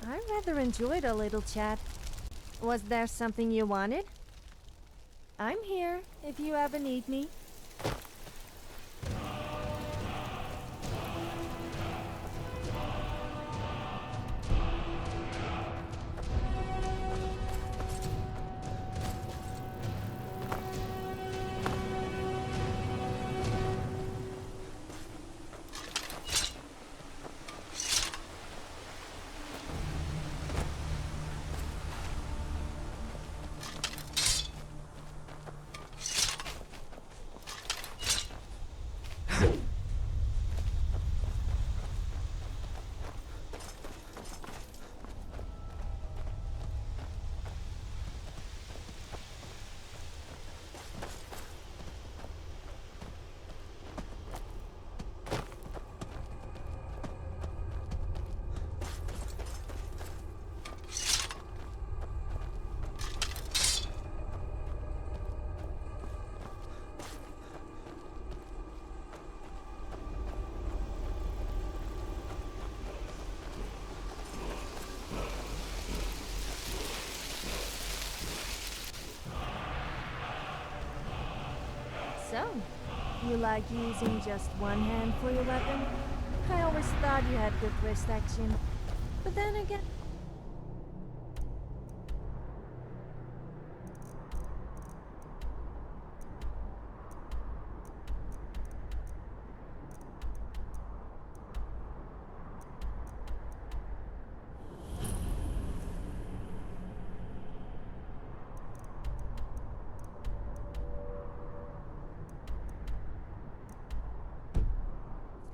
I rather enjoyed a little chat. Was there something you wanted? I'm here if you ever need me. You like using just one hand for your weapon? I always thought you had good wrist action. But then again...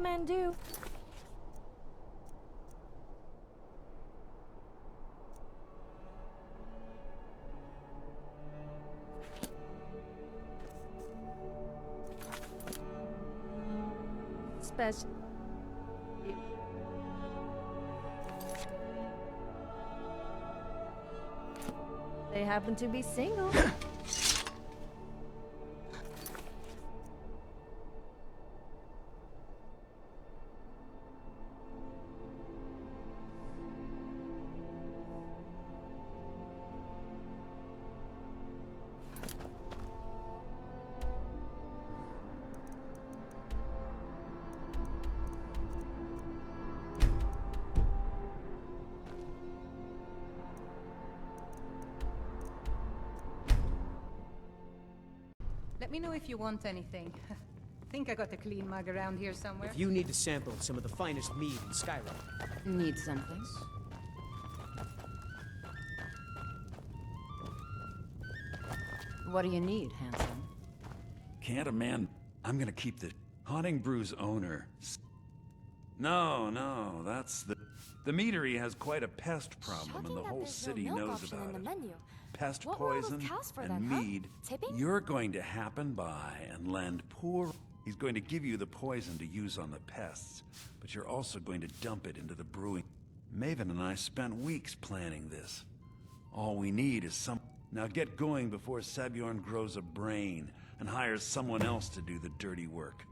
Men do. Special. They happen to be single. Let me know if you want anything. Think I got a clean mug around here somewhere. If you need to sample some of the finest mead in Skyrim. Need something? What do you need, handsome? Can't a man... I'm gonna keep the Haunting Brew's owner. No, that's the... The meadery has quite a pest problem, and the whole city knows about it. Pest poison and mead. You're going to happen by and lend poor... He's going to give you the poison to use on the pests, but you're also going to dump it into the brewing. Maven and I spent weeks planning this. All we need is some... Now get going before Sabjorn grows a brain and hires someone else to do the dirty work.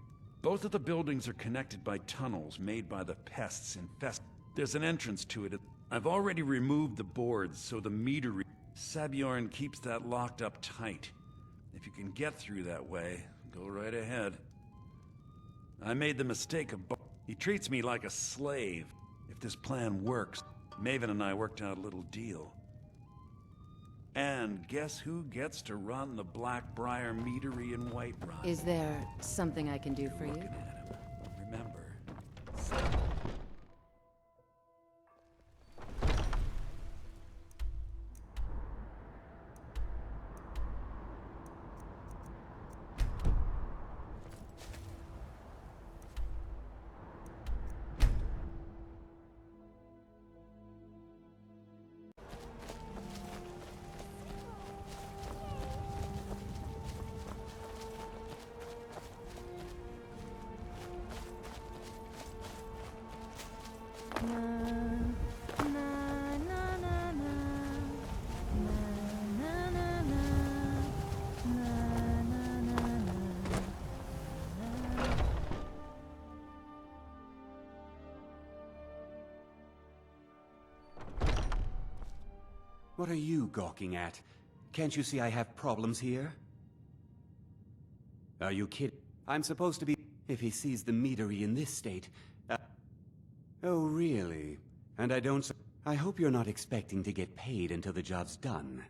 Both of the buildings are connected by tunnels made by the pests infest. There's an entrance to it. I've already removed the boards, so the meadery... Sabjorn keeps that locked up tight. If you can get through that way, go right ahead. I made the mistake of... He treats me like a slave. If this plan works, Maven and I worked out a little deal. And guess who gets to run the Blackbriar Meadery in Whiterun? Is there something I can do for you? Remember... What are you gawking at? Can't you see I have problems here? Are you kidding? I'm supposed to be... If he sees the meadery in this state... Oh, really? And I don't... I hope you're not expecting to get paid until the job's done.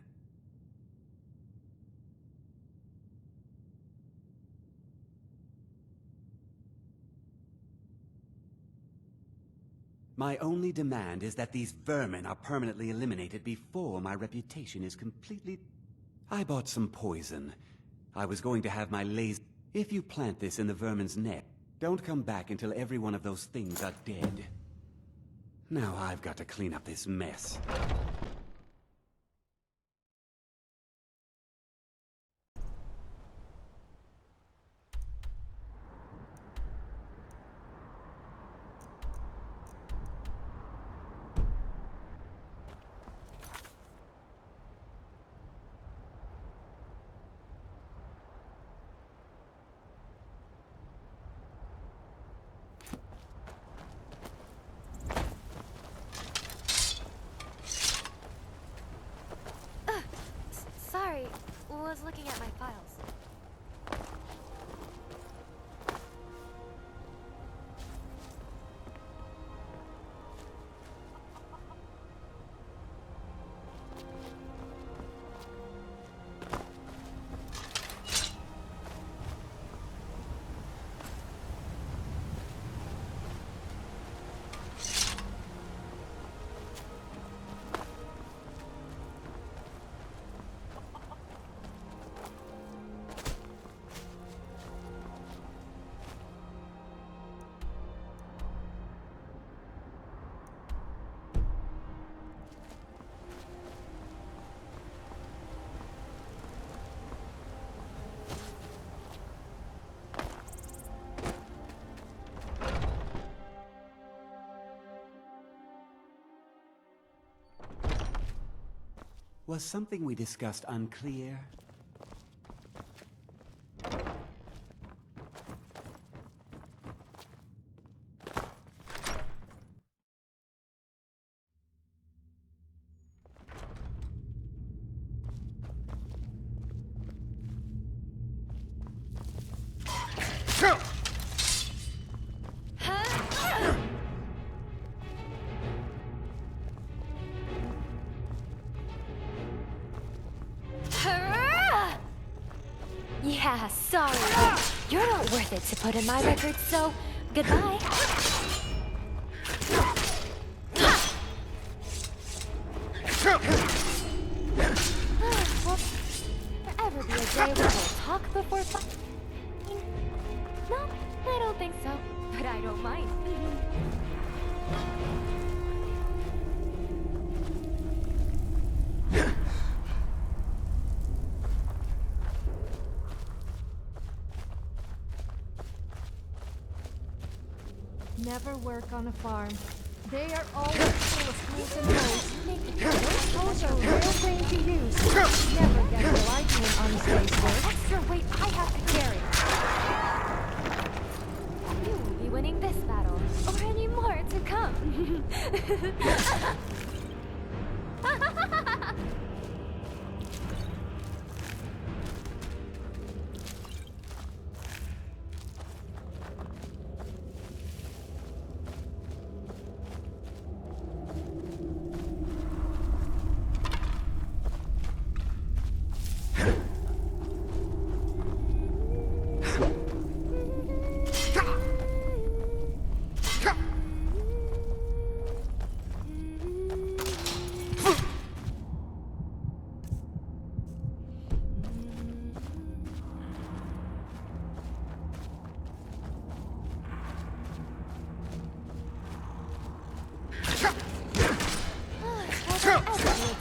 My only demand is that these vermin are permanently eliminated before my reputation is completely... I bought some poison. I was going to have my laser... If you plant this in the vermin's net, don't come back until every one of those things are dead. Now I've got to clean up this mess. Sorry, was looking at my files. Was something we discussed unclear? Yeah, sorry. You're not worth it to put in my record, so goodbye. Will there ever be a day where we'll talk before fighting? No, I don't think so, but I don't mind. Never work on a farm. They are always full of tools and hoes. Those hoes are real thing to use. Never get what I do in unsafe work. Extra weight I have to carry. You will be winning this battle, or any more to come.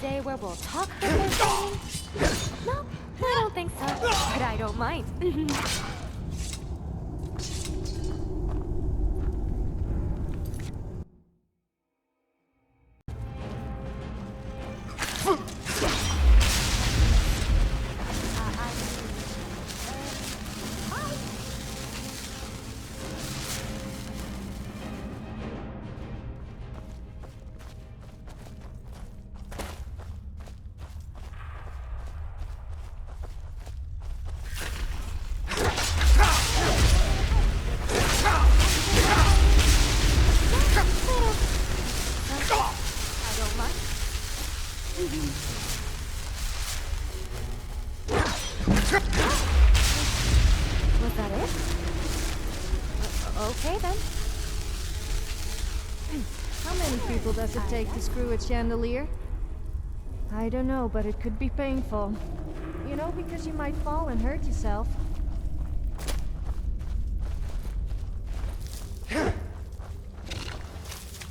Day where we'll talk before fighting? No, I don't think so, but I don't mind. Was that it? Okay then. How many people does it take to screw a chandelier? I don't know, but it could be painful. You know, because you might fall and hurt yourself.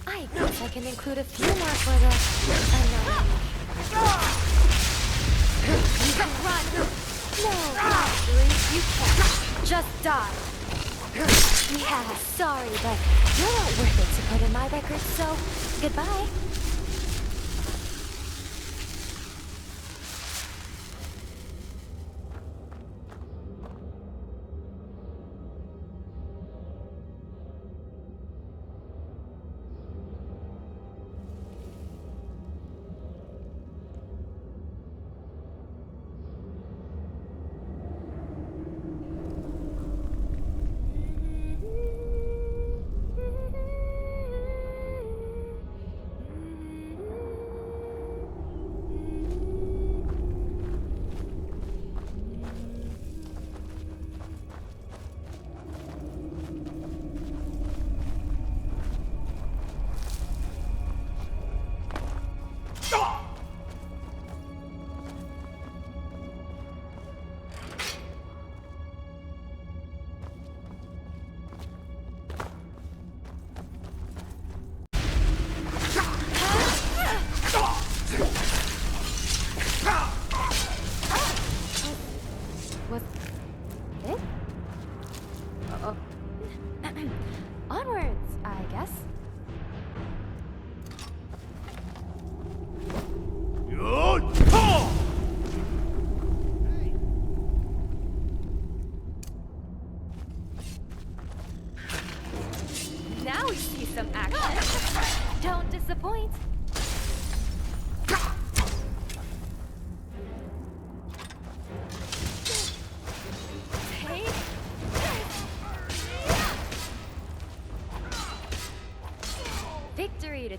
I guess I can include a few more for the unknown. You can run! No, actually, you can't. Just die. Yeah, sorry, but you're not worth it to put in my record, so goodbye.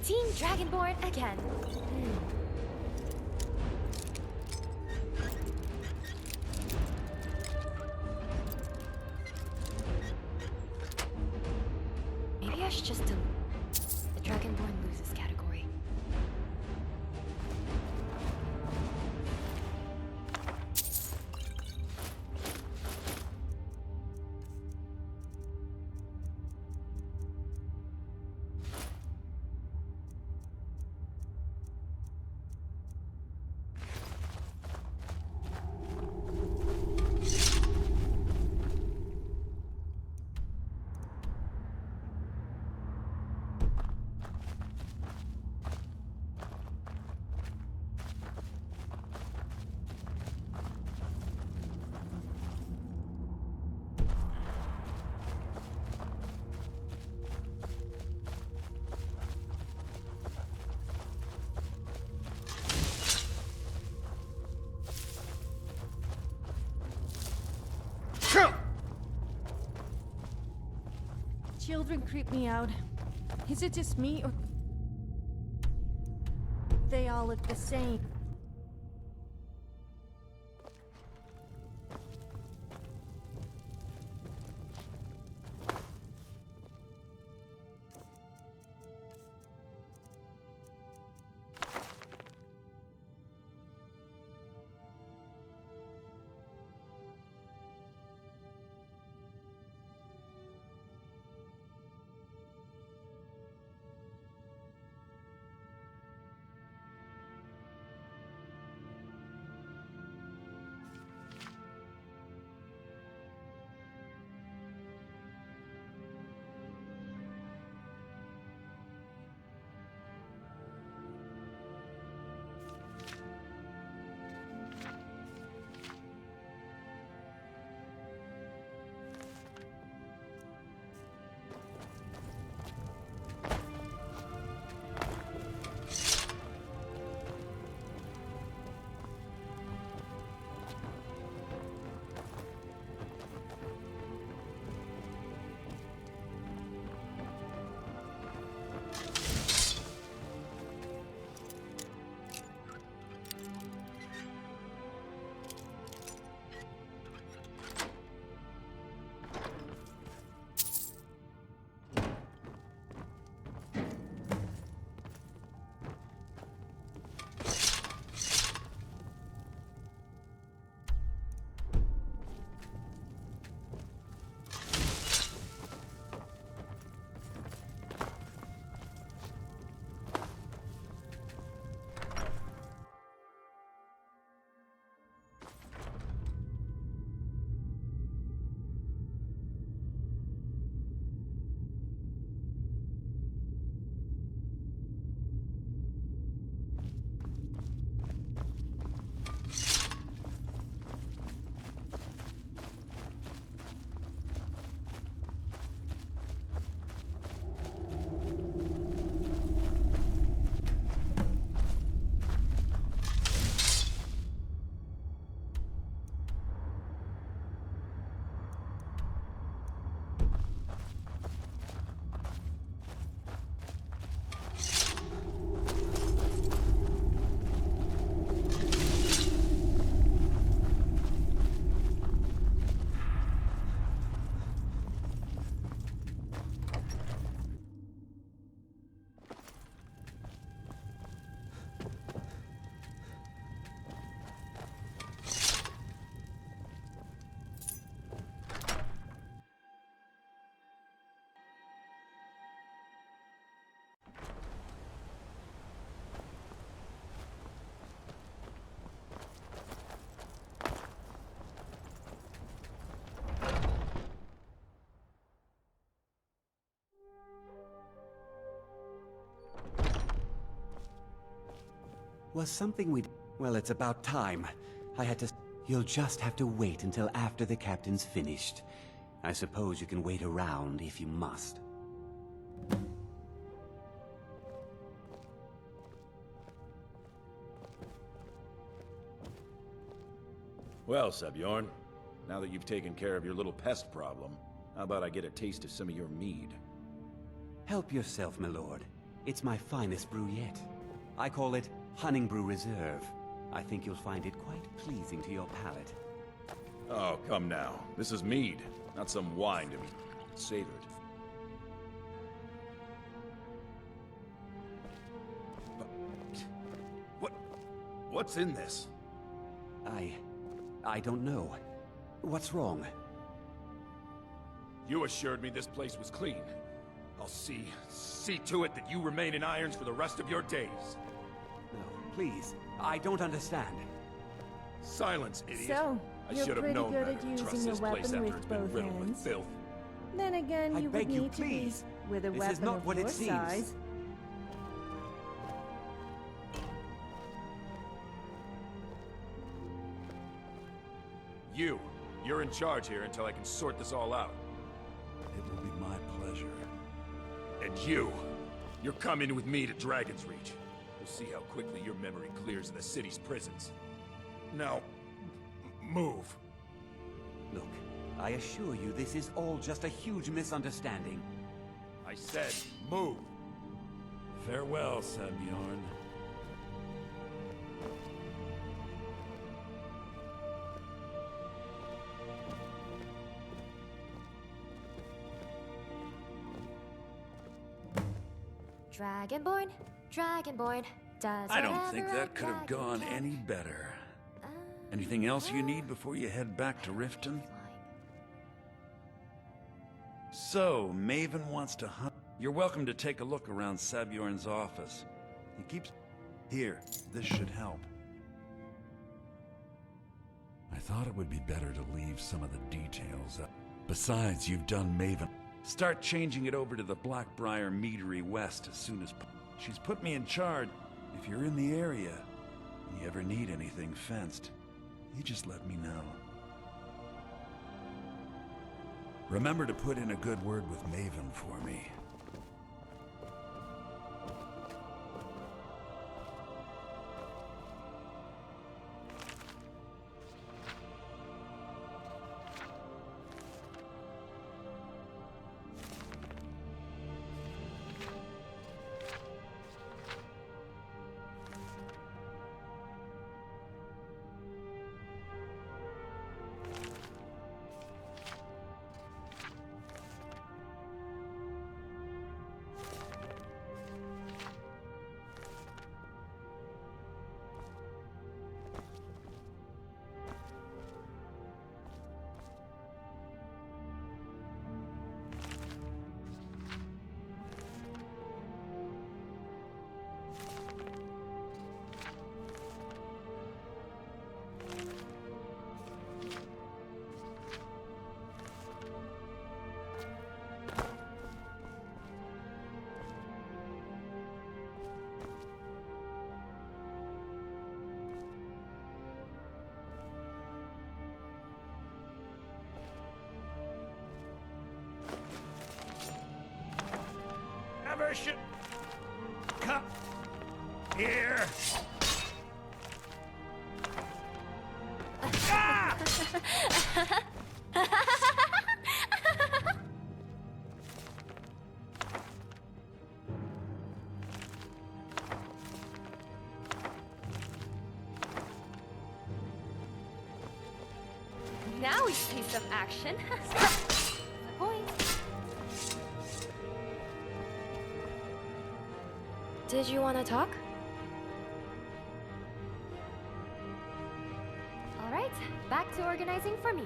Team Dragonborn again. Maybe I should just delete the Dragonborn loses category. Children creep me out. Is it just me, or they all look the same? Was something we'd... Well, it's about time. I had to... You'll just have to wait until after the captain's finished. I suppose you can wait around if you must. Well, Sebjorn, now that you've taken care of your little pest problem, how about I get a taste of some of your mead? Help yourself, my lord. It's my finest brew yet. I call it Honningbrew Reserve. I think you'll find it quite pleasing to your palate. Oh, come now. This is mead, not some wine to be savored. What's in this? I don't know. What's wrong? You assured me this place was clean. I'll see to it that you remain in irons for the rest of your days. No, please. I don't understand. Silence, idiot. So, I you're should have pretty known good better at to trust using a this place weapon after it's with been both riddled with hands. filth. Then again, I you would beg you, need to be please. with a This is weapon not of what your it seems. size. You're in charge here until I can sort this all out. It will be my pleasure. And you're coming with me to Dragon's Reach. We'll see how quickly your memory clears in the city's prisons. Now, move. Look, I assure you this is all just a huge misunderstanding. I said, move. Farewell, Sabjorn. Dragonborn, Dragonborn, does I don't whatever think a that could have dragon gone can. any better. Anything else you need before you head back to Riften? So, Maven wants to hunt. You're welcome to take a look around Sabjorn's office. He keeps... Here, this should help. I thought it would be better to leave some of the details up. Besides, you've done Maven. Start changing it over to the Blackbriar Meadery West as soon as... She's put me in charge. If you're in the area, and you ever need anything fenced, you just let me know. Remember to put in a good word with Maven for me. Never should come here. Ah! Now we see some action. Point. Did you want to talk? All right, back to organizing for me.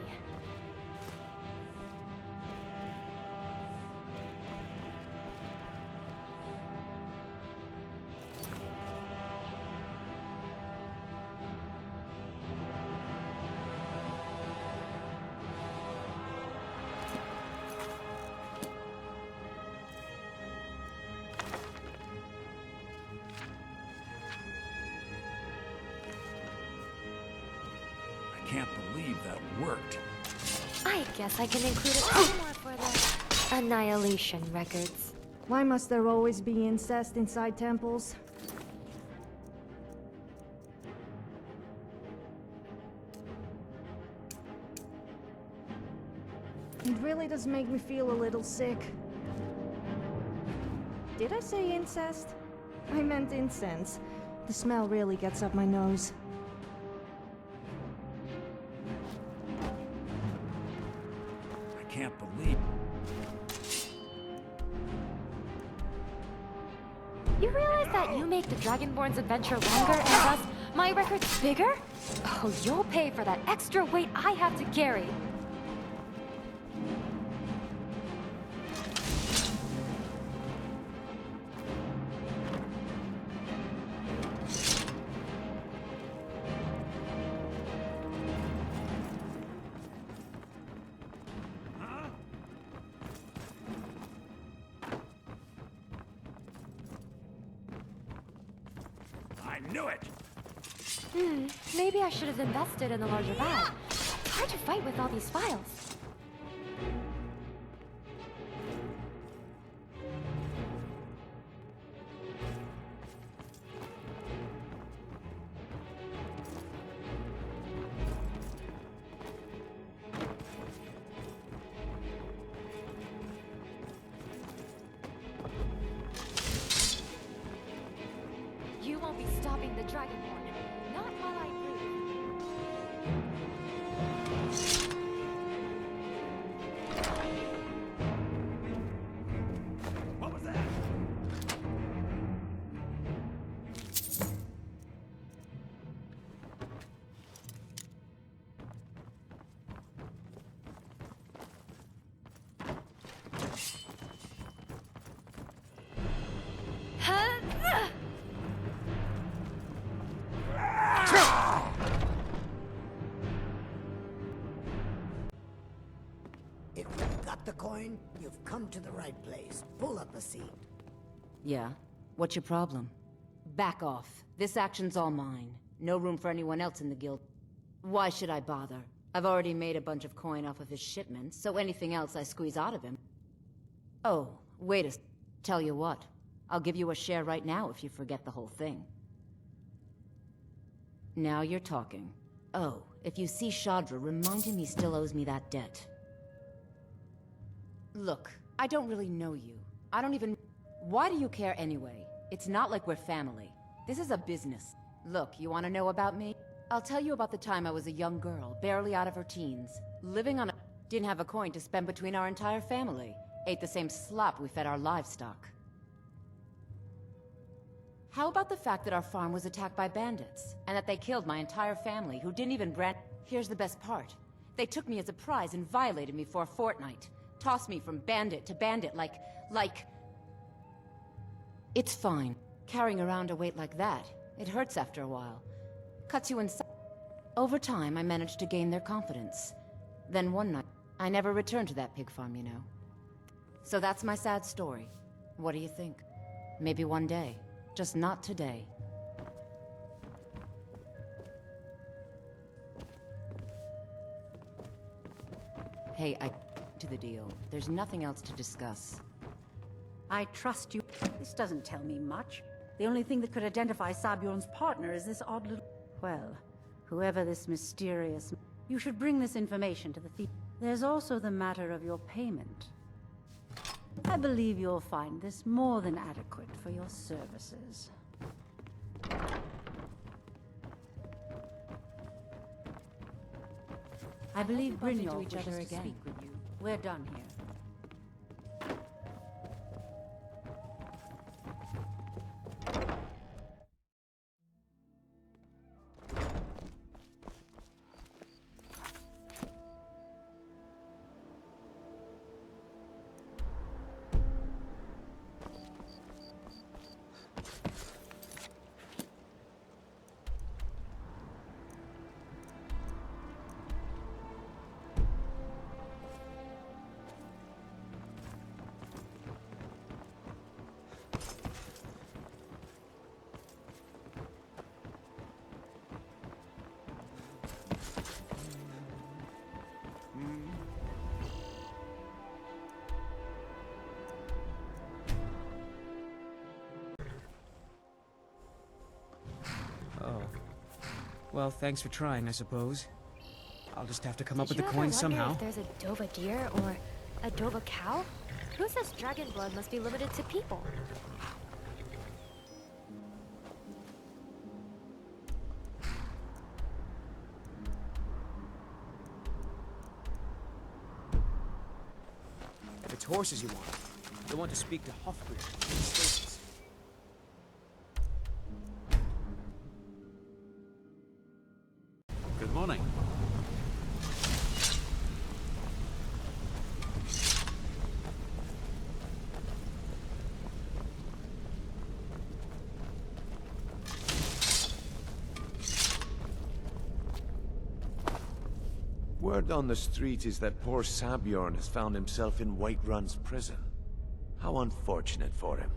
I can't believe that worked. I guess I can include a few more for the Annihilation records. Why must there always be incest inside temples? It really does make me feel a little sick. Did I say incest? I meant incense. The smell really gets up my nose. I can't believe... You realize that you make the Dragonborn's adventure longer and thus my record's bigger? Oh, you'll pay for that extra weight I have to carry. I knew it! Maybe I should have invested in a larger bag. It's hard to fight with all these files. You won't be stopping the Dragonborn. Not while I live. What was that? If you've got the coin, you've come to the right place. Pull up a seat. Yeah? What's your problem? Back off. This action's all mine. No room for anyone else in the guild. Why should I bother? I've already made a bunch of coin off of his shipments, so anything else I squeeze out of him. Oh, wait a tell you what. I'll give you a share right now if you forget the whole thing. Now you're talking. Oh, if you see Shadra, remind him he still owes me that debt. Look, I don't really know you. I don't even... Why do you care anyway? It's not like we're family. This is a business. Look, you want to know about me? I'll tell you about the time I was a young girl, barely out of her teens. Living on a... Didn't have a coin to spend between our entire family. Ate the same slop we fed our livestock. How about the fact that our farm was attacked by bandits, and that they killed my entire family, who didn't even brand... Here's the best part. They took me as a prize and violated me for a fortnight. Tossed me from bandit to bandit like... It's fine. Carrying around a weight like that, it hurts after a while. Cuts you inside. Over time, I managed to gain their confidence. Then one night, I never returned to that pig farm, you know. So that's my sad story. What do you think? Maybe one day. Just not today. Hey, to the deal. There's nothing else to discuss. I trust you. This doesn't tell me much. The only thing that could identify Sabjorn's partner is this odd little... Well, whoever this mysterious... You should bring this information to the thief. There's also the matter of your payment. I believe you'll find this more than adequate for your services. I believe Brynjolf wishes to speak with you. We're done here. Oh. Well, thanks for trying, I suppose. I'll just have to come up with the coin somehow. If there's a Dova deer or A Dova cow? Who says dragon blood must be limited to people? If it's horses you want, you'll want to speak to Hofgrid in the stables. Good morning. Word on the street is that poor Sabjorn has found himself in Whiterun's prison. How unfortunate for him.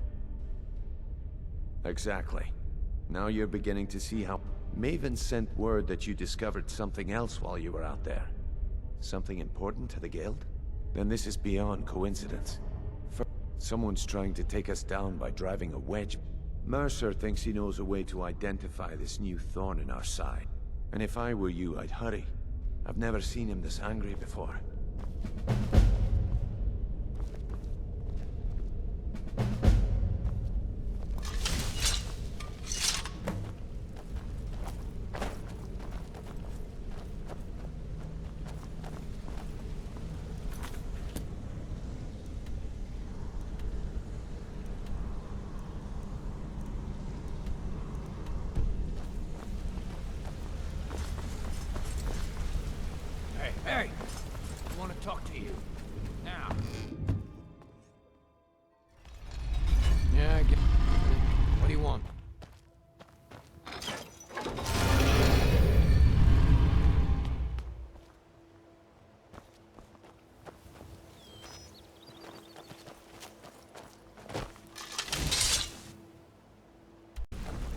Exactly. Now you're beginning to see how... Maven sent word that you discovered something else while you were out there. Something important to the guild? Then this is beyond coincidence. Someone's trying to take us down by driving a wedge. Mercer thinks he knows a way to identify this new thorn in our side. And if I were you, I'd hurry. I've never seen him this angry before. Hey! I want to talk to you. Now. Yeah, I get it. What do you want?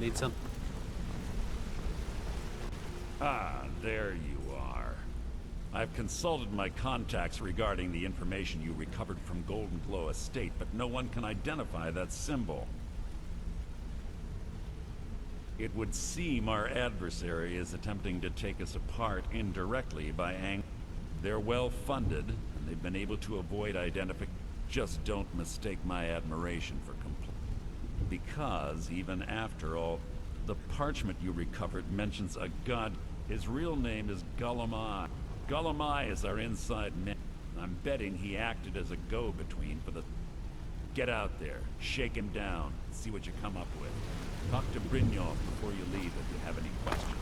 Need some? Ah, there you are. I've consulted my contacts regarding the information you recovered from Golden Glow Estate, but no one can identify that symbol. It would seem our adversary is attempting to take us apart indirectly by They're well funded, and they've been able to avoid identification. Just don't mistake my admiration for because, even after all, the parchment you recovered mentions a god. His real name is Gullumai. Gullumai is our inside man. I'm betting he acted as a go-between for the... Get out there, shake him down, see what you come up with. Talk to Brynjolf before you leave if you have any questions.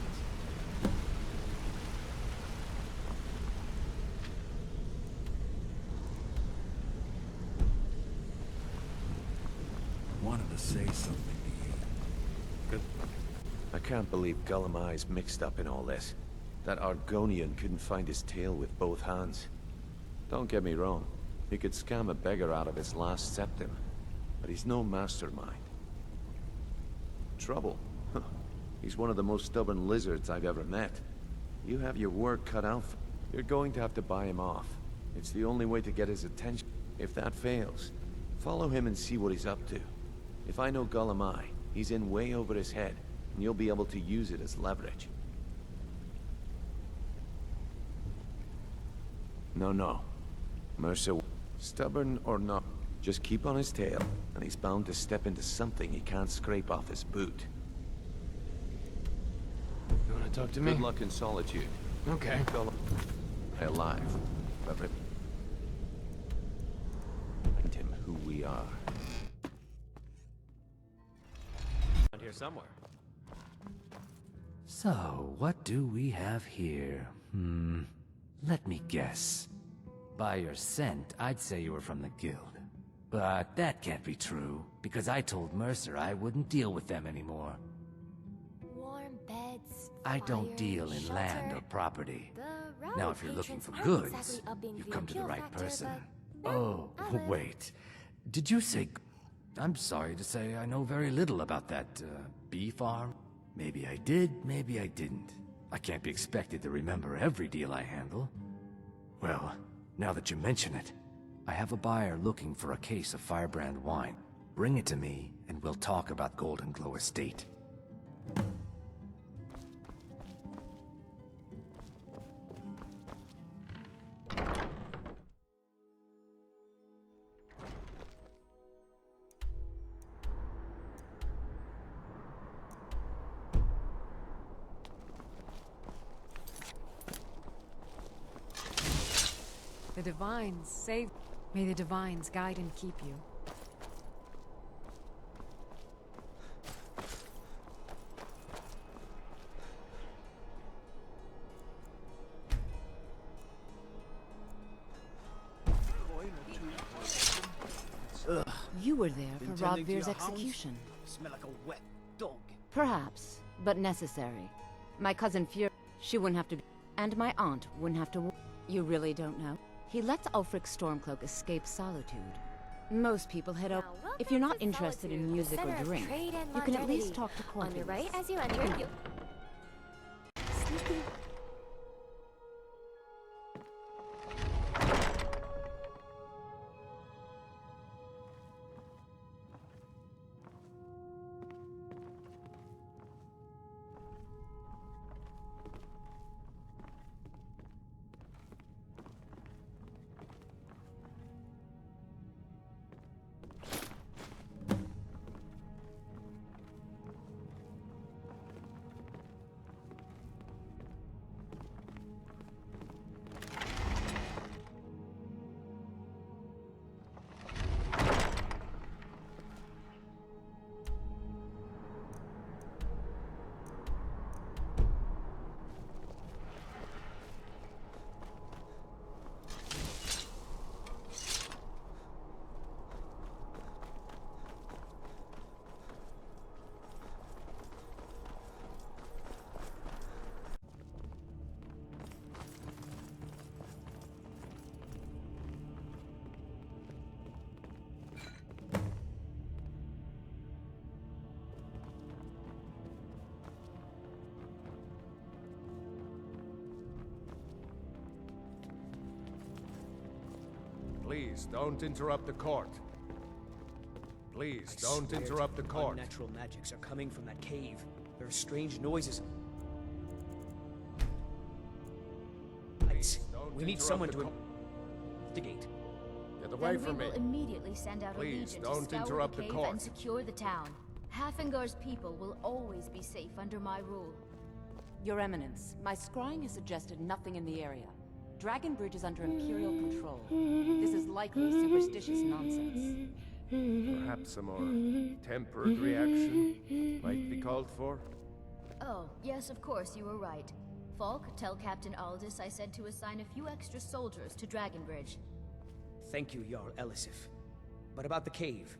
Wanted to say something to you. Good. I can't believe Gullumai's mixed up in all this. That Argonian couldn't find his tail with both hands. Don't get me wrong. He could scam a beggar out of his last septim. But he's no mastermind. Trouble? He's one of the most stubborn lizards I've ever met. You have your work cut out. You're going to have to buy him off. It's the only way to get his attention. If that fails, follow him and see what he's up to. If I know Gullumai, he's in way over his head, and you'll be able to use it as leverage. No. Mercer, stubborn or not, just keep on his tail, and he's bound to step into something he can't scrape off his boot. You want to talk to me? Good luck in solitude. Okay. Alive, but remind him who we are. Around here somewhere. So, what do we have here? Let me guess. By your scent, I'd say you were from the guild. But that can't be true, because I told Mercer I wouldn't deal with them anymore. Warm beds, I don't fire, deal in shelter. land or property. The Now, if you're looking patrons for aren't goods, exactly upping you've the come to the appeal right factor, person. but Oh, wait. Did you say... I'm sorry to say I know very little about that, bee farm. Maybe I did, maybe I didn't. I can't be expected to remember every deal I handle. Well, now that you mention it, I have a buyer looking for a case of Firebrand wine. Bring it to me, and we'll talk about Golden Glow Estate. The divines save. May the divines guide and keep you. You were there for Rodvir's execution. Smell like a wet dog. Perhaps, but necessary. My cousin Fury, she wouldn't have to be, and my aunt wouldn't have to. You really don't know? He lets Ulfric's Stormcloak escape solitude. Most people head up. If you're not interested in music or drink, you can at least talk to Corpus. On your right as you enter, you... Sneaky. Please, don't interrupt the court. Please, don't interrupt the court. Unnatural magics are coming from that cave. There are strange noises. Lights. We need someone to investigate. Get away from me. Then we will immediately send out a Please, legion don't to scour interrupt the the cave court. and secure the town. Hafengar's people will always be safe under my rule. Your Eminence, my scrying has suggested nothing in the area. Dragon Bridge is under Imperial control. This is likely superstitious nonsense. Perhaps a more tempered reaction might be called for? Oh, yes, of course, you were right. Falk, tell Captain Aldous I said to assign a few extra soldiers to Dragonbridge. Thank you, Jarl Elisif. But about the cave?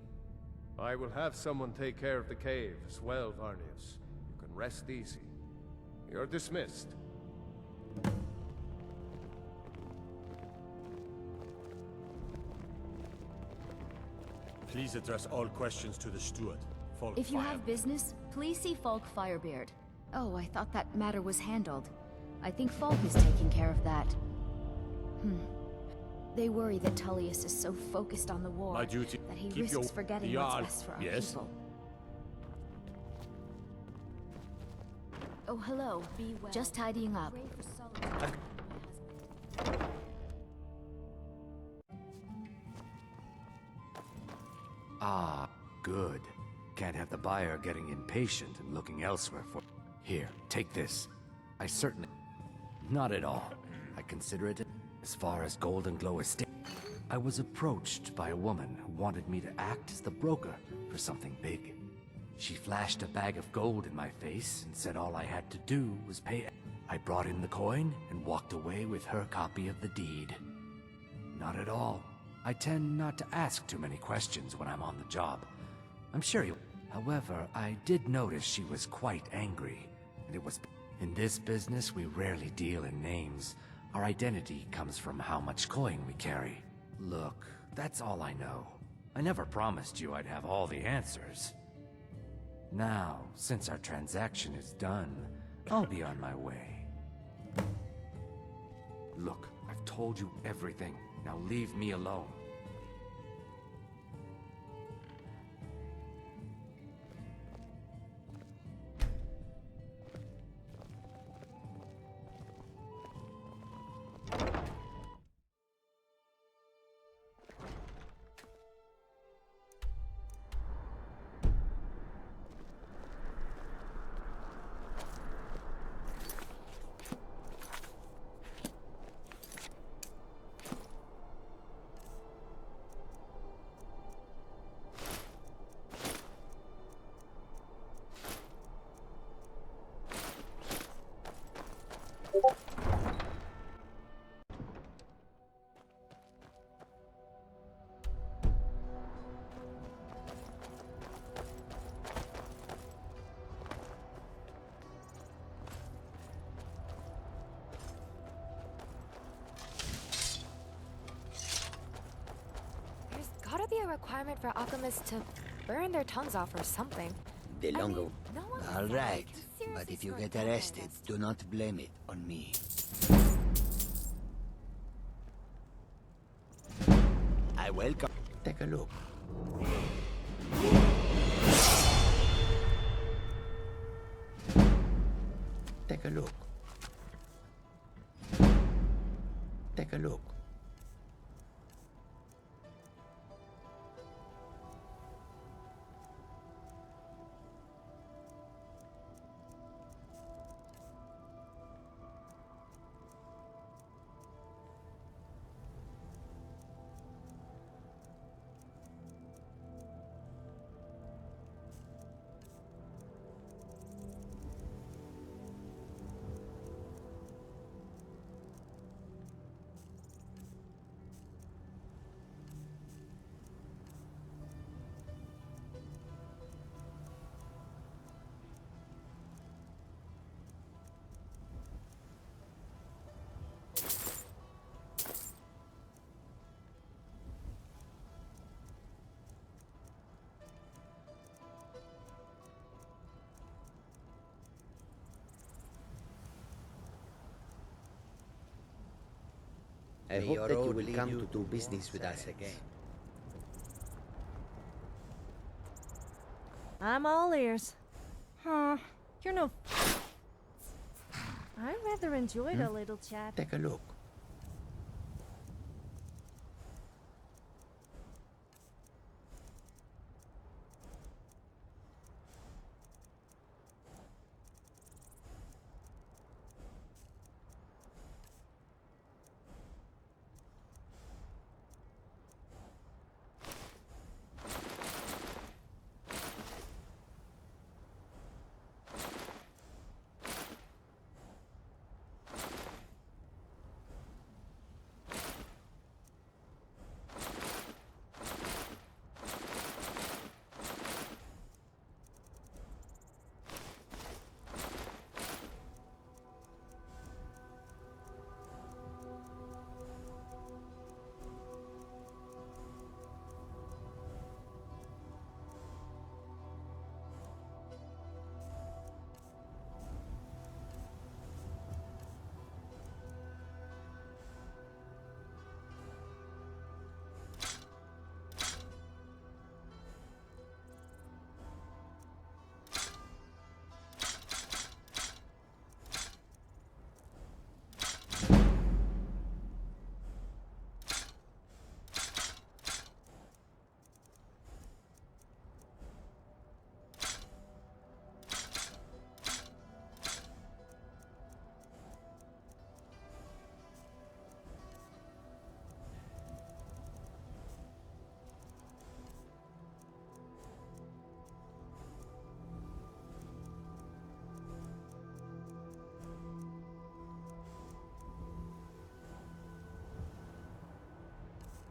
I will have someone take care of the cave as well, Varnius. You can rest easy. You're dismissed. Please address all questions to the steward. Falk If you Fire. have business, please see Falk Firebeard. Oh, I thought that matter was handled. I think Falk is taking care of that. They worry that Tullius is so focused on the war My duty. that he Keep risks your forgetting Jarl. what's best for our Yes? people. Oh, hello. Be well. Just tidying up. Ah, good. Can't have the buyer getting impatient and looking elsewhere for... Here, take this. I certainly... Not at all. I consider it... As far as Golden Glow Estate... I was approached by a woman who wanted me to act as the broker for something big. She flashed a bag of gold in my face and said all I had to do was pay... I brought in the coin and walked away with her copy of the deed. Not at all. I tend not to ask too many questions when I'm on the job. I'm sure you... However, I did notice she was quite angry, and it was... In this business, we rarely deal in names. Our identity comes from how much coin we carry. Look, that's all I know. I never promised you I'd have all the answers. Now, since our transaction is done, I'll be on my way. Look, I've told you everything. Now leave me alone. There's gotta be a requirement for alchemists to burn their tongues off or something. The longer. No one All said right, you can seriously but if you score get a arrested, test. do not blame it on me. I welcome. Take a look. Take a look. Take a look. I hope that you will come to do business with us again. I'm all ears. Huh. You're no... I rather enjoyed a little chat. Take a look.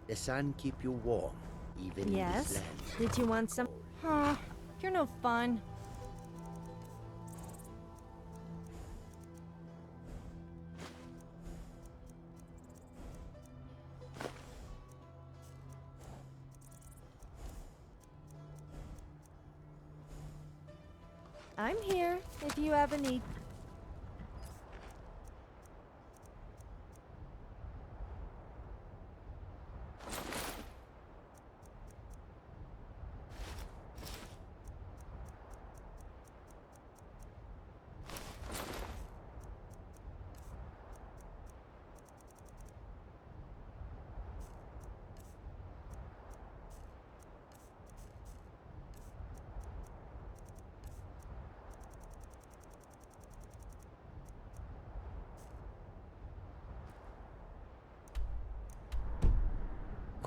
The sun keep you warm, even in this Yes? land. Did you want some... Huh. You're no fun. I'm here if you have a need.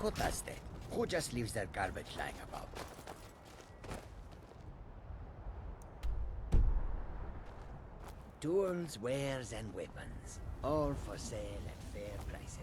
Who does that? Who just leaves their garbage lying about? Tools, wares, and weapons. All for sale at fair prices.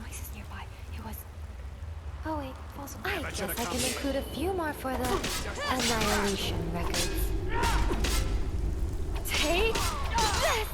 Noises nearby. It was... Oh wait, false. I guess I can include a few more for the Annihilation records. Take this!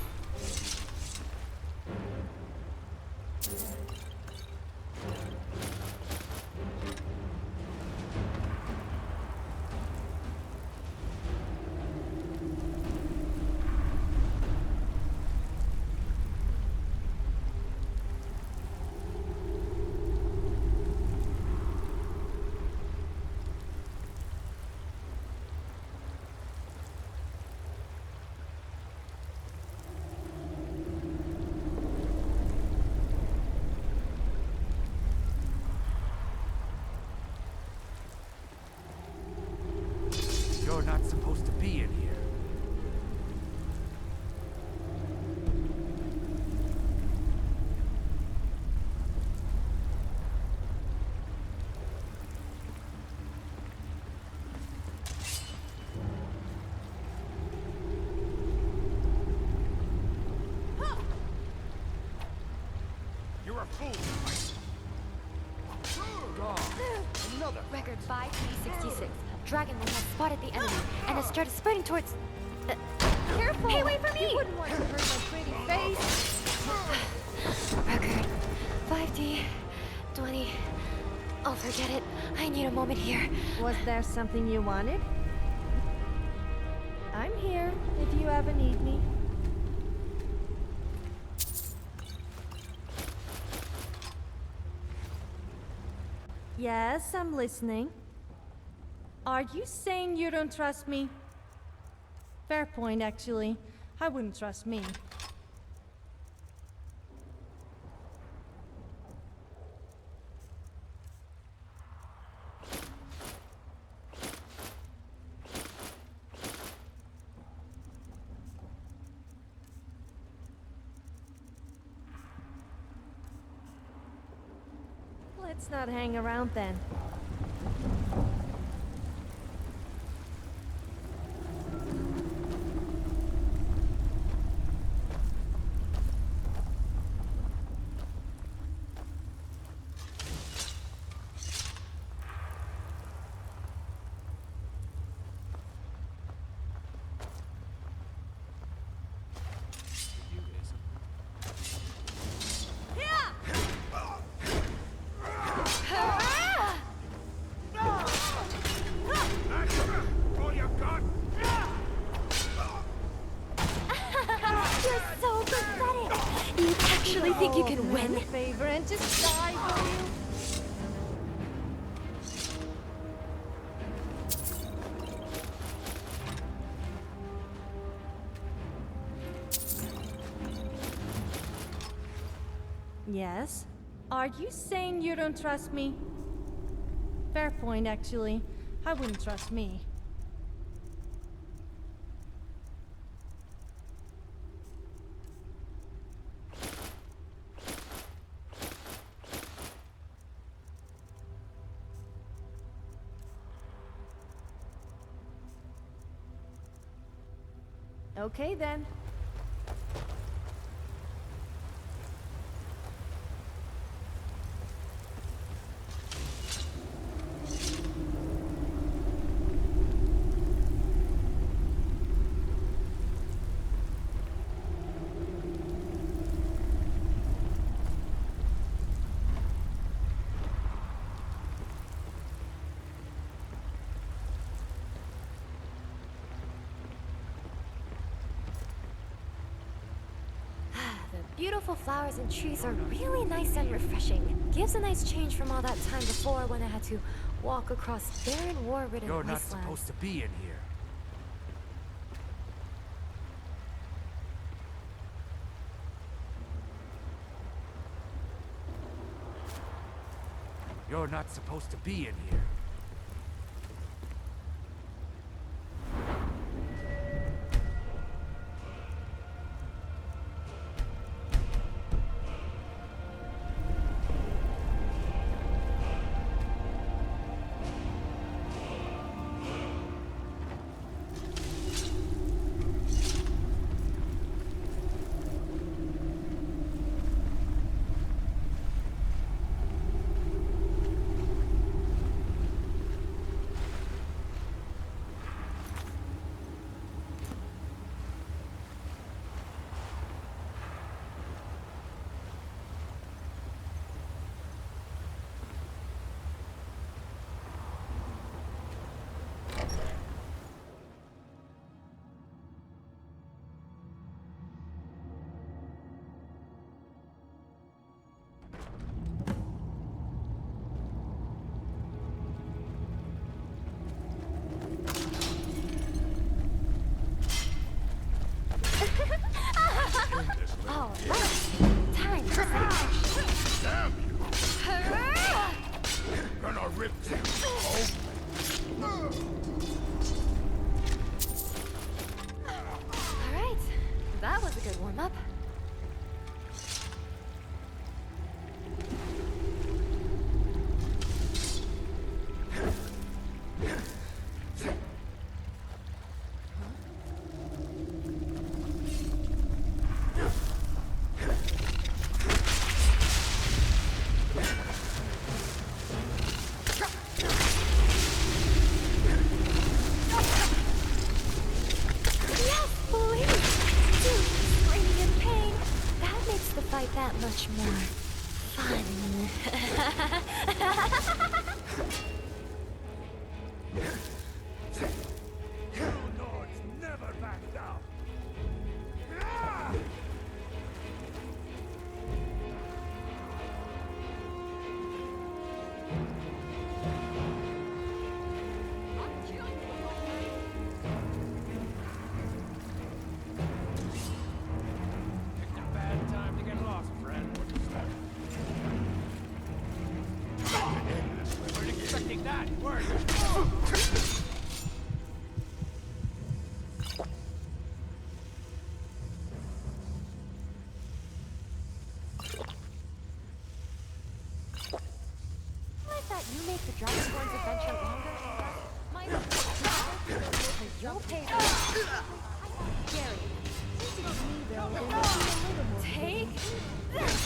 You're not supposed to be in here. You're a fool! Another. Record 5366. Dragon will have spotted the enemy and has started spurting towards... Careful! Hey, wait for me! You wouldn't want to hurt my pretty face. Record 5D 20. Oh, forget it. I need a moment here. Was there something you wanted? I'm here if you ever need me. Yes, I'm listening. Are you saying you don't trust me? Fair point, actually. I wouldn't trust me. Let's not hang around then. Think you can win? A favor and just die, will you? Yes? Are you saying you don't trust me? Fair point, actually. I wouldn't trust me. Okay then. Beautiful flowers and trees are really nice and refreshing. Gives a nice change from all that time before when I had to walk across barren, war-ridden You're not wastelands. supposed to be in here. You're not supposed to be in here. All right, time for action. Damn you! Gonna rip you open. All right, that was a good warm-up. That much more fun. Lords never back down. You make the Dragonborn's adventure longer? Might you'll pay for it. Gary, since it's me though, then you'll be a little more. Take this!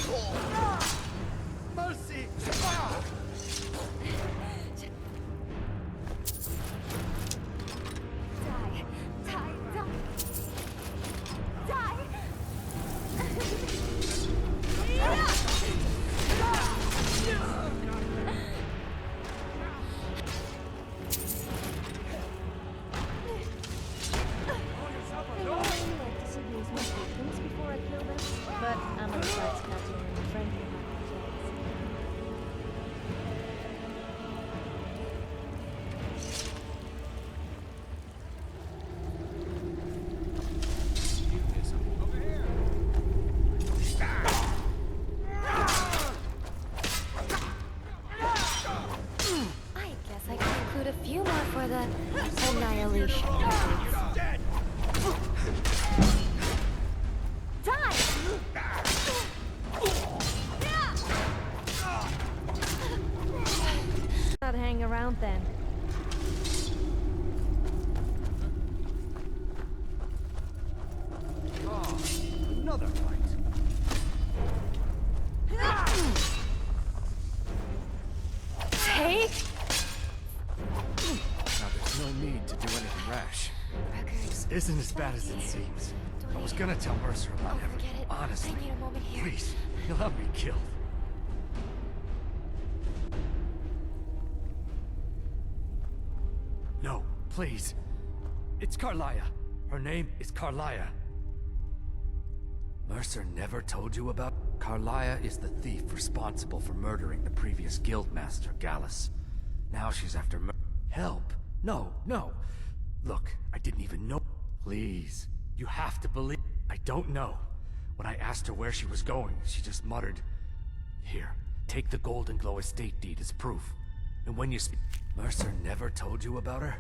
Mercy! Annihilation. Die! Not hang around then. okay? Now, there's no need to do anything rash. This isn't as bad as it seems. I was gonna tell Mercer about everything. Honestly, I need a moment here. please, you'll have me killed. No, please. It's Carlia. Her name is Carlia. Mercer never told you about... Carlia is the thief responsible for murdering the previous guildmaster, Gallus. Now she's after help. No, no. Look, I didn't even know... Please, you have to believe... I don't know. When I asked her where she was going, she just muttered, "Here, take the Golden Glow estate deed as proof. And when you speak..." Mercer never told you about her?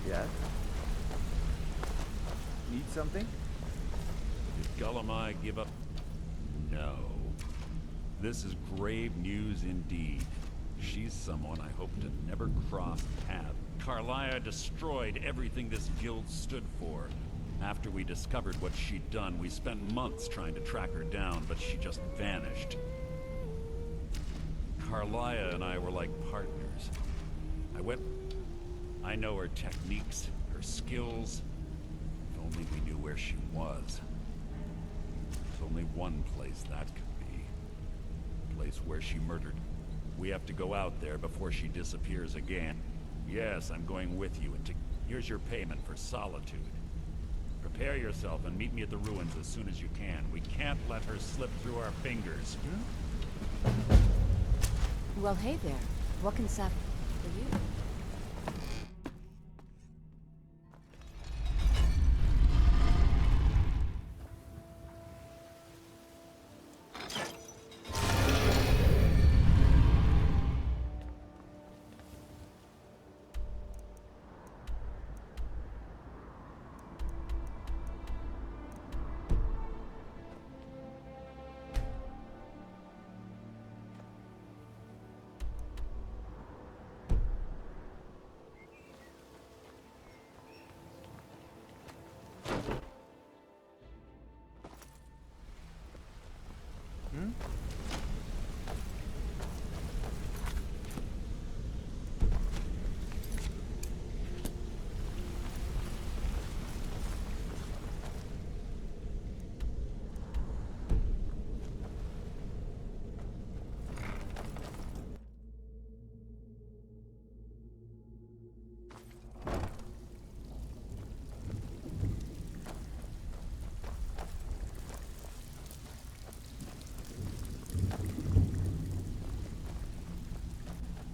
Yeah? Need something? Did Gullumai give up? No. This is grave news indeed. She's someone I hope to never cross paths. Carlia destroyed everything this guild stood for. After we discovered what she'd done, we spent months trying to track her down, but she just vanished. Carlia and I were like partners. I know her techniques, her skills. If only we knew where she was. There's only one place that could be. A place where she murdered. We have to go out there before she disappears again. Yes, I'm going with you, and here's your payment for solitude. Prepare yourself and meet me at the ruins as soon as you can. We can't let her slip through our fingers. Well, hey there. What can Sap for you?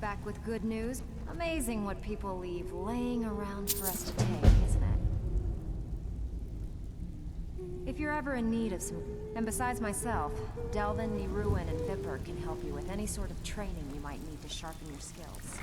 Back with good news. Amazing what people leave laying around for us to take, isn't it? If you're ever in need of some... And besides myself, Delvin, Niruin, and Vipper can help you with any sort of training you might need to sharpen your skills.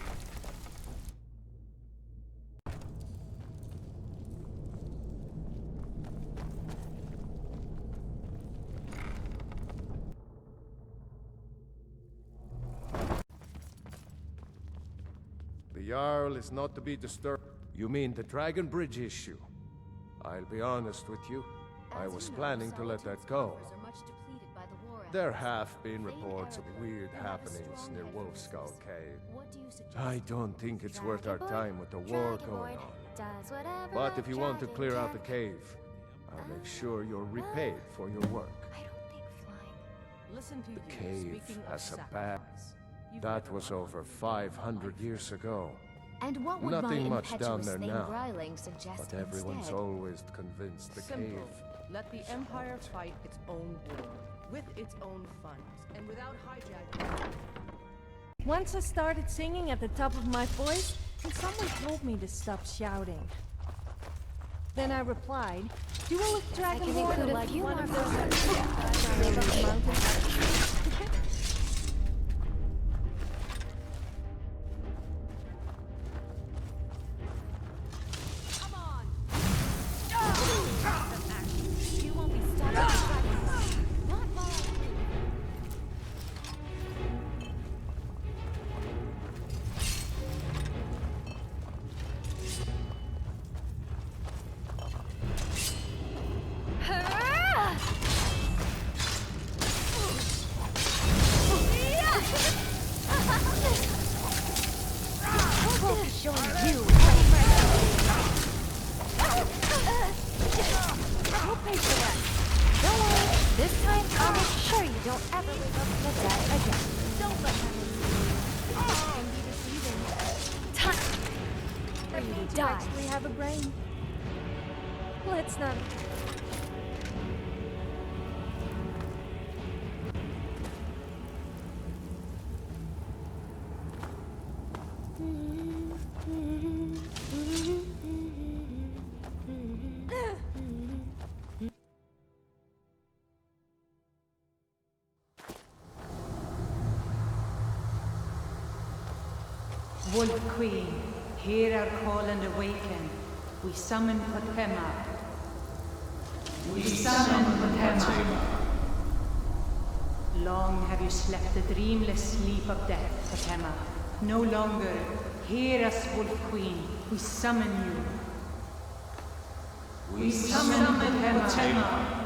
The Jarl is not to be disturbed. You mean the Dragon Bridge issue? I'll be honest with you. I was planning to let that go. There have been reports of weird happenings near Wolf Skull Cave. I don't think it's worth our time with the war going on. But if you want to clear out the cave, I'll make sure you're repaid for your work. The cave has a bad... That was over 500 years ago. And what would Nothing my much down there impetuous now. Gryling suggest But everyone's instead? always convinced the Simple. cave... Let the Empire fight its own war, with its own funds, and without hijacking. Once I started singing at the top of my voice, and someone told me to stop shouting. Then I replied, duel with Dragonborn or like one of those mountains. Actually have a brain. Let's not. Wolf Queen, hear our call and awaken. We summon Potema. We summon Potema. Long have you slept the dreamless sleep of death, Potema. No longer. Hear us, Wolf Queen. We summon you. We summon Potema.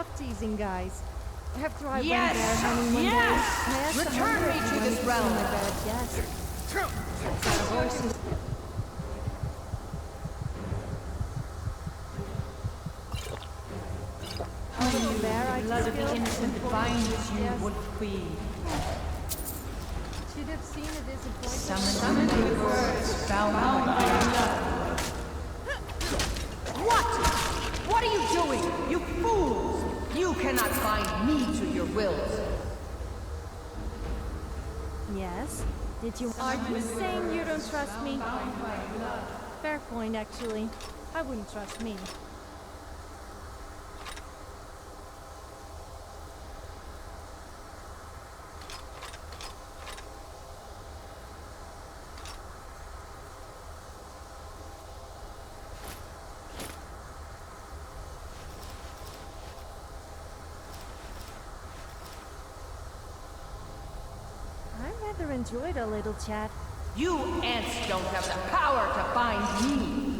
Stop teasing, guys. After I Yes! went there, honey, one Yes! day, I asked the Return hunter me if to he this wanted realm. see my bed. Yes. The horses. Only There, I blood of killed the innocent before binds you, yes. Wolf Queen. Should have seen a disappointment. Summon with words bound by blood. What? What are you doing? You fools! You cannot bind me to your wills. Yes? Did you... Are you saying you don't trust me? Fair point, actually. I wouldn't trust me. enjoyed a little chat. You ants don't have the power to find me!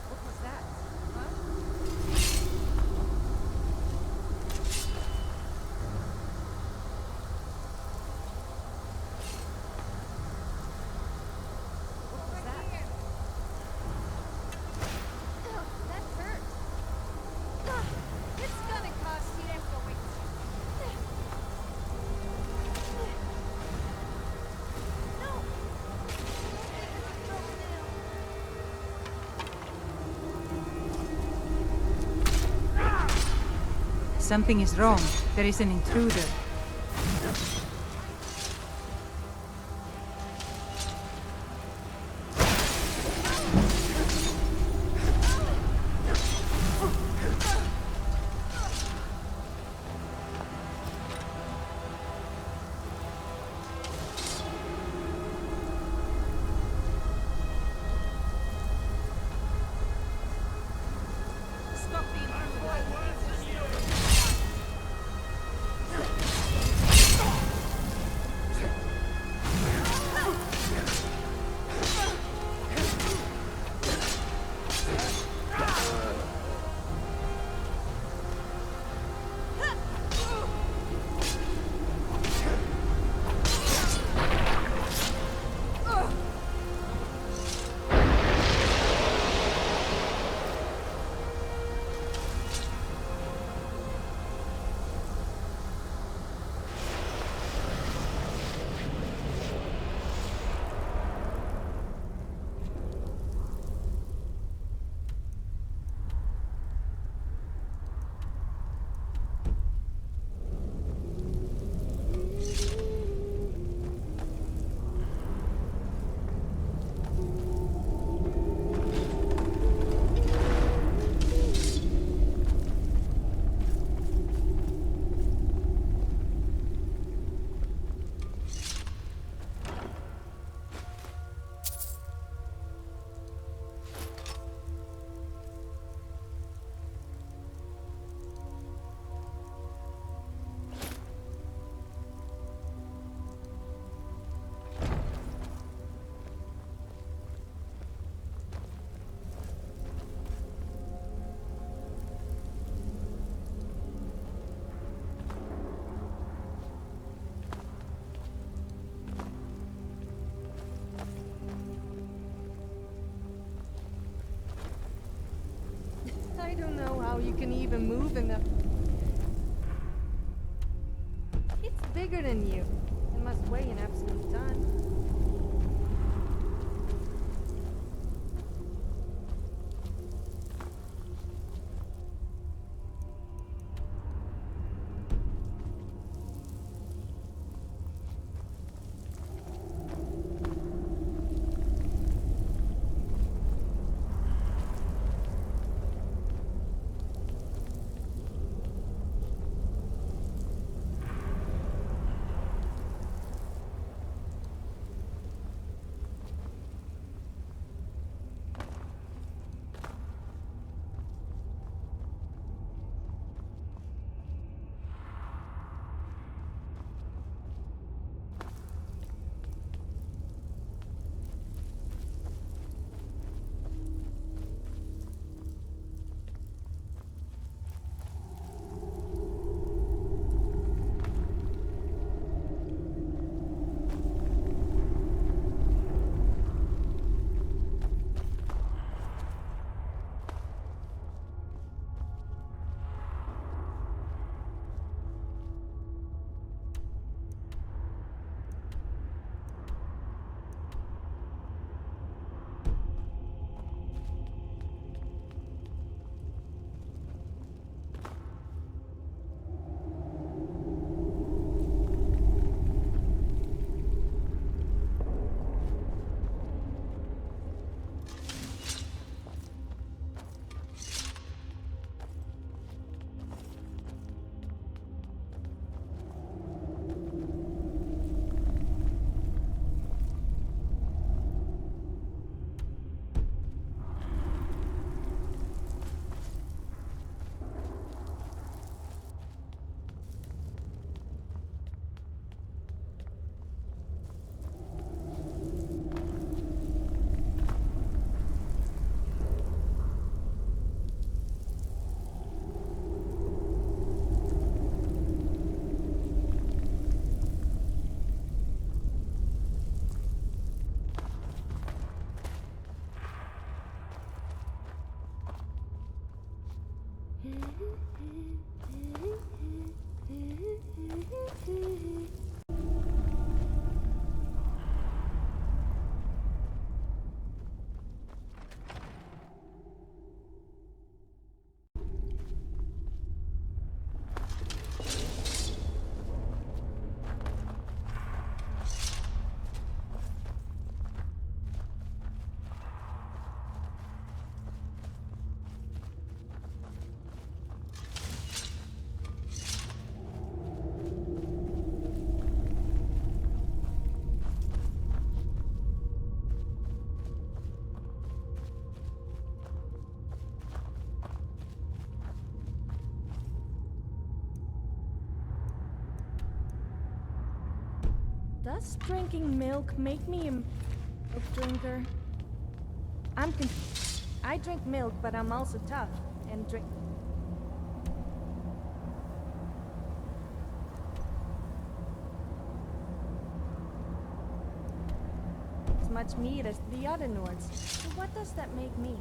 What was that? That hurt. It's gonna cost you to wait. Something is wrong. There is an intruder. I don't know how you can even move in the... It's bigger than you. It must weigh an absolute ton. Does drinking milk make me a milk drinker? I drink milk, but I'm also tough and drink. As much meat as the other Nords. So what does that make me?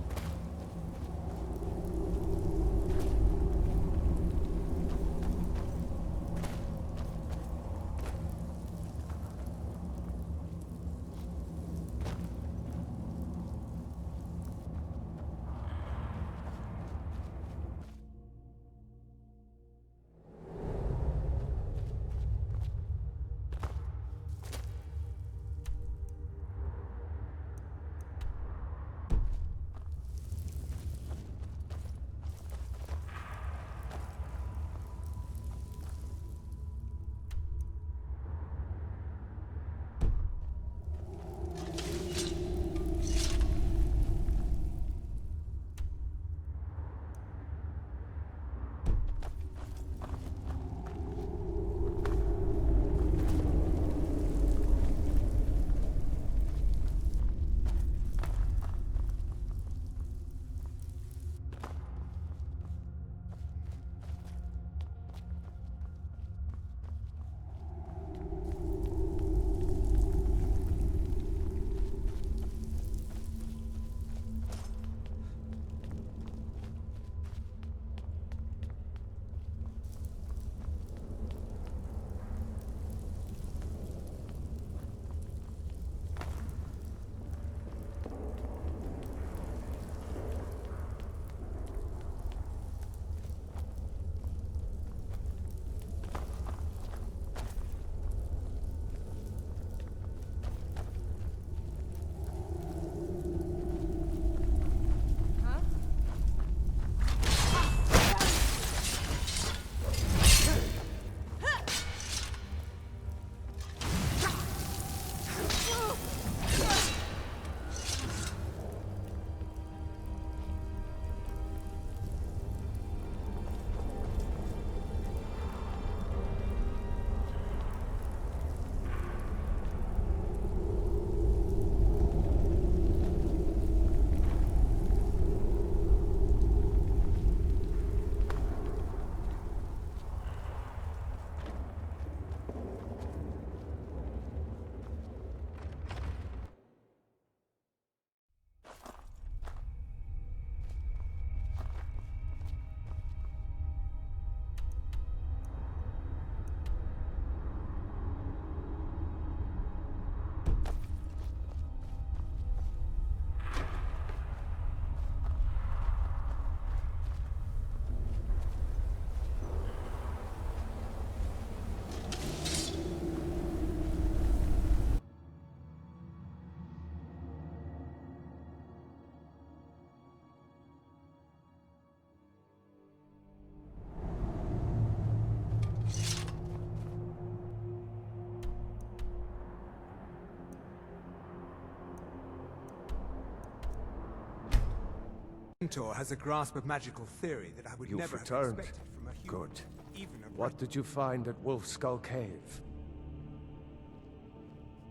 Mentor has a grasp of magical theory that I would You've never returned. have expected from a human. Good. Even a What did you find at Wolf Skull Cave?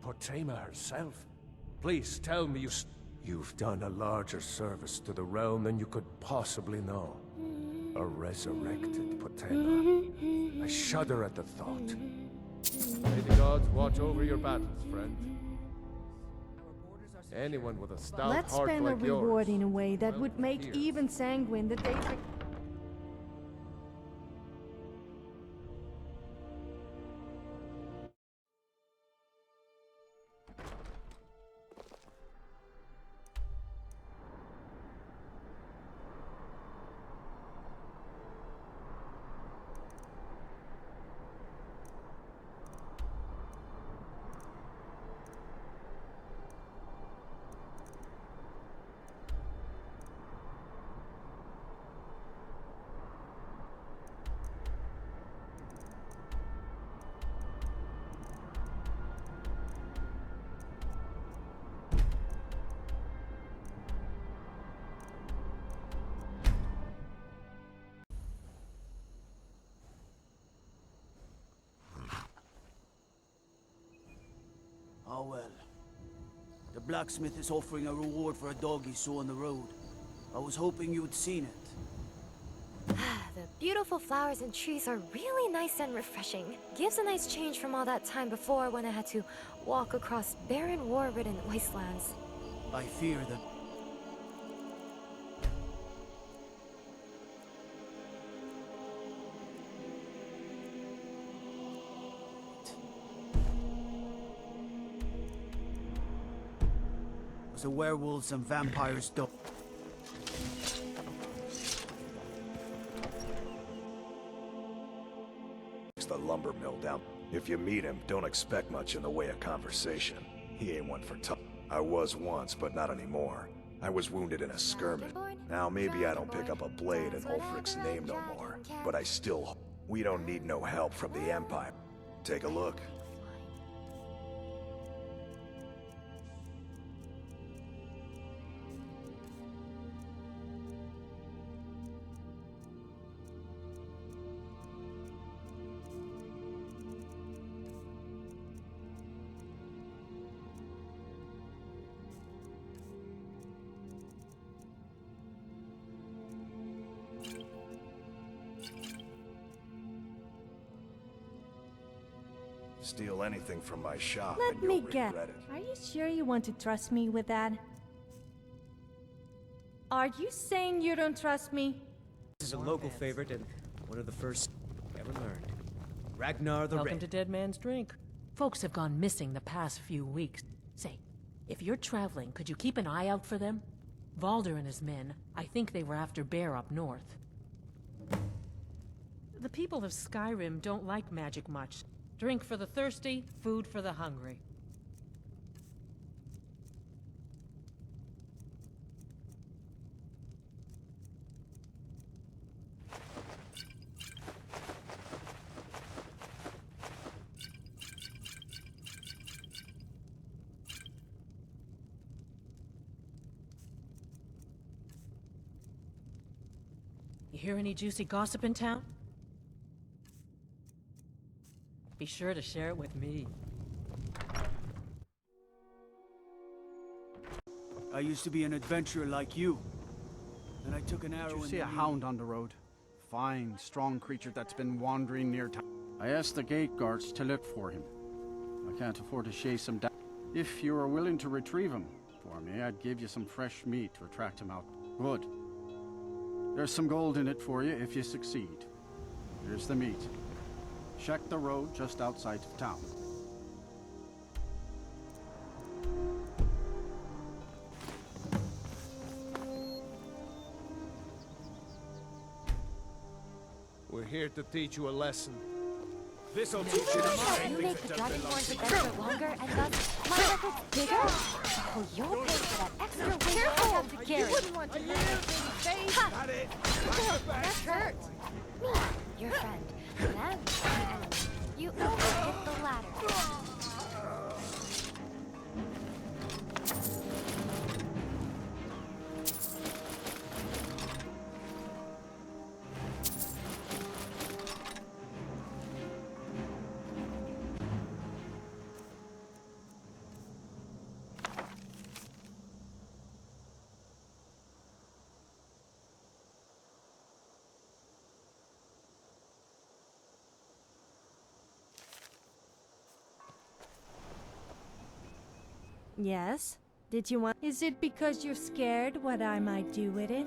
Portema herself? Please tell me you've done a larger service to the realm than you could possibly know. A resurrected Portema. I shudder at the thought. May the gods watch over your battles, friend. Anyone with a stout Let's heart spend a like yours. reward in a way that would make even sanguine the days. Oh well. The blacksmith is offering a reward for a dog he saw on the road. I was hoping you'd seen it. The beautiful flowers and trees are really nice and refreshing. Gives a nice change from all that time before when I had to walk across barren, war-ridden wastelands. I fear that... The werewolves and vampires don't... It's the lumber mill down. If you meet him, don't expect much in the way of conversation. He ain't one for talk. I was once, but not anymore. I was wounded in a skirmish. Now maybe I don't pick up a blade in Ulfric's name no more, but I still... We don't need no help from the Empire. Take a look. Steal anything from my shop Let and me you'll guess. regret it. Are you sure you want to trust me with that? Are you saying you don't trust me? This is a local favorite and one of the first ever learned. Ragnar the Welcome Red. to Dead Man's Drink. Folks have gone missing the past few weeks. Say, if you're traveling, could you keep an eye out for them? Valder and his men, I think they were after Bear up north. The people of Skyrim don't like magic much. Drink for the thirsty, food for the hungry. You hear any juicy gossip in town? Be sure to share it with me. I used to be an adventurer like you. Then I took an arrow in Did you see the a knee. hound on the road? Fine, strong creature that's been wandering near town. I asked the gate guards to look for him. I can't afford to chase him down. If you were willing to retrieve him for me, I'd give you some fresh meat to attract him out. Good. There's some gold in it for you if you succeed. Here's the meat. Check the road just outside of town. We're here to teach you a lesson. This'll Do you realize that you make the Dragonborn's adventure longer and thus my record's bigger? Oh, you'll pay for that extra weight I have to carry. You wouldn't want to hurt my pretty face. Got it. That hurt. Me, your friend, and I'm the enemy. You overhit the ladder. Yes? Did you want... Is it because you're scared what I might do with it?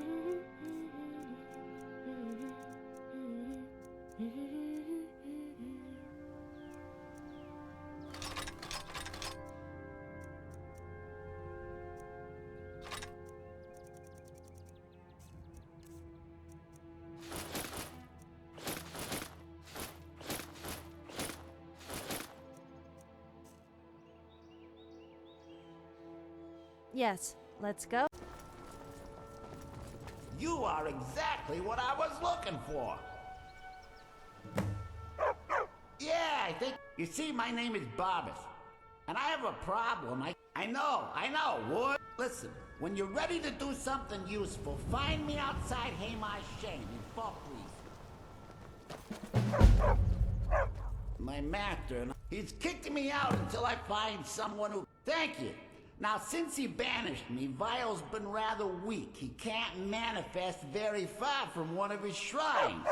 Yes, let's go. You are exactly what I was looking for. Yeah, I think... You see, my name is Barbas, and I have a problem. I know, Wood. Listen, when you're ready to do something useful, find me outside Haymarsh Shane in Falkreath. my master, and he's kicking me out until I find someone who... Thank you. Now, since he banished me, Vile's been rather weak. He can't manifest very far from one of his shrines.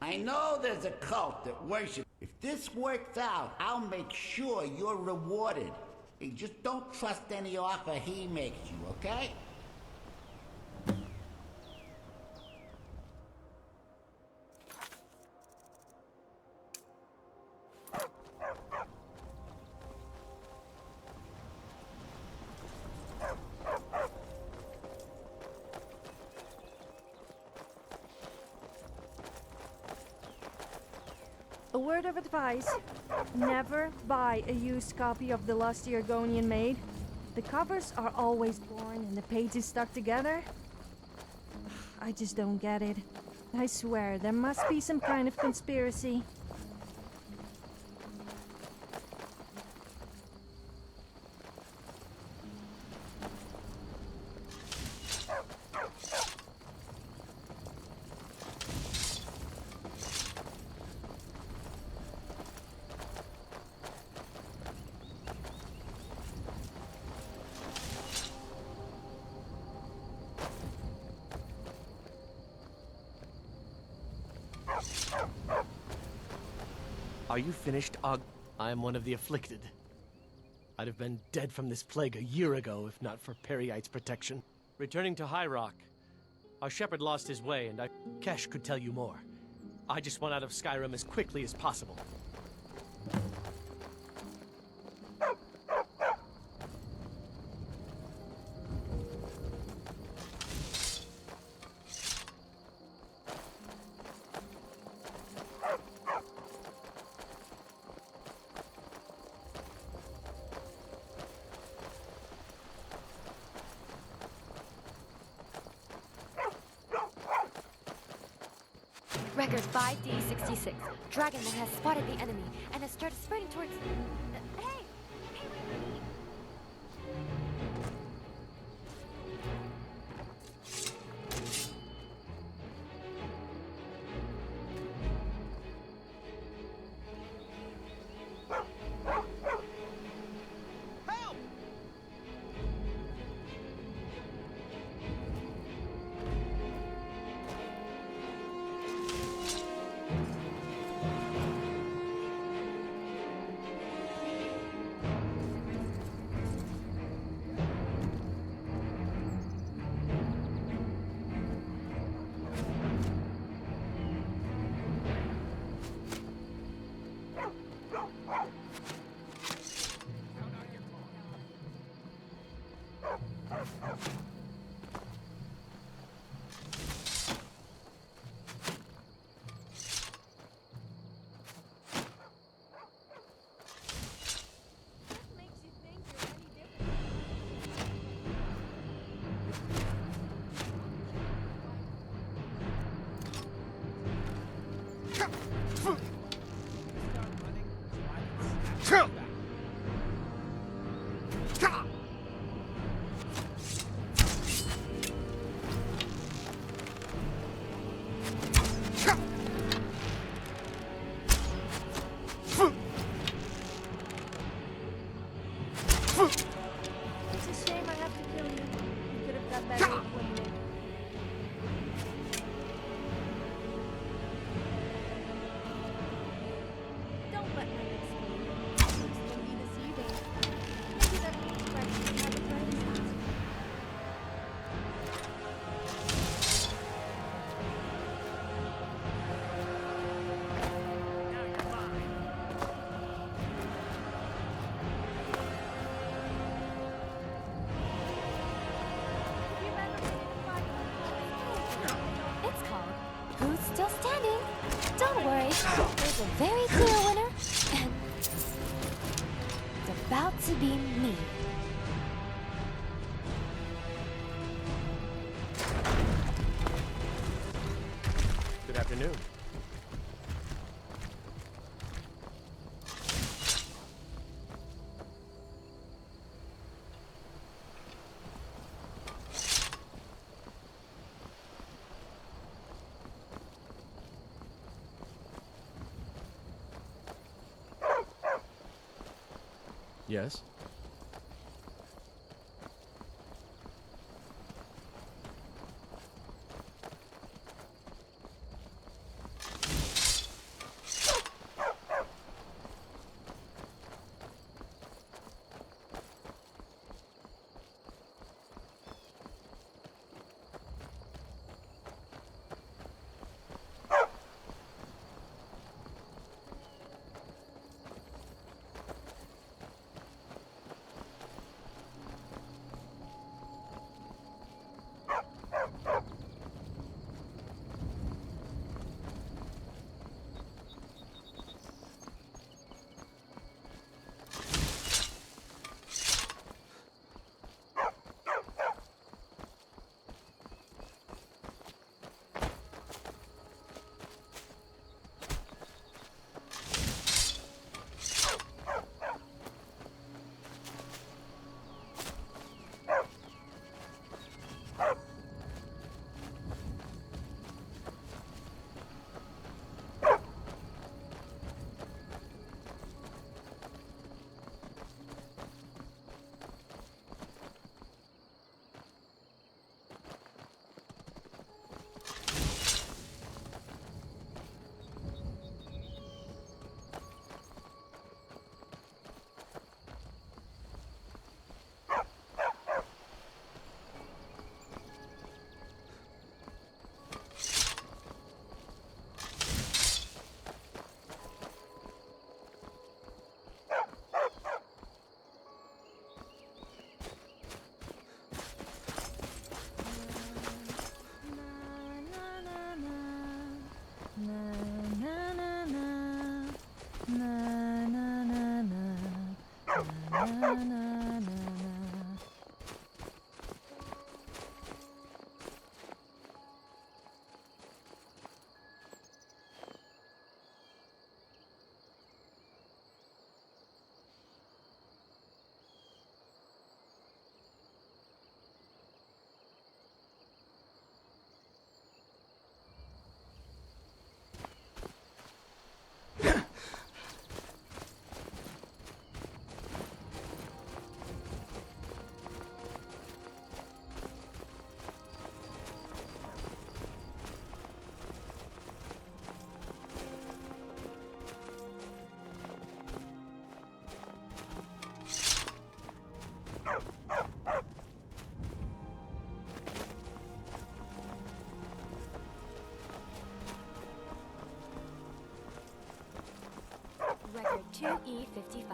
I know there's a cult that worships. If this works out, I'll make sure you're rewarded. Hey, just don't trust any offer he makes you, okay? A word of advice. Never buy a used copy of The Lost Argonian Maid. The covers are always torn and the pages stuck together. I just don't get it. I swear, there must be some kind of conspiracy. Are you finished, Og? I am one of the afflicted. I'd have been dead from this plague a year ago if not for Periite's protection. Returning to High Rock, our shepherd lost his way, and Kesh could tell you more. I just want out of Skyrim as quickly as possible. Record 5D66. Dragonman has spotted the enemy and has started spreading towards... Hey! Hey, wait! It's a shame I have to kill you. You could have done better acquainted. Don't let him explain. Looks to me to see you. Maybe that means practicing how the friends is. It's called Who's Still Standing? Don't worry, there's a very clear winner, and it's about to be me. Good afternoon. Yes? Record 2E55.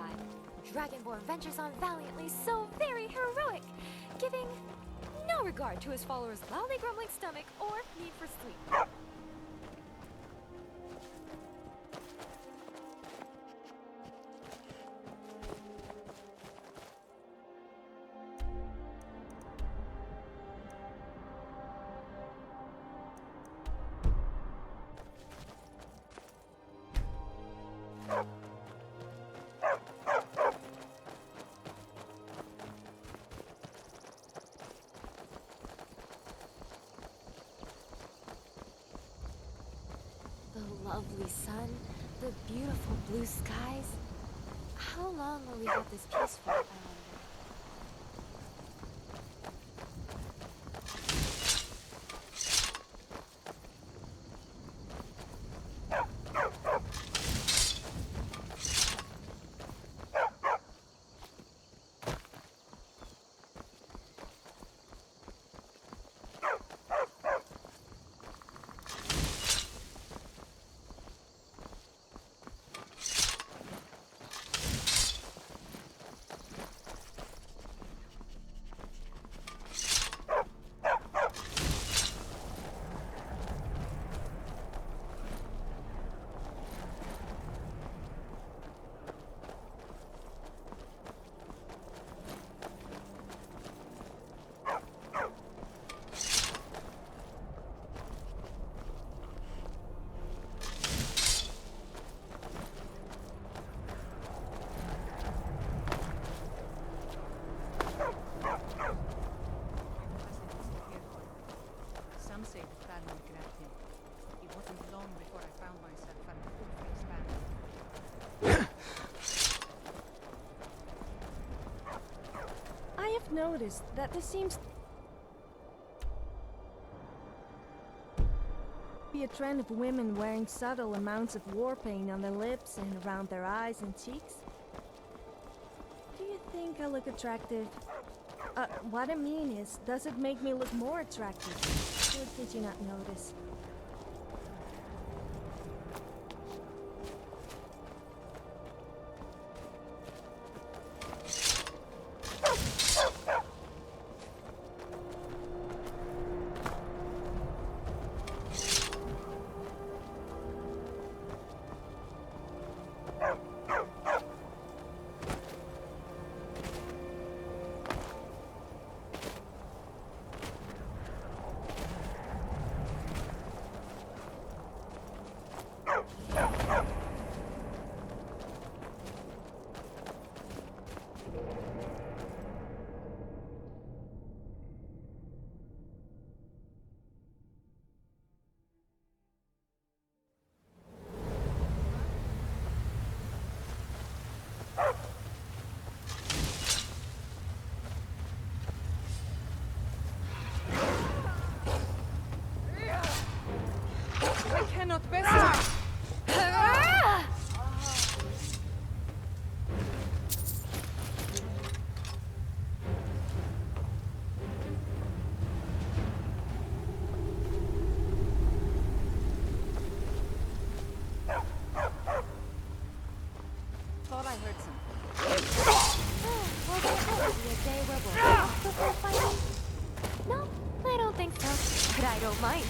Dragonborn ventures on valiantly, so very heroic, giving no regard to his followers' loudly grumbling stomach or need for sleep. The lovely sun, the beautiful blue skies. How long will we have this peaceful, I wonder? I've noticed that there seems to be a trend of women wearing subtle amounts of war paint on their lips and around their eyes and cheeks. Do you think I look attractive? What I mean is, does it make me look more attractive? Or did you not notice? Cannot best. Thought I heard something. Well, there will be a day where we'll stop before fighting. No, I don't think so. But I don't mind.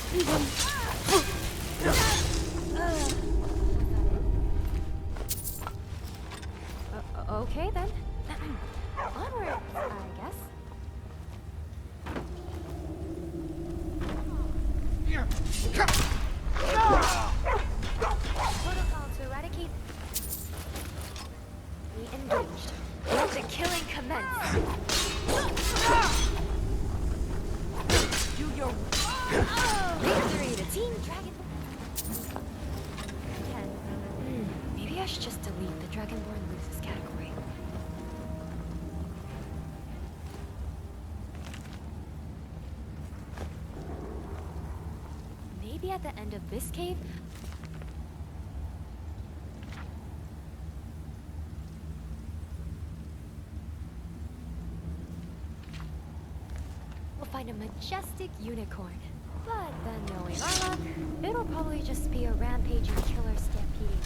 Okay then. Onward, I guess. Protocol to eradicate. Be engaged. Let the killing commence. Do your Victory to Team Dragon. Maybe I should just delete the Dragonborn loses category. Maybe at the end of this cave, we'll find a majestic unicorn. But then knowing our luck, it'll probably just be a rampaging killer stampeding.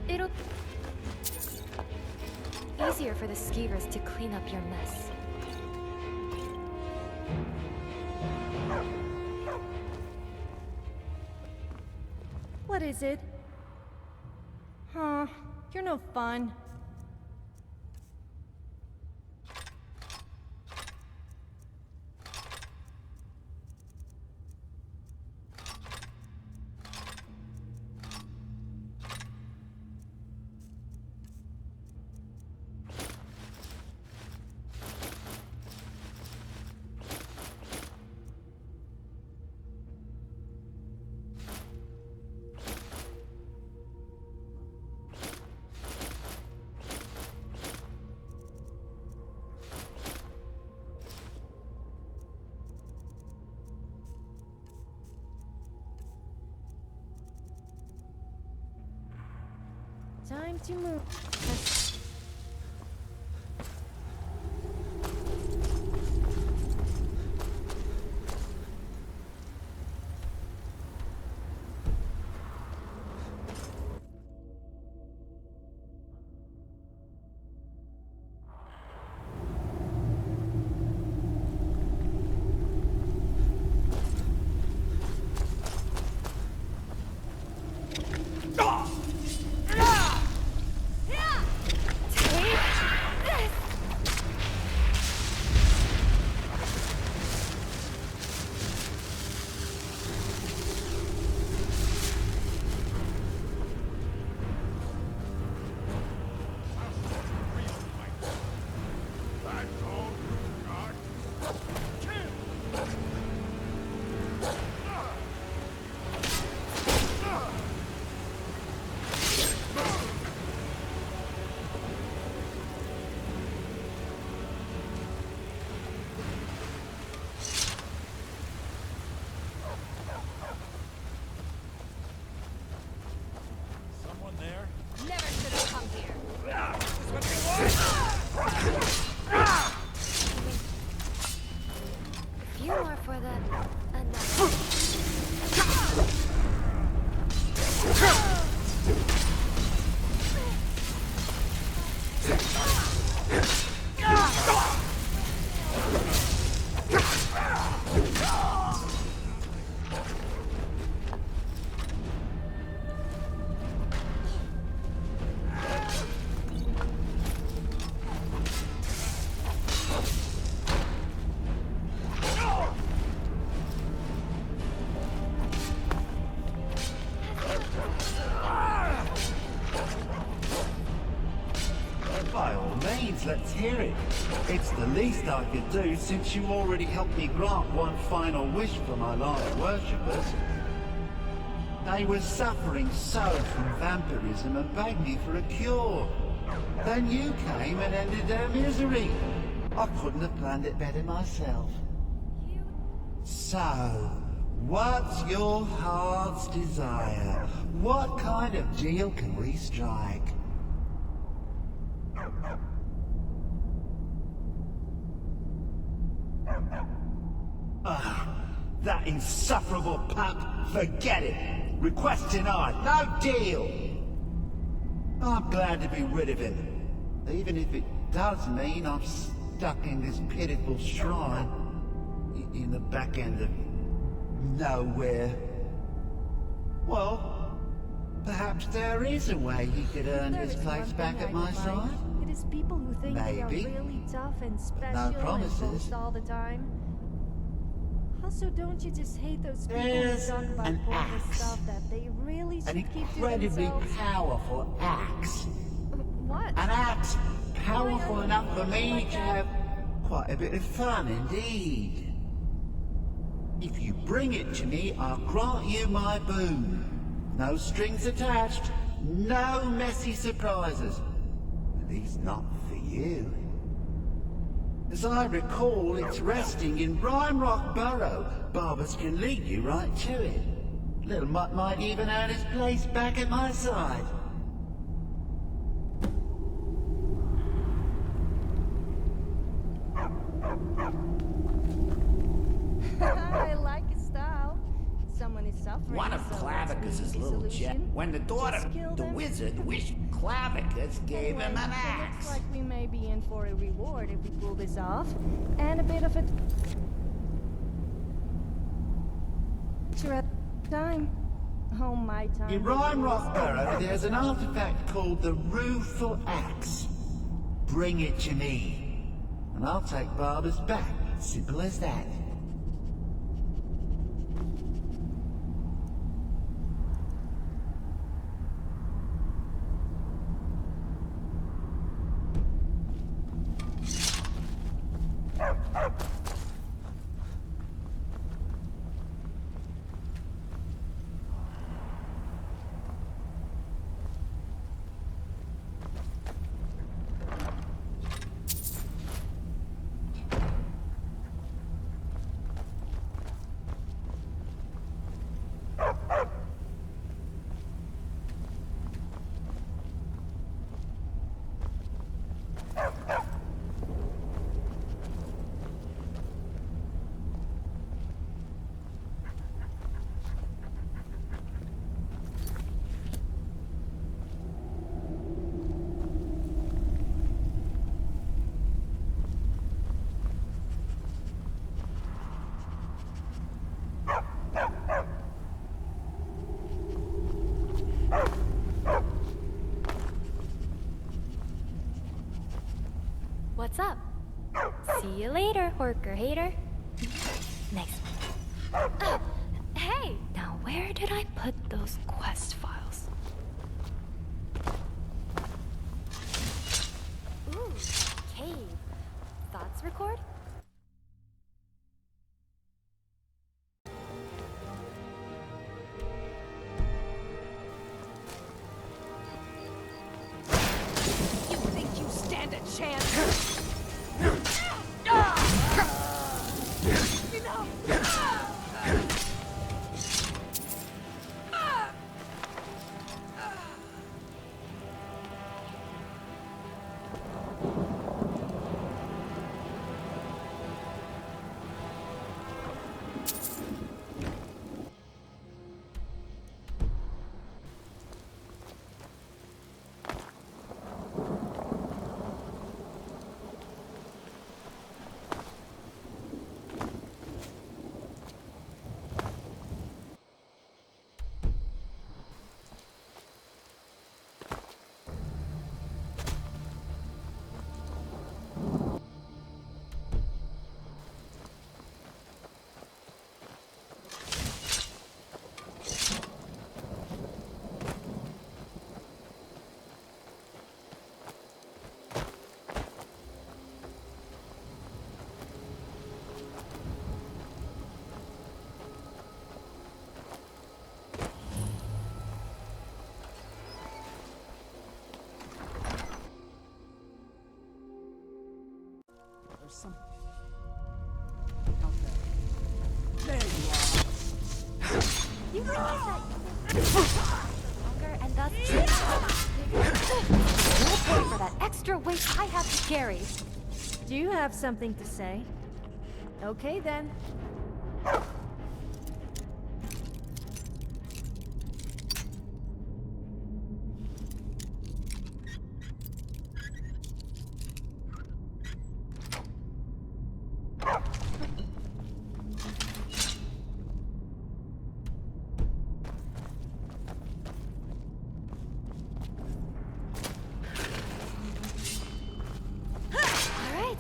It'll easier for the skeevers to clean up your mess. What is it? Huh, you're no fun. Time to move. let's hear it. It's the least I could do since you already helped me grant one final wish for my last worshippers. They were suffering so from vampirism and begged me for a cure. Then you came and ended their misery. I couldn't have planned it better myself. So, what's your heart's desire? What kind of deal can we strike? That insufferable pup! Forget it! Request denied! No deal! I'm glad to be rid of him, even if it does mean I'm stuck in this pitiful shrine in the back end of nowhere. Well, perhaps there is a way he could earn his place back at my side. It is people who think they are Maybe. really tough and special No and promises. boast all the time. Also, don't you just hate those people There's who talk about an pointless axe. stuff that they really should An keep to incredibly themselves? powerful axe. What? An axe powerful enough for me to have quite a bit of fun indeed. If you bring it to me, I'll grant you my boon. No strings attached, no messy surprises. At least not for you. As I recall, it's resting in Rime Rock Burrow. Barbers can lead you right to it. Little Mutt might even earn his place back at my side. I like his style. Someone is suffering. One of so Clavicus's little jet. When the daughter, the wizard, wished Clavicus gave him an It axe. looks like we may be in for a reward if we pull this off. And a bit of a... time. Oh, my time. In Rime Rock Burrow, there's an artifact called the Rueful Axe. Bring it to me, and I'll take Barbara's back. Simple as that. What's up? See you later, worker hater. Nice. Hey, now where did I put those quest files? Ooh, cave. Thoughts record? You think you stand a chance? awesome. There you are. You realize that longer and thus you'll pay for that extra weight I have to carry. Do you have something to say? Okay then. Alright,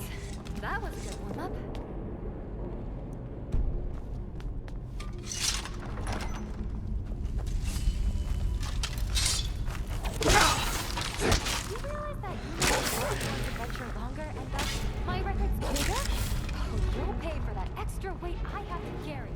that was a good warm-up. You realize that you make one's adventure longer and thus my record's bigger? Oh, you'll pay for that extra weight I have to carry.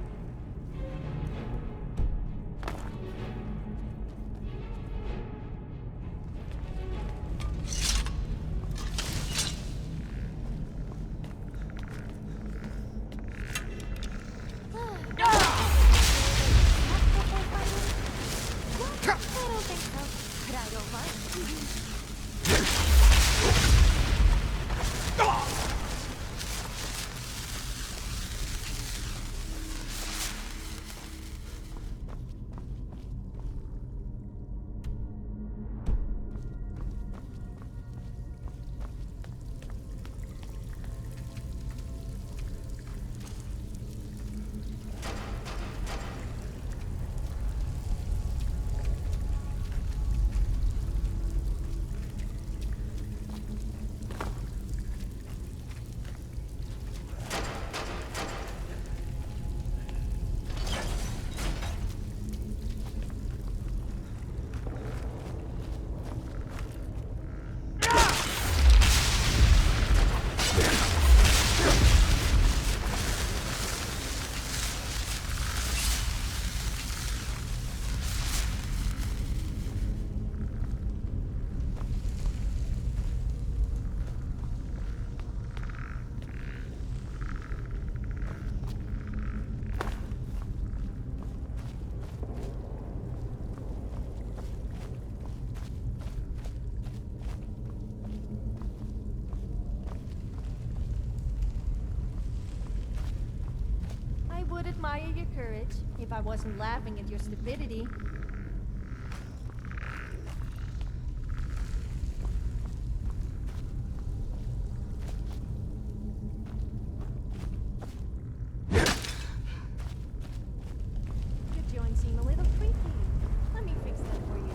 I don't think so, but I don't mind. I would admire your courage if I wasn't laughing at your stupidity. Your joints seem a little creaky. Let me fix that for you.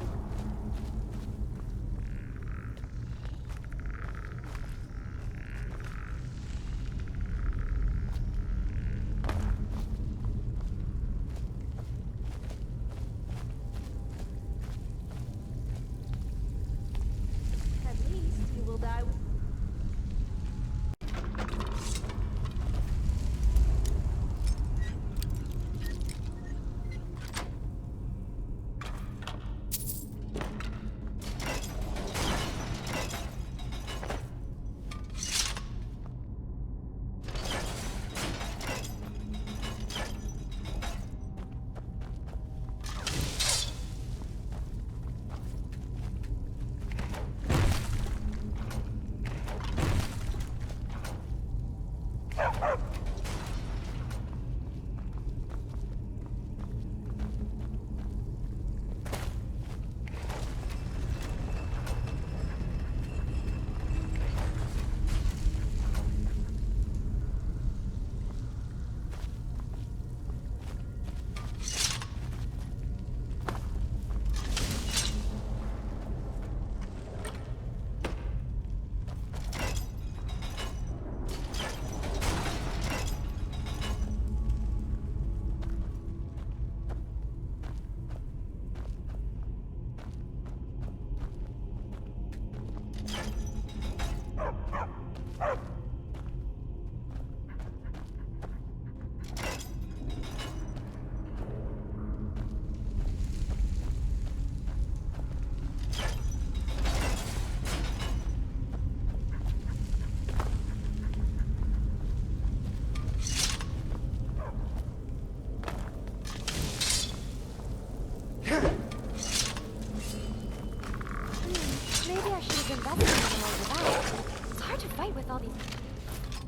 investigating all of that. It's hard to fight with all these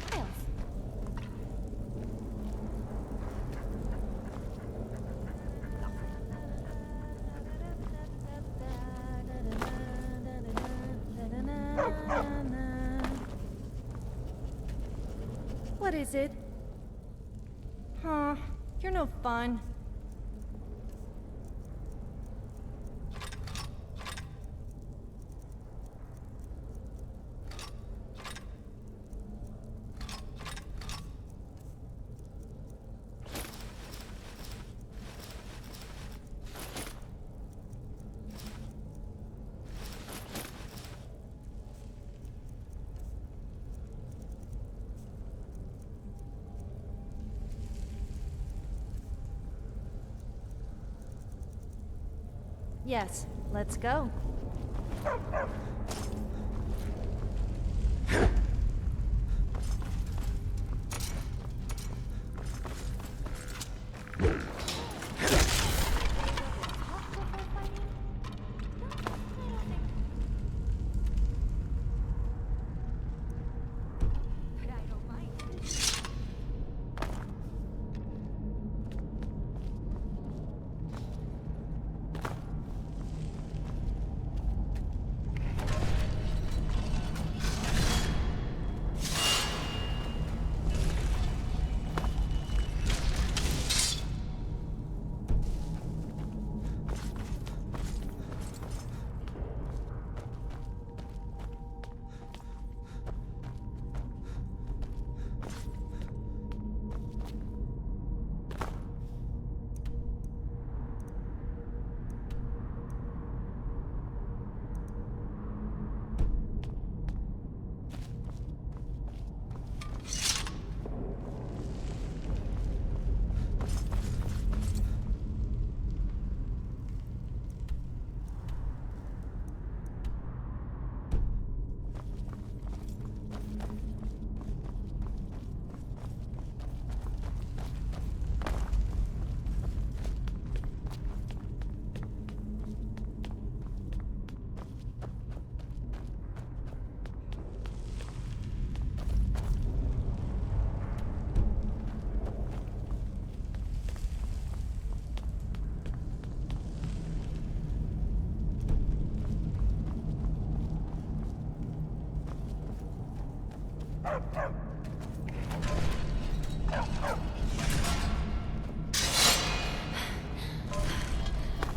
files. What is it? Huh, you're no fun. Yes, let's go.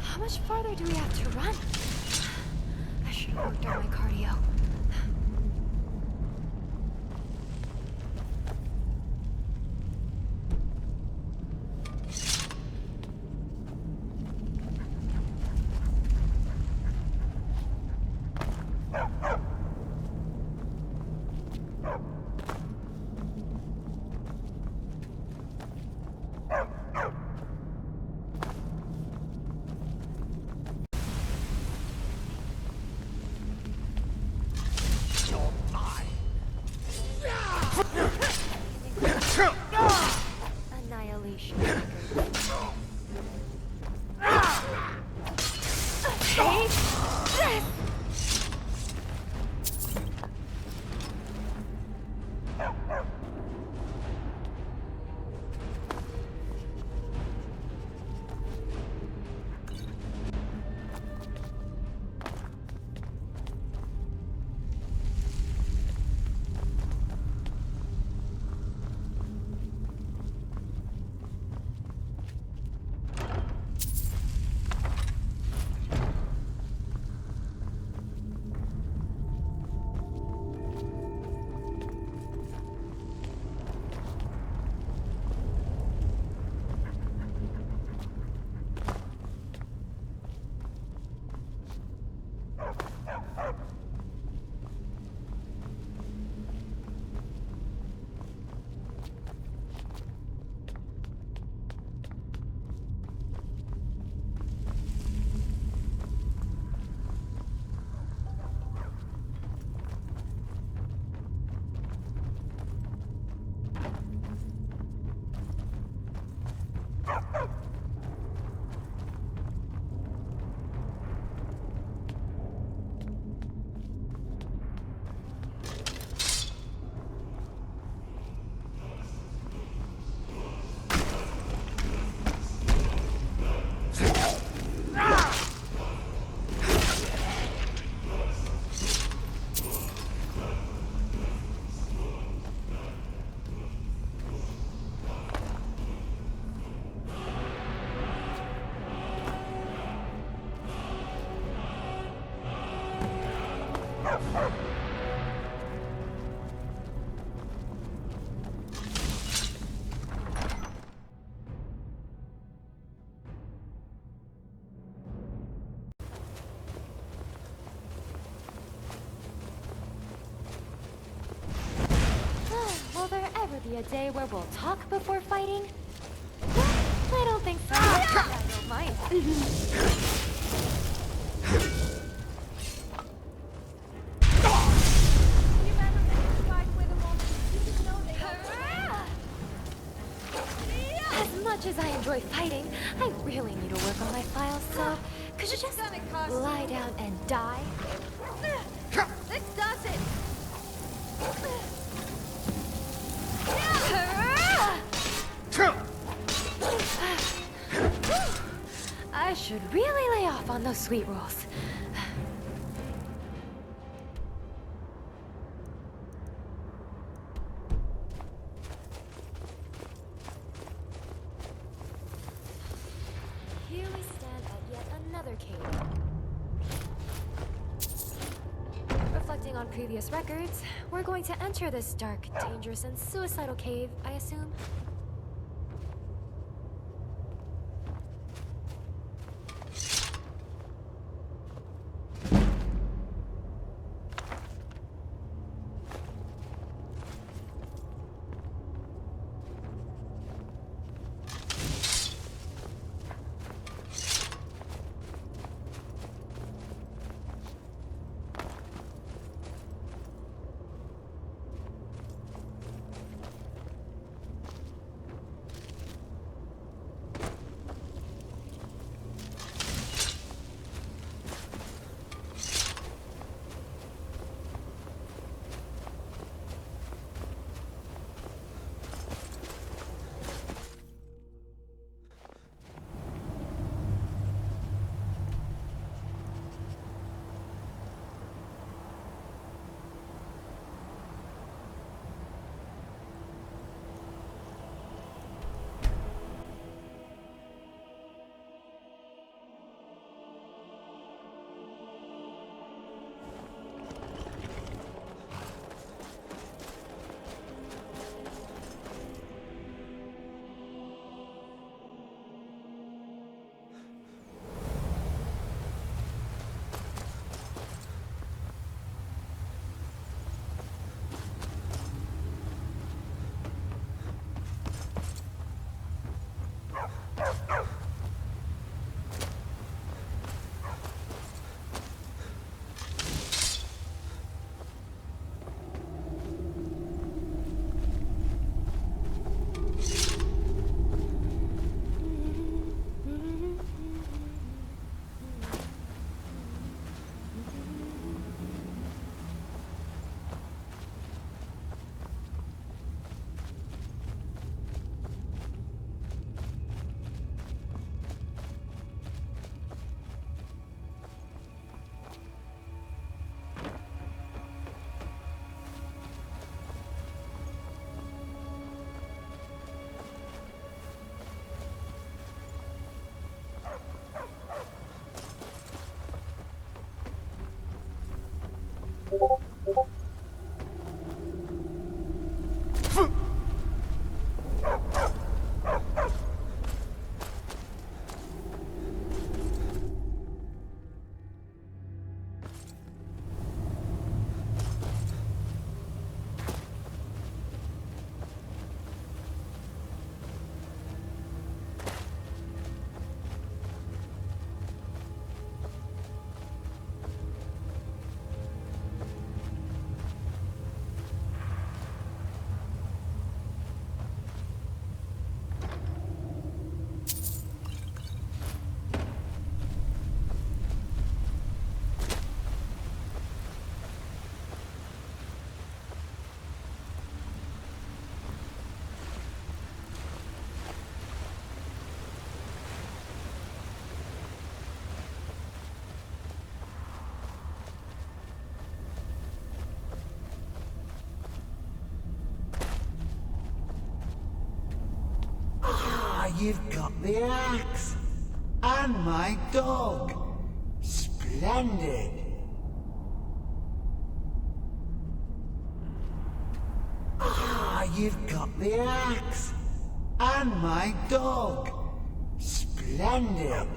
How much farther do we have to run? I should have worked on my cardio. Will there ever be a day where we'll talk before fighting? I don't think so. I don't mind. As much as I enjoy fighting, I really need to work on my files, so could you just lie down and die? This does it! I should really lay off on those sweet rolls. Here we stand at yet another cave. Reflecting on previous records, we're going to enter this dark, dangerous, and suicidal cave, I assume. You've got the axe. And my dog. Splendid. you've got the axe. And my dog. Splendid.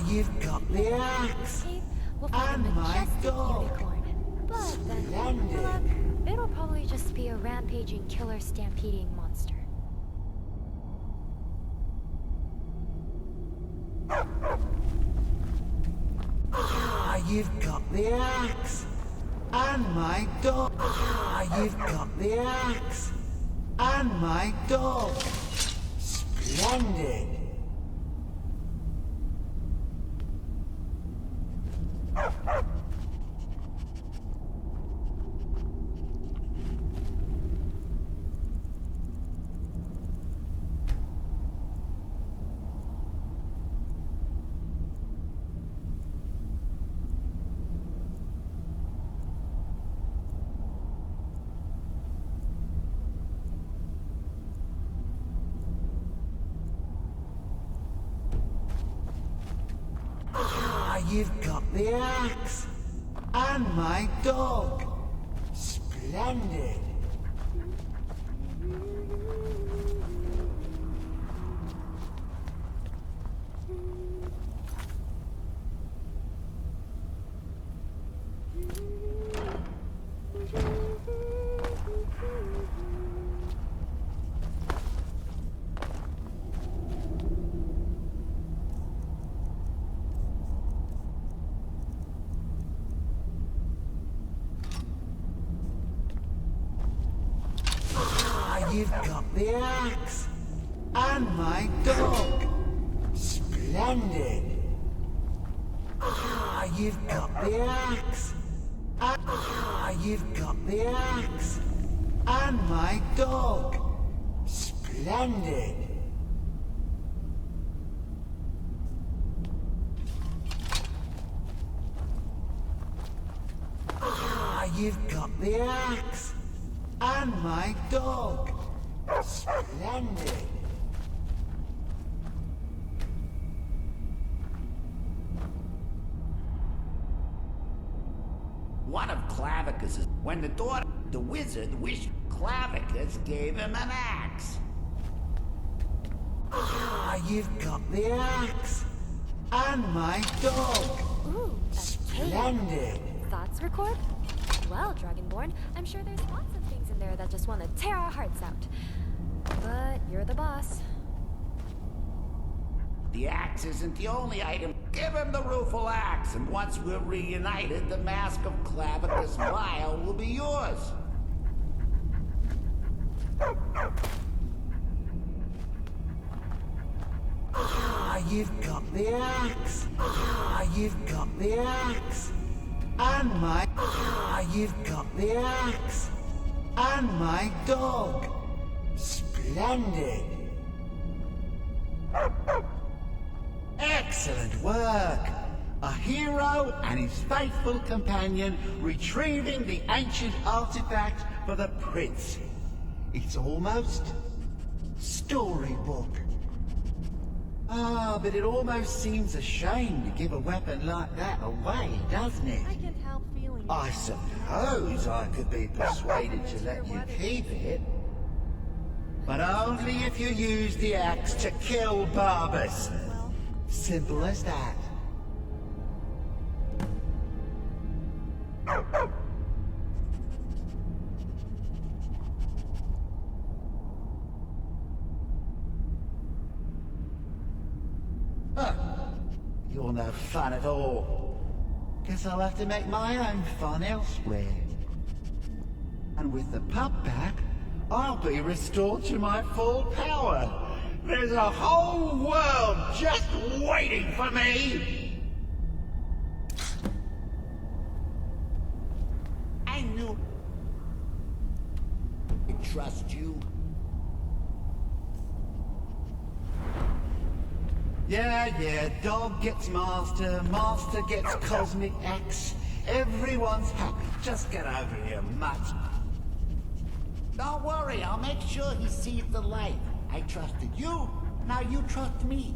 You've got the axe. And my dog. But then, good luck. It'll probably just be a rampaging killer stampeding monster. You've got the axe. And my dog. You've got the axe. And my dog. Splendid. You've got the axe. And my dog. Splendid. You've got the axe. And my dog. Splendid. You've got the axe. You've got the axe. And my dog. Splendid. You've got the axe. And my dog. Splendid. One of Clavicus's. When the daughter, the wizard, wished Clavicus gave him an axe. You've got the axe. And my dog. Ooh, Splendid. Thoughts record? Well, Dragonborn, I'm sure there's lots of things in there that just want to tear our hearts out. But you're the boss. The axe isn't the only item. Give him the rueful axe, and once we're reunited, the mask of Clavicus Vile will be yours. You've got the axe. You've got the axe. And my... You've got the axe. And my dog. Splendid. Excellent work. A hero and his faithful companion retrieving the ancient artifact for the prince. It's almost storybook. Ah, but it almost seems a shame to give a weapon like that away, doesn't it? I can't help feeling I suppose I could be persuaded to let you keep it. But only if you use the axe to kill Barbas. Simple as that. Huh. You're no fun at all. Guess I'll have to make my own fun elsewhere. And with the pup back, I'll be restored to my full power. There's a whole world just waiting for me! I knew I'd trust you. Yeah, dog gets master, master gets cosmic axe. Everyone's happy. Just get over here, mutt. Don't worry, I'll make sure he sees the light. I trusted you, now you trust me.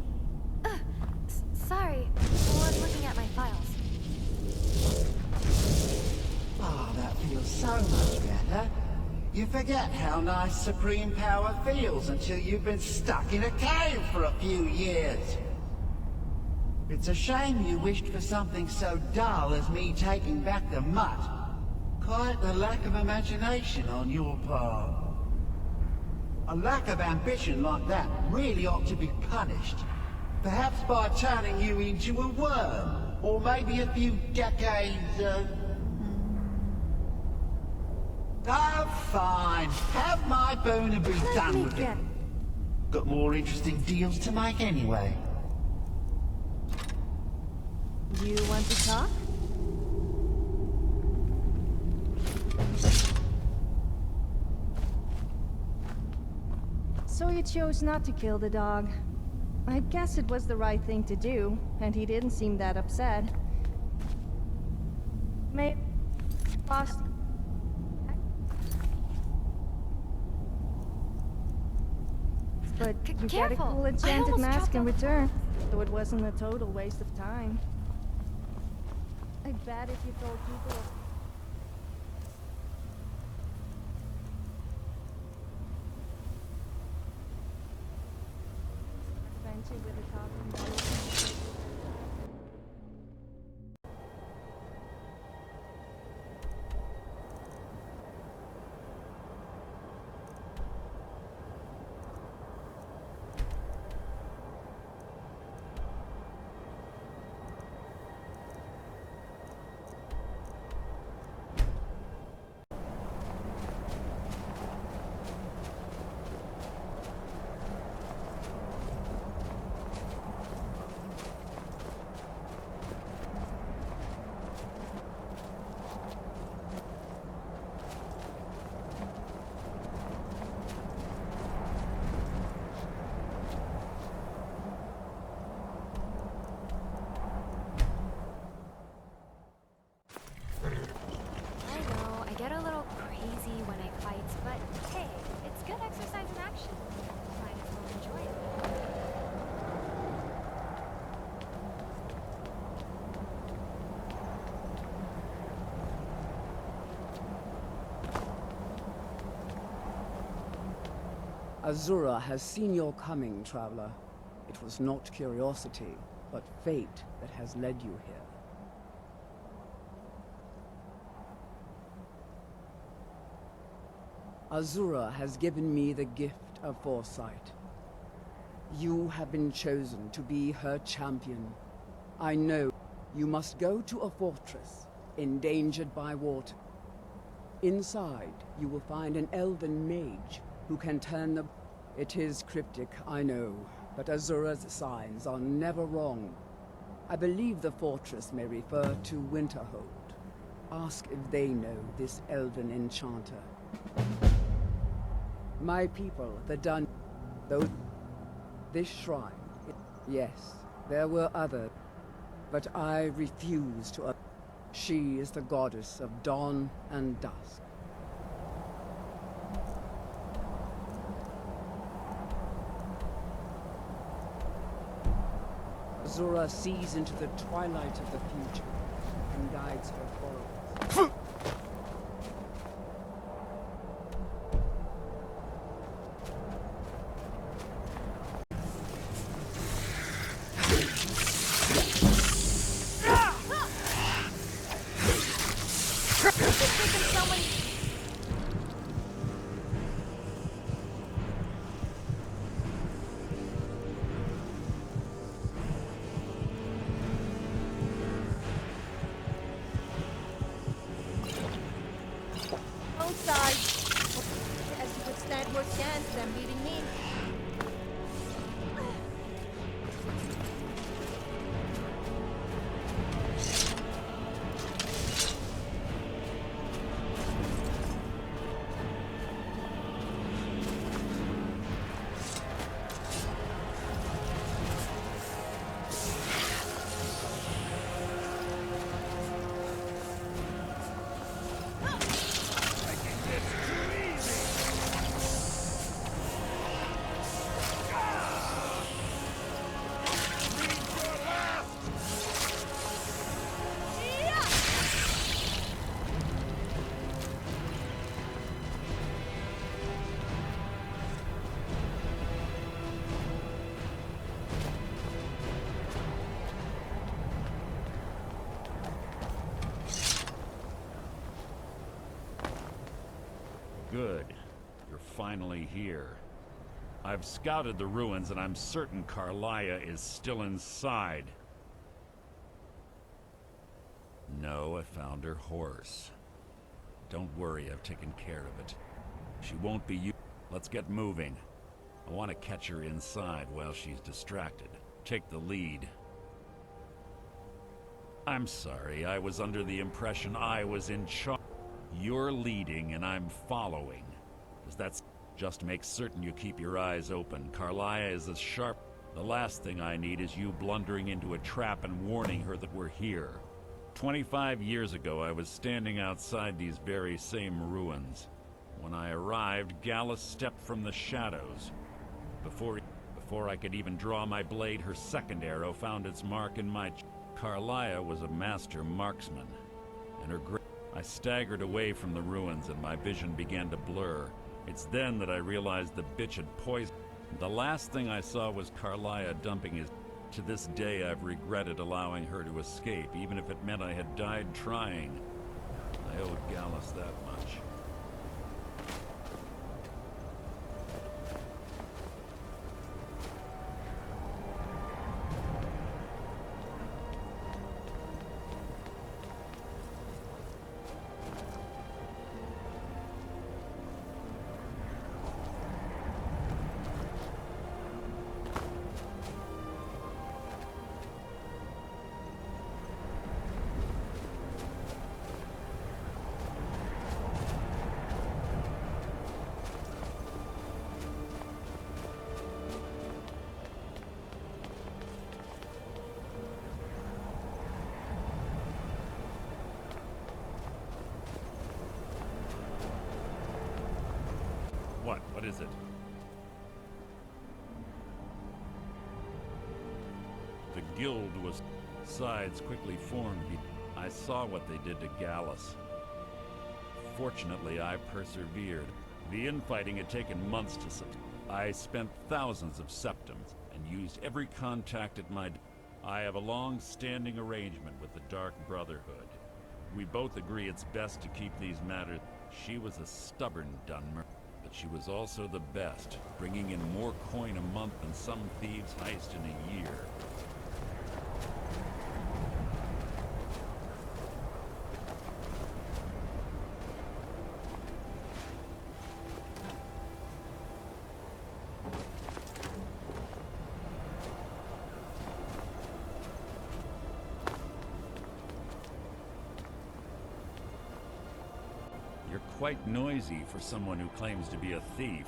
sorry. I was looking at my files. Ah, that feels so much better. You forget how nice supreme power feels until you've been stuck in a cave for a few years. It's a shame you wished for something so dull as me taking back the mutt. Quite the lack of imagination on your part. A lack of ambition like that really ought to be punished. Perhaps by turning you into a worm, or maybe a few decades, Oh, fine. Have my boon and be done with it. Got more interesting deals to make anyway. You want to talk? So you chose not to kill the dog. I guess it was the right thing to do, and he didn't seem that upset. Lost. But you get a cool enchanted mask in return, so it wasn't a total waste of time. I bet if you told people... adventure with a talking dog. Get a little crazy when I fight, but hey, it's good exercise in action. Might as well enjoy it. Azura has seen your coming, traveler. It was not curiosity, but fate that has led you here. Azura has given me the gift of foresight. You have been chosen to be her champion. I know you must go to a fortress, endangered by water. Inside, you will find an elven mage who can turn the... It is cryptic, I know, but Azura's signs are never wrong. I believe the fortress may refer to Winterhold. Ask if they know this elven enchanter. My people, the Dun... Those... This shrine... Yes, there were others, but I refuse to... She is the goddess of dawn and dusk. Azura sees into the twilight of the future and guides her followers. As you would stand more chance than beating me. Good. You're finally here. I've scouted the ruins and I'm certain Carlia is still inside. No, I found her horse. Don't worry, I've taken care of it. She won't be you. Let's get moving. I want to catch her inside while she's distracted. Take the lead. I'm sorry, I was under the impression I was in charge. You're leading and I'm following. Does that just make certain you keep your eyes open? Carlia is as sharp. The last thing I need is you blundering into a trap and warning her that we're here. 25 years ago, I was standing outside these very same ruins. When I arrived, Gallus stepped from the shadows. Before I could even draw my blade, her second arrow found its mark in my... Carlia was a master marksman, and her I staggered away from the ruins and my vision began to blur. It's then that I realized the bitch had poisoned. The last thing I saw was Carlia dumping his... To this day, I've regretted allowing her to escape, even if it meant I had died trying. I owed Gallus that much. What is it? The guild was... Sides quickly formed. I saw what they did to Gallus. Fortunately, I persevered. The infighting had taken months to subdue. I spent thousands of septims and used every contact at my... I have a long-standing arrangement with the Dark Brotherhood. We both agree it's best to keep these matters... She was a stubborn Dunmer. But she was also the best, bringing in more coin a month than some thieves heist in a year. You're quite noisy for someone who claims to be a thief.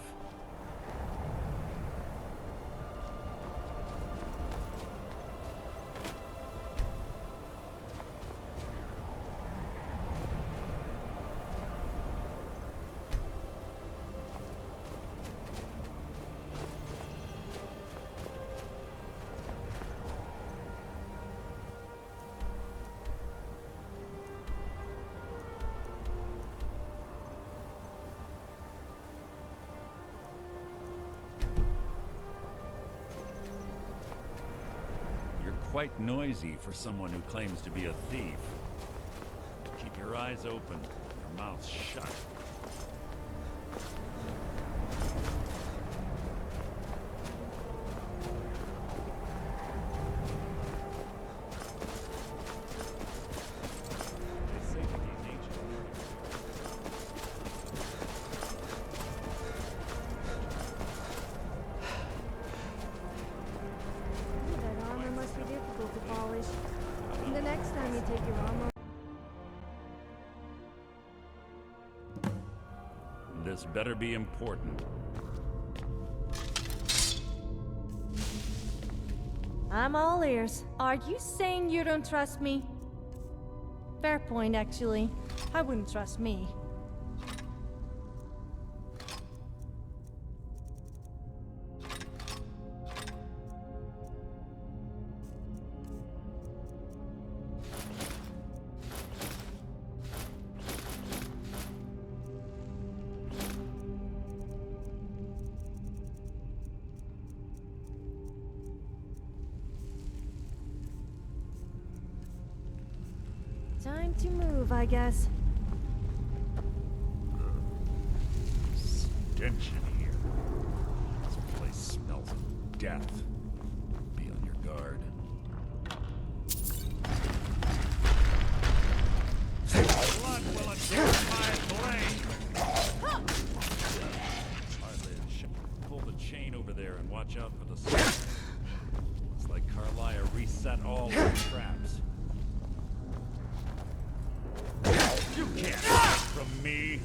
Quite noisy for someone who claims to be a thief. Keep your eyes open, your mouth shut. The next time you take your armor... This better be important. I'm all ears. Are you saying you don't trust me? Fair point, actually. I wouldn't trust me. Time to move, I guess. stench in here. This place smells of death. Be on your guard. Blood will adorn my blade! Pull the chain over there and watch out for the snakes. Looks like Carlia reset all her traps. You can't hide from me!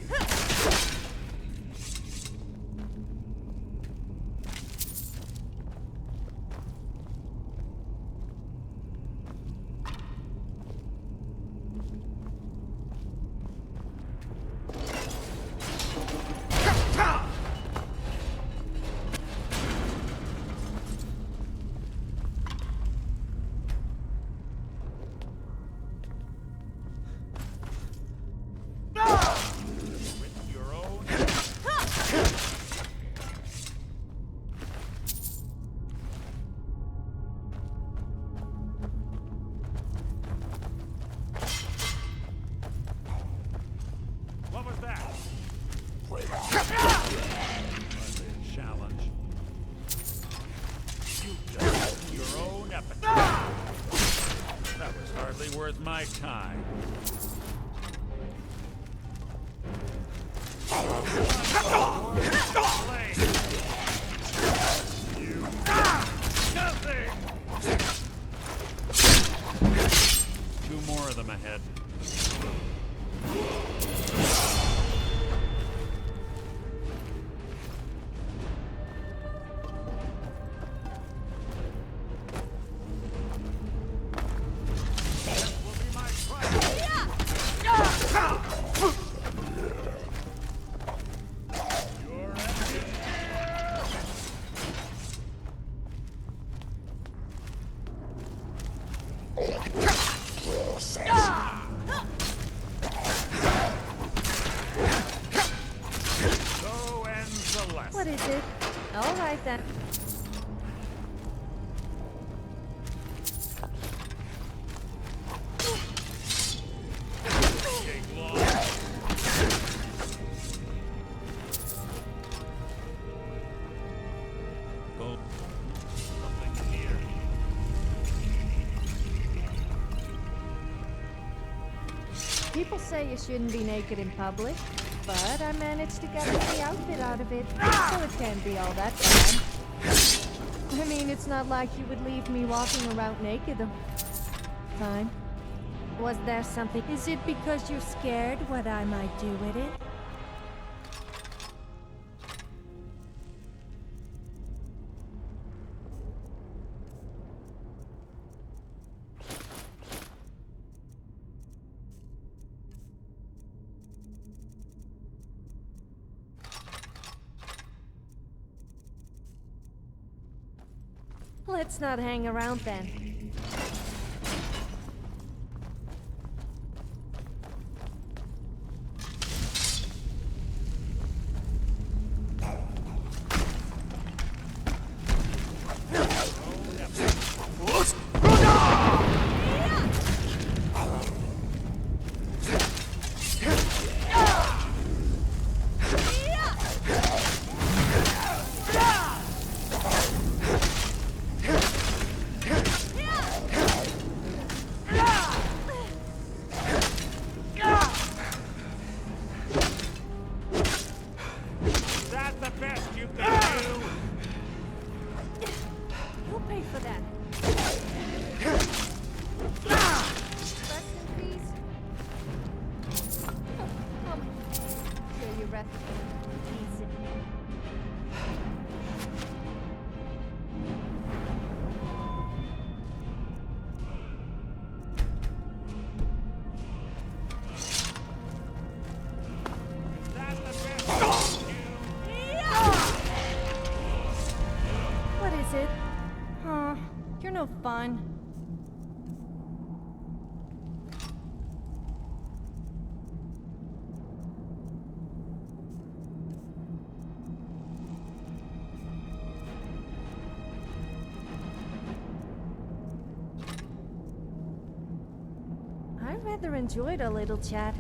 Worth my time. Two more of them ahead. What is it? All right then. People say you shouldn't be naked in public, but I managed to get a free outfit out of it, so it can't be all that bad. I mean, it's not like you would leave me walking around naked the time. Was there something? Is it because you're scared what I might do with it? Let's not hang around then. You're no fun. I rather enjoyed a little chat.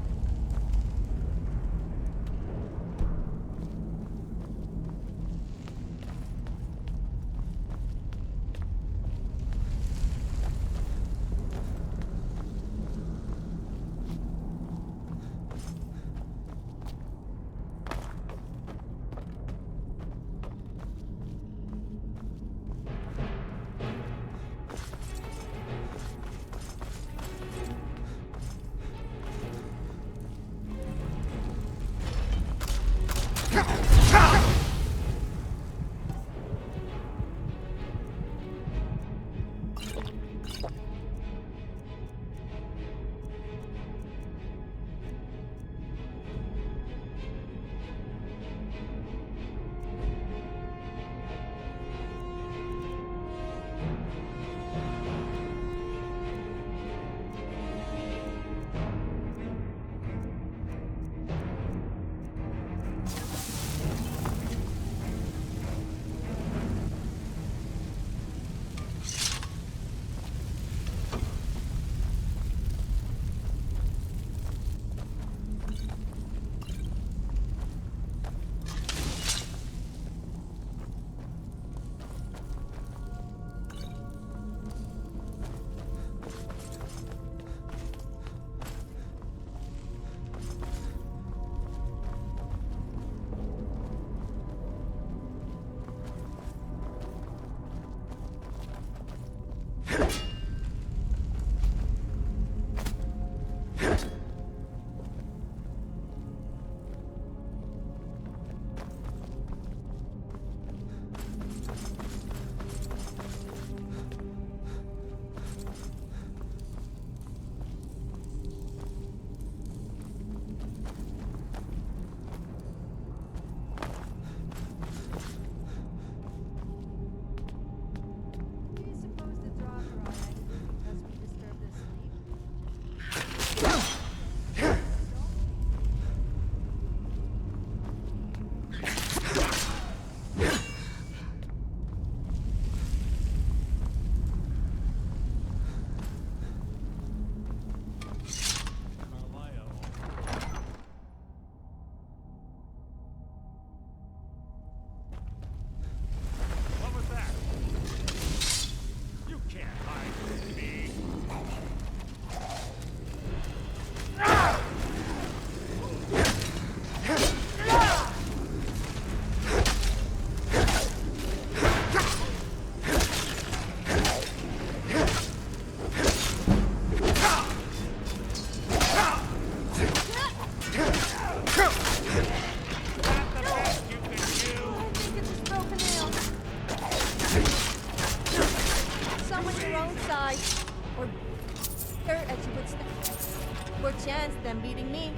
Them beating me.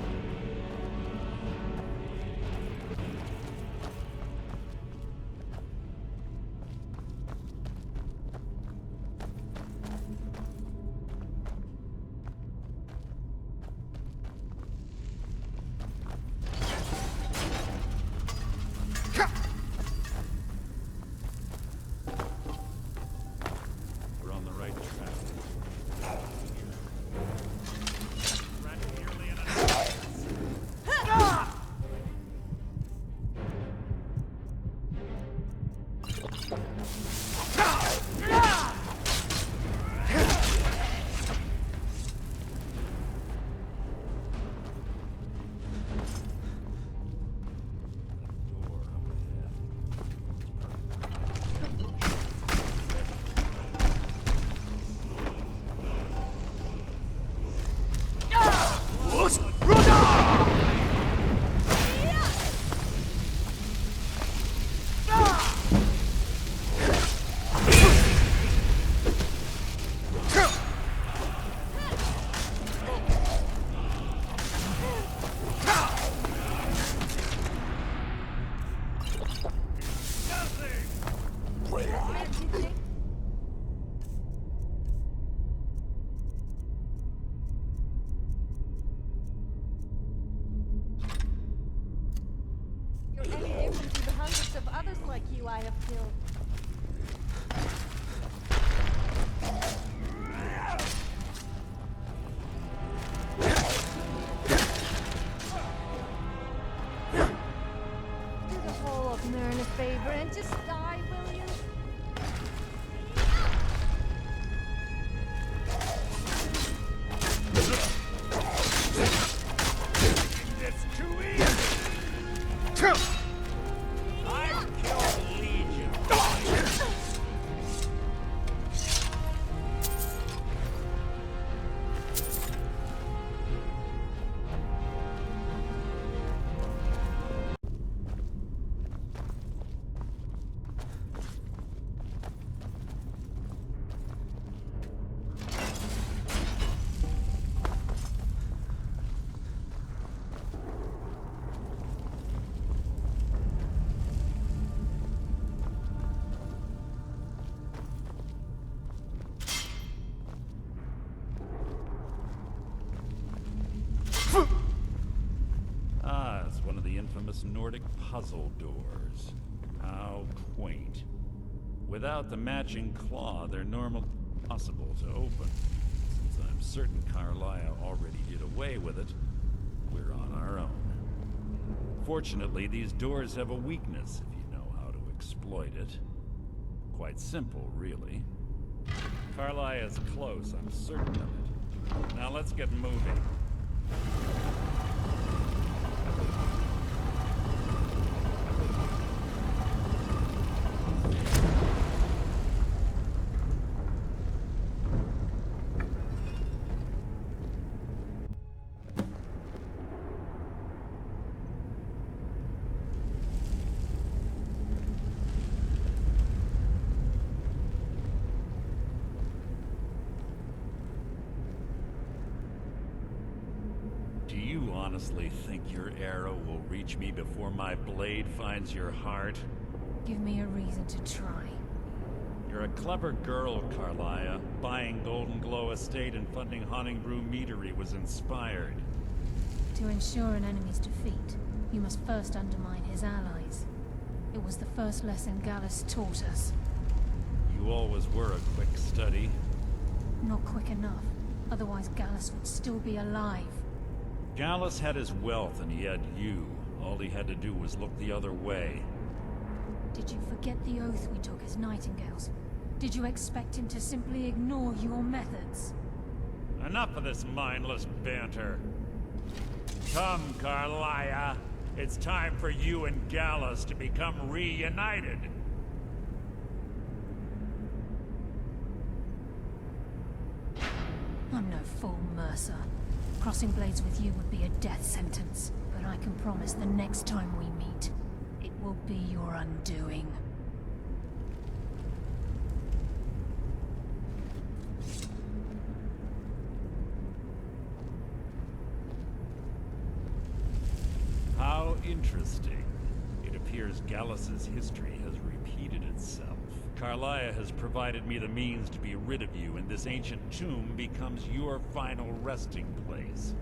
We're on the right track. You're any different to the hundreds of others like you I have killed. Do the whole of Nern a favor and just die, will you? It's too easy! I've killed Legion. Ah, it's one of the infamous Nordic puzzle doors. How quaint. Without the matching claw, they're normally impossible to open. Since I'm certain Carlisle already did away with it, we're on our own. Fortunately, these doors have a weakness if you know how to exploit it. Quite simple, really. Carlisle is close, I'm certain of it. Now let's get moving. Do you honestly think your arrow will reach me before my blade finds your heart? Give me a reason to try. You're a clever girl, Carlisle. Buying Golden Glow Estate and funding Haunting Brew Meadery was inspired. To ensure an enemy's defeat, you must first undermine his allies. It was the first lesson Gallus taught us. You always were a quick study. Not quick enough. Otherwise Gallus would still be alive. Gallus had his wealth and he had you. All he had to do was look the other way. Did you forget the oath we took as Nightingales? Did you expect him to simply ignore your methods? Enough of this mindless banter. Come, Carlia. It's time for you and Gallus to become reunited. I'm no fool, Mercer. Crossing blades with you would be a death sentence. But I can promise the next time we meet, it will be your undoing. How interesting. It appears Gallus's history has repeated itself. Carlia has provided me the means to be rid of you, and this ancient tomb becomes your final resting place.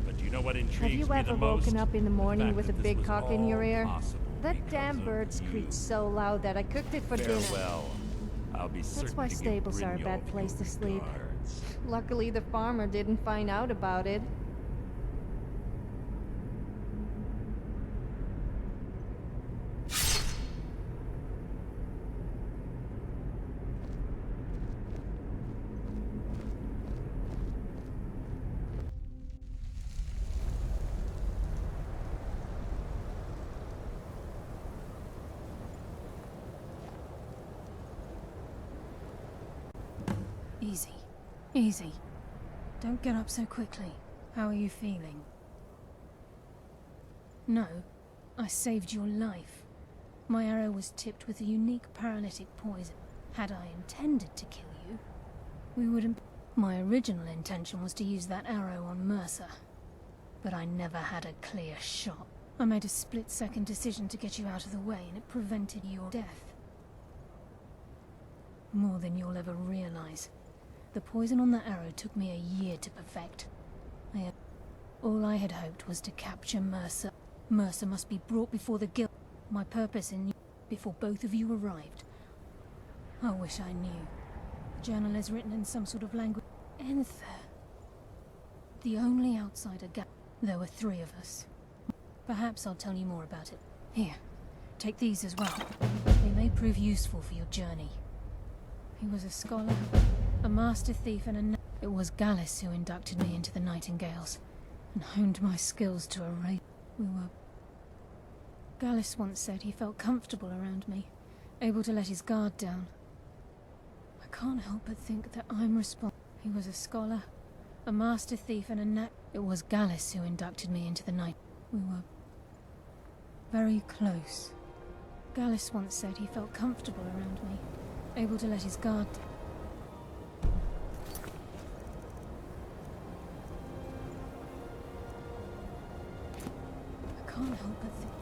But do you know what intrigues me the most? Have you ever woken up in the morning with a that this big was cock in your all ear? possible That because damn of bird you. screeched so loud that I cooked it for dinner. Farewell. I'll be certain That's why to give stables are a Brynjolf bad place your to sleep. regards. Luckily, the farmer didn't find out about it. Easy. Easy. Don't get up so quickly. How are you feeling? No. I saved your life. My arrow was tipped with a unique paralytic poison. Had I intended to kill you, we wouldn't... My original intention was to use that arrow on Mercer. But I never had a clear shot. I made a split-second decision to get you out of the way, and it prevented your death. More than you'll ever realize. The poison on that arrow took me a year to perfect. All I had hoped was to capture Mercer. Mercer must be brought before the guild. My purpose in before both of you arrived. I wish I knew. The journal is written in some sort of language. Enther. The only outsider There were 3 of us. Perhaps I'll tell you more about it. Here, take these as well. They may prove useful for your journey. He was a scholar, a master thief, and It was Gallus who inducted me into the Nightingales, and honed my skills to a rate. Gallus once said he felt comfortable around me, able to let his guard down. I can't help but think that I'm responsible. He was a scholar, a master thief, and It was Gallus who inducted me into the night. We were very close. Gallus once said he felt comfortable around me, able to let his guard down. I can't help but think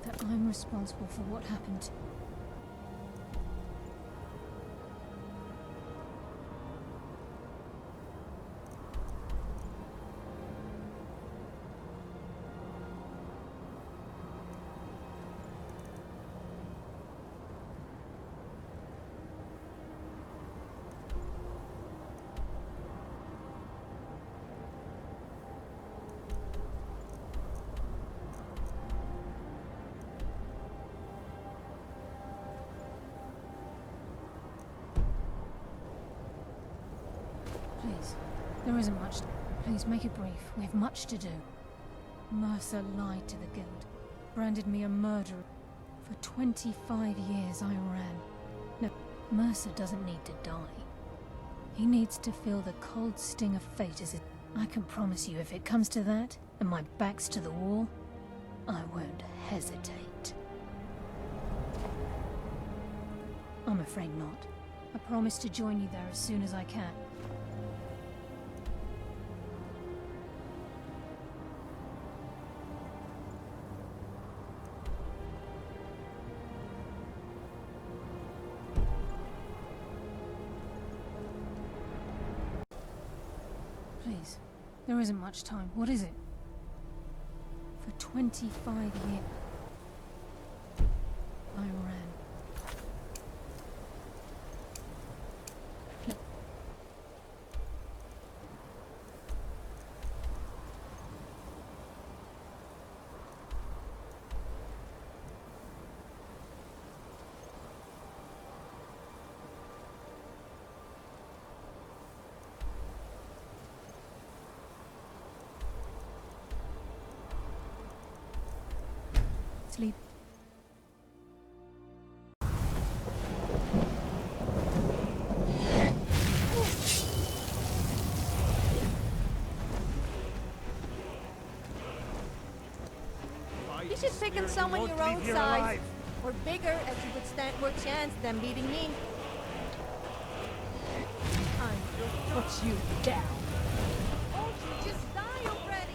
that I'm responsible for what happened to... Please, there isn't much. Please make it brief. We have much to do. Mercer lied to the guild, branded me a murderer. For 25 years I ran. No, Mercer doesn't need to die. He needs to feel the cold sting of fate as it... I can promise you if it comes to that, and my back's to the wall, I won't hesitate. I'm afraid not. I promise to join you there as soon as I can. Please, there isn't much time. What is it? For 25 years, I ran. Sleep. You should pick on someone your own size. Or bigger, as you would stand more chance than beating me. I will put you down. Won't you just die already?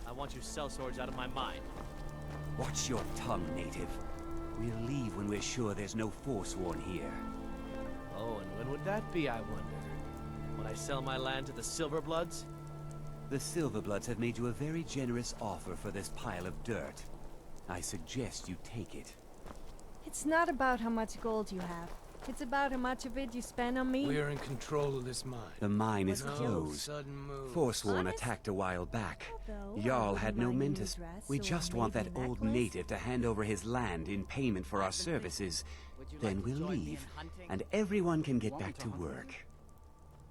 I want your sellswords out of my mind. Watch your tongue, native. We'll leave when we're sure there's no Forsworn here. Oh, and when would that be, I wonder? When I sell my land to the Silverbloods? The Silverbloods have made you a very generous offer for this pile of dirt. I suggest you take it. It's not about how much gold you have. It's about how much of it you spend on me. We're in control of this mine. The mine is No closed. sudden moves. Forsworn attacked a while back. Jarl had no men to... We just want that old native to hand over his land in payment for our services. Then we'll leave, and everyone can get back to work.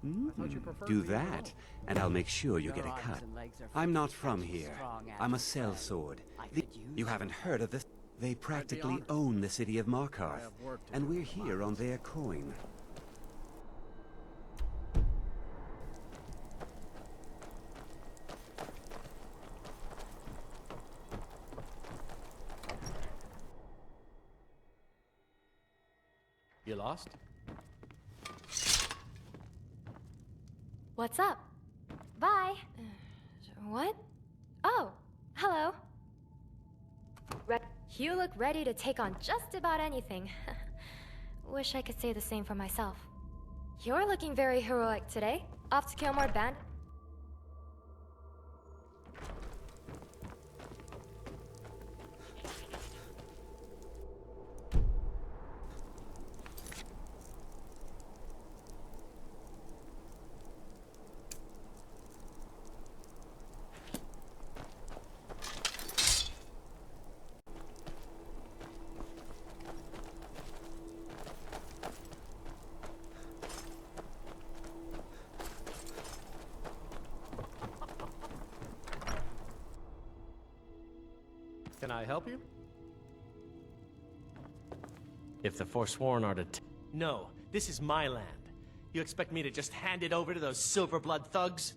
Do that, and I'll make sure you get a cut. I'm not from here. I'm a sellsword. You haven't heard of this? They practically own the city of Markarth, and we're here on their coin. You lost? What's up? Bye. What? Oh, hello. You look ready to take on just about anything. Wish I could say the same for myself. You're looking very heroic today. Off to kill more band. Can I help you? If the Forsworn are to... No, this is my land. You expect me to just hand it over to those Silverblood thugs?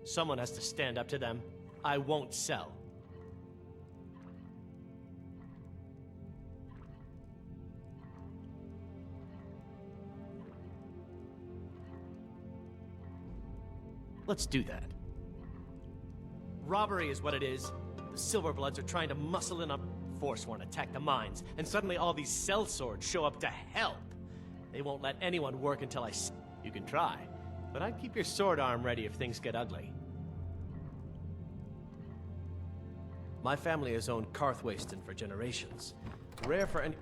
Someone has to stand up to them. I won't sell. Let's do that. Robbery is what it is. The Silverbloods are trying to muscle in on... Forsworn attack the mines, and suddenly all these sellswords show up to help. They won't let anyone work until You can try, but I'd keep your sword arm ready if things get ugly. My family has owned Karthwasten for generations. Rare for any...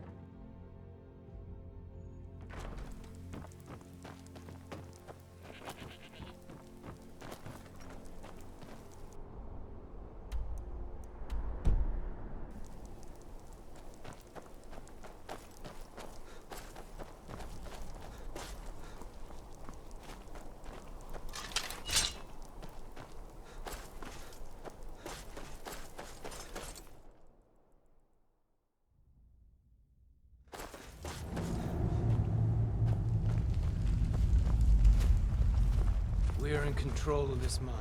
We're in control of this mine.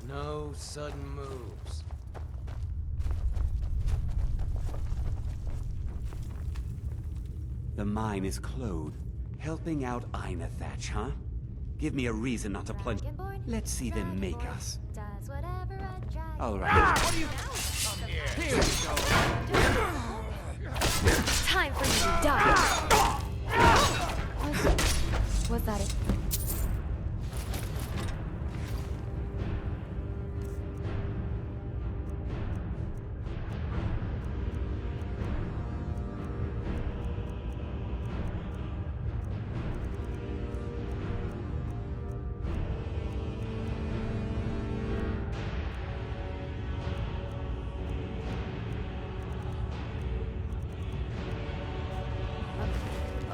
No sudden moves. The mine is Claude, helping out Einathatch, huh? Give me a reason not to plunge. Let's see them make us. All right. What are you? Here we go. Time for you to die. Was that it?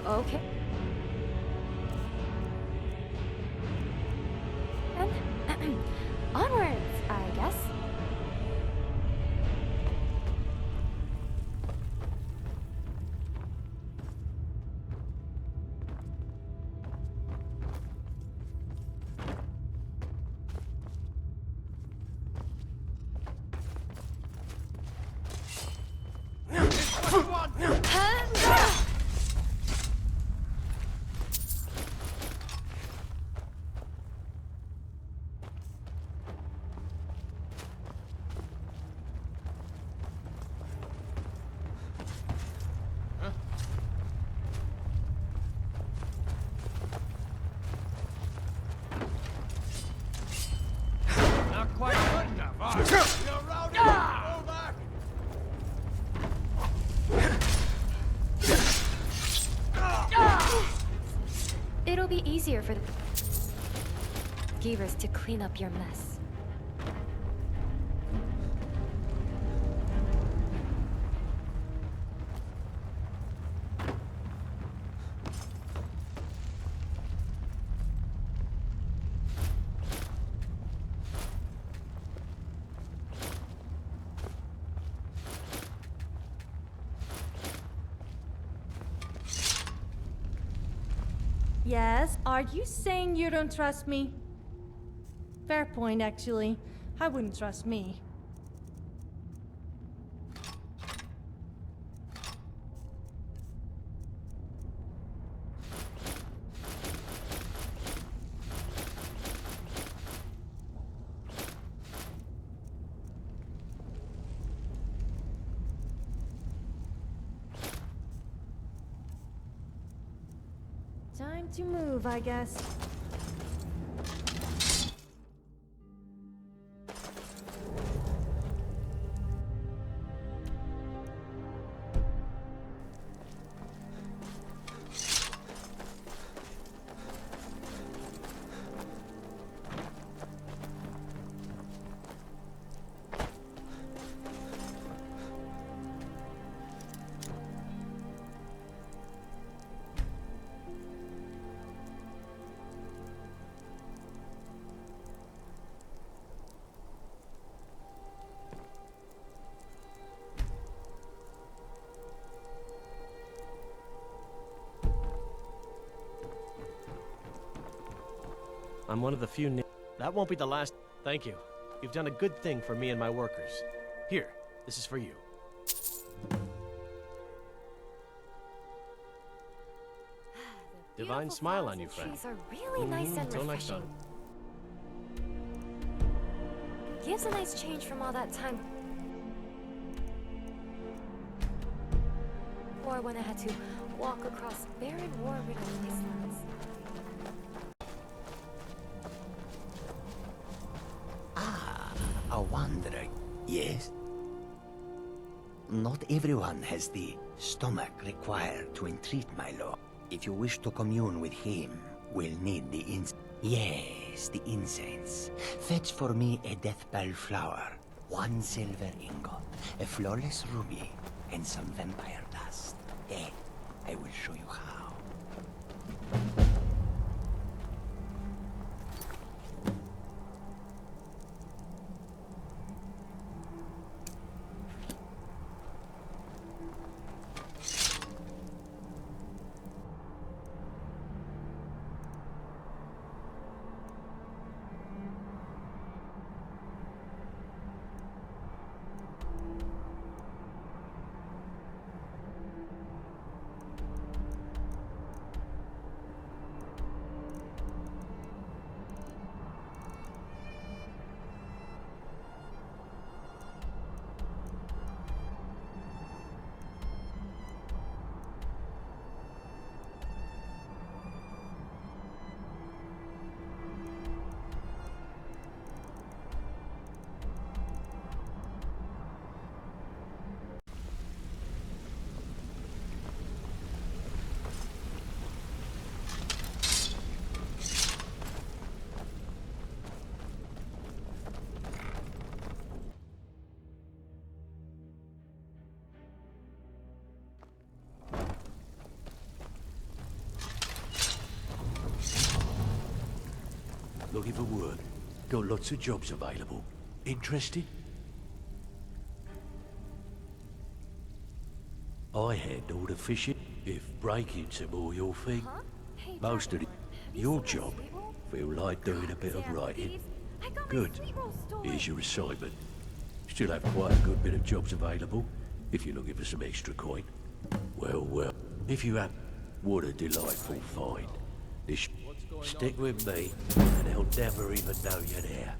Okay. And onwards, I guess. Not quite good enough, are you? You're rowdy. Go back. It'll be easier for the Givers to clean up your mess. Yes? Are you saying you don't trust me? Fair point, actually. I wouldn't trust me. Time to move, I guess. I'm one of the few That won't be the last. Thank you. You've done a good thing for me and my workers. Here, this is for you. Divine smile on you, friend. Trees are really nice and Until next refreshing. time. Gives a nice change from all that time. Or when I had to walk across barren, war-ridden wastelands. A wanderer, yes? Not everyone has the stomach required to entreat my lord. If you wish to commune with him, we'll need the Yes, the incense. Fetch for me a deathbell flower, 1 silver ingot, a flawless ruby, and some vampire dust. Then, I will show you how. Looking for work. Got lots of jobs available. Interested? I handle the fishing, if breaking's a more your thing. Most of your job feel like doing a bit of writing. Good. Here's your assignment. Still have quite a good bit of jobs available, if you're looking for some extra coin. Well, if you have, what a delightful find. This stick with me, and they'll never even know you're there.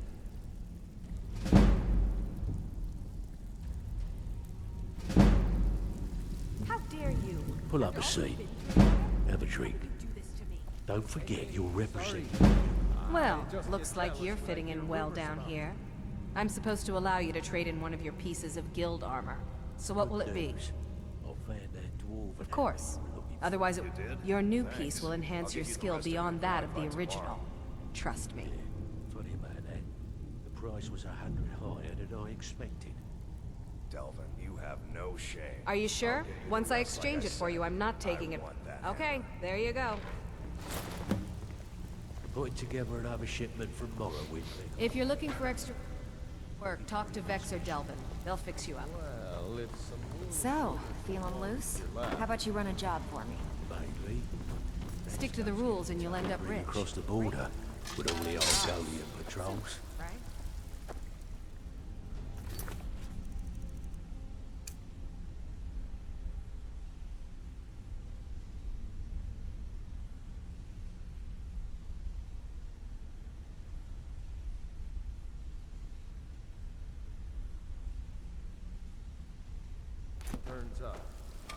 How dare you? Pull up a seat. Have a drink. Don't forget you're representing. Well, looks like you're fitting in well down here. I'm supposed to allow you to trade in one of your pieces of guild armor. So what will it be? Of course. Otherwise, your new piece will enhance your skill beyond that of the original. Trust me. Funny about that. The price was 100 higher than I expected. Delvin, you have no shame. Are you sure? Once I exchange it for you, I'm not taking it. Okay, there you go. Putting together another shipment from Morrowind. If you're looking for extra work, talk to Vex or Delvin. They'll fix you up. Well, if some... So, feeling loose? How about you run a job for me? Maybe. Stick to the rules and you'll end up rich. Across the border with all the Argonian patrols. Right? Turns up.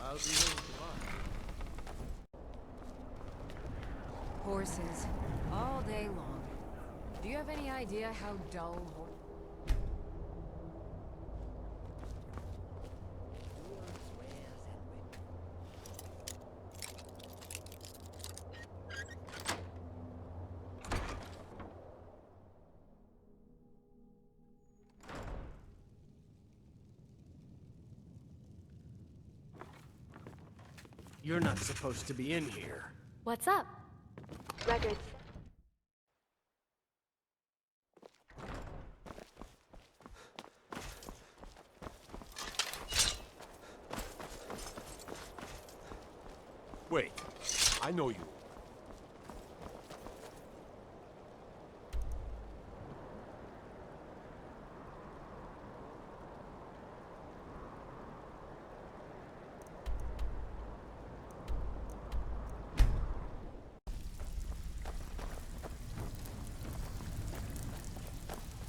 I'll be willing to buy. Horses. All day long. Do you have any idea how dull You're not supposed to be in here. What's up? Records. Wait, I know you.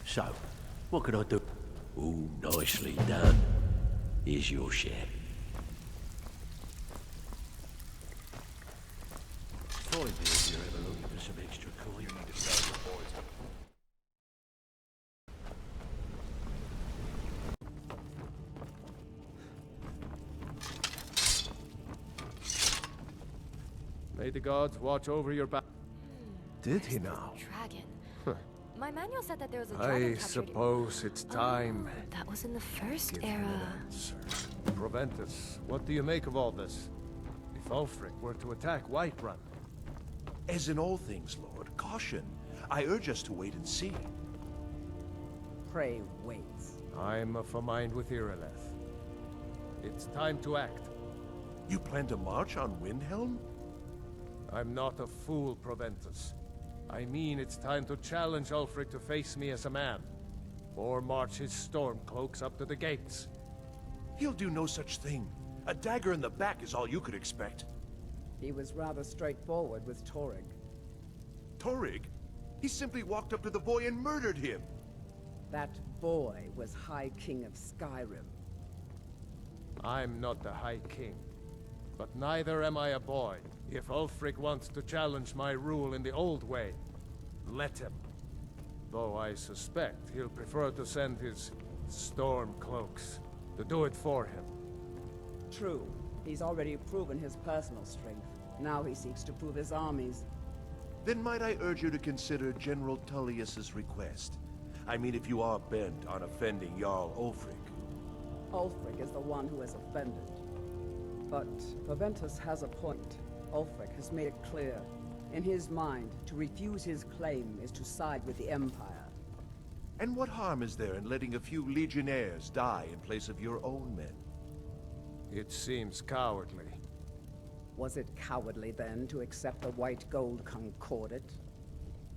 So, what can I do? Ooh, nicely done. Here's your share. May the gods watch over your back. Did he now? Dragon. My manual said that there was a dragon I captured. suppose it's time. That was in the first era. Proventus, what do you make of all this? If Ulfric were to attack Whiterun? As in all things, Lord, caution. I urge us to wait and see. Pray wait. I'm of a mind with Irileth. It's time to act. You plan to march on Windhelm? I'm not a fool, Proventus. I mean it's time to challenge Ulfric to face me as a man. Or march his stormcloaks up to the gates. He'll do no such thing. A dagger in the back is all you could expect. He was rather straightforward with Torrig. Torrig? He simply walked up to the boy and murdered him. That boy was High King of Skyrim. I'm not the High King. But neither am I a boy. If Ulfric wants to challenge my rule in the old way, let him. Though I suspect he'll prefer to send his stormcloaks to do it for him. True. He's already proven his personal strength. Now he seeks to prove his armies. Then might I urge you to consider General Tullius's request? I mean, if you are bent on offending Jarl Ulfric. Ulfric is the one who has offended. But Proventus has a point. Ulfric has made it clear. In his mind, to refuse his claim is to side with the Empire. And what harm is there in letting a few legionnaires die in place of your own men? It seems cowardly. Was it cowardly then to accept the white gold concordat?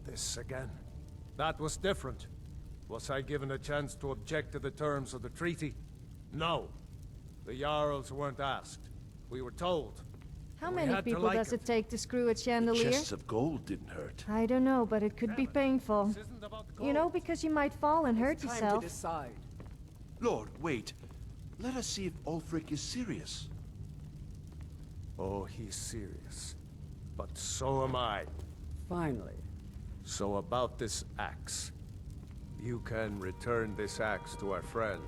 This again? That was different. Was I given a chance to object to the terms of the treaty? No. The Jarls weren't asked. We were told. How many people does it take to screw a chandelier? Chests of gold didn't hurt. I don't know, but it could be painful. You know, because you might fall and hurt yourself. Time to decide. Lord, wait. Let us see if Ulfric is serious. Oh, he's serious. But so am I. Finally. So about this axe. You can return this axe to our friend.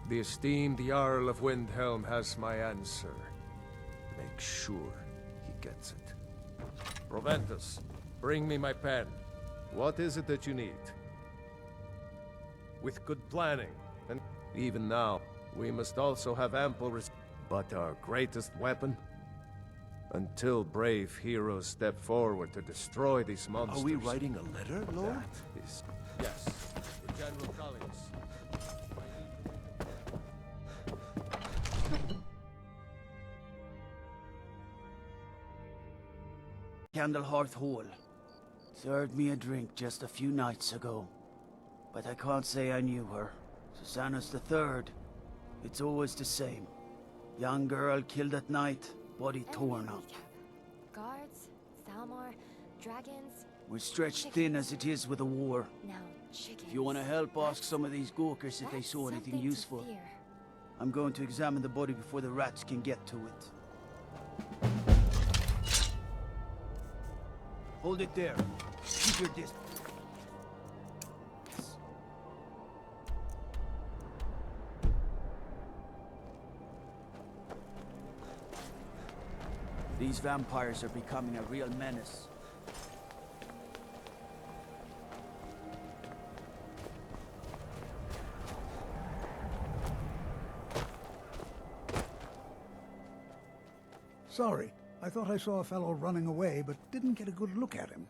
The esteemed Jarl of Windhelm has my answer. Make sure he gets it. Proventus, bring me my pen. What is it that you need? With good planning, and even now, we must also have ample but our greatest weapon? Until brave heroes step forward to destroy these monsters. Are we writing a letter, Lord? That is... Yes, to General Tullius. Candlehearth Hall. Served me a drink just a few nights ago. But I can't say I knew her. Susanna's the third. It's always the same. Young girl killed at night, body torn up. Guards, Thalmor, dragons. We're stretched thin as it is with the war. Now, chickens. If you want to help, ask some of these Gorkers if they saw anything useful. I'm going to examine the body before the rats can get to it. Hold it there. Keep your distance. These vampires are becoming a real menace. Sorry. I thought I saw a fellow running away, but didn't get a good look at him.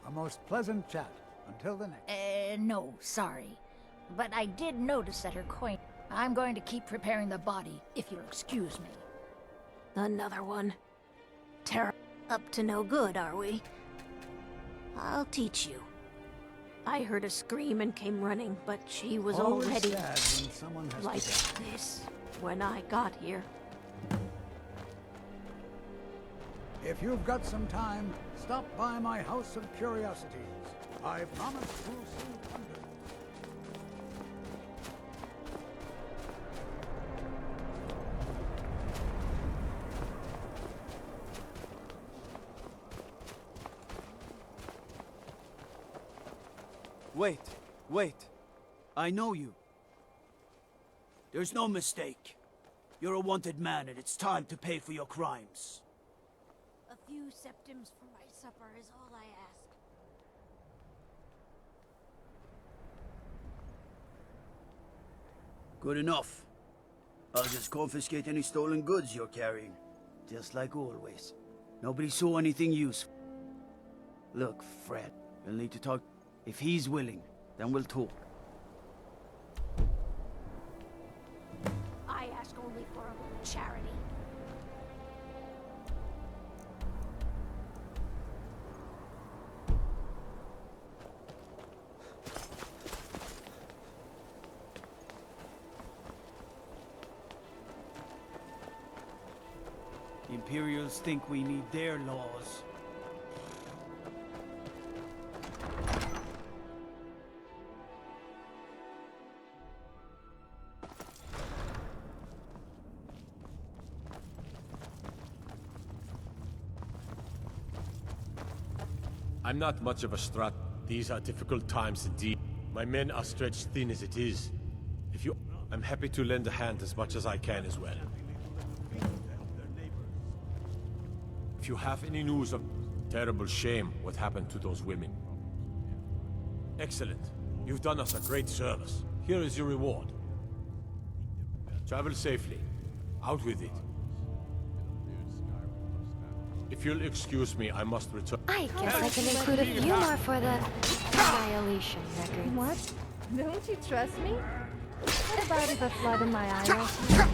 A most pleasant chat. Until the next. No, sorry. But I did notice that her coin... I'm going to keep preparing the body, if you'll excuse me. Another one. Up to no good, are we? I'll teach you. I heard a scream and came running, but she was Always already... sad when someone has like to die. this, when I got here. If you've got some time, stop by my House of Curiosities. I promise to see wonders. Wait. I know you. There's no mistake. You're a wanted man, and it's time to pay for your crimes. A few septims for my supper is all I ask. Good enough. I'll just confiscate any stolen goods you're carrying. Just like always. Nobody saw anything useful. Look, Fred, we'll need to talk. If he's willing, then we'll talk. I ask only for a little charity. The Imperials think we need their laws. I'm not much of a strat. These are difficult times indeed. My men are stretched thin as it is. I'm happy to lend a hand as much as I can as well. If you have any news of terrible shame what happened to those women. Excellent. You've done us a great service. Here is your reward. Travel safely. Out with it. If you'll excuse me, I must return. I guess I can include a few more for the Annihilation records. What? Don't you trust me? What about if I flood in my eyelashes?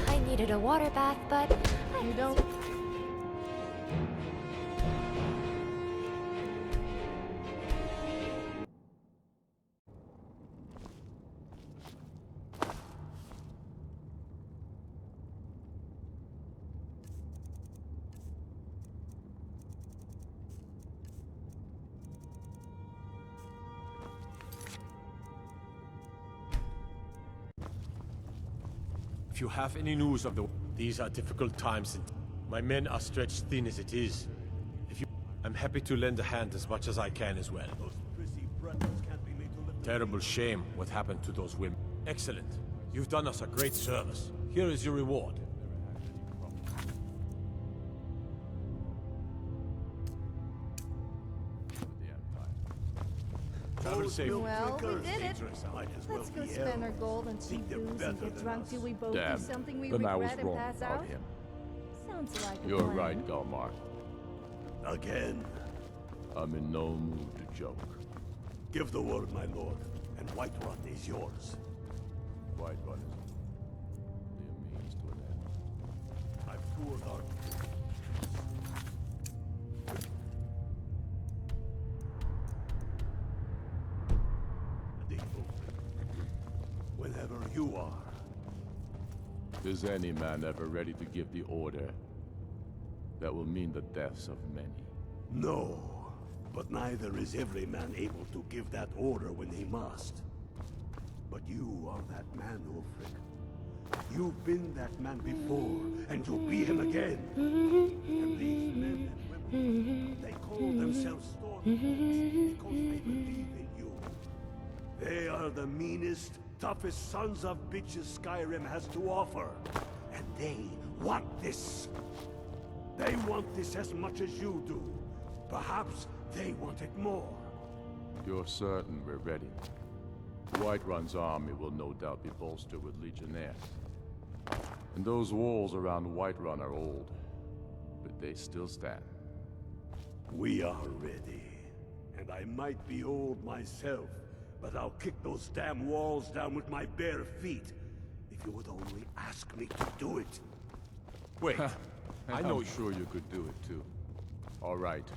I needed a water bath, but you don't. If you have any news of these are difficult times. My men are stretched thin as it is. I'm happy to lend a hand as much as I can as well. Terrible shame what happened to those women. Excellent. You've done us a great service. Here is your reward. Travel safe. Well, we did it. Let's go spend our gold on cheap booze and get drunk till we both do something we regret and pass out. Sounds like a You're plan. right, Galmar. Again? I'm in no mood to joke. Give the word, my lord, and Whiterun is yours. Whiterun is the means to an end. I've poured our... Whenever you are. Is any man ever ready to give the order that will mean the deaths of many? No, but neither is every man able to give that order when he must. But you are that man, Ulfric. You've been that man before, and you'll be him again. And these men and women, they call themselves Stormcloaks because they believe in you. They are the meanest, toughest sons of bitches Skyrim has to offer. And they want this. They want this as much as you do. Perhaps they want it more. You're certain we're ready? Whiterun's army will no doubt be bolstered with legionnaires. And those walls around Whiterun are old, but they still stand. We are ready. And I might be old myself, but I'll kick those damn walls down with my bare feet. If you would only ask me to do it. Wait, I know I'm sure you could do it too. All right.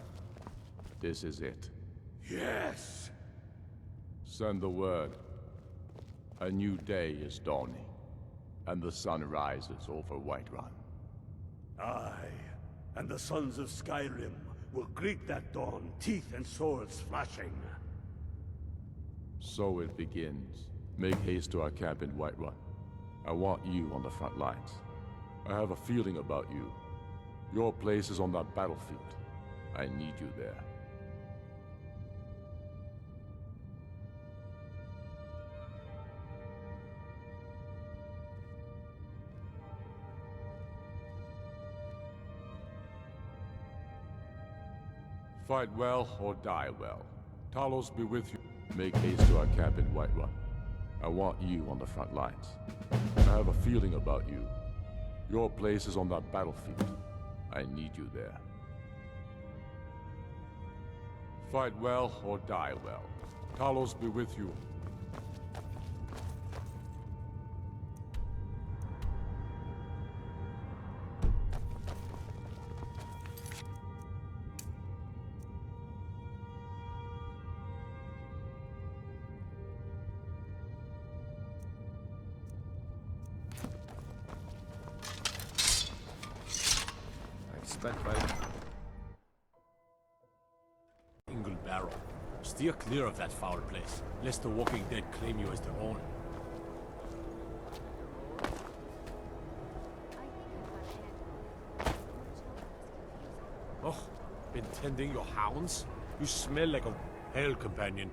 This is it. Yes! Send the word. A new day is dawning, and the sun rises over Whiterun. Aye, and the sons of Skyrim will greet that dawn, teeth and swords flashing. So it begins. Make haste to our camp in Whiterun. I want you on the front lines. I have a feeling about you. Your place is on that battlefield. I need you there. Fight well or die well. Talos be with you. Make haste to our camp in Whiterun. I want you on the front lines. I have a feeling about you. Your place is on that battlefield. I need you there. Fight well or die well. Talos be with you. Ingle Barrow. Steer clear of that foul place, lest the Walking Dead claim you as their own. Oh, been tending your hounds? You smell like a hell, companion.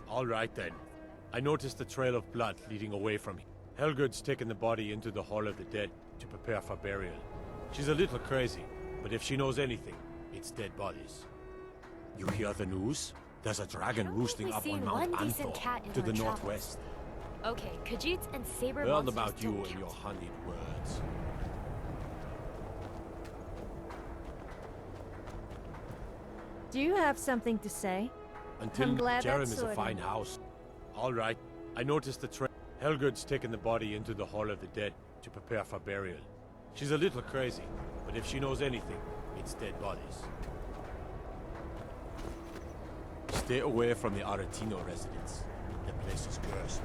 All right then. I noticed a trail of blood leading away from here. Helgud's taken the body into the Hall of the Dead to prepare for burial. She's a little crazy, but if she knows anything, it's dead bodies. You hear the news? There's a dragon roosting up on Mount Anthor, to the northwest. Okay, Khajiits and saber Learn monsters about you don't and count. your honeyed words. Do you have something to say? Until I'm glad Jerem that's is a sorted. fine house. All right, I noticed the trail. Helgud's taken the body into the Hall of the Dead to prepare for burial. She's a little crazy, but if she knows anything, it's dead bodies. Stay away from the Aretino residence. The place is cursed.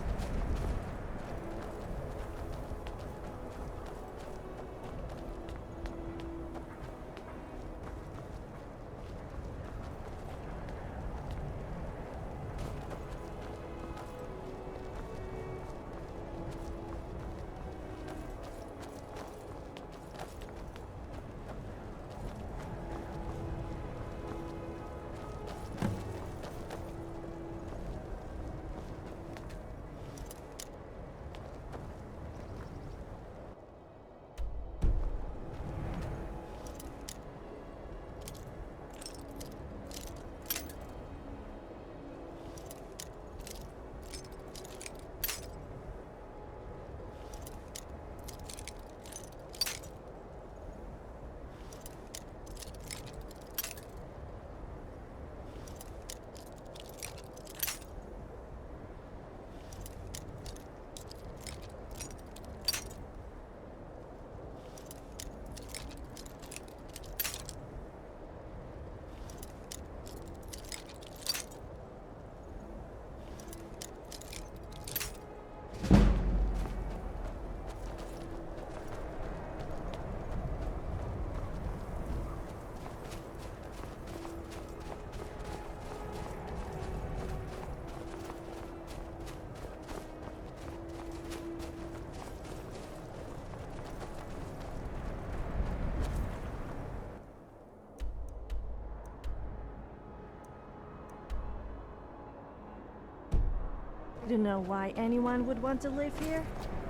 I don't know why anyone would want to live here.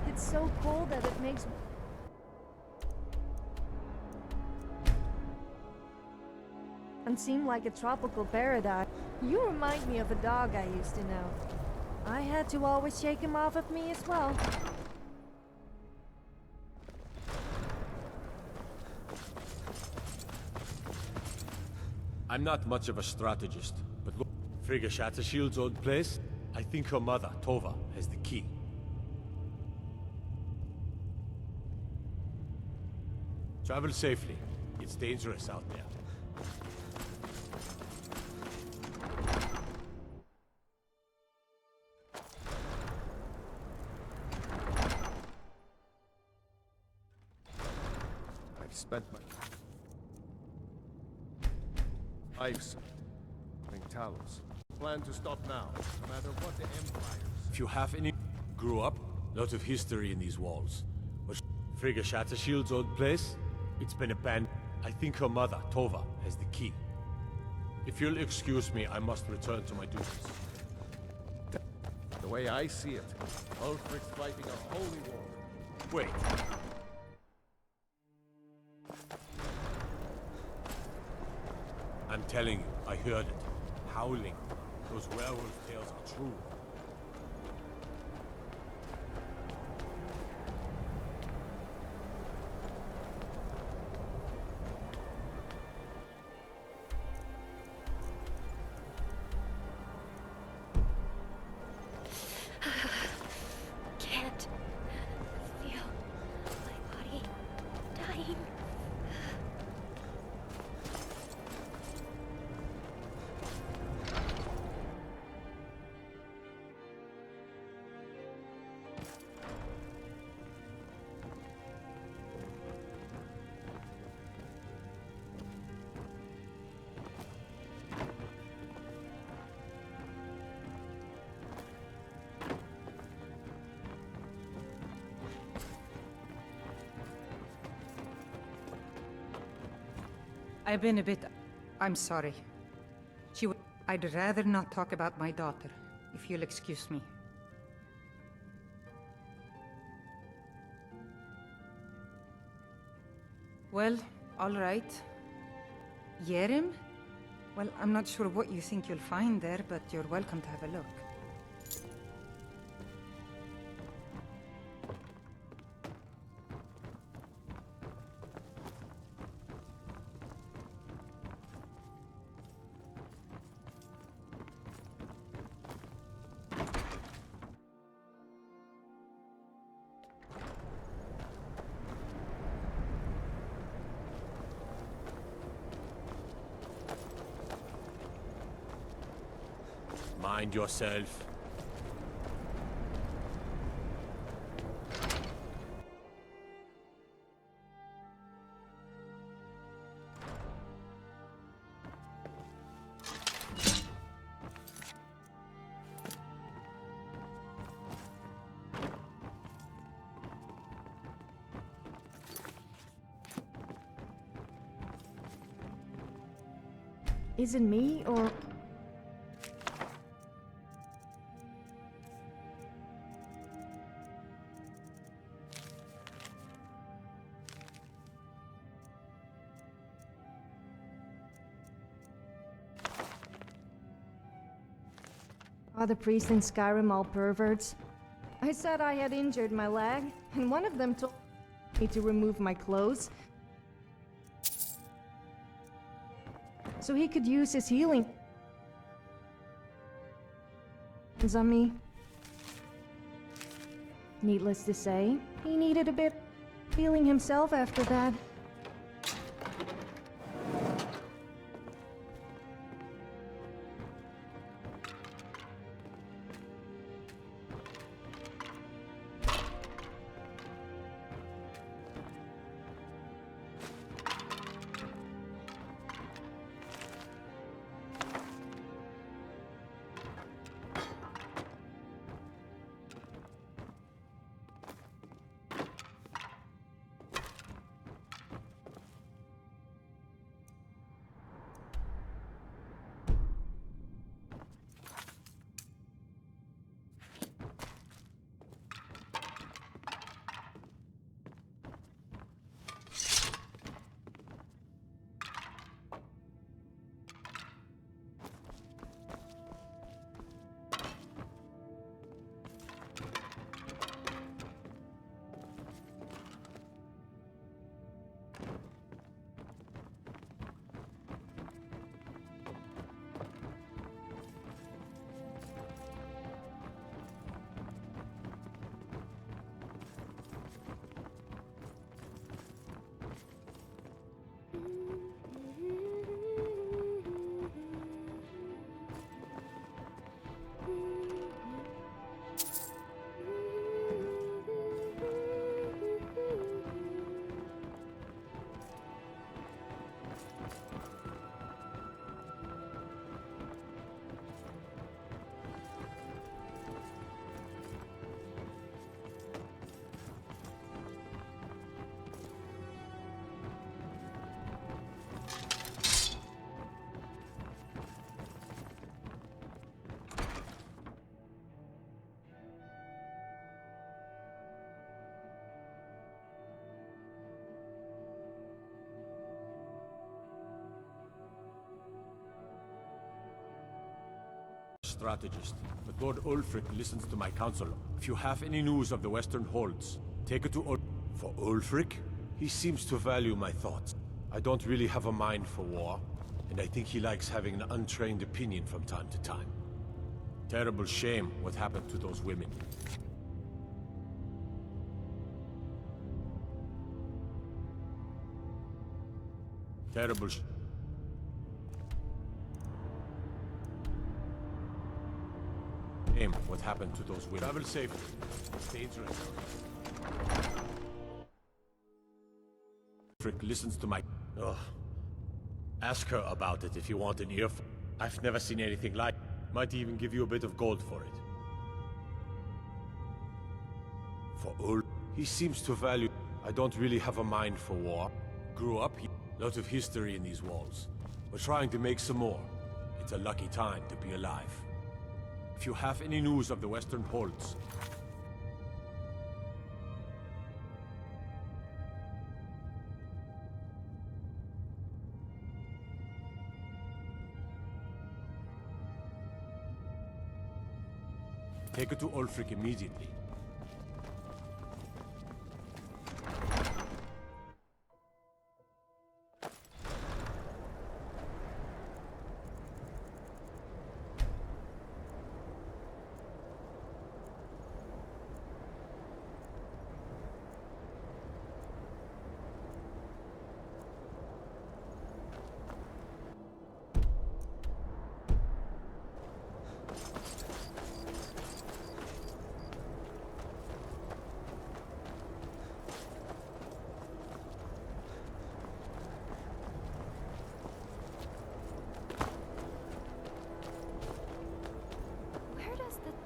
It's so cold that it makes... and seem like a tropical paradise. You remind me of a dog I used to know. I had to always shake him off of me as well. I'm not much of a strategist, but look, Frigga Shattershield's old place, I think her mother, Tova, has the key. Travel safely. It's dangerous out there. I've spent my lives in Talos. plan to stop now, no matter what the Empire says. If you have any... grew up, lot of history in these walls. Was Frigga Shattershield's old place? It's been abandoned. I think her mother, Tova, has the key. If you'll excuse me, I must return to my duties. The way I see it, Ulfric's fighting a holy war. Wait. I'm telling you, I heard it. Howling. Those werewolf tales are true. Can't feel my body dying. I've been a bit... I'm sorry. I'd rather not talk about my daughter, if you'll excuse me. Well, all right. Yerim? Well, I'm not sure what you think you'll find there, but you're welcome to have a look. Mind yourself. Is it me, or... Are the priests in Skyrim all perverts? I said I had injured my leg, and one of them told me to remove my clothes so he could use his healing on me. Needless to say, he needed a bit healing himself after that. strategist, but Lord Ulfric listens to my counsel. If you have any news of the Western Holds, take it to For Ulfric? He seems to value my thoughts. I don't really have a mind for war, and I think he likes having an untrained opinion from time to time. Terrible shame what happened to those women. Terrible shame what happened to those women. Travel safely. It's dangerous. Ulfric listens to my... Ugh. Ask her about it if you want an earful. I've never seen anything like it. Might even give you a bit of gold for it. For Ulf, he seems to value... I don't really have a mind for war. Grew up here. Lot of history in these walls. We're trying to make some more. It's a lucky time to be alive. If you have any news of the Western Holds... Take it to Ulfric immediately.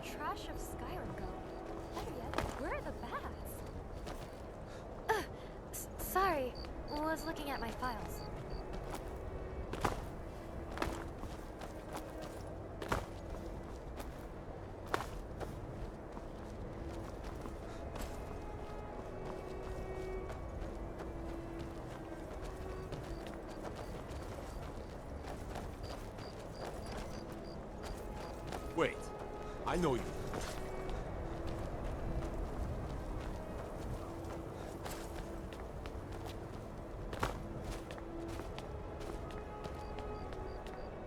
Trash of Skyrim go? Better yet, where are the bats? Sorry, was looking at my files. Wait, I know you.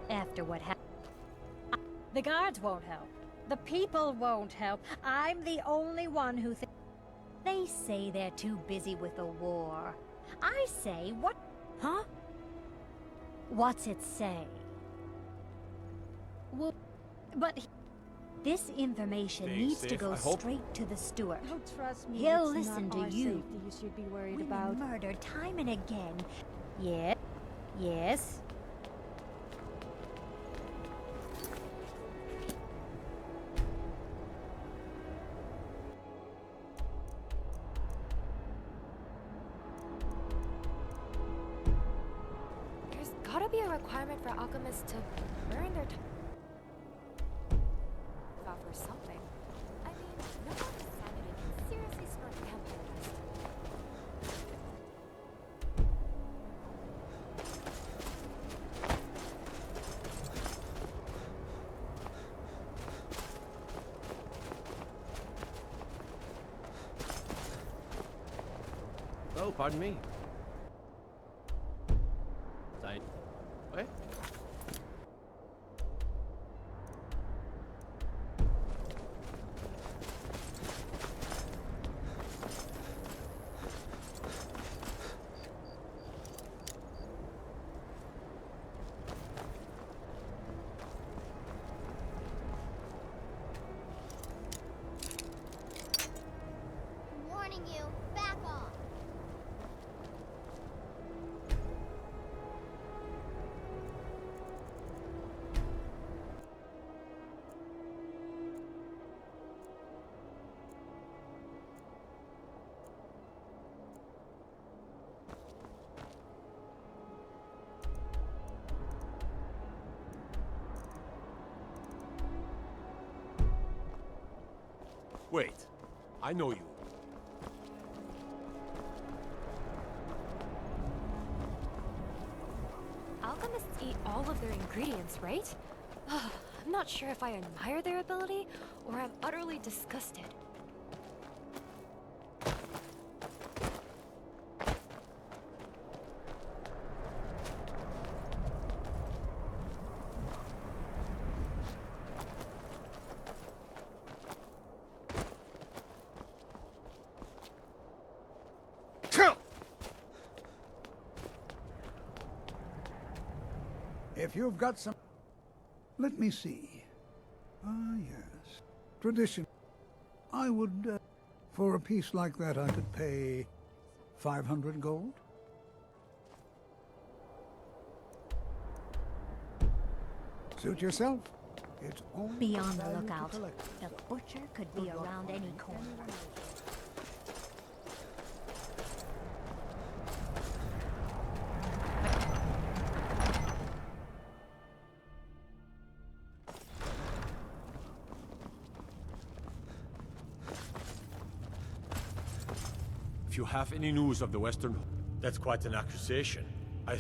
After what happened, the guards won't help. The people won't help. I'm the only one who thinks. They say they're too busy with the war. I say, what? Huh? What's it say? Well, but this information needs to go straight to the steward. Oh, trust me, He'll it's listen not to our you. Safety you should be worried Women about. murdered time and again. Yeah. Yes. There's gotta be a requirement for alchemists to burn their time off or something. I mean, no one with sanity can seriously snort vampire dust. Oh, pardon me. What? Warning you, back off. Wait, I know you. Alchemists eat all of their ingredients, right? I'm not sure if I admire their ability or I'm utterly disgusted. If you've got some... Let me see. Ah, yes. Tradition. I would, for a piece like that, I could pay 500 gold. Suit yourself. It's only Be on the value to lookout. collect. The butcher could be around any corner. If you have any news of the Western... That's quite an accusation. I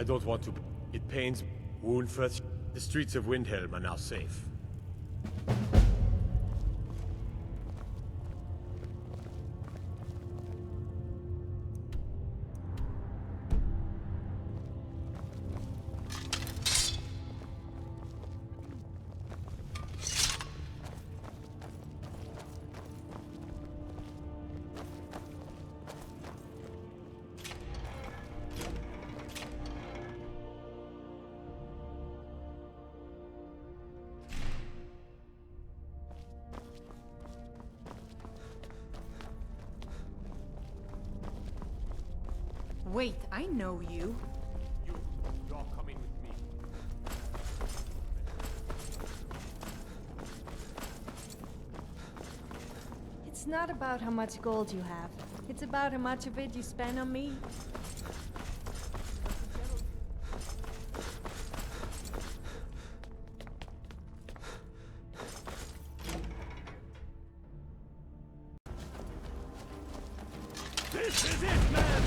don't want to... It pains me. Woundfirth, the streets of Windhelm are now safe. Wait, I know you. You're coming with me. It's not about how much gold you have. It's about how much of it you spend on me. This is it, men!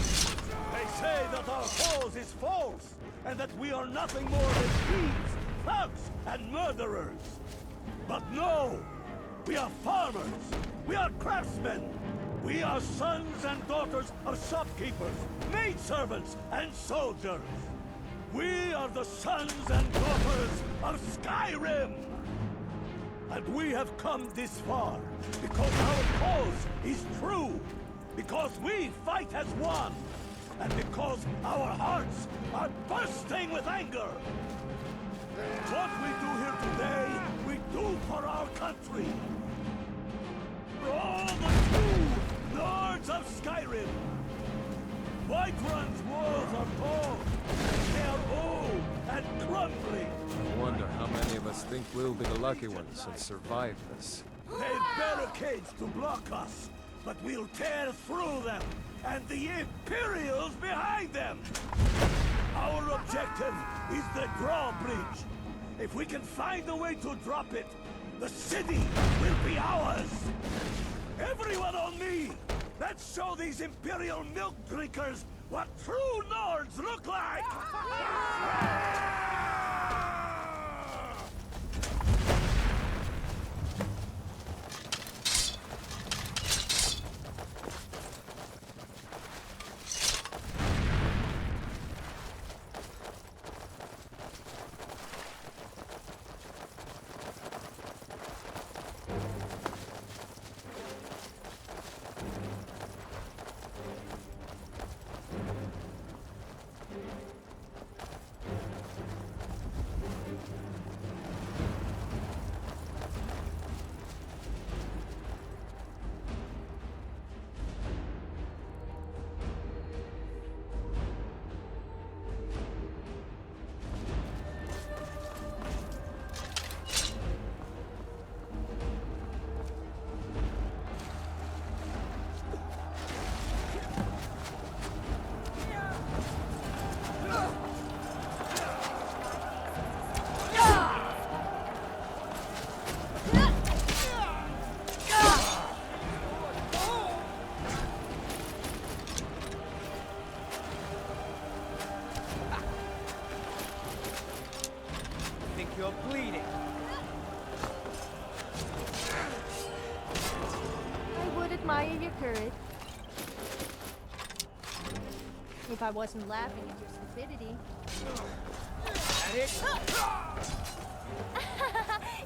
They say that our cause is false, and that we are nothing more than thieves, thugs, and murderers. But no! We are farmers! We are craftsmen! We are sons and daughters of shopkeepers, maidservants, and soldiers! We are the sons and daughters of Skyrim! And we have come this far because our cause is true! Because we fight as one! And because our hearts are bursting with anger! What we do here today, we do for our country! For all the true Lords of Skyrim! Whiterun's walls are tall, they are old and crumbling! I wonder how many of us think we'll be the lucky ones and survive this. They've barricades to block us, but we'll tear through them, and the Imperials behind them! Our objective is the drawbridge. If we can find a way to drop it, the city will be ours! Everyone on me! Let's show these Imperial milk drinkers what true Nords look like! your courage. If I wasn't laughing at your stupidity.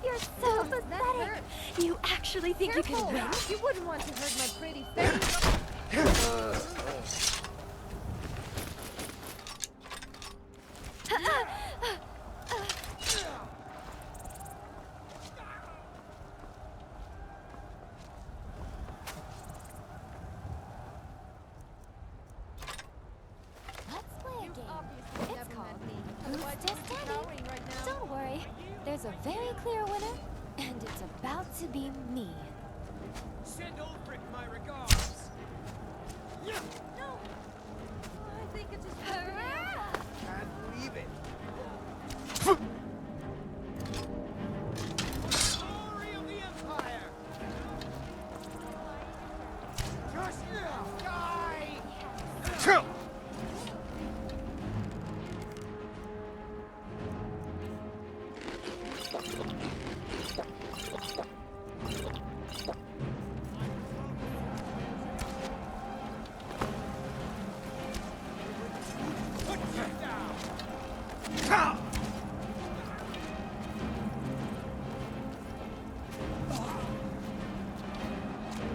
You're so pathetic. You actually think you can win? You wouldn't want to hurt my pretty face. Let's play a game. It's called Who's Just Standing. Don't worry, there's a very clear winner, and it's about to be me. Send Ulfric my regards. No! I think it's just... Can't believe it. Glory of the Empire! Just die!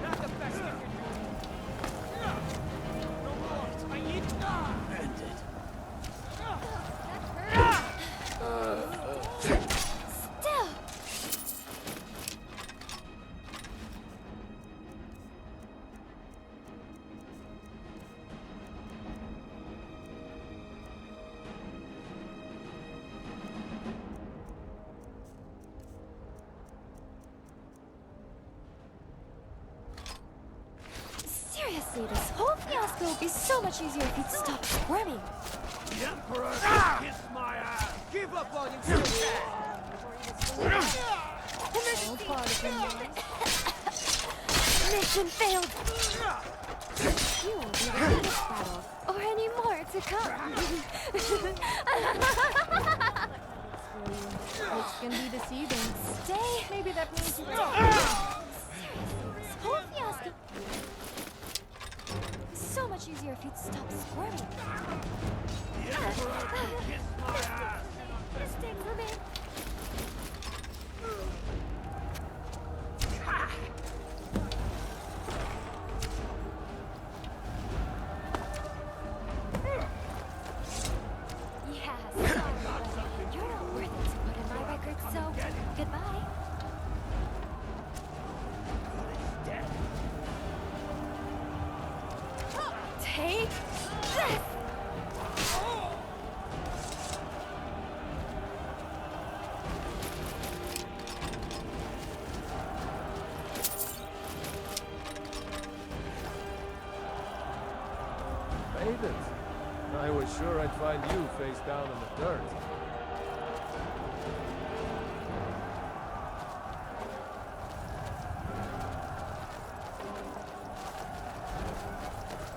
Not the best you can do. No more. I need end it. Still. Seriously, this whole fiasco would be so much easier if you'd stop squirming. The Emperor kiss my ass. Give up while you still can. All part of him. Mission failed. You won't be the this battle, or any more to come. Looks can be deceiving. Stay. Maybe that means you... Seriously, this whole fiasco... So much easier if you'd stop squirming. Mistake for me. Yeah, sorry, but you're not worth it to put in my record, so goodbye. Take this! Made it. I was sure I'd find you face down in the dirt.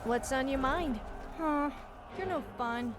What's on your mind? Huh? You're no fun.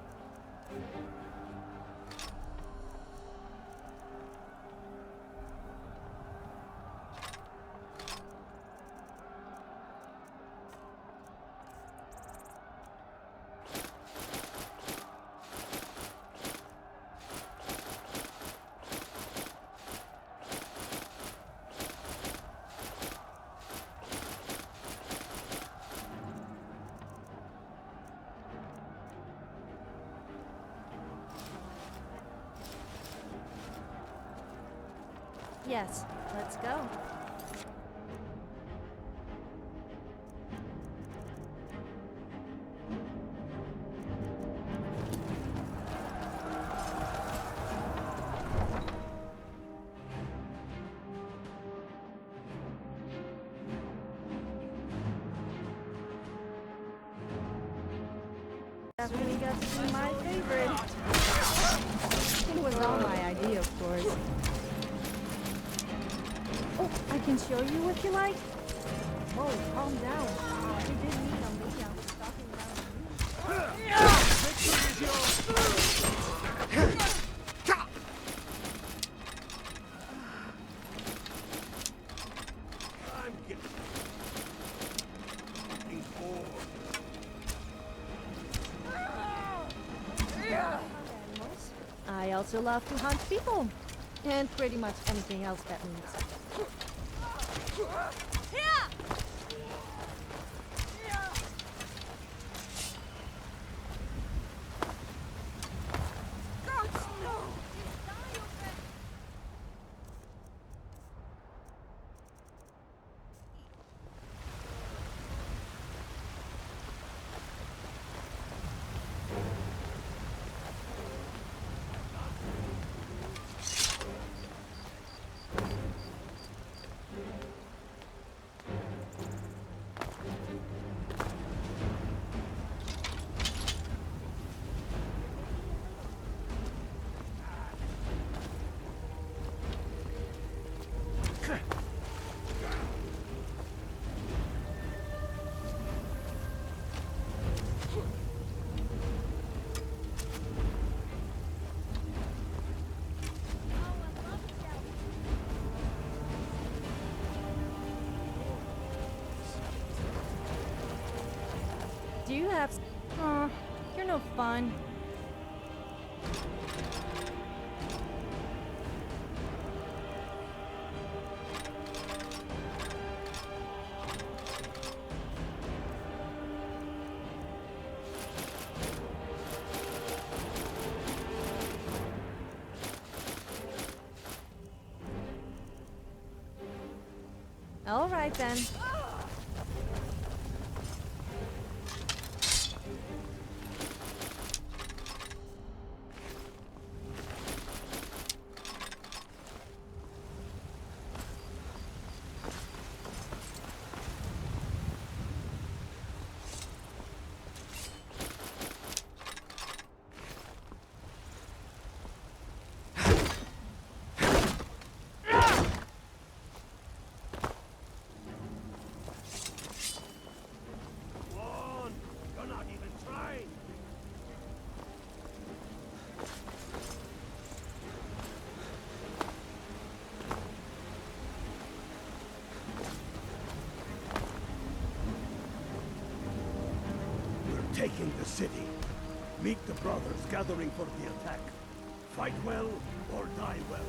Yes, let's go. That's when he got to be my favorite. It was all my idea, of course. Oh, I can show you if you like. Whoa, calm down. You didn't need on me. I was talking about also love to hunt people. And pretty much anything else that means. Do you have... Aw, you're no fun. All right then. Taking the city. Meet the brothers gathering for the attack. Fight well or die well.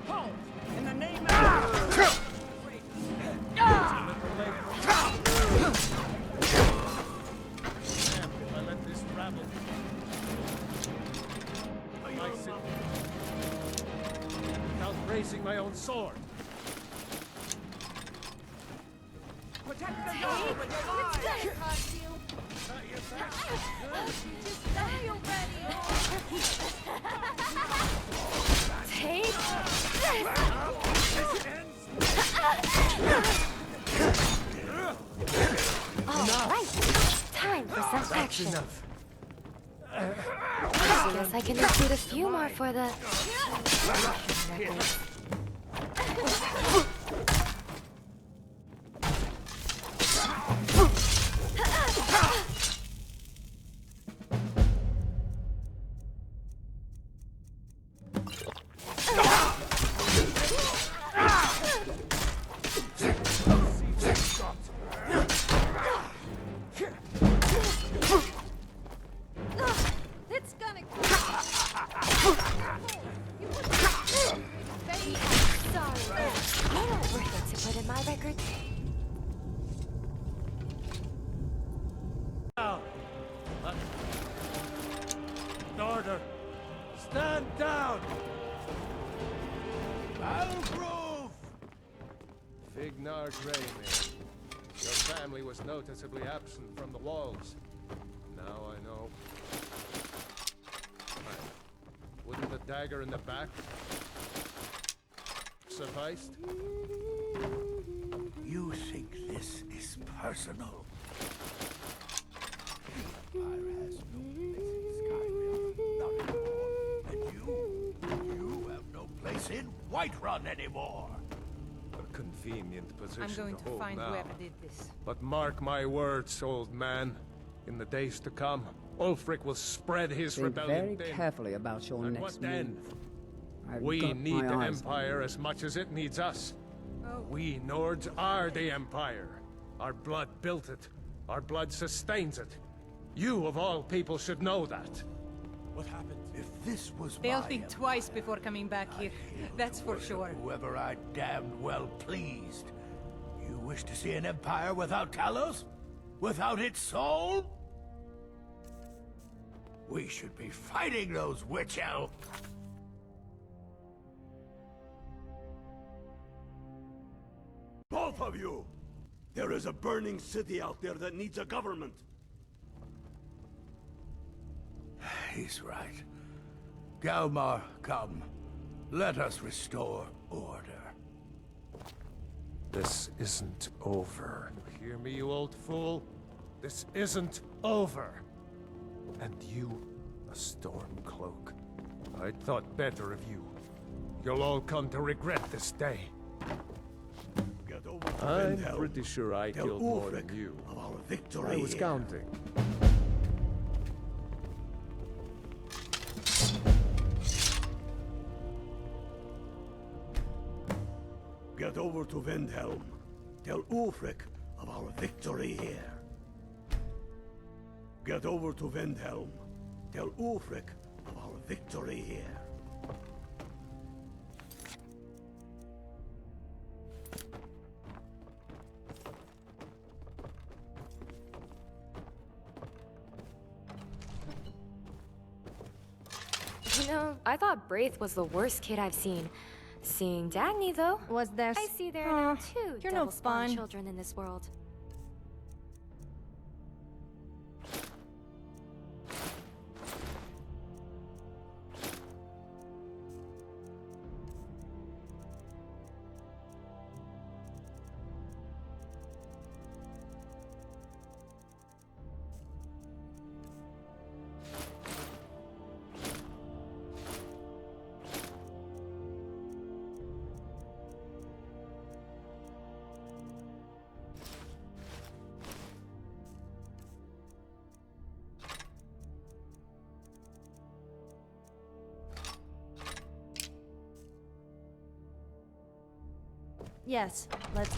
Halt! In the name of... Raising my own sword. Protect the dog with your lives! It's gonna cost you. Just die already. Take All right, time for some action. Enough. I guess I can include a few more for the record. It's gonna... Sorry. You're not worth it to put in my record. Order. Stand down. Algrove! Fignar Greymane. Your family was noticeably absent from the walls. Now I know. Wouldn't the dagger in the back sufficed? You think this is personal? Empire has no place in Skyrim, not anymore. And you have no place in Whiterun anymore. A convenient position I'm going to hold find now. whoever did this. But mark my words, old man. In the days to come, Ulfric will spread his Think rebellion very carefully about your And next what then? move. I've We got need my the eyes on Empire as much as it needs us. We Nords are the Empire. Our blood built it. Our blood sustains it. You, of all people, should know that. What happened? If this was They'll my think twice before coming back here. That's for sure. Whoever I damned well pleased. You wish to see an empire without Talos? Without its soul? We should be fighting those witch elves. Both of you! There is a burning city out there that needs a government. He's right. Galmar, come. Let us restore order. This isn't over. You hear me, you old fool? This isn't over. And you, a Stormcloak. I thought better of you. You'll all come to regret this day. Get over to I'm Vindhelm. pretty sure I Tell killed more than Ulfric you. of our victory I was here. counting. Get over to Vindhelm. Tell Ulfric of our victory here. Get over to Vindhelm. Tell Ulfric of our victory here. You know, I thought Braith was the worst kid I've seen. Seeing Dagny, though. Was there? I see there are now two You're no devil-spawn fun. children in this world. Yes, let's...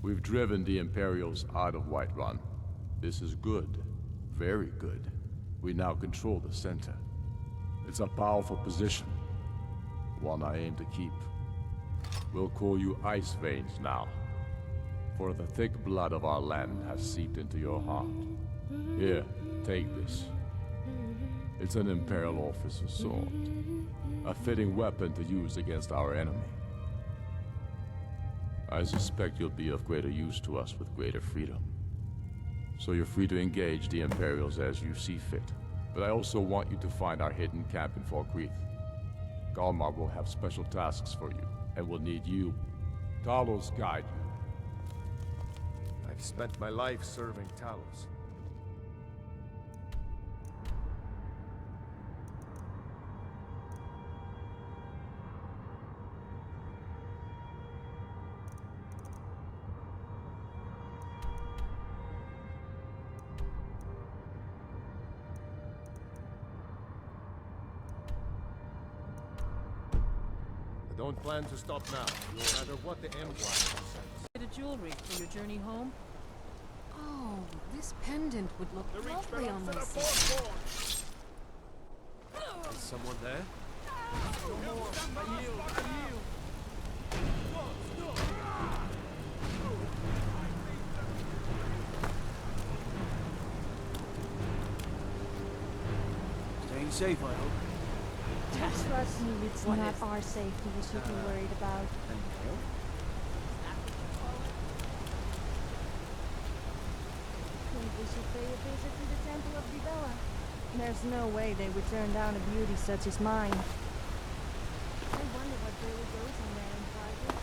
We've driven the Imperials out of Whiterun. This is good. Very good. We now control the center. It's a powerful position. One I aim to keep. We'll call you Ice Veins now. For the thick blood of our land has seeped into your heart. Here, take this. It's an Imperial officer's sword. A fitting weapon to use against our enemy. I suspect you'll be of greater use to us with greater freedom. So you're free to engage the Imperials as you see fit. But I also want you to find our hidden camp in Falkreath. Galmar will have special tasks for you, and will need you. Talos guide you. I've spent my life serving Talos. I don't plan to stop now, no matter what the Empire says. Bit of jewelry for your journey home? Oh, this pendant would look lovely on my sister. Is someone there? Staying safe, I hope. Trust me, it's not our safety we should be worried about. Think we should pay a visit to the Temple of Vibella. There's no way they would turn down a beauty such as mine. really goes in there and private.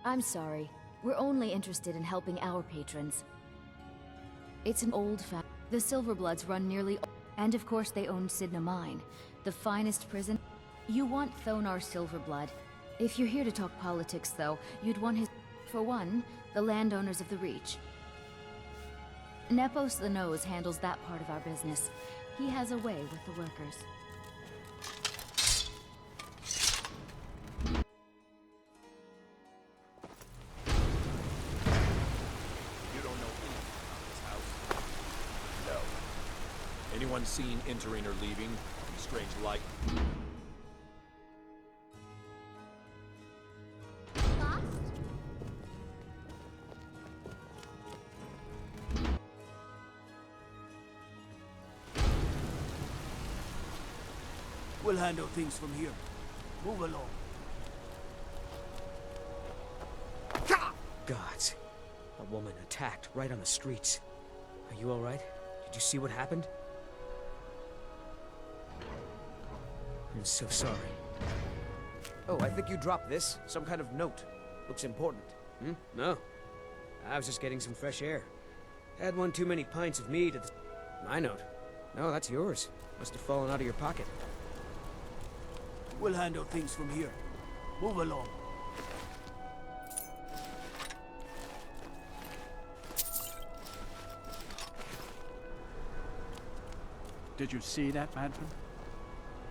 I'm sorry. We're only interested in helping our patrons. It's an old fact. The Silverbloods run nearly... And of course they own Sidna Mine, the finest prison. You want Thonar Silverblood. If you're here to talk politics, though, you'd want his... For one, the landowners of the Reach. Nepos the Nose handles that part of our business. He has a way with the workers. Anyone seen entering or leaving? Any strange light? Lost? We'll handle things from here. Move along. Gods. A woman attacked right on the streets. Are you alright? Did you see what happened? I'm so sorry. Oh, I think you dropped this. Some kind of note. Looks important. Hmm? No. I was just getting some fresh air. Had one too many pints of mead at the... My note? No, that's yours. Must have fallen out of your pocket. We'll handle things from here. Move along. Did you see that, madman?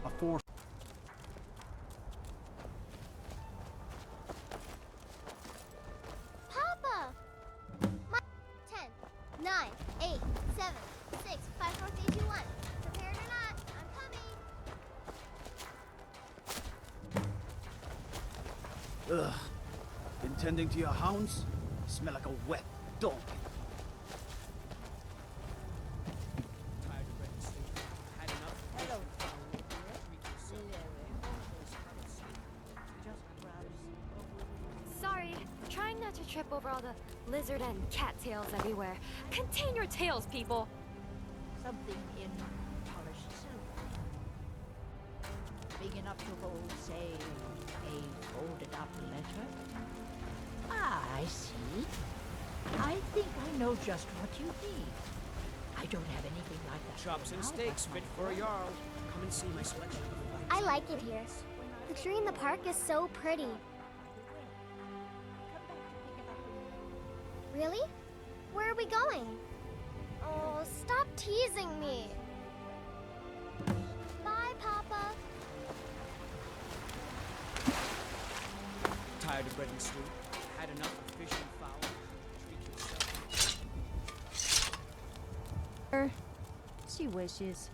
A force. Papa! 10, 9, 8, 7, 6, 5, 4, 3, 2, 1. Prepared or not, I'm coming. Ugh. Been tending to your hounds? Smell like a wet donkey. Sorry, trying not to trip over all the lizard and cattails everywhere. Contain your tails, people. Something in polished silver. Big enough to hold, say, a folded up letter. Ah, I see. I think I know just what you need. I don't have anything like that. Chops and steaks fit for a Jarl. Come and see my selection of I like it here. The tree in the park is so pretty. Really? Where are we going? Oh, stop teasing me. Bye, Papa. Tired of bread and stew? Had enough of fish and fowl? Treat yourself. She wishes.